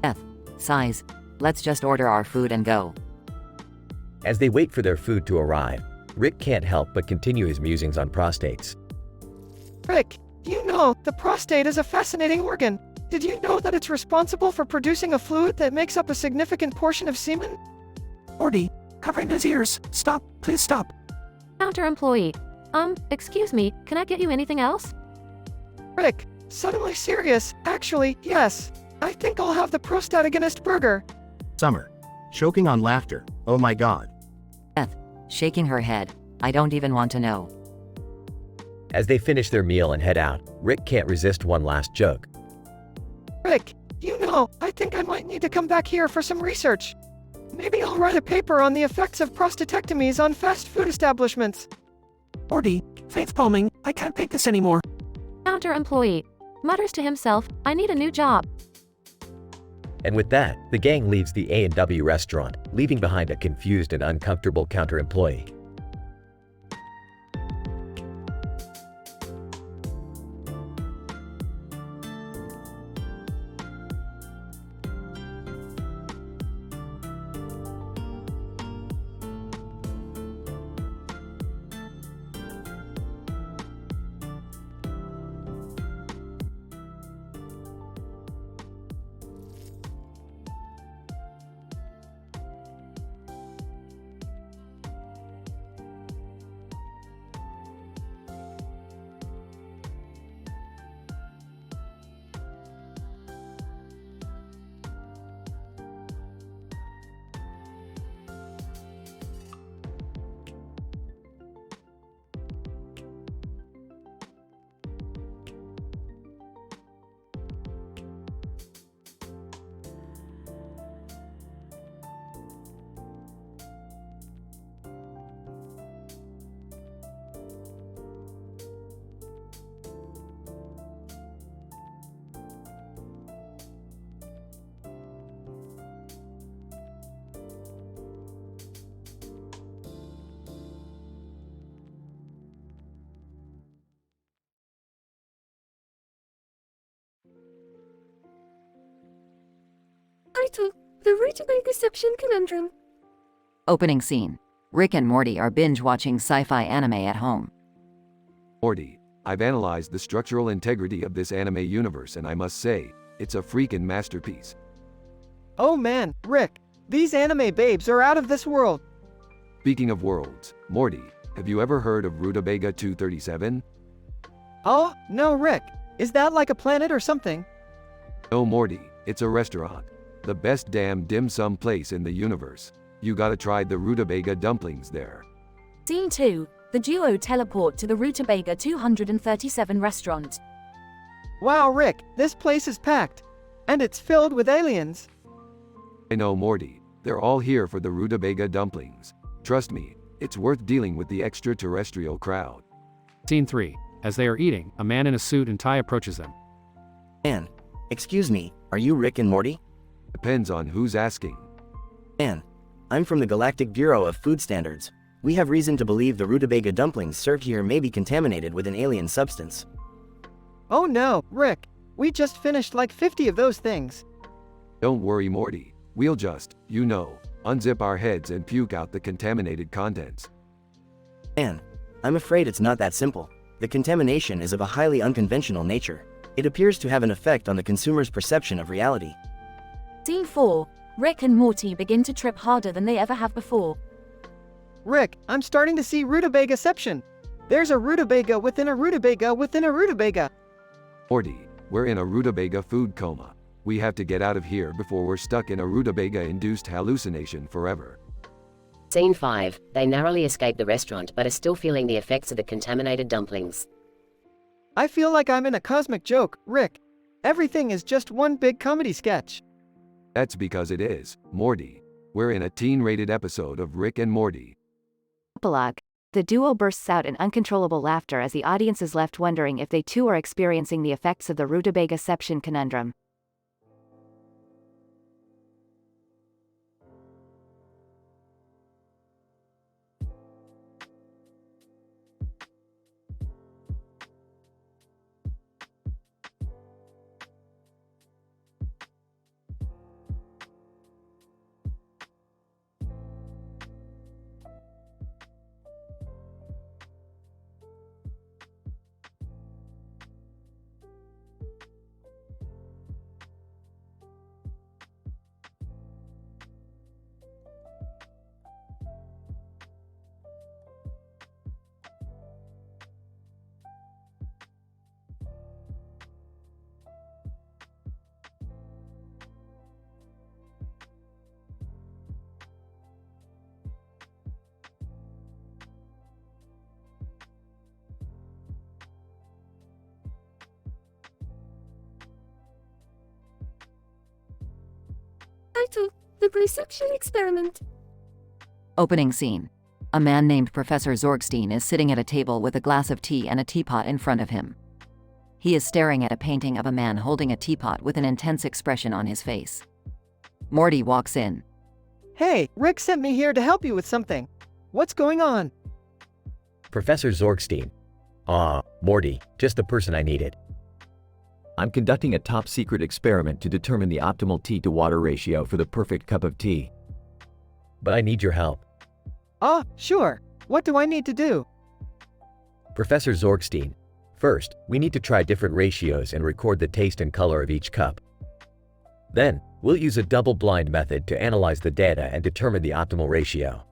Beth, sighs. Let's just order our food and go. As they wait for their food to arrive, Rick can't help but continue his musings on prostates. Rick, you know, the prostate is a fascinating organ. Did you know that it's responsible for producing a fluid that makes up a significant portion of semen? Morty, covering his ears. Stop, please stop. Counter employee. Excuse me, can I get you anything else? Rick, suddenly serious. Actually, yes. I think I'll have the prostagonist burger. Summer, choking on laughter. Oh my god. Beth, shaking her head. I don't even want to know. As they finish their meal and head out, Rick can't resist one last joke. Rick, you know, I think I might need to come back here for some research. Maybe I'll write a paper on the effects of prostatectomies on fast food establishments. Morty, faith-palming, I can't take this anymore. Counter employee. Mutters to himself, I need a new job. And with that, the gang leaves the A&W restaurant, leaving behind a confused and uncomfortable counter employee. Title: The Rutabaga Deception Conundrum. Opening scene. Rick and Morty are binge-watching sci-fi anime at home. Morty, I've analyzed the structural integrity of this anime universe and I must say, it's a freaking masterpiece. Oh man, Rick, these anime babes are out of this world. Speaking of worlds, Morty, have you ever heard of Rutabaga 237? Oh, no Rick, is that like a planet or something? No Morty, it's a restaurant. The best damn dim sum place in the universe. You gotta try the Rutabaga dumplings there. Scene 2. The duo teleport to the Rutabaga 237 restaurant. Wow Rick, this place is packed. And it's filled with aliens. I know Morty, they're all here for the Rutabaga dumplings. Trust me, it's worth dealing with the extraterrestrial crowd. Scene 3. As they are eating, a man in a suit and tie approaches them. Ann, excuse me, are you Rick and Morty? Depends on who's asking. Ann, I'm from the Galactic Bureau of Food Standards. We have reason to believe the Rutabaga dumplings served here may be contaminated with an alien substance. Oh no, Rick, we just finished like 50 of those things. Don't worry Morty, we'll just, unzip our heads and puke out the contaminated contents. Ann, I'm afraid it's not that simple. The contamination is of a highly unconventional nature. It appears to have an effect on the consumer's perception of reality. Scene 4. Rick and Morty begin to trip harder than they ever have before. Rick, I'm starting to see Rutabaga-ception. There's a Rutabaga within a Rutabaga within a Rutabaga. Morty, we're in a Rutabaga food coma. We have to get out of here before we're stuck in a Rutabaga-induced hallucination forever. Scene 5. They narrowly escape the restaurant but are still feeling the effects of the contaminated dumplings. I feel like I'm in a cosmic joke, Rick. Everything is just one big comedy sketch. That's because it is, Morty. We're in a teen-rated episode of Rick and Morty. Epilogue. The duo bursts out in uncontrollable laughter as the audience is left wondering if they too are experiencing the effects of the Rutabaga-ception conundrum. Title: The Perception Experiment. Opening scene. A man named Professor Zorgstein is sitting at a table with a glass of tea and a teapot in front of him. He is staring at a painting of a man holding a teapot with an intense expression on his face. Morty walks in. Hey, Rick sent me here to help you with something. What's going on? Professor Zorgstein. Morty, just the person I needed. I'm conducting a top-secret experiment to determine the optimal tea-to-water ratio for the perfect cup of tea. But I need your help. Sure. What do I need to do? Professor Zorgstein. First, we need to try different ratios and record the taste and color of each cup. Then, we'll use a double-blind method to analyze the data and determine the optimal ratio.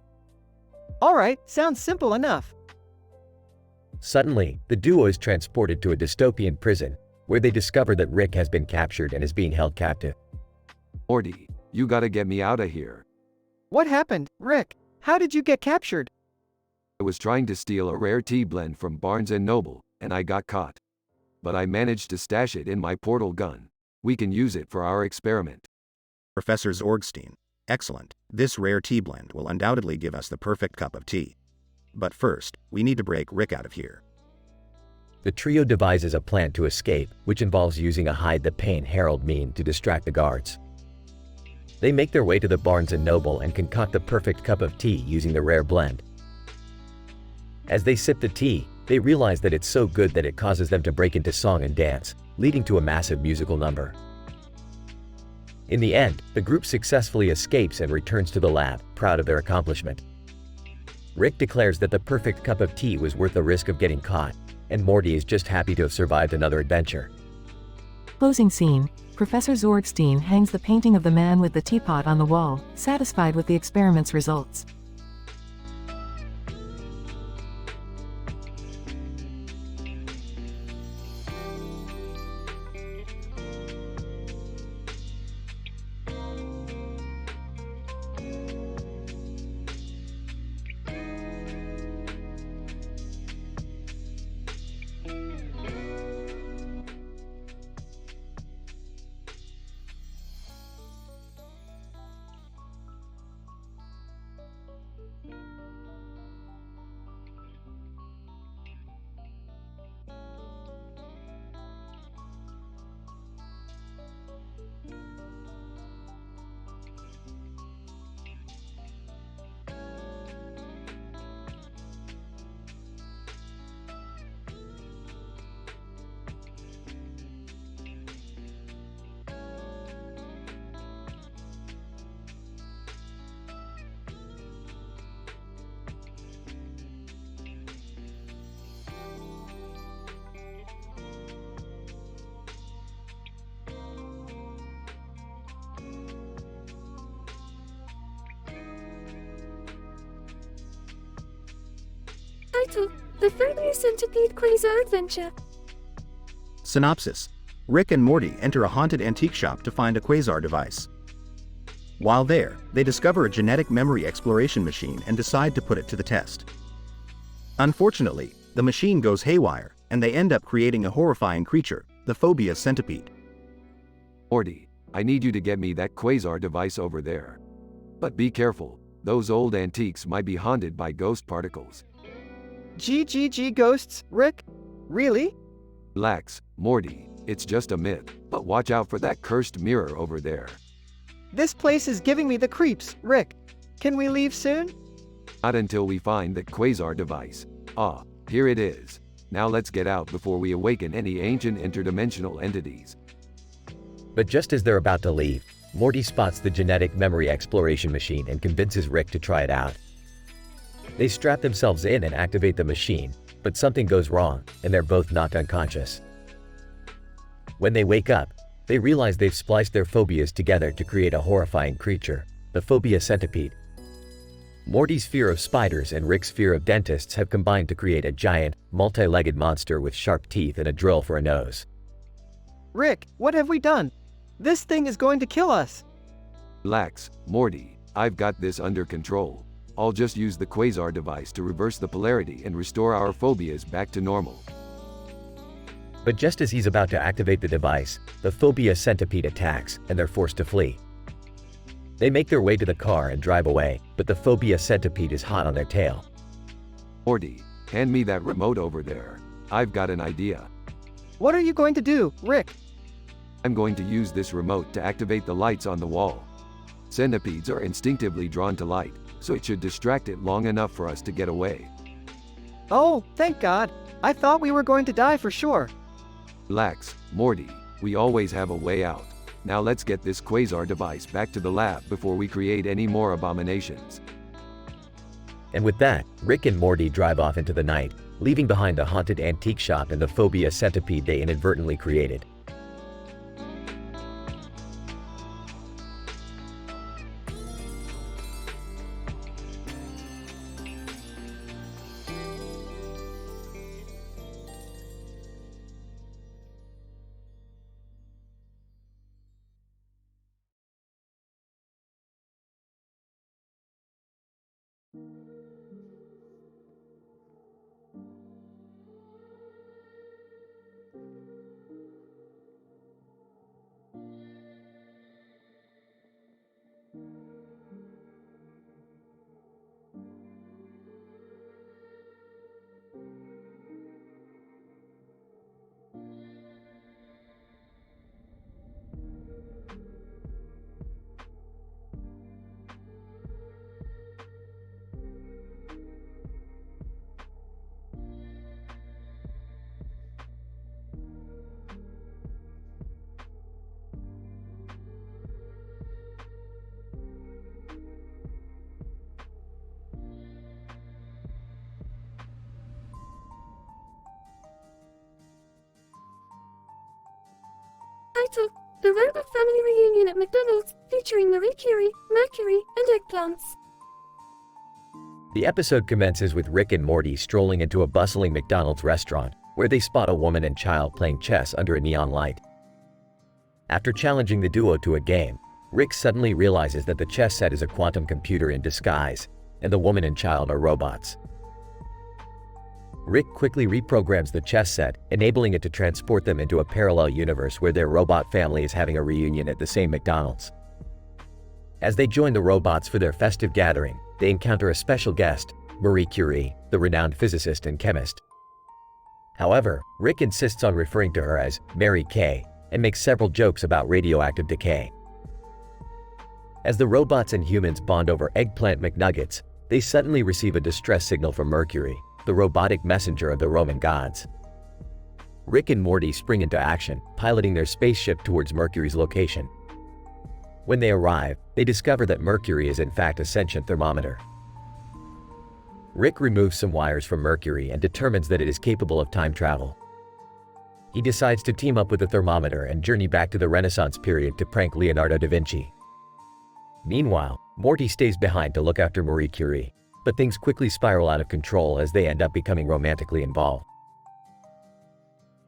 Alright, sounds simple enough. Suddenly, the duo is transported to a dystopian prison, where they discover that Rick has been captured and is being held captive. Morty, you gotta get me out of here. What happened, Rick? How did you get captured? I was trying to steal a rare tea blend from Barnes & Noble, and I got caught. But I managed to stash it in my portal gun. We can use it for our experiment. Professor Zorgstein. Excellent. This rare tea blend will undoubtedly give us the perfect cup of tea. But first, we need to break Rick out of here. The trio devises a plan to escape, which involves using a hide-the-pain Harold meme to distract the guards. They make their way to the Barnes & Noble and concoct the perfect cup of tea using the rare blend. As they sip the tea, they realize that it's so good that it causes them to break into song and dance, leading to a massive musical number. In the end, the group successfully escapes and returns to the lab, proud of their accomplishment. Rick declares that the perfect cup of tea was worth the risk of getting caught, and Morty is just happy to have survived another adventure. Closing scene. Professor Zorgstein hangs the painting of the man with the teapot on the wall, satisfied with the experiment's results. Title: The Further Centipede Quasar Adventure. Synopsis: Rick and Morty enter a haunted antique shop to find a quasar device. While there, they discover a genetic memory exploration machine and decide to put it to the test. Unfortunately, the machine goes haywire, and they end up creating a horrifying creature, the phobia centipede. Morty, I need you to get me that quasar device over there. But be careful, those old antiques might be haunted by ghost particles. GGG ghosts, Rick? Really? Relax, Morty, it's just a myth, but watch out for that cursed mirror over there. This place is giving me the creeps, Rick. Can we leave soon? Not until we find the quasar device. Ah, here it is. Now let's get out before we awaken any ancient interdimensional entities. But just as they're about to leave, Morty spots the genetic memory exploration machine and convinces Rick to try it out. They strap themselves in and activate the machine, but something goes wrong, and they're both knocked unconscious. When they wake up, they realize they've spliced their phobias together to create a horrifying creature, the phobia centipede. Morty's fear of spiders and Rick's fear of dentists have combined to create a giant, multi-legged monster with sharp teeth and a drill for a nose. Rick, what have we done? This thing is going to kill us. Relax, Morty, I've got this under control. I'll just use the quasar device to reverse the polarity and restore our phobias back to normal. But just as he's about to activate the device, the phobia centipede attacks, and they're forced to flee. They make their way to the car and drive away, but the phobia centipede is hot on their tail. Morty, hand me that remote over there. I've got an idea. What are you going to do, Rick? I'm going to use this remote to activate the lights on the wall. Centipedes are instinctively drawn to light, so it should distract it long enough for us to get away. Oh, thank God. I thought we were going to die for sure. Relax, Morty, we always have a way out. Now let's get this quasar device back to the lab before we create any more abominations. And with that, Rick and Morty drive off into the night, leaving behind the haunted antique shop and the phobia centipede they inadvertently created. Title: The Robot Family Reunion at McDonald's, featuring Marie Curie, Mercury, and eggplants. The episode commences with Rick and Morty strolling into a bustling McDonald's restaurant, where they spot a woman and child playing chess under a neon light. After challenging the duo to a game, Rick suddenly realizes that the chess set is a quantum computer in disguise, and the woman and child are robots. Rick quickly reprograms the chess set, enabling it to transport them into a parallel universe where their robot family is having a reunion at the same McDonald's. As they join the robots for their festive gathering, they encounter a special guest, Marie Curie, the renowned physicist and chemist. However, Rick insists on referring to her as Mary Kay and makes several jokes about radioactive decay. As the robots and humans bond over eggplant McNuggets, they suddenly receive a distress signal from Mercury, the robotic messenger of the Roman gods. Rick and Morty spring into action, piloting their spaceship towards Mercury's location. When they arrive, they discover that Mercury is in fact a sentient thermometer. Rick removes some wires from Mercury and determines that it is capable of time travel. He decides to team up with the thermometer and journey back to the Renaissance period to prank Leonardo da Vinci. Meanwhile, Morty stays behind to look after Marie Curie, but things quickly spiral out of control as they end up becoming romantically involved.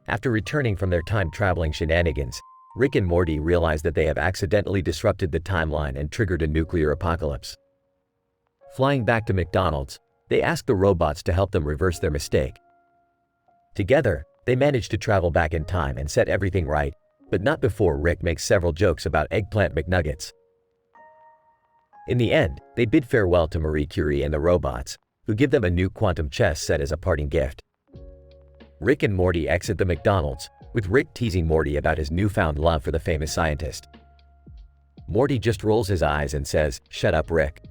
After returning from their time-traveling shenanigans, Rick and Morty realize that they have accidentally disrupted the timeline and triggered a nuclear apocalypse. Flying back to McDonald's, they ask the robots to help them reverse their mistake. Together, they manage to travel back in time and set everything right, but not before Rick makes several jokes about eggplant McNuggets. In the end, they bid farewell to Marie Curie and the robots, who give them a new quantum chess set as a parting gift. Rick and Morty exit the McDonald's, with Rick teasing Morty about his newfound love for the famous scientist. Morty just rolls his eyes and says, "Shut up, Rick."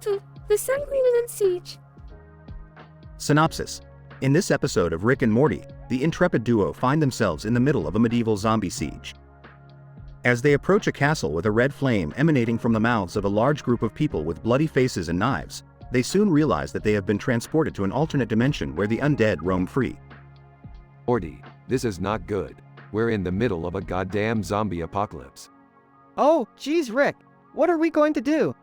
Title: The Sanguinary Siege. Synopsis. In this episode of Rick and Morty, the intrepid duo find themselves in the middle of a medieval zombie siege. As they approach a castle with a red flame emanating from the mouths of a large group of people with bloody faces and knives, they soon realize that they have been transported to an alternate dimension where the undead roam free. Morty, this is not good. We're in the middle of a goddamn zombie apocalypse. Oh, geez, Rick. What are we going to do?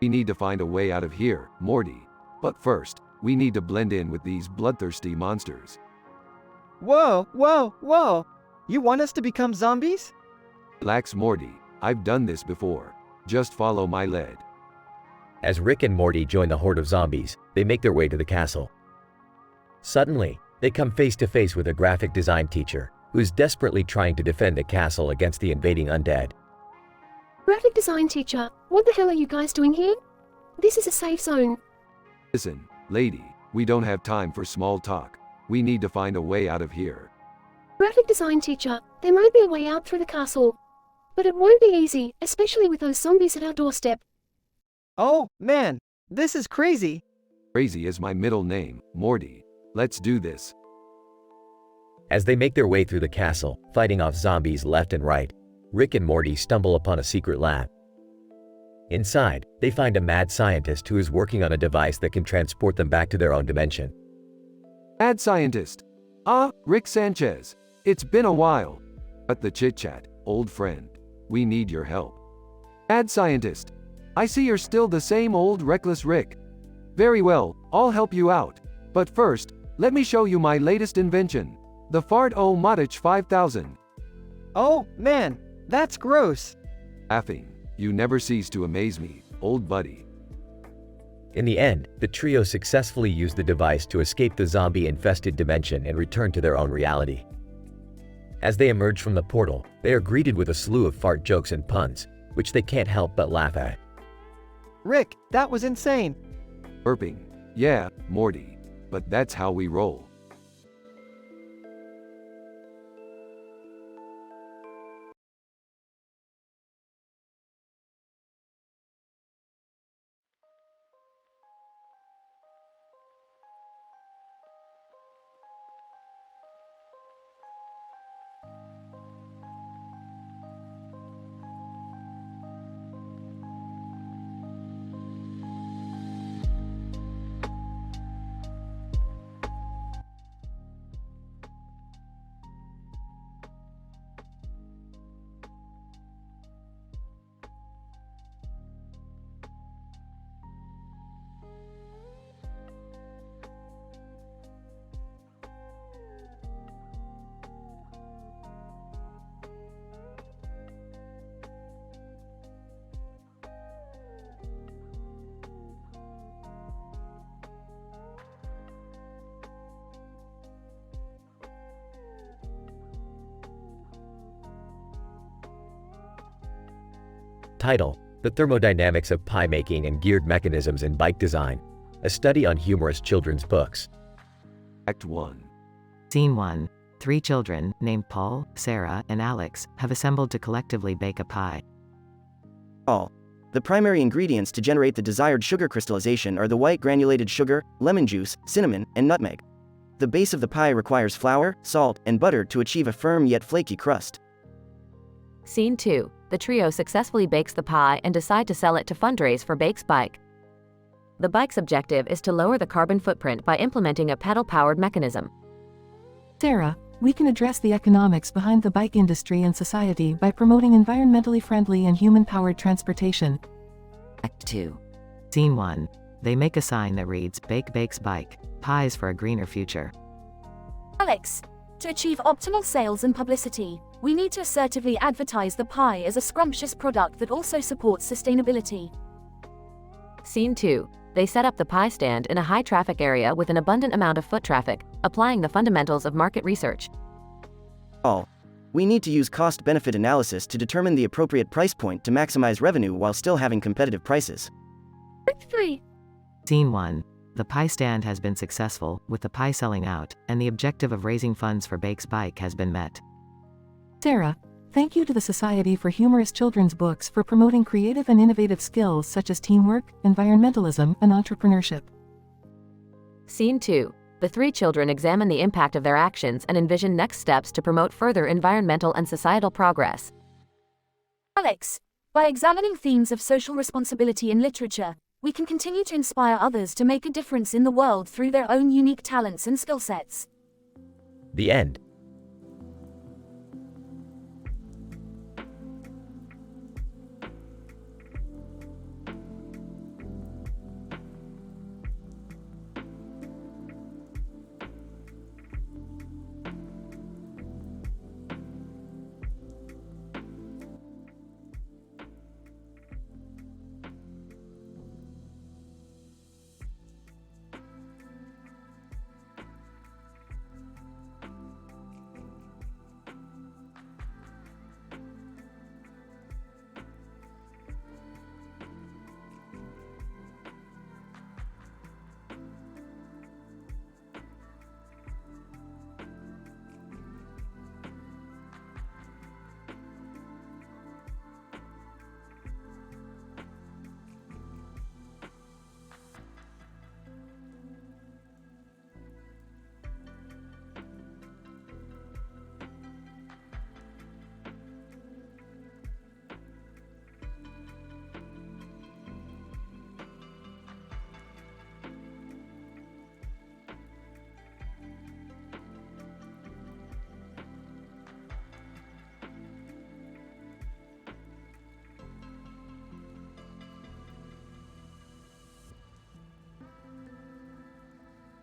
We need to find a way out of here, Morty. But first, we need to blend in with these bloodthirsty monsters. Whoa, whoa, whoa! You want us to become zombies? Relax, Morty. I've done this before. Just follow my lead. As Rick and Morty join the horde of zombies, they make their way to the castle. Suddenly, they come face to face with a graphic design teacher, who is desperately trying to defend the castle against the invading undead. Graphic design teacher, what the hell are you guys doing here? This is a safe zone. Listen, lady, we don't have time for small talk. We need to find a way out of here. Graphic design teacher, there might be a way out through the castle. But it won't be easy, especially with those zombies at our doorstep. Oh, man, this is crazy. Crazy is my middle name, Morty. Let's do this. As they make their way through the castle, fighting off zombies left and right, Rick and Morty stumble upon a secret lab. Inside, they find a mad scientist who is working on a device that can transport them back to their own dimension. Mad scientist. Ah, Rick Sanchez. It's been a while. But the chit-chat, old friend. We need your help. Ad scientist. I see you're still the same old reckless Rick. Very well, I'll help you out. But first, let me show you my latest invention. The Fart-O-Matic 5000. Oh, man, that's gross. Laughing. You never cease to amaze me, old buddy. In the end, the trio successfully used the device to escape the zombie-infested dimension and return to their own reality. As they emerge from the portal, they are greeted with a slew of fart jokes and puns, which they can't help but laugh at. Rick, that was insane. Burping. Yeah, Morty. But that's how we roll. Title: The Thermodynamics of Pie Making and Geared Mechanisms in Bike Design, a study on humorous children's books. Act 1. Scene 1. 3 children, named Paul, Sarah, and Alex, have assembled to collectively bake a pie. All. The primary ingredients to generate the desired sugar crystallization are the white granulated sugar, lemon juice, cinnamon, and nutmeg. The base of the pie requires flour, salt, and butter to achieve a firm yet flaky crust. Scene 2. The trio successfully bakes the pie and decide to sell it to fundraise for Bake's bike. The bike's objective is to lower the carbon footprint by implementing a pedal-powered mechanism. Sarah, we can address the economics behind the bike industry and society by promoting environmentally friendly and human-powered transportation. Act 2. Scene 1. They make a sign that reads, Bake Bake's Bike, Pies for a Greener Future. Alex, to achieve optimal sales and publicity, we need to assertively advertise the pie as a scrumptious product that also supports sustainability. Scene 2. They set up the pie stand in a high-traffic area with an abundant amount of foot traffic, applying the fundamentals of market research. All. We need to use cost-benefit analysis to determine the appropriate price point to maximize revenue while still having competitive prices. Act 3. Scene 1. The pie stand has been successful, with the pie selling out, and the objective of raising funds for Bake's bike has been met. Sarah, thank you to the Society for Humorous Children's Books for promoting creative and innovative skills such as teamwork, environmentalism, and entrepreneurship. Scene 2. The 3 children examine the impact of their actions and envision next steps to promote further environmental and societal progress. Alex, by examining themes of social responsibility in literature, we can continue to inspire others to make a difference in the world through their own unique talents and skill sets. The end.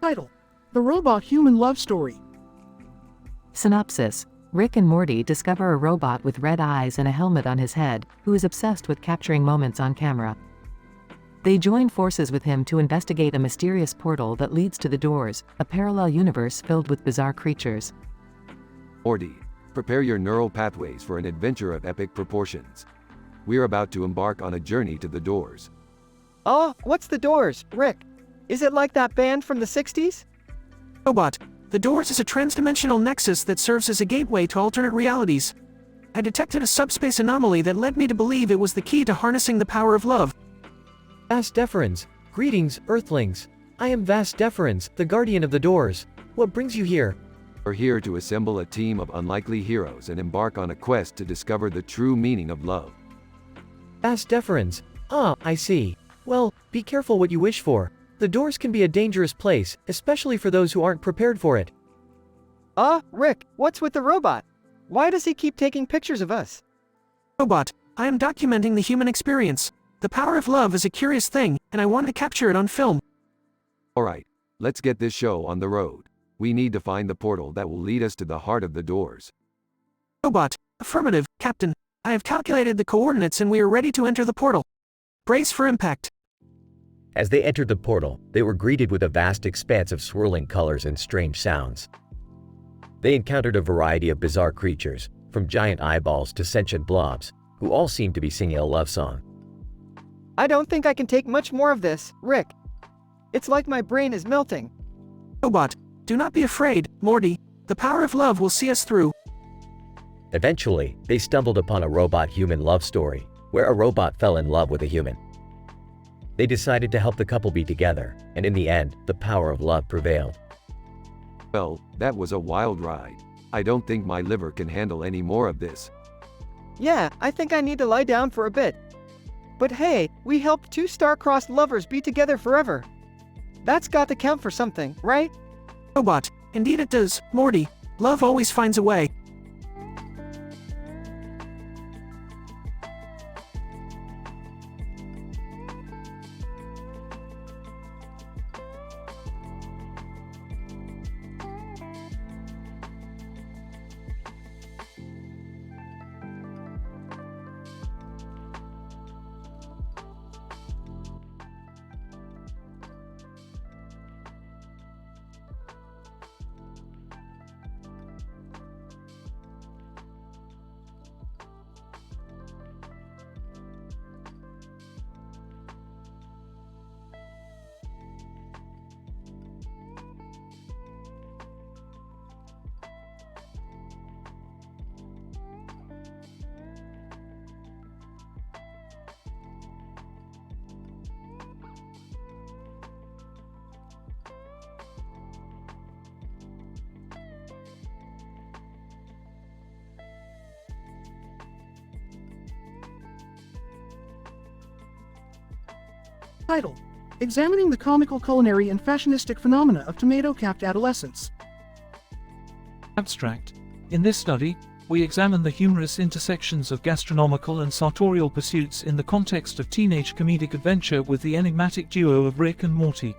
Title: The Robot-Human Love Story. Synopsis: Rick and Morty discover a robot with red eyes and a helmet on his head, who is obsessed with capturing moments on camera. They join forces with him to investigate a mysterious portal that leads to the Doors, a parallel universe filled with bizarre creatures. Morty, prepare your neural pathways for an adventure of epic proportions. We're about to embark on a journey to the Doors. Oh, what's the Doors, Rick? Is it like that band from the 60s? Robot, the Doors is a transdimensional nexus that serves as a gateway to alternate realities. I detected a subspace anomaly that led me to believe it was the key to harnessing the power of love. Vast Deferens. Greetings, Earthlings. I am Vast Deferens, the guardian of the Doors. What brings you here? We're here to assemble a team of unlikely heroes and embark on a quest to discover the true meaning of love. Vast Deferens. Ah, I see. Well, be careful what you wish for. The Doors can be a dangerous place, especially for those who aren't prepared for it. Rick, what's with the robot? Why does he keep taking pictures of us? Robot, I am documenting the human experience. The power of love is a curious thing, and I want to capture it on film. Alright, let's get this show on the road. We need to find the portal that will lead us to the heart of the Doors. Robot, affirmative, Captain. I have calculated the coordinates and we are ready to enter the portal. Brace for impact. As they entered the portal, they were greeted with a vast expanse of swirling colors and strange sounds. They encountered a variety of bizarre creatures, from giant eyeballs to sentient blobs, who all seemed to be singing a love song. I don't think I can take much more of this, Rick. It's like my brain is melting. Robot, do not be afraid, Morty. The power of love will see us through. Eventually, they stumbled upon a robot-human love story, where a robot fell in love with a human. They decided to help the couple be together, and in the end, the power of love prevailed. Well, that was a wild ride. I don't think my liver can handle any more of this. Yeah, I think I need to lie down for a bit. But hey, we helped two star-crossed lovers be together forever. That's got to count for something, right? Robot, indeed it does, Morty. Love always finds a way. Title: Examining the Comical Culinary and Fashionistic Phenomena of Tomato-Capped Adolescents. Abstract. In this study, we examine the humorous intersections of gastronomical and sartorial pursuits in the context of teenage comedic adventure with the enigmatic duo of Rick and Morty.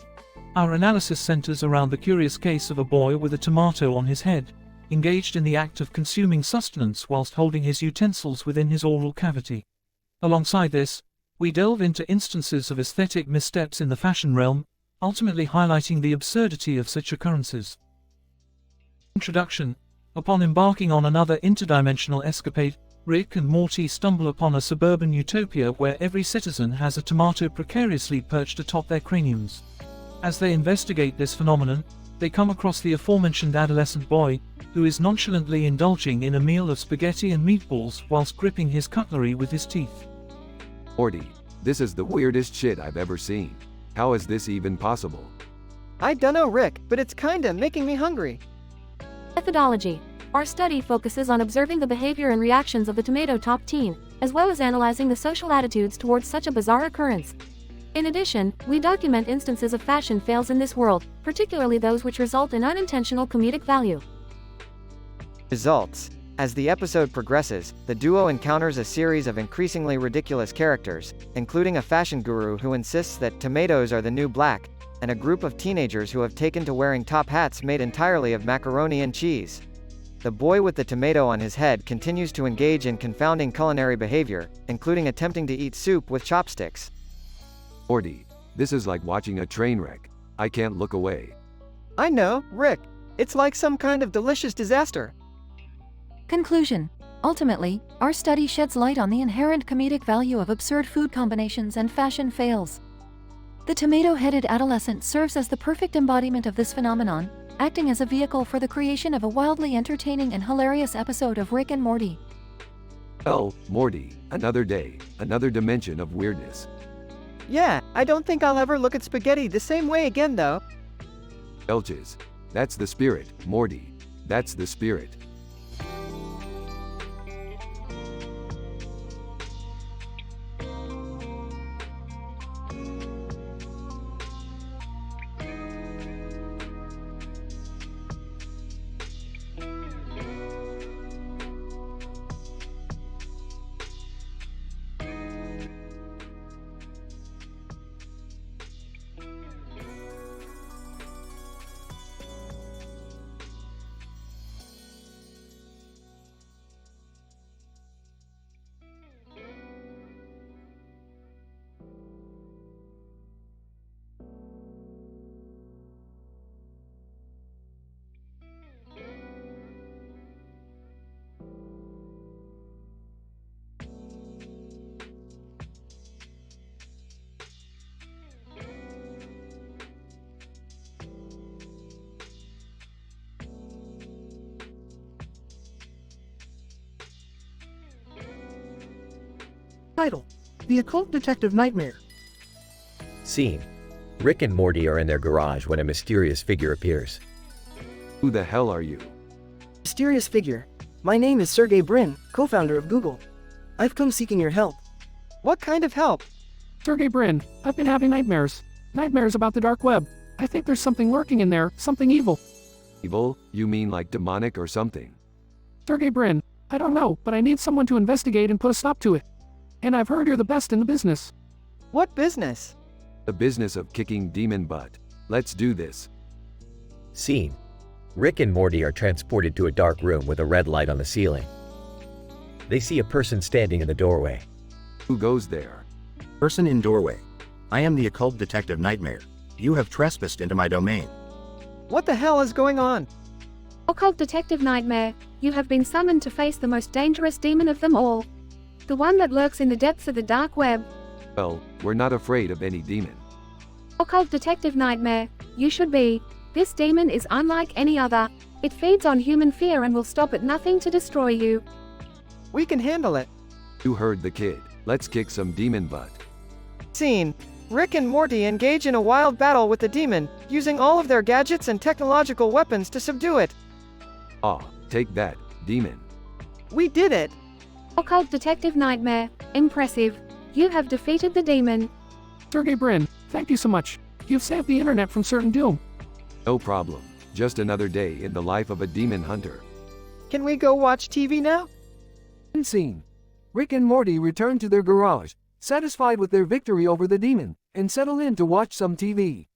Our analysis centers around the curious case of a boy with a tomato on his head, engaged in the act of consuming sustenance whilst holding his utensils within his oral cavity. Alongside this, we delve into instances of aesthetic missteps in the fashion realm, ultimately highlighting the absurdity of such occurrences. Introduction. Upon embarking on another interdimensional escapade, Rick and Morty stumble upon a suburban utopia where every citizen has a tomato precariously perched atop their craniums. As they investigate this phenomenon, they come across the aforementioned adolescent boy, who is nonchalantly indulging in a meal of spaghetti and meatballs whilst gripping his cutlery with his teeth. Morty, this is the weirdest shit I've ever seen. How is this even possible? I dunno, Rick, but it's kinda making me hungry. Methodology. Our study focuses on observing the behavior and reactions of the tomato top teen, as well as analyzing the social attitudes towards such a bizarre occurrence. In addition, we document instances of fashion fails in this world, particularly those which result in unintentional comedic value. Results. As the episode progresses, the duo encounters a series of increasingly ridiculous characters, including a fashion guru who insists that tomatoes are the new black, and a group of teenagers who have taken to wearing top hats made entirely of macaroni and cheese. The boy with the tomato on his head continues to engage in confounding culinary behavior, including attempting to eat soup with chopsticks. Morty, this is like watching a train wreck. I can't look away. I know, Rick. It's like some kind of delicious disaster. Conclusion. Ultimately, our study sheds light on the inherent comedic value of absurd food combinations and fashion fails. The tomato-headed adolescent serves as the perfect embodiment of this phenomenon, acting as a vehicle for the creation of a wildly entertaining and hilarious episode of Rick and Morty. Oh, Morty, another day, another dimension of weirdness. Yeah, I don't think I'll ever look at spaghetti the same way again though. Elches. That's the spirit, Morty. That's the spirit. Title: The Occult Detective Nightmare. Scene. Rick and Morty are in their garage when a mysterious figure appears. Who the hell are you? Mysterious figure. My name is Sergey Brin, co-founder of Google. I've come seeking your help. What kind of help? Sergey Brin, I've been having nightmares. Nightmares about the dark web. I think there's something lurking in there, something evil. Evil? You mean like demonic or something? Sergey Brin, I don't know, but I need someone to investigate and put a stop to it. And I've heard you're the best in the business. What business? The business of kicking demon butt. Let's do this. Scene. Rick and Morty are transported to a dark room with a red light on the ceiling. They see a person standing in the doorway. Who goes there? Person in doorway. I am the Occult Detective Nightmare. You have trespassed into my domain. What the hell is going on? Occult Detective Nightmare, you have been summoned to face the most dangerous demon of them all. The one that lurks in the depths of the dark web. Well, we're not afraid of any demon. Occult Detective Nightmare, you should be. This demon is unlike any other. It feeds on human fear and will stop at nothing to destroy you. We can handle it. You heard the kid. Let's kick some demon butt. Scene. Rick and Morty engage in a wild battle with the demon, using all of their gadgets and technological weapons to subdue it. Ah, take that, demon. We did it. Occult Detective Nightmare, impressive. You have defeated the demon. Sergey Brin, thank you so much. You've saved the internet from certain doom. No problem. Just another day in the life of a demon hunter. Can we go watch TV now? End scene. Rick and Morty return to their garage, satisfied with their victory over the demon, and settle in to watch some TV.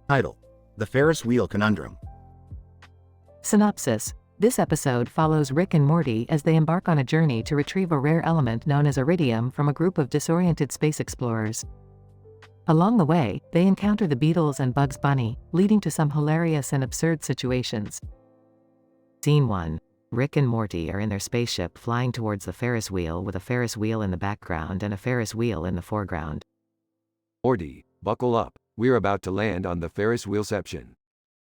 Title: The Ferris Wheel Conundrum. Synopsis. This episode follows Rick and Morty as they embark on a journey to retrieve a rare element known as iridium from a group of disoriented space explorers. Along the way, they encounter the Beatles and Bugs Bunny, leading to some hilarious and absurd situations. Scene 1. Rick and Morty are in their spaceship flying towards the Ferris wheel with a Ferris wheel in the background and a Ferris wheel in the foreground. Morty, buckle up. We're about to land on the Ferris wheelception.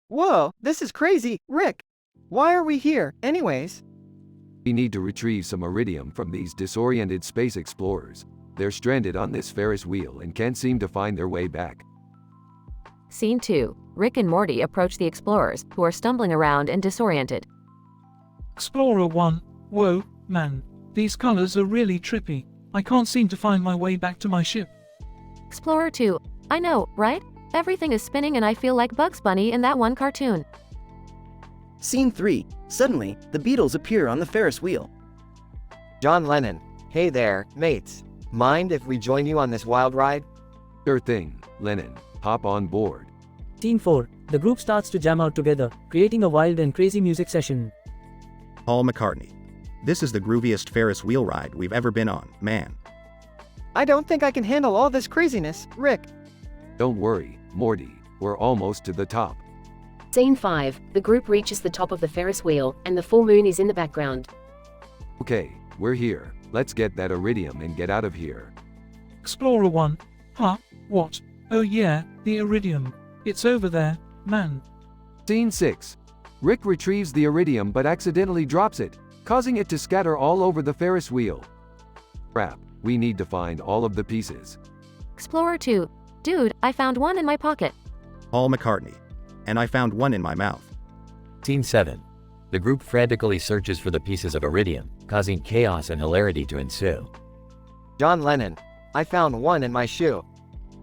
Whoa, this is crazy, Rick. Why are we here, anyways? We need to retrieve some iridium from these disoriented space explorers. They're stranded on this Ferris wheel and can't seem to find their way back. Scene 2. Rick and Morty approach the explorers, who are stumbling around and disoriented. Explorer 1. Whoa, man. These colors are really trippy. I can't seem to find my way back to my ship. Explorer 2. I know, right? Everything is spinning and I feel like Bugs Bunny in that one cartoon. Scene 3. Suddenly, the Beatles appear on the Ferris wheel. John Lennon. Hey there, mates. Mind if we join you on this wild ride? Sure thing, Lennon. Hop on board. Scene 4. The group starts to jam out together, creating a wild and crazy music session. Paul McCartney. This is the grooviest Ferris wheel ride we've ever been on, man. I don't think I can handle all this craziness, Rick. Don't worry, Morty. We're almost to the top. Scene 5. The group reaches the top of the Ferris wheel, and the full moon is in the background. Okay, we're here. Let's get that iridium and get out of here. Explorer 1. Huh? What? Oh yeah, the iridium. It's over there, man. Scene 6. Rick retrieves the iridium but accidentally drops it, causing it to scatter all over the Ferris wheel. Crap, we need to find all of the pieces. Explorer 2. Dude, I found one in my pocket. Paul McCartney. And I found one in my mouth. Scene 7. The group frantically searches for the pieces of iridium, causing chaos and hilarity to ensue. John Lennon. I found one in my shoe.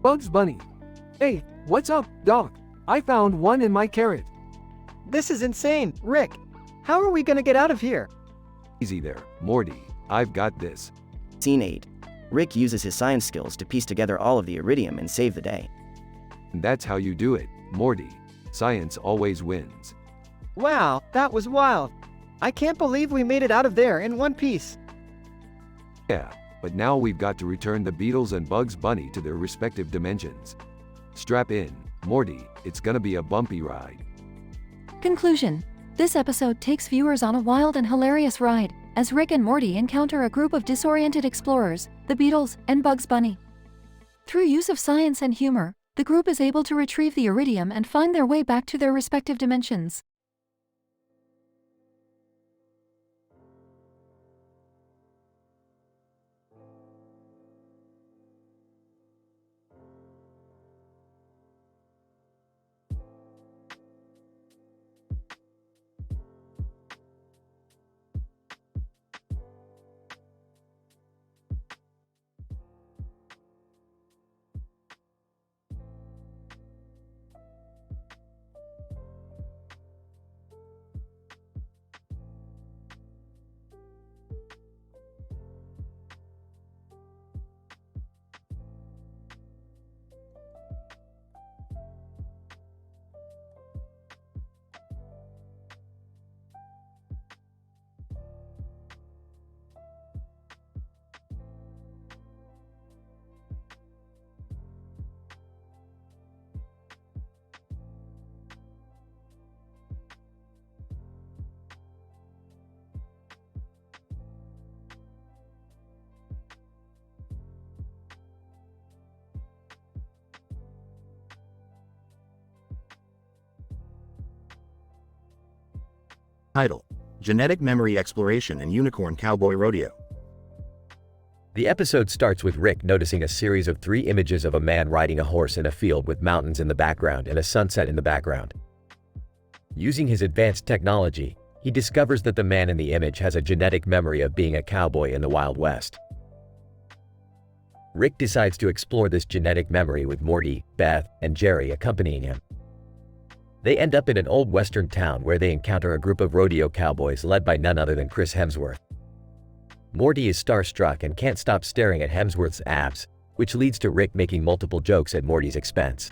Bugs Bunny. Hey, what's up, Doc? I found one in my carrot. This is insane, Rick. How are we gonna get out of here? Easy there, Morty. I've got this. Scene 8. Rick uses his science skills to piece together all of the iridium and save the day. And that's how you do it, Morty. Science always wins. Wow, that was wild. I can't believe we made it out of there in one piece. Yeah, but now we've got to return the Beatles and Bugs Bunny to their respective dimensions. Strap in, Morty, it's gonna be a bumpy ride. Conclusion. This episode takes viewers on a wild and hilarious ride, as Rick and Morty encounter a group of disoriented explorers, the Beatles and Bugs Bunny. Through use of science and humor, the group is able to retrieve the iridium and find their way back to their respective dimensions. Title: Genetic Memory Exploration and Unicorn Cowboy Rodeo. The episode starts with Rick noticing a series of 3 images of a man riding a horse in a field with mountains in the background and a sunset in the background. Using his advanced technology, he discovers that the man in the image has a genetic memory of being a cowboy in the Wild West. Rick decides to explore this genetic memory with Morty, Beth, and Jerry accompanying him. They end up in an old western town where they encounter a group of rodeo cowboys led by none other than Chris Hemsworth. Morty is starstruck and can't stop staring at Hemsworth's abs, which leads to Rick making multiple jokes at Morty's expense.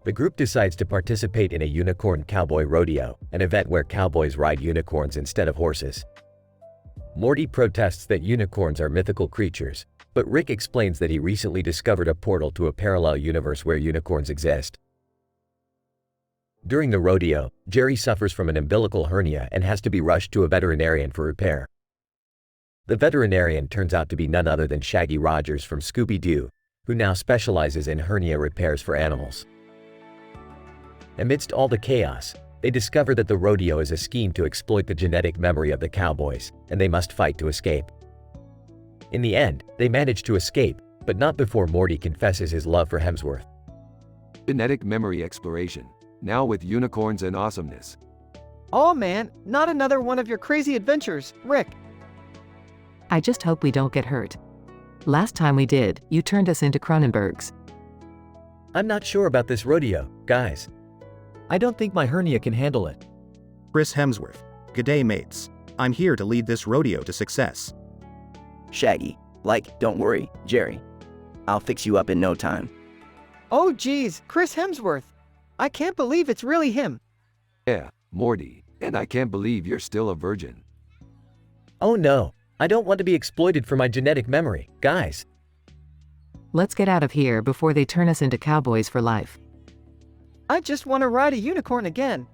The group decides to participate in a unicorn cowboy rodeo, an event where cowboys ride unicorns instead of horses. Morty protests that unicorns are mythical creatures, but Rick explains that he recently discovered a portal to a parallel universe where unicorns exist. During the rodeo, Jerry suffers from an umbilical hernia and has to be rushed to a veterinarian for repair. The veterinarian turns out to be none other than Shaggy Rogers from Scooby-Doo, who now specializes in hernia repairs for animals. Amidst all the chaos, they discover that the rodeo is a scheme to exploit the genetic memory of the cowboys, and they must fight to escape. In the end, they manage to escape, but not before Morty confesses his love for Hemsworth. Genetic memory exploration, now with unicorns and awesomeness. Oh man, not another one of your crazy adventures, Rick. I just hope we don't get hurt. Last time we did, you turned us into Cronenbergs. I'm not sure about this rodeo, guys. I don't think my hernia can handle it. Chris Hemsworth. G'day mates. I'm here to lead this rodeo to success. Shaggy. Don't worry, Jerry. I'll fix you up in no time. Oh geez, Chris Hemsworth. I can't believe it's really him. Yeah, Morty, and I can't believe you're still a virgin. Oh no, I don't want to be exploited for my genetic memory, guys. Let's get out of here before they turn us into cowboys for life. I just want to ride a unicorn again.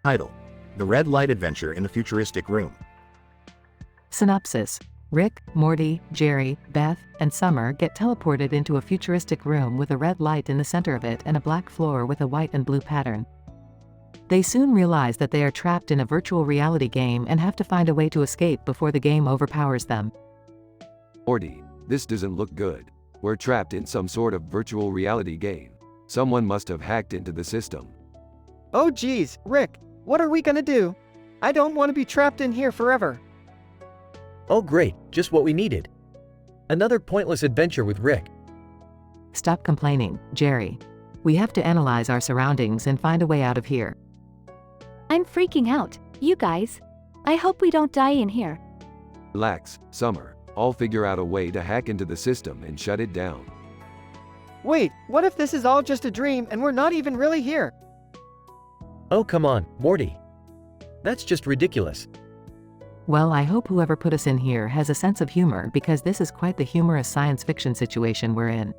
Title: The Red Light Adventure in the Futuristic Room. Synopsis. Rick, Morty, Jerry, Beth, and Summer get teleported into a futuristic room with a red light in the center of it and a black floor with a white and blue pattern. They soon realize that they are trapped in a virtual reality game and have to find a way to escape before the game overpowers them. Morty, this doesn't look good. We're trapped in some sort of virtual reality game. Someone must have hacked into the system. Oh geez, Rick, what are we gonna do? I don't want to be trapped in here forever. Oh great, just what we needed. Another pointless adventure with Rick. Stop complaining, Jerry. We have to analyze our surroundings and find a way out of here. I'm freaking out, you guys. I hope we don't die in here. Relax, Summer. I'll figure out a way to hack into the system and shut it down. Wait, what if this is all just a dream and we're not even really here? Oh come on, Morty. That's just ridiculous. Well, I hope whoever put us in here has a sense of humor because this is quite the humorous science fiction situation we're in.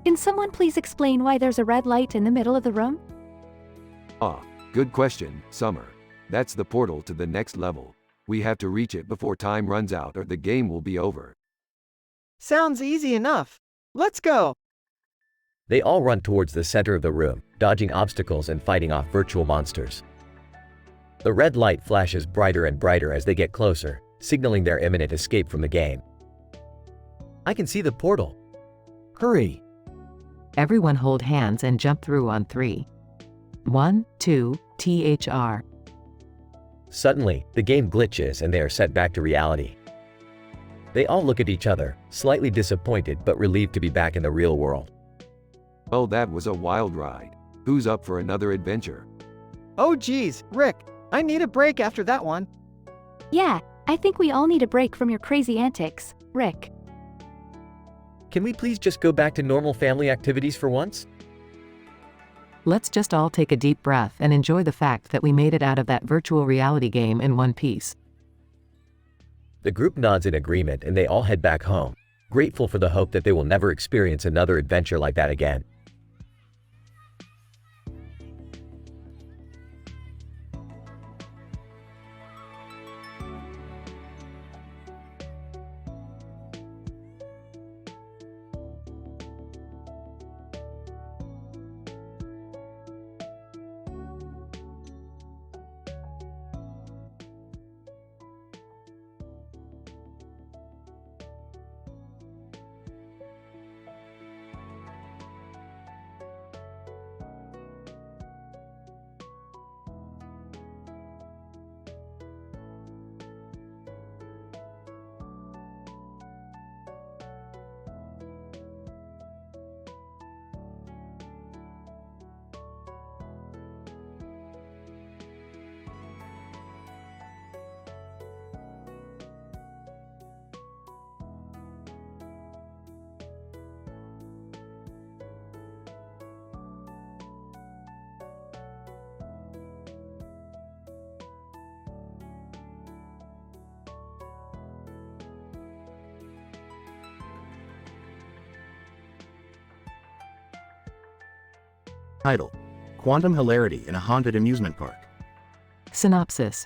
Can someone please explain why there's a red light in the middle of the room? Ah, good question, Summer. That's the portal to the next level. We have to reach it before time runs out or the game will be over. Sounds easy enough. Let's go. They all run towards the center of the room, dodging obstacles and fighting off virtual monsters. The red light flashes brighter and brighter as they get closer, signaling their imminent escape from the game. I can see the portal. Hurry. Everyone hold hands and jump through on 3. 1, 2, THR. Suddenly, the game glitches and they are set back to reality. They all look at each other, slightly disappointed but relieved to be back in the real world. Well, that was a wild ride. Who's up for another adventure? Oh geez, Rick, I need a break after that one. Yeah, I think we all need a break from your crazy antics, Rick. Can we please just go back to normal family activities for once? Let's just all take a deep breath and enjoy the fact that we made it out of that virtual reality game in one piece. The group nods in agreement and they all head back home, grateful for the hope that they will never experience another adventure like that again. Title: Quantum Hilarity in a Haunted Amusement Park. Synopsis.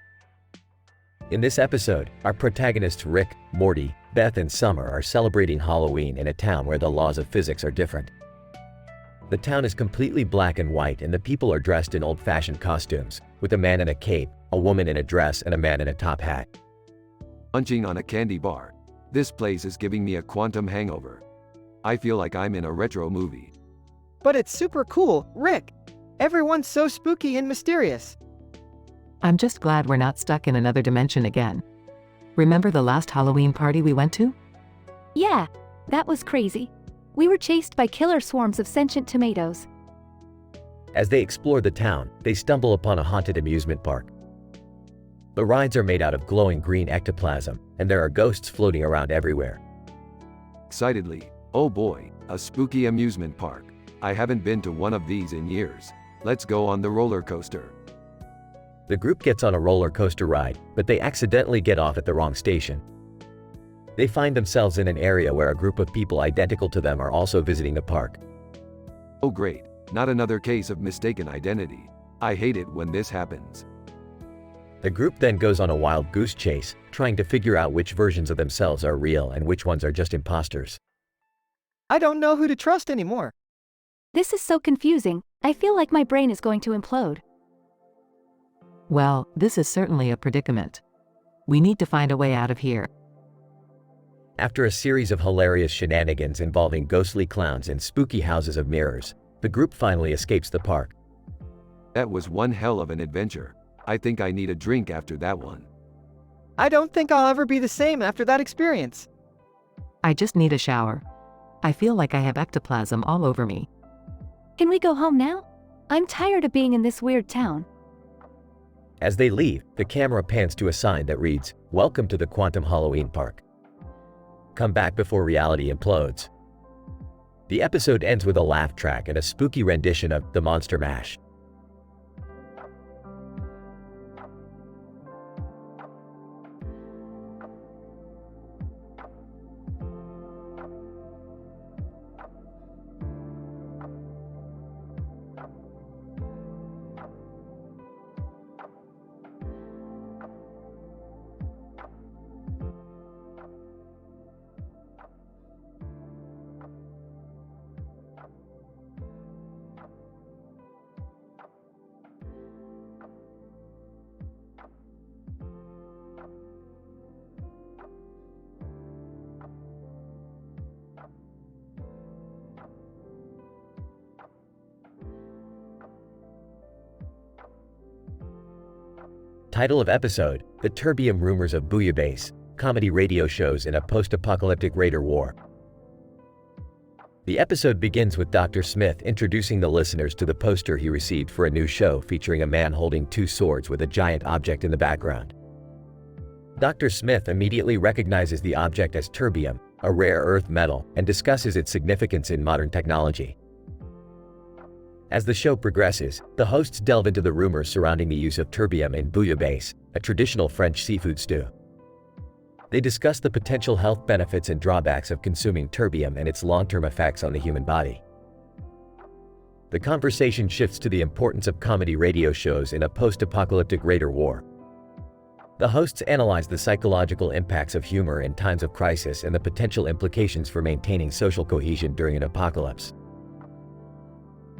In this episode, our protagonists Rick, Morty, Beth, and Summer are celebrating Halloween in a town where the laws of physics are different. The town is completely black and white and the people are dressed in old-fashioned costumes, with a man in a cape, a woman in a dress, and a man in a top hat. Munching on a candy bar. This place is giving me a quantum hangover. I feel like I'm in a retro movie. But it's super cool, Rick. Everyone's so spooky and mysterious. I'm just glad we're not stuck in another dimension again. Remember the last Halloween party we went to? Yeah, that was crazy. We were chased by killer swarms of sentient tomatoes. As they explore the town, they stumble upon a haunted amusement park. The rides are made out of glowing green ectoplasm, and there are ghosts floating around everywhere. Excitedly, oh boy, a spooky amusement park. I haven't been to one of these in years. Let's go on the roller coaster. The group gets on a roller coaster ride, but they accidentally get off at the wrong station. They find themselves in an area where a group of people identical to them are also visiting the park. Oh great, not another case of mistaken identity. I hate it when this happens. The group then goes on a wild goose chase, trying to figure out which versions of themselves are real and which ones are just imposters. I don't know who to trust anymore. This is so confusing. I feel like my brain is going to implode. Well, this is certainly a predicament. We need to find a way out of here. After a series of hilarious shenanigans involving ghostly clowns and spooky houses of mirrors, the group finally escapes the park. That was one hell of an adventure. I think I need a drink after that one. I don't think I'll ever be the same after that experience. I just need a shower. I feel like I have ectoplasm all over me. Can we go home now? I'm tired of being in this weird town. As they leave, the camera pans to a sign that reads, "Welcome to the Quantum Halloween Park. Come back before reality implodes." The episode ends with a laugh track and a spooky rendition of The Monster Mash. Title of episode: The Terbium Rumors of Bouillabaisse, comedy radio shows in a post-apocalyptic raider war. The episode begins with Dr. Smith introducing the listeners to the poster he received for a new show featuring a man holding two swords with a giant object in the background. Dr. Smith immediately recognizes the object as terbium, a rare earth metal, and discusses its significance in modern technology. As the show progresses, the hosts delve into the rumors surrounding the use of terbium in bouillabaisse, a traditional French seafood stew. They discuss the potential health benefits and drawbacks of consuming terbium and its long-term effects on the human body. The conversation shifts to the importance of comedy radio shows in a post-apocalyptic raider war. The hosts analyze the psychological impacts of humor in times of crisis and the potential implications for maintaining social cohesion during an apocalypse.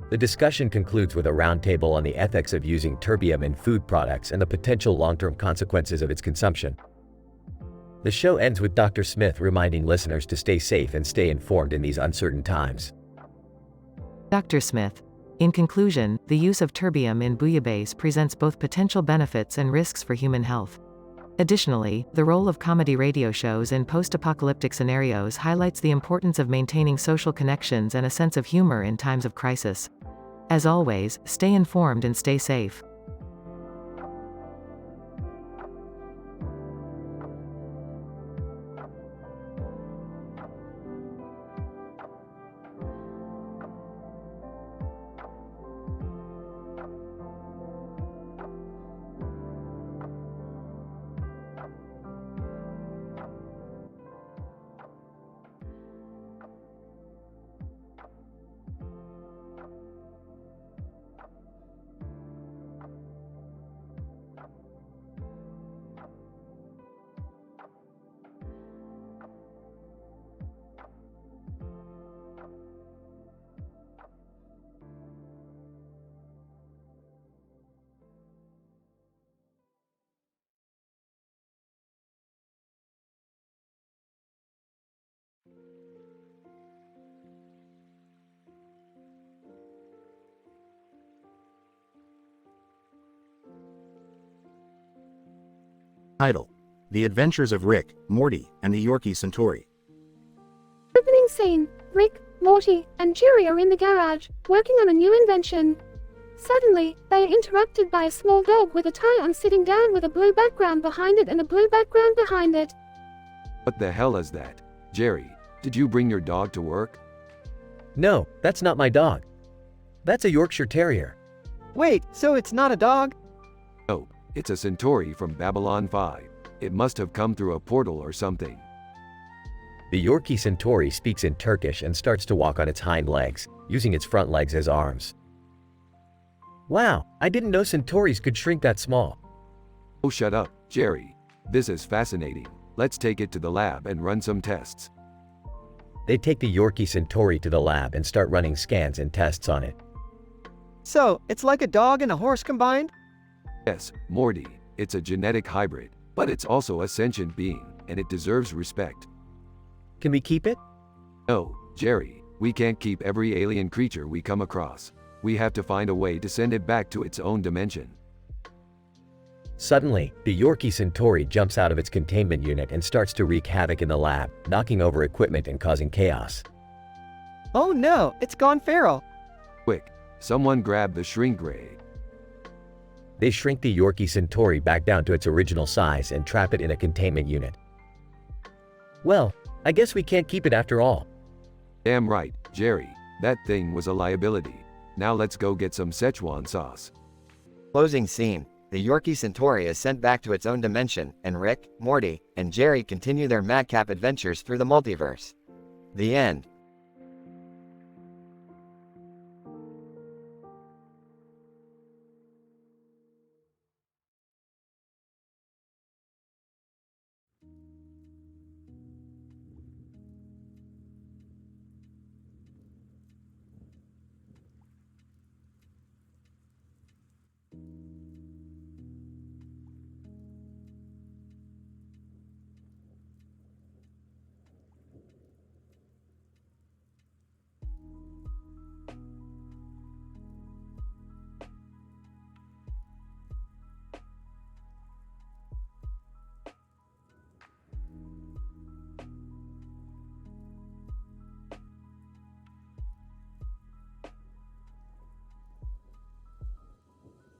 The discussion concludes with a roundtable on the ethics of using terbium in food products and the potential long-term consequences of its consumption. The show ends with Dr. Smith reminding listeners to stay safe and stay informed in these uncertain times. Dr. Smith. In conclusion, the use of terbium in bouillabaisse presents both potential benefits and risks for human health. Additionally, the role of comedy radio shows in post-apocalyptic scenarios highlights the importance of maintaining social connections and a sense of humor in times of crisis. As always, stay informed and stay safe. Title: The Adventures of Rick, Morty, and the Yorkie Centauri. Opening scene. Rick, Morty, and Jerry are in the garage, working on a new invention. Suddenly, they are interrupted by a small dog with a tie-on sitting down with a blue background behind it and a blue background behind it. What the hell is that? Jerry, did you bring your dog to work? No, that's not my dog. That's a Yorkshire Terrier. Wait, so it's not a dog? No, it's a Centauri from Babylon 5. It must have come through a portal or something. The Yorkie Centauri speaks in Turkish and starts to walk on its hind legs, using its front legs as arms. Wow, I didn't know Centauris could shrink that small. Oh, shut up, Jerry. This is fascinating. Let's take it to the lab and run some tests. They take the Yorkie Centauri to the lab and start running scans and tests on it. So, it's like a dog and a horse combined? Yes, Morty, it's a genetic hybrid, but it's also a sentient being, and it deserves respect. Can we keep it? No, Jerry, we can't keep every alien creature we come across. We have to find a way to send it back to its own dimension. Suddenly, the Yorkie Centauri jumps out of its containment unit and starts to wreak havoc in the lab, knocking over equipment and causing chaos. Oh no, it's gone feral. Quick, someone grab the shrink ray. They shrink the Yorkie Centauri back down to its original size and trap it in a containment unit. Well, I guess we can't keep it after all. Damn right, Jerry, that thing was a liability. Now let's go get some Szechuan sauce. Closing scene. The Yorkie Centauri is sent back to its own dimension, and Rick, Morty, and Jerry continue their madcap adventures through the multiverse. The end.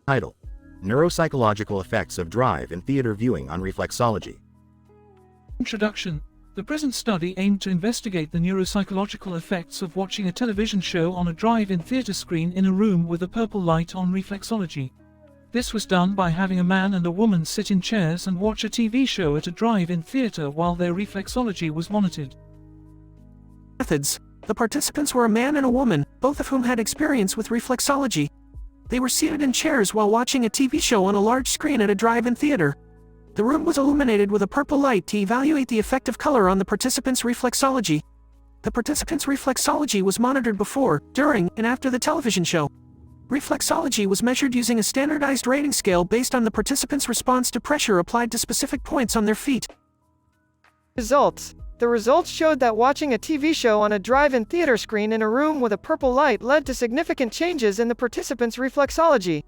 Title: Neuropsychological Effects of Drive in Theater Viewing on Reflexology. Introduction. The present study aimed to investigate the neuropsychological effects of watching a television show on a drive-in theater screen in a room with a purple light on reflexology. This was done by having a man and a woman sit in chairs and watch a TV show at a drive-in theater while their reflexology was monitored. Methods. The participants were a man and a woman, both of whom had experience with reflexology. They were seated in chairs while watching a TV show on a large screen at a drive-in theater. The room was illuminated with a purple light to evaluate the effect of color on the participants' reflexology. The participants' reflexology was monitored before, during, and after the television show. Reflexology was measured using a standardized rating scale based on the participants' response to pressure applied to specific points on their feet. Results. The results showed that watching a TV show on a drive-in theater screen in a room with a purple light led to significant changes in the participants' reflexology.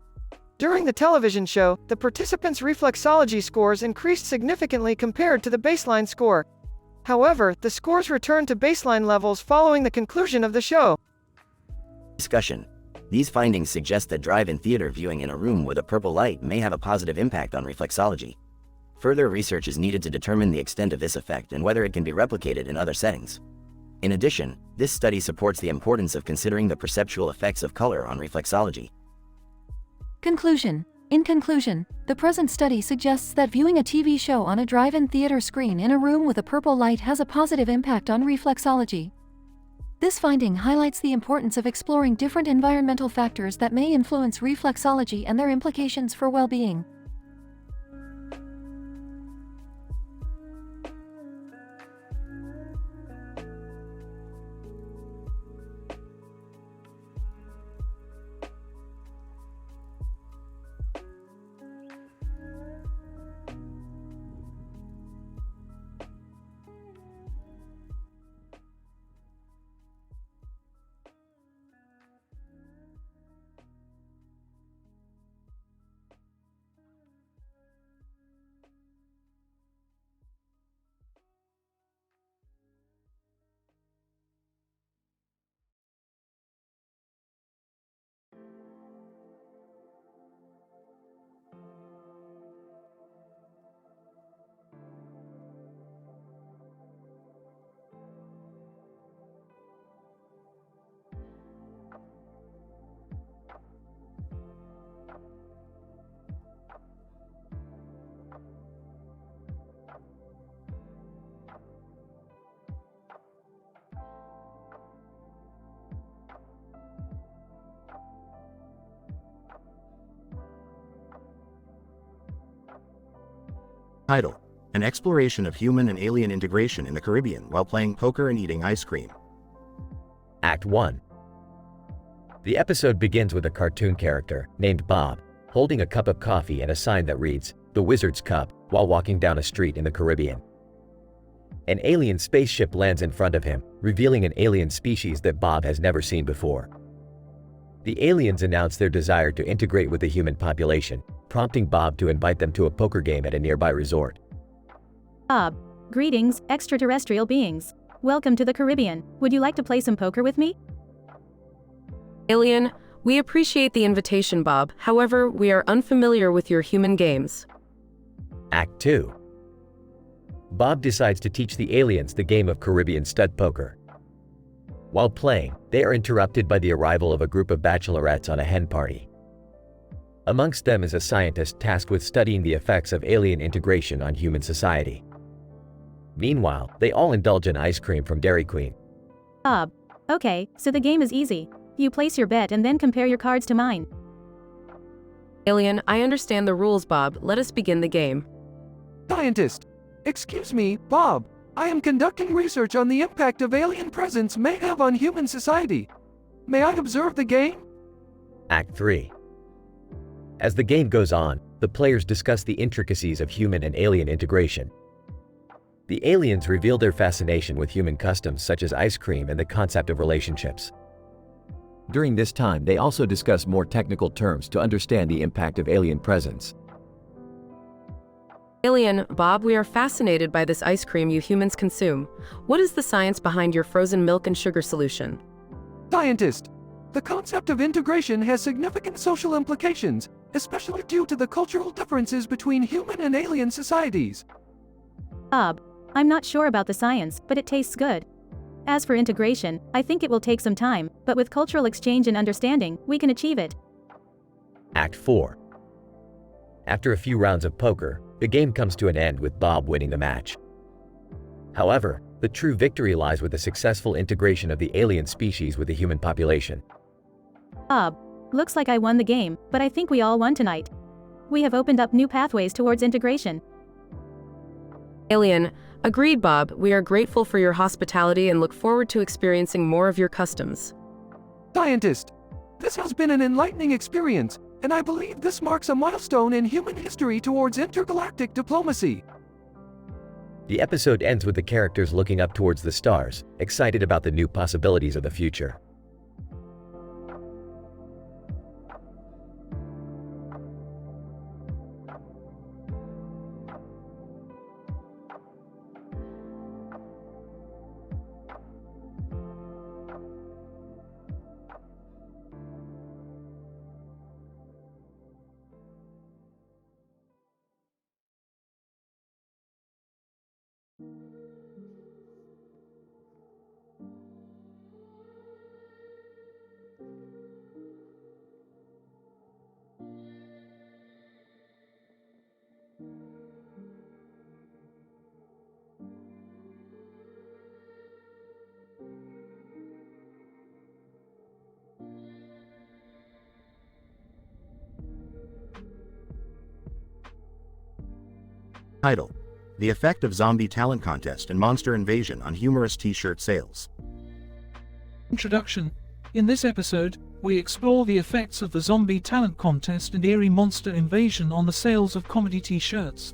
During the television show, the participants' reflexology scores increased significantly compared to the baseline score. However, the scores returned to baseline levels following the conclusion of the show. Discussion. These findings suggest that drive-in theater viewing in a room with a purple light may have a positive impact on reflexology. Further research is needed to determine the extent of this effect and whether it can be replicated in other settings. In addition, this study supports the importance of considering the perceptual effects of color on reflexology. Conclusion. In conclusion, the present study suggests that viewing a TV show on a drive-in theater screen in a room with a purple light has a positive impact on reflexology. This finding highlights the importance of exploring different environmental factors that may influence reflexology and their implications for well-being. Title: An exploration of human and alien integration in the Caribbean while playing poker and eating ice cream. Act 1. The episode begins with a cartoon character, named Bob, holding a cup of coffee and a sign that reads, "The Wizard's Cup," while walking down a street in the Caribbean. An alien spaceship lands in front of him, revealing an alien species that Bob has never seen before. The aliens announce their desire to integrate with the human population, prompting Bob to invite them to a poker game at a nearby resort. Bob. Greetings, extraterrestrial beings. Welcome to the Caribbean. Would you like to play some poker with me? Alien, we appreciate the invitation, Bob. However, we are unfamiliar with your human games. Act 2. Bob decides to teach the aliens the game of Caribbean stud poker. While playing, they are interrupted by the arrival of a group of bachelorettes on a hen party. Amongst them is a scientist tasked with studying the effects of alien integration on human society. Meanwhile, they all indulge in ice cream from Dairy Queen. Bob. Okay, so the game is easy. You place your bet and then compare your cards to mine. Alien, I understand the rules, Bob. Let us begin the game. Scientist. Excuse me, Bob. I am conducting research on the impact of alien presence may have on human society. May I observe the game? Act 3. As the game goes on, the players discuss the intricacies of human and alien integration. The aliens reveal their fascination with human customs such as ice cream and the concept of relationships. During this time, they also discuss more technical terms to understand the impact of alien presence. Alien, Bob, we are fascinated by this ice cream you humans consume. What is the science behind your frozen milk and sugar solution? Scientist. The concept of integration has significant social implications, especially due to the cultural differences between human and alien societies. Bob. I'm not sure about the science, but it tastes good. As for integration, I think it will take some time, but with cultural exchange and understanding, we can achieve it. Act 4. After a few rounds of poker, the game comes to an end with Bob winning the match. However, the true victory lies with the successful integration of the alien species with the human population. Bob, looks like I won the game, but I think we all won tonight. We have opened up new pathways towards integration. Alien, agreed, Bob. We are grateful for your hospitality and look forward to experiencing more of your customs. Scientist, this has been an enlightening experience, and I believe this marks a milestone in human history towards intergalactic diplomacy. The episode ends with the characters looking up towards the stars, excited about the new possibilities of the future. Title: The Effect of Zombie Talent Contest and Monster Invasion on Humorous T-Shirt Sales. Introduction. In this episode, we explore the effects of the zombie talent contest and eerie monster invasion on the sales of comedy t-shirts.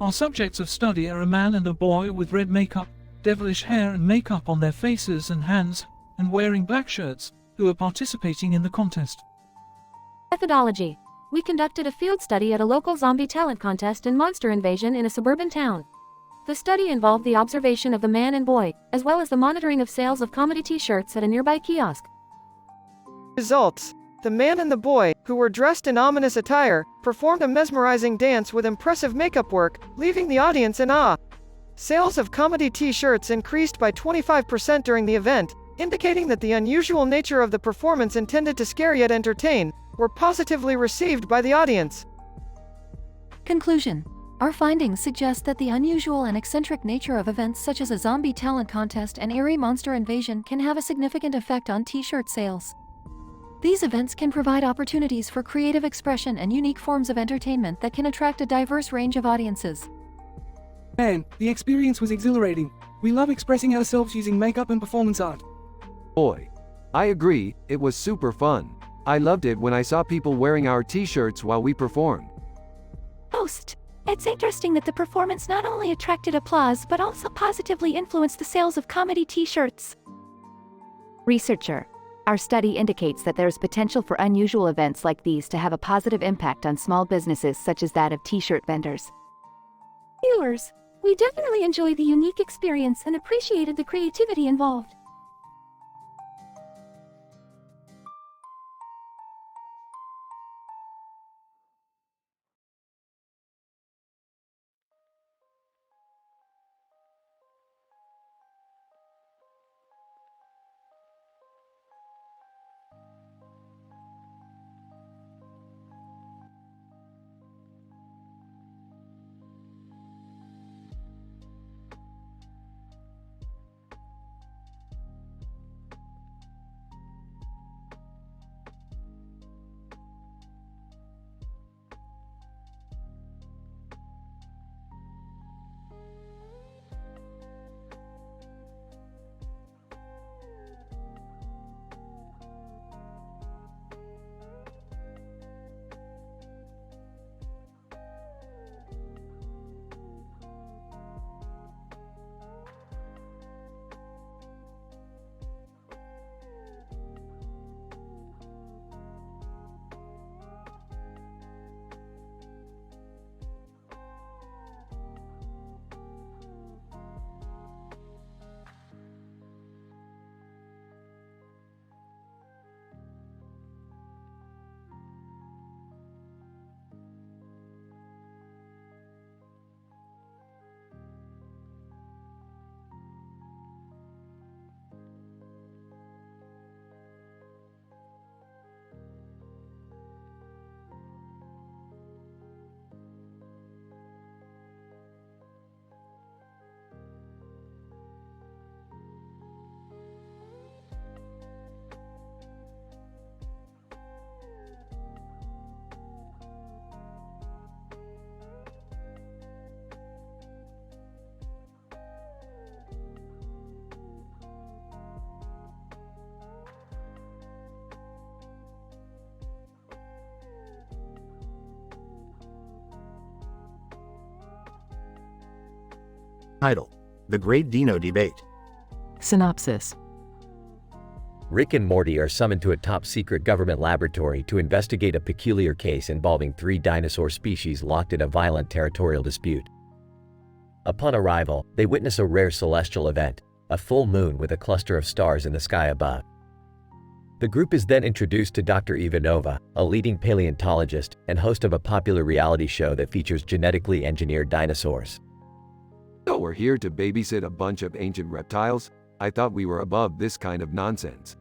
Our subjects of study are a man and a boy with red makeup, devilish hair and makeup on their faces and hands, and wearing black shirts, who are participating in the contest. Methodology. We conducted a field study at a local zombie talent contest and monster invasion in a suburban town. The study involved the observation of the man and boy, as well as the monitoring of sales of comedy t-shirts at a nearby kiosk. Results. The man and the boy, who were dressed in ominous attire, performed a mesmerizing dance with impressive makeup work, leaving the audience in awe. Sales of comedy t-shirts increased by 25% during the event, indicating that the unusual nature of the performance intended to scare yet entertain, were positively received by the audience. Conclusion. Our findings suggest that the unusual and eccentric nature of events such as a zombie talent contest and eerie monster invasion can have a significant effect on t-shirt sales. These events can provide opportunities for creative expression and unique forms of entertainment that can attract a diverse range of audiences. Man, the experience was exhilarating. We love expressing ourselves using makeup and performance art. Boy, I agree, it was super fun. I loved it when I saw people wearing our t-shirts while we performed. Host. It's interesting that the performance not only attracted applause but also positively influenced the sales of comedy t-shirts. Researcher. Our study indicates that there is potential for unusual events like these to have a positive impact on small businesses such as that of t-shirt vendors. Viewers, we definitely enjoyed the unique experience and appreciated the creativity involved. Title: The Great Dino Debate. Synopsis. Rick and Morty are summoned to a top-secret government laboratory to investigate a peculiar case involving 3 dinosaur species locked in a violent territorial dispute. Upon arrival, they witness a rare celestial event, a full moon with a cluster of stars in the sky above. The group is then introduced to Dr. Ivanova, a leading paleontologist and host of a popular reality show that features genetically engineered dinosaurs. So we're here to babysit a bunch of ancient reptiles? I thought we were above this kind of nonsense.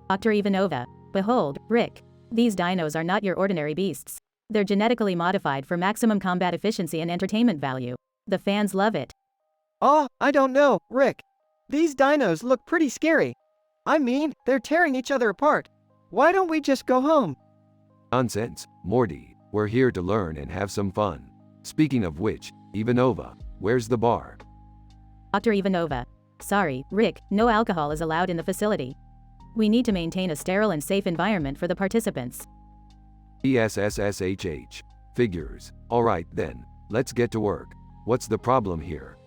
Dr. Ivanova, behold, Rick. These dinos are not your ordinary beasts. They're genetically modified for maximum combat efficiency and entertainment value. The fans love it. Oh, I don't know, Rick. These dinos look pretty scary. I mean, they're tearing each other apart. Why don't we just go home? Nonsense, Morty. We're here to learn and have some fun. Speaking of which, Ivanova, where's the bar? Dr. Ivanova. Sorry, Rick, no alcohol is allowed in the facility. We need to maintain a sterile and safe environment for the participants. ESSSHH. Figures. Alright then, let's get to work. What's the problem here?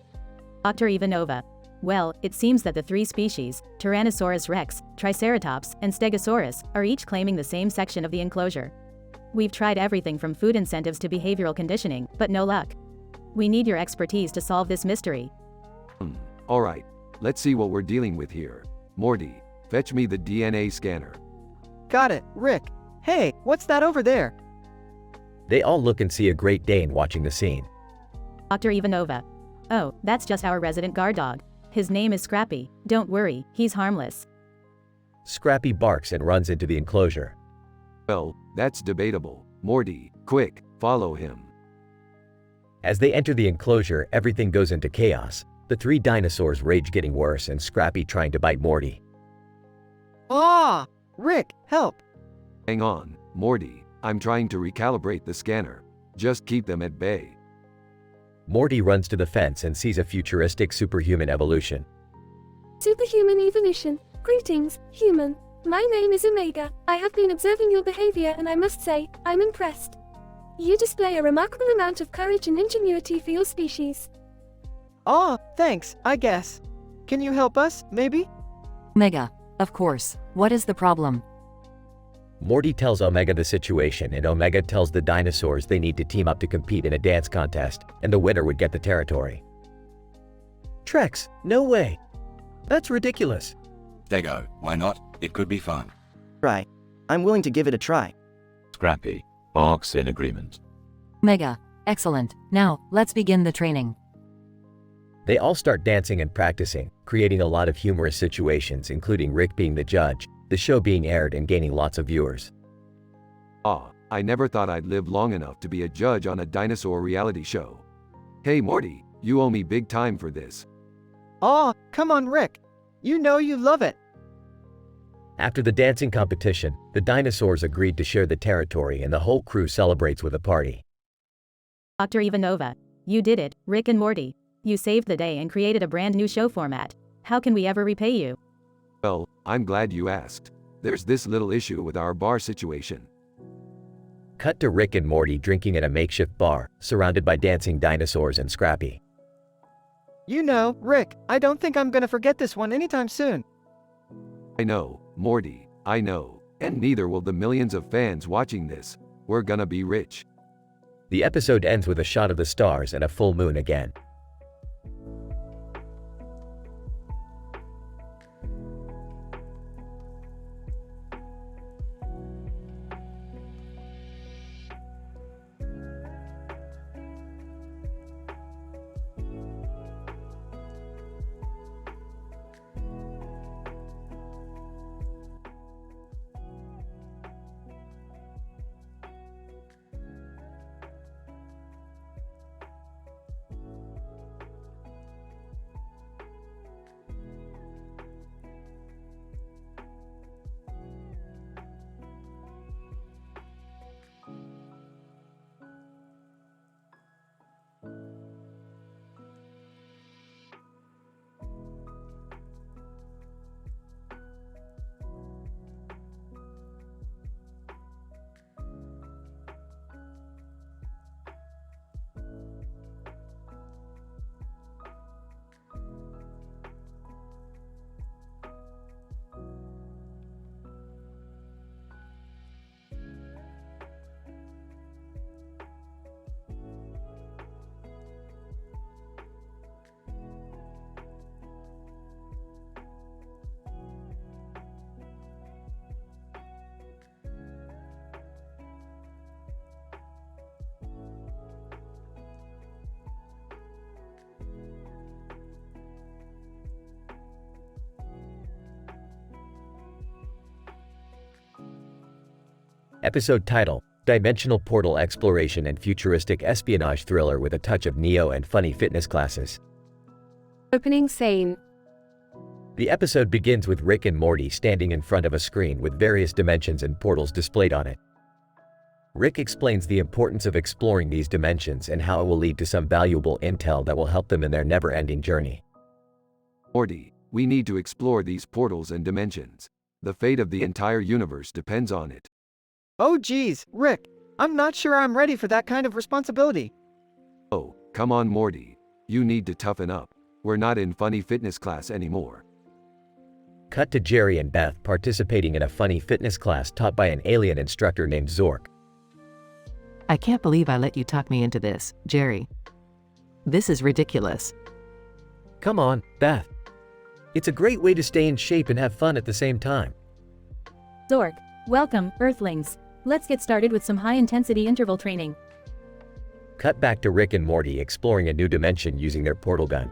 Dr. Ivanova. Well, it seems that the 3 species, Tyrannosaurus rex, Triceratops, and Stegosaurus, are each claiming the same section of the enclosure. We've tried everything from food incentives to behavioral conditioning, but no luck. We need your expertise to solve this mystery. Alright, let's see what we're dealing with here. Morty, fetch me the DNA scanner. Got it, Rick. Hey, what's that over there? They all look and see a Great Dane watching the scene. Dr. Ivanova. Oh, that's just our resident guard dog. His name is Scrappy. Don't worry, he's harmless. Scrappy barks and runs into the enclosure. Well, that's debatable. Morty, quick, follow him. As they enter the enclosure, everything goes into chaos. The 3 dinosaurs rage getting worse and Scrappy trying to bite Morty. Ah! Rick, help! Hang on, Morty. I'm trying to recalibrate the scanner. Just keep them at bay. Morty runs to the fence and sees a futuristic superhuman evolution. Superhuman evolution. Greetings, human. My name is Omega. I have been observing your behavior and I must say, I'm impressed. You display a remarkable amount of courage and ingenuity for your species. Ah, thanks, I guess. Can you help us, maybe? Omega. Of course. What is the problem? Morty tells Omega the situation and Omega tells the dinosaurs they need to team up to compete in a dance contest, and the winner would get the territory. Trex, no way. That's ridiculous. Stego, why not? It could be fun. Try. I'm willing to give it a try. Scrappy. Barks in agreement. Omega. Excellent. Now, let's begin the training. They all start dancing and practicing, creating a lot of humorous situations, including Rick being the judge, the show being aired and gaining lots of viewers. Ah, I never thought I'd live long enough to be a judge on a dinosaur reality show. Hey Morty, you owe me big time for this. Ah, come on, Rick. You know you love it. After the dancing competition, the dinosaurs agreed to share the territory and the whole crew celebrates with a party. Dr. Ivanova. You did it, Rick and Morty. You saved the day and created a brand new show format. How can we ever repay you? Well, I'm glad you asked. There's this little issue with our bar situation. Cut to Rick and Morty drinking at a makeshift bar, surrounded by dancing dinosaurs and Scrappy. You know, Rick, I don't think I'm gonna forget this one anytime soon. I know, Morty, I know. And neither will the millions of fans watching this. We're gonna be rich. The episode ends with a shot of the stars and a full moon again. Episode title: Dimensional Portal Exploration and Futuristic Espionage Thriller with a touch of Neo and funny fitness classes. Opening scene. The episode begins with Rick and Morty standing in front of a screen with various dimensions and portals displayed on it. Rick explains the importance of exploring these dimensions and how it will lead to some valuable intel that will help them in their never-ending journey. Morty, we need to explore these portals and dimensions. The fate of the entire universe depends on it. Oh geez, Rick, I'm not sure I'm ready for that kind of responsibility. Oh, come on Morty. You need to toughen up. We're not in funny fitness class anymore. Cut to Jerry and Beth participating in a funny fitness class taught by an alien instructor named Zork. I can't believe I let you talk me into this, Jerry. This is ridiculous. Come on, Beth. It's a great way to stay in shape and have fun at the same time. Zork, welcome, Earthlings. Let's get started with some high-intensity interval training. Cut back to Rick and Morty exploring a new dimension using their portal gun.